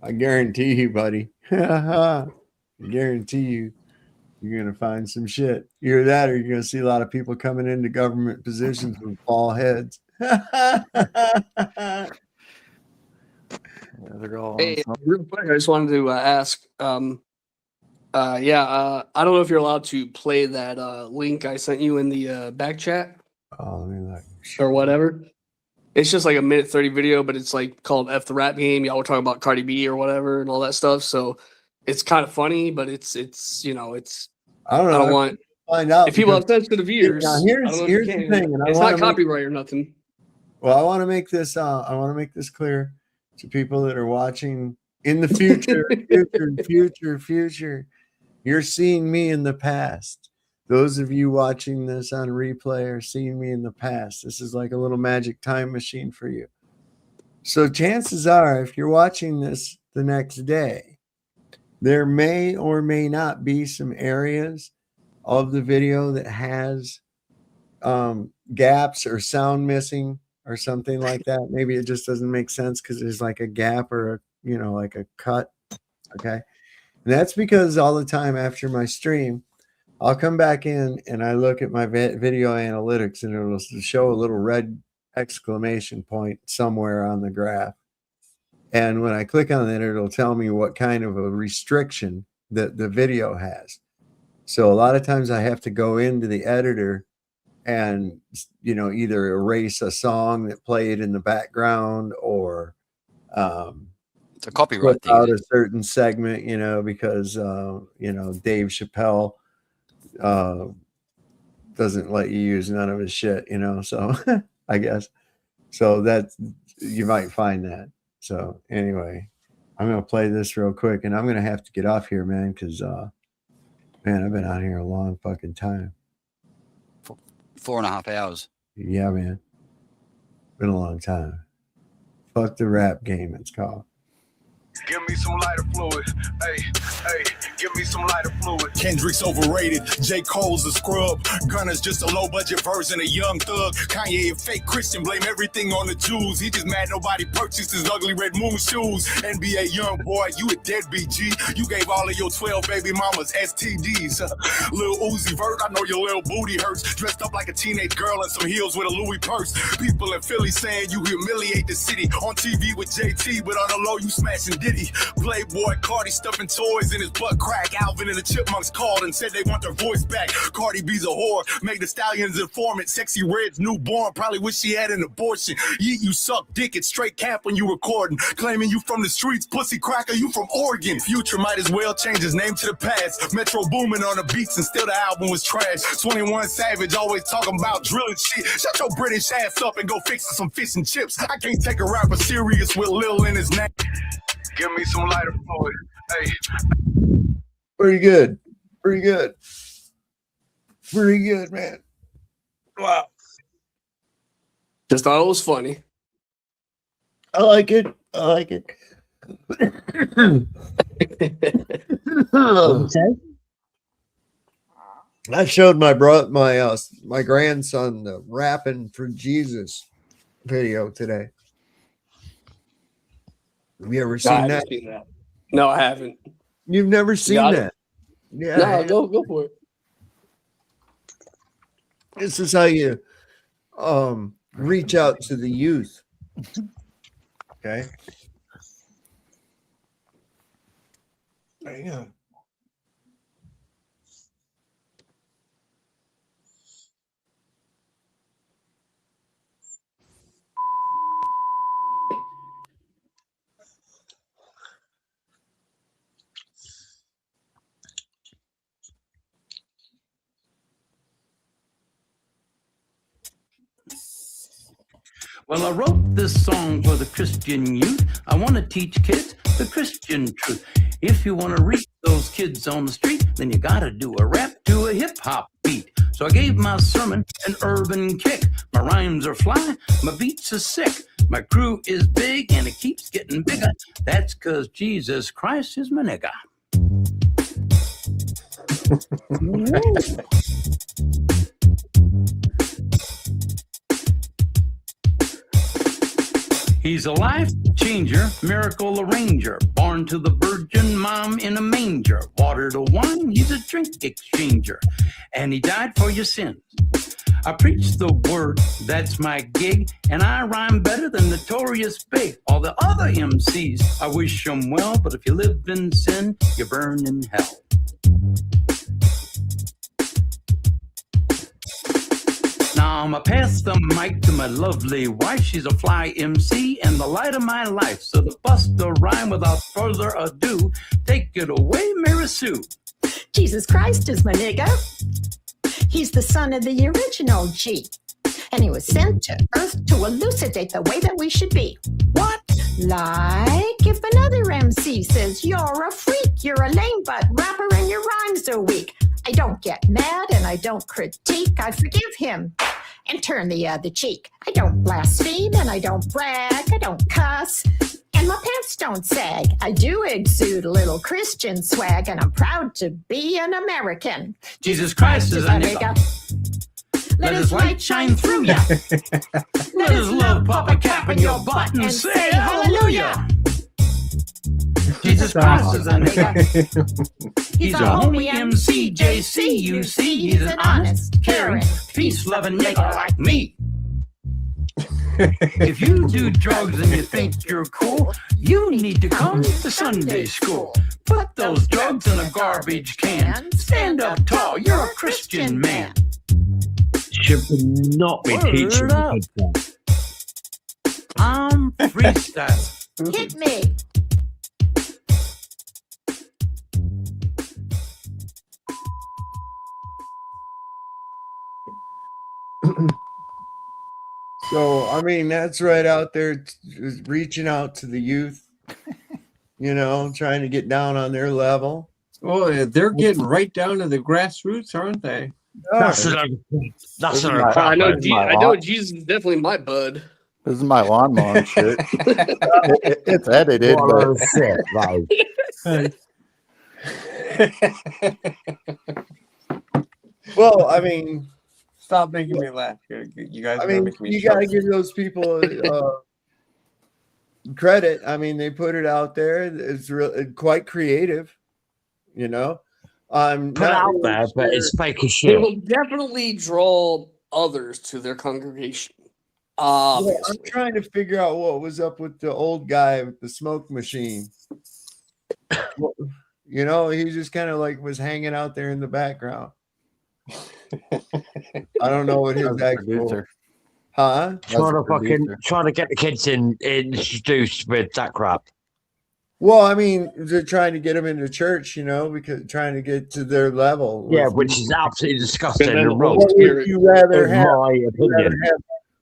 I guarantee you, buddy. I guarantee you, you're going to find some shit. Either that or you're going to see a lot of people coming into government positions with bald heads. They're all Hey, real quick, I just wanted to ask. I don't know if you're allowed to play that link I sent you in the back chat. Oh, let me look. Or whatever. It's just like a minute 30 video, but it's like called F the Rap Game. Y'all were talking about Cardi B or whatever and all that stuff. So it's kind of funny, but it's I don't know. I don't want find out if people have sensitive ears. Now here's the thing, and it's not copyright or nothing. Well, I want to make this. I want to make this clear to people that are watching in the future. You're seeing me in the past. Those of you watching this on replay are seeing me in the past. This is like a little magic time machine for you. So chances are, if you're watching this the next day, there may or may not be some areas of the video that has gaps or sound missing or something like that. Maybe it just doesn't make sense because there's like a gap or like a cut. Okay. And that's because all the time after my stream, I'll come back in and I look at my video analytics and it'll show a little red exclamation point somewhere on the graph. And when I click on that, it'll tell me what kind of a restriction that the video has. So a lot of times I have to go into the editor and, either erase a song that played in the background or it's a copyright thing. Out a certain segment, because, Dave Chappelle doesn't let you use none of his shit, so I guess. So that you might find that. So anyway, I'm going to play this real quick and I'm going to have to get off here, man, because, man, I've been out here a long fucking time. 4.5 hours. Yeah, man. Been a long time. Fuck the rap game, it's called. Give me some lighter fluid. Hey, give me some lighter fluid. Kendrick's overrated. J. Cole's a scrub. Gunna's just a low-budget version of Young Thug. Kanye a fake Christian. Blame everything on the Jews. He just mad nobody purchased his ugly red moon shoes. NBA young boy, you a deadbeat G. You gave all of your 12 baby mamas STDs. Lil Uzi Vert, I know your little booty hurts. Dressed up like a teenage girl in some heels with a Louis purse. People in Philly saying you humiliate the city. On TV with JT, but on the low you smashing dick. city. Playboy Cardi stuffing toys in his butt crack. Alvin and the Chipmunks called and said they want their voice back. Cardi B's a whore, make the stallions informant. Sexy Red's newborn, probably wish she had an abortion. You suck dick at straight camp when you recording. Claiming you from the streets, pussy cracker, you from Oregon. Future might as well change his name to the past. Metro booming on the beats and still the album was trash. 21 Savage always talking about drilling shit. Shut your British ass up and go fix some fish and chips. I can't take a rapper serious with Lil in his name. Give me some lighter fluid. Hey. Pretty good. Pretty good. Pretty good, man. Wow. Just thought it was funny. I like it. I like it. I showed my grandson the Rapping for Jesus video today. Have you ever seen that? No, I haven't. You've never seen that? Yeah. No, go for it. This is how you reach out to the youth. Okay. There you go. Well, I wrote this song for the Christian youth. I want to teach kids the Christian truth. If you want to reach those kids on the street, then you got to do a rap to a hip-hop beat. So I gave my sermon an urban kick. My rhymes are fly, my beats are sick. My crew is big and it keeps getting bigger. That's because Jesus Christ is my nigga. He's a life changer, miracle arranger, born to the virgin mom in a manger. Water to wine, he's a drink exchanger, and he died for your sins. I preach the word, that's my gig, and I rhyme better than Notorious Big. All the other MCs, I wish them well, but if you live in sin, you burn in hell. Now I'ma pass the mic to my lovely wife. She's a fly MC and the light of my life. So to bust the rhyme without further ado, take it away, Mary Sue. Jesus Christ is my nigga. He's the son of the original G. And he was sent to earth to elucidate the way that we should be. What? Like if another MC says you're a freak, you're a lame butt rapper and your rhymes are weak. I don't get mad and I don't critique. I forgive him and turn the other cheek. I don't blaspheme and I don't brag. I don't cuss and my pants don't sag. I do exude a little Christian swag and I'm proud to be an American. Jesus Christ is a nigga. Let his light shine through ya. Let his love pop a cap in your butt and say hallelujah. Jesus Christ is a nigga. He's a homie MC, JC, you see. He's an honest, caring, peace-loving nigga like me. If you do drugs and you think you're cool, you need to come to Sunday school. Put those drugs in a garbage can. Stand up tall, you're a Christian man. Should not be teaching the I'm freestyle. Hit me. So, I mean, that's right out there, reaching out to the youth, you know, trying to get down on their level. Well, they're getting right down to the grassroots, aren't they? That's I know Jesus is definitely my bud. This is my lawnmower shit. It's edited, but shit, right. Well, I mean, stop making me laugh. You guys, I mean, you got to give those people credit. I mean, they put it out there. It's quite creative, you know. Put out there, but it's fake as shit. They will definitely draw others to their congregation. Obviously. I'm trying to figure out what was up with the old guy with the smoke machine. You know, he just kind of like was hanging out there in the background. I don't know what his actual, huh? Trying to get the kids introduced with that crap. Well, I mean, they're trying to get them into church, you know, because trying to get to their level. Yeah, which is absolutely disgusting and wrong. What would you rather in have? my opinion.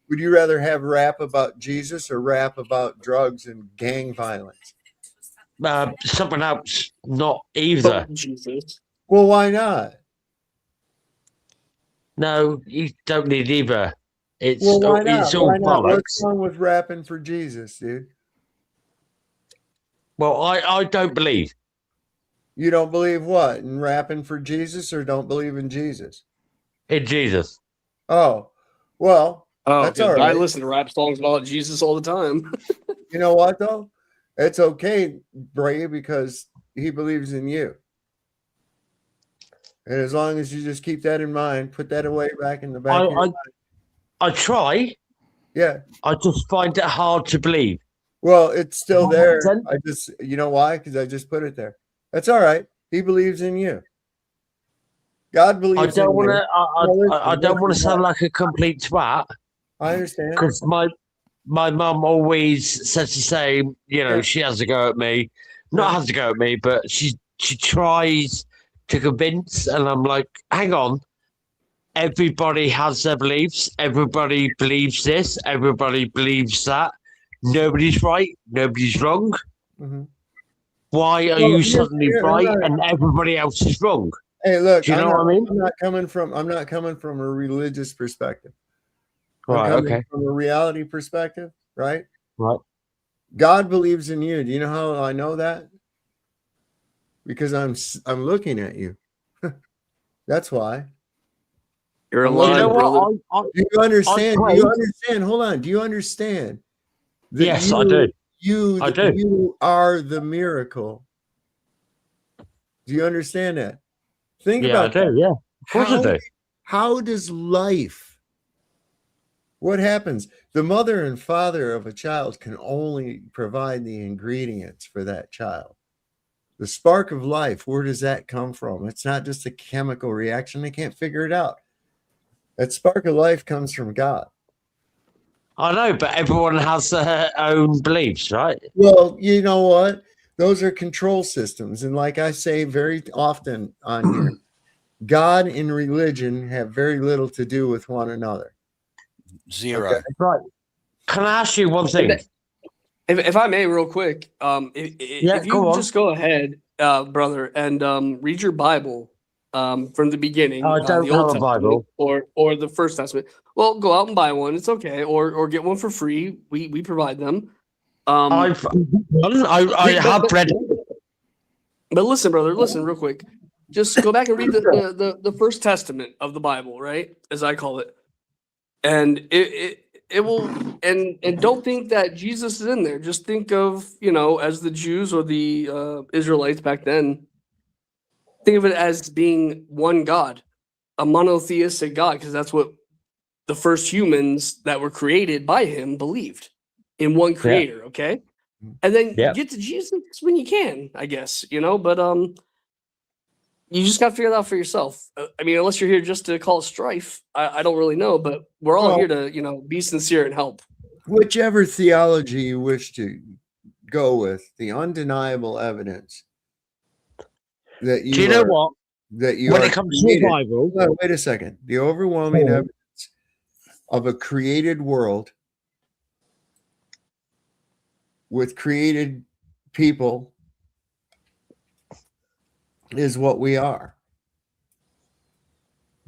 Would you rather have rap about Jesus or rap about drugs and gang violence? Something else, not either. Jesus. Well, why not? No, you don't need either. It's Well, why not? it's all Why not? bollocks. What's wrong with rapping for Jesus, dude? Well, I don't believe. You don't believe what? In rapping for Jesus, or don't believe in Jesus? In Jesus. Oh, well, Oh, that's okay. all I right. listen to rap songs about Jesus all the time. You know what, though? It's okay, Bray, because he believes in you. And as long as you just keep that in mind, put that away back in the back of your mind. I try. Yeah. I just find it hard to believe. Well, it's still Does that there. make sense? I just, you know why? Because I just put it there. That's all right. He believes in you. God believes I don't in want you. to. I don't want to sound like a complete twat. I understand. Because my mum always says the same. You know, she has to go at me. Not has to go at me, but she tries to convince, and I'm like, hang on. Everybody has their beliefs. Everybody believes this. Everybody believes that. Nobody's right. Nobody's wrong. Mm-hmm. Why are you suddenly right and everybody else is wrong? Hey, look, Do you know what I mean? I'm not coming from a religious perspective. Right, I'm coming okay. from a reality perspective, right? Right. God believes in you. Do you know how I know that? Because I'm looking at you. That's why. You're alive, brother. Do you understand? Do you understand? Hold on. Do you understand? That Yes, I do. You, do. You are the miracle. Do you understand that? Think about I do. that. Yeah, of course I do. How does life? What happens? The mother and father of a child can only provide the ingredients for that child. The spark of life, where does that come from? It's not just a chemical reaction. They can't figure it out. That spark of life comes from God. I know, but everyone has their own beliefs, right? Well, you know what? Those are control systems. And like I say very often on here, God and religion have very little to do with one another. Zero. Okay. Right. Can I ask you one thing? If I may, real quick, if you just go ahead, brother, and read your Bible from the beginning, I don't the Old have a Testament Bible. or the First Testament. Well, go out and buy one. It's okay, or get one for free. We provide them. I have read it. But listen, brother, listen real quick. Just go back and read the First Testament of the Bible, right? As I call it. And it will and don't think that Jesus is in there. Just think of, as the Jews or the Israelites back then, think of it as being one God, a monotheistic God, because that's what the first humans that were created by him believed, in one creator, okay? And then get to Jesus when you can, I guess, but you just got to figure it out for yourself. I mean, unless you're here just to cause strife, I don't really know, but we're all here to, be sincere and help. Whichever theology you wish to go with, the undeniable evidence that you do you know what? That you when are it comes to the Bible, wait a second. The overwhelming evidence of a created world with created people is what we are.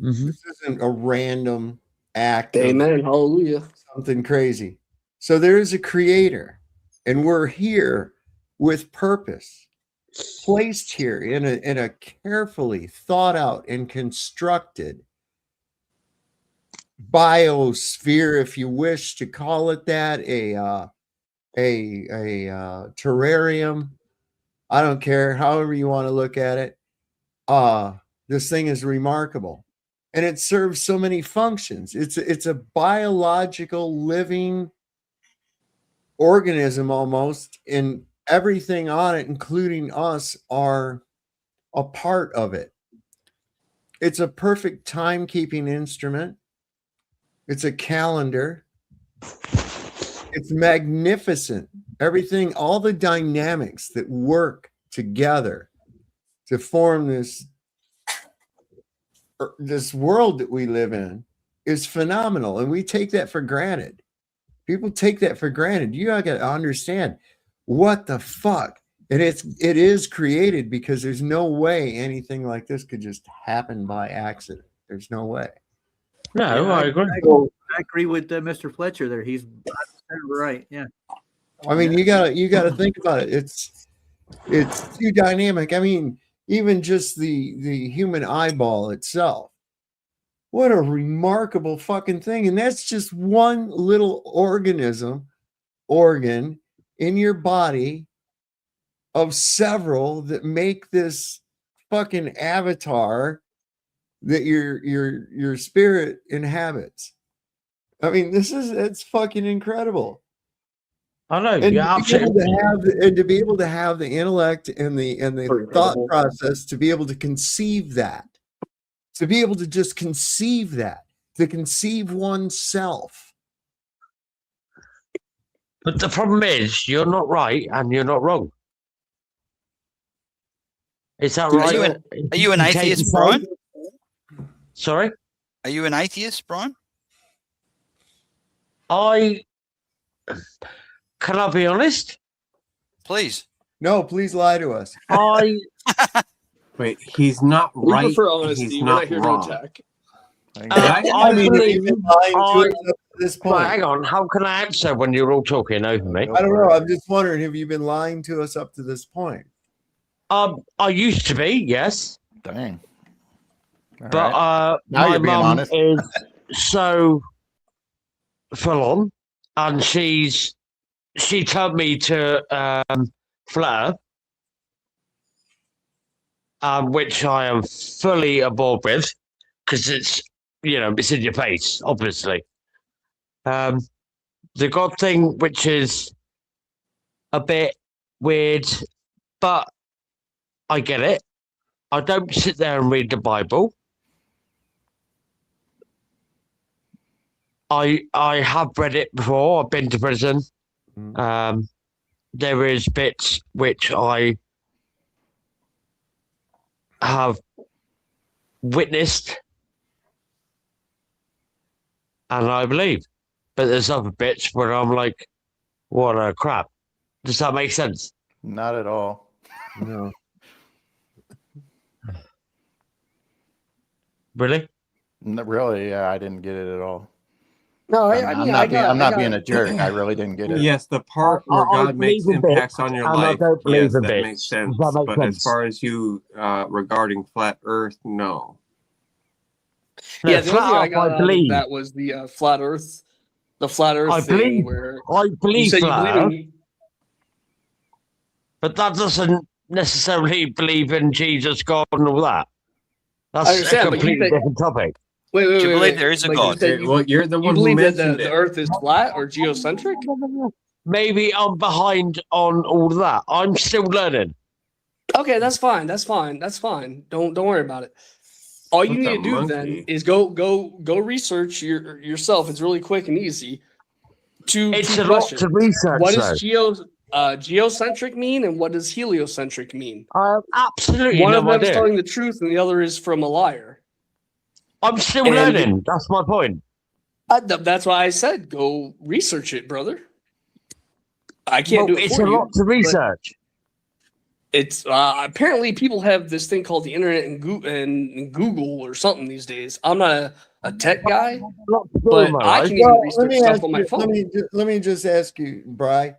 Mm-hmm. This isn't a random act. Amen. Hallelujah. Something crazy. So there is a creator, and we're here with purpose, placed here in a carefully thought out and constructed biosphere, if you wish to call it that, a terrarium. I don't care, however you want to look at it. This thing is remarkable. and it serves so many functions. It's a biological living organism almost, and everything on it, including us, are a part of it. It's a perfect timekeeping instrument. It's a calendar. It's magnificent. Everything, all the dynamics that work together to form this world that we live in is phenomenal. And we take that for granted. People take that for granted. You got to understand what the fuck. And it is created because there's no way anything like this could just happen by accident. There's no way. No, Yeah, I agree. I agree with Mr. Fletcher there. He's right. Yeah. I mean, you gotta think about it. It's too dynamic. I mean, even just the human eyeball itself. What a remarkable fucking thing. And that's just one little organ in your body of several that make this fucking avatar that your spirit inhabits. I mean, it's fucking incredible. I know. And Yeah, absolutely. to be able to have the intellect and the thought process to be able to conceive that, to be able to just conceive that, to conceive oneself. But the problem is, you're not right and you're not wrong. Is that right? Are you an atheist, Brian? Sorry? Are you an atheist, Brian? Can I be honest? Please. No, please lie to us. Wait, he's not We right. prefer honesty. He's We're not not here wrong. to attack. I mean, believe, you've been lying to us up to this point. Well, hang on. How can I answer when you're all talking over me? I don't know. I'm just wondering, have you been lying to us up to this point? I used to be, yes. Dang. But Now my you're being mum honest. is so full on, and she told me to flirt, which I am fully aboard with, because it's it's in your face, obviously. The God thing, which is a bit weird, but I get it. I don't sit there and read the Bible. I have read it before. I've been to prison. There is bits which I have witnessed and I believe. But there's other bits where I'm like, what a crap. Does that make sense? Not at all. No. Really? Really, yeah, I didn't get it at all. No, I'm not being a jerk. I really didn't get it. Yes, the part where I God makes believe a bit, impacts on your and I life, don't believe yes, a that bit. makes sense. Does that make But sense? as far as you regarding flat Earth, no. No, Yeah, the only thing I got out of believe. that was the flat Earth, I thing believe. where I you believe said you flat believe Earth, in. but that doesn't necessarily believe in Jesus, God, and all that. I That's a understand, but you completely said- different topic. Wait, Do you believe wait. there is a Like, God? You said Well, you're the you one who believe that mentioned the it. Earth is flat or geocentric? Maybe I'm behind on all of that. I'm still learning. Okay, that's fine. That's fine. That's fine. Don't worry about it. All you What's need a to do then monkey? is go research yourself. It's really quick and easy. It's two a lot questions. to research, What though. does geocentric mean, and what does heliocentric mean? I have absolutely One no of them is idea. telling the truth, and the other is from a liar. I'm still And- learning. That's my point. That's why I said go research it, brother. I can't do it It's for a you. lot to but research. It's apparently people have this thing called the internet and Google or something these days. I'm not a tech guy, but I can even research stuff on my phone. Let me just ask you, Bri,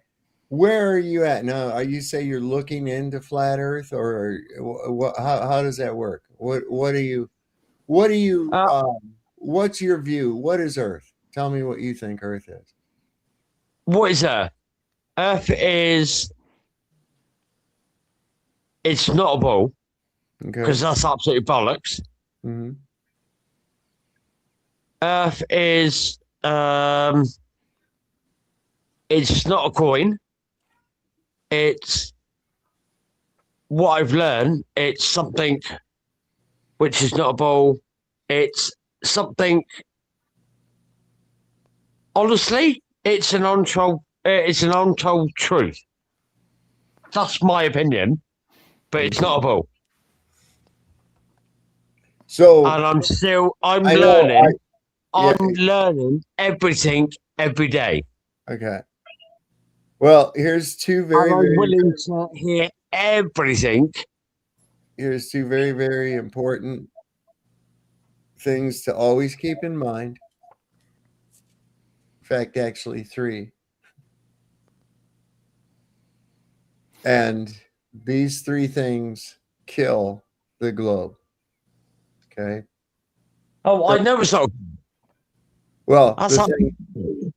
where are you at now? Are you say you're looking into flat Earth, or what? How does that work? What do you? What's your view? What is Earth? Tell me what you think Earth is. What is Earth? Earth is. It's not a ball, because that's absolutely bollocks. Mm-hmm. Earth is it's not a coin. It's what I've learned. It's something which is not a ball. It's something. Honestly, it's an untold. It's an untold truth. That's my opinion, but it's not a ball. So, and I'm I know, learning. yeah. I'm learning everything every day. Okay. Well, here's two very, And I'm very, willing to hear everything. here's two very, very important things to always keep in mind. In fact, actually, three. And these three things kill the globe. Okay. Oh, I know it's not. Well, That's the how, thing,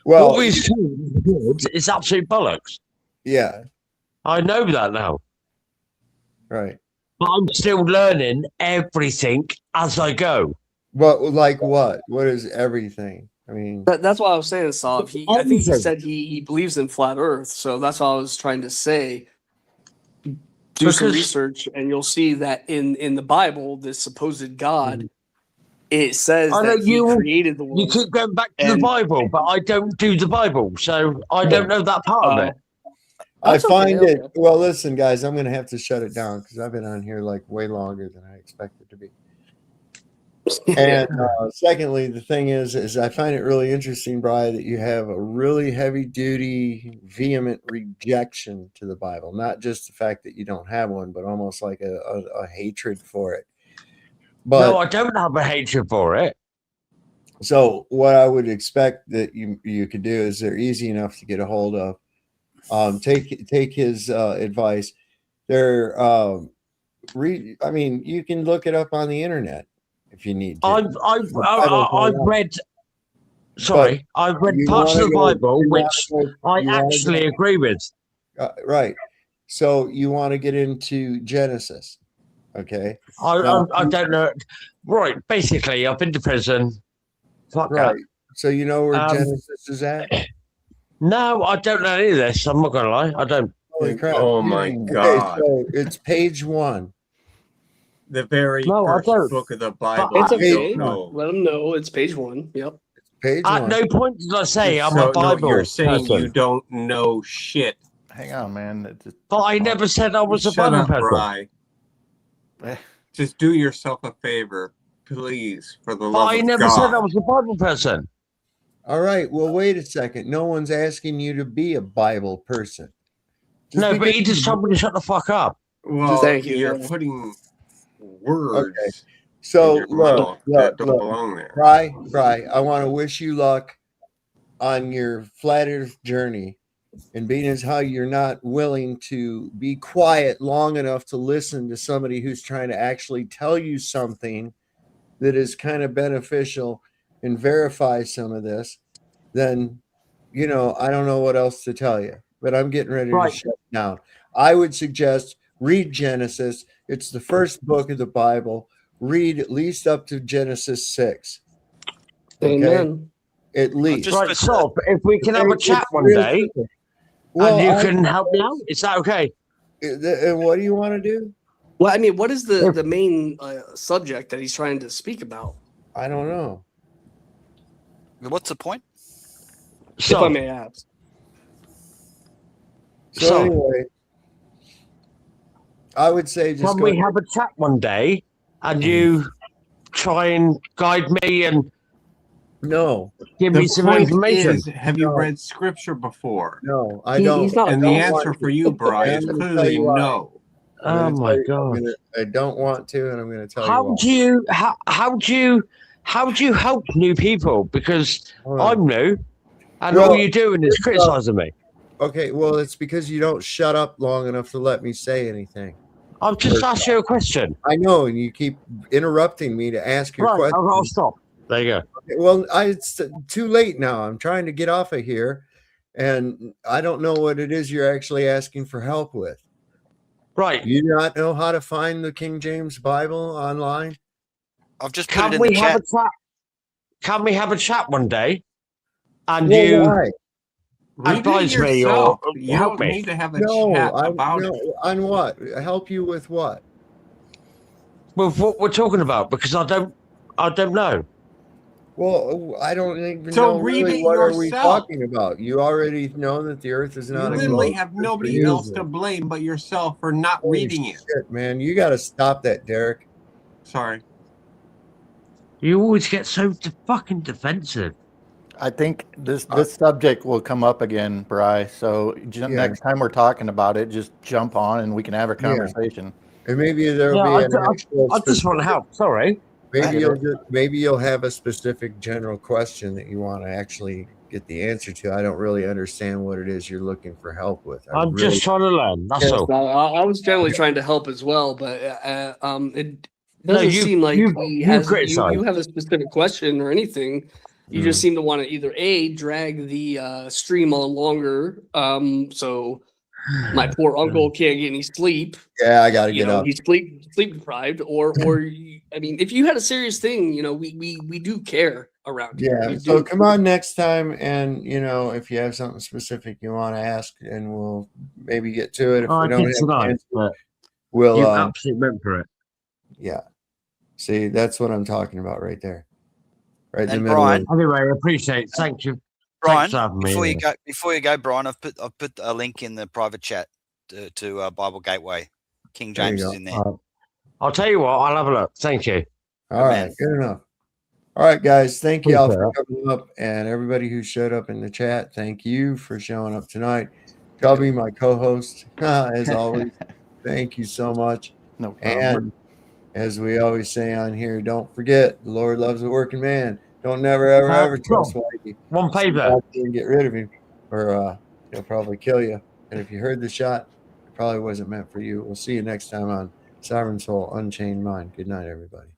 well, what we've told is absolute bollocks. yeah, I know that now. right. But I'm still learning everything as I go. But like what? What is everything? I mean, That's what I was saying, Sav. I think he Everything. said he believes in flat Earth, so that's what I was trying to say. Do some Because- research, and you'll see that in the Bible, this supposed God, it says I know that he created the world. You keep going back to the and- Bible, but I don't do the Bible, so I don't know that part of it. I That's find okay, it. okay. Well, listen, guys, I'm going to have to shut it down because I've been on here like way longer than I expected to be. And secondly, the thing is I find it really interesting, Brian, that you have a really heavy-duty, vehement rejection to the Bible. Not just the fact that you don't have one, but almost like a hatred for it. But No, I don't have a hatred for it. so what I would expect that you could do is they're easy enough to get a hold of. Take his advice. They're I mean, you can look it up on the internet if you need to. I've read. Sorry, I've read parts of the Bible which I actually agree with. Right. So you want to get into Genesis, okay? I don't know. Right, basically, I've been to prison. Fuck Right. that. So you know where Genesis is at? No, I don't know any of this. I'm not gonna lie. I don't. Holy crap! Oh my Okay, God. so it's page 1. The very No, I first don't. book of the Bible. It's you okay. don't know. Let him know it's page 1. Yep. Page At 1. no point did I say I'm So, a Bible. no, you're saying person. you don't know shit. Hang on, man. But I never said I was a Shut Bible up, person. Bri. Just do yourself a favor, please, for the But love I of never God. said I was a Bible person. All right. Well, wait a second. No one's asking you to be a Bible person. No, but because he just told me to shut the fuck up. Well, Thank you. you're putting words Okay. So in your mouth that don't look. belong there. Bri, I want to wish you luck on your flat Earth journey. And being as how you're not willing to be quiet long enough to listen to somebody who's trying to actually tell you something that is kind of beneficial and verify some of this, then, you know, I don't know what else to tell you, but I'm getting ready to shut down. I would suggest read Genesis. It's the first book of the Bible. Read at least up to Genesis 6. Okay? Amen. At least. Right, so if we can have a chat one day, Well, and you can help me out, is that okay? And what do you want to do? Well, I mean, what is the main subject that he's trying to speak about? I don't know. What's the point? If I may ask. So anyway, I would say just can go we have a chat one day and you try and guide me and give me some point information? is, have you read scripture before? No, I don't. He's not and I the don't answer want for to. you, Brian, And is I'm gonna tell clearly you why. no. Oh my God! I don't want to, and I'm going to tell How you why. do you how do you help new people? Because I'm new, and all you're doing is criticizing me. Okay, well, it's because you don't shut up long enough to let me say anything. I've just asked you a question. I know, and you keep interrupting me to ask your Right, question. I'll stop. There you go. Okay, well, it's too late now. I'm trying to get off of here, and I don't know what it is you're actually asking for help with. Right. You do not know how to find the King James Bible online? I've just put it Can in we the have chat. a chat? can we have a chat one day? And Well, you why? Read it advise me yourself. or You help don't me. need to have a No, chat about no, it. on what? Help you with what? With what we're talking about, because I don't know. Well, I don't even So know read really it what are we yourself. talking about. You already know that the Earth is You not a literally globe. have Good for nobody you, else to man. blame but yourself for not Holy reading it. shit, man! You got to stop that, Derek. Sorry. You always get so fucking defensive. I think this subject will come up again, Bri. So next time we're talking about it, just jump on and we can have a conversation. And maybe there'll Yeah, be an actual. I just want to help. Sorry. Maybe you'll have a specific general question that you want to actually get the answer to. I don't really understand what it is you're looking for help with. I'm just trying to learn. That's Yes, all. I was generally trying to help as well, but it No, doesn't seem like you criticize. you have a specific question or anything. You just seem to want to either drag the stream on longer, so my poor uncle can't get any sleep. Yeah, I got to get up. He's sleep deprived, or I mean, if you had a serious thing, we do care around here. Yeah. We So do. come on next time, and if you have something specific you want to ask, and we'll maybe get to it. If we I don't did have tonight, answer, but we'll. you absolutely meant for it. Yeah. See, that's what I'm talking about right there. Right in the And middle. Brian, Anyway, I appreciate. Thank you. Brian, Thanks for having me. before you go, Brian, I've put a link in the private chat to Bible Gateway. King There you James is go. in there. I'll tell you what. I'll have a look. Thank you. All right, good enough. All right, guys. Thank you all for coming up, and everybody who showed up in the chat. Thank you for showing up tonight. Chubby, my co-host, as always. Thank you so much. No problem. And as we always say on here, don't forget the Lord loves a working man. Don't never ever trust Whitey. One paper. And get rid of him, or he'll probably kill you. And if you heard the shot, it probably wasn't meant for you. We'll see you next time on Sovereign Soul Unchained Mind. Good night, everybody.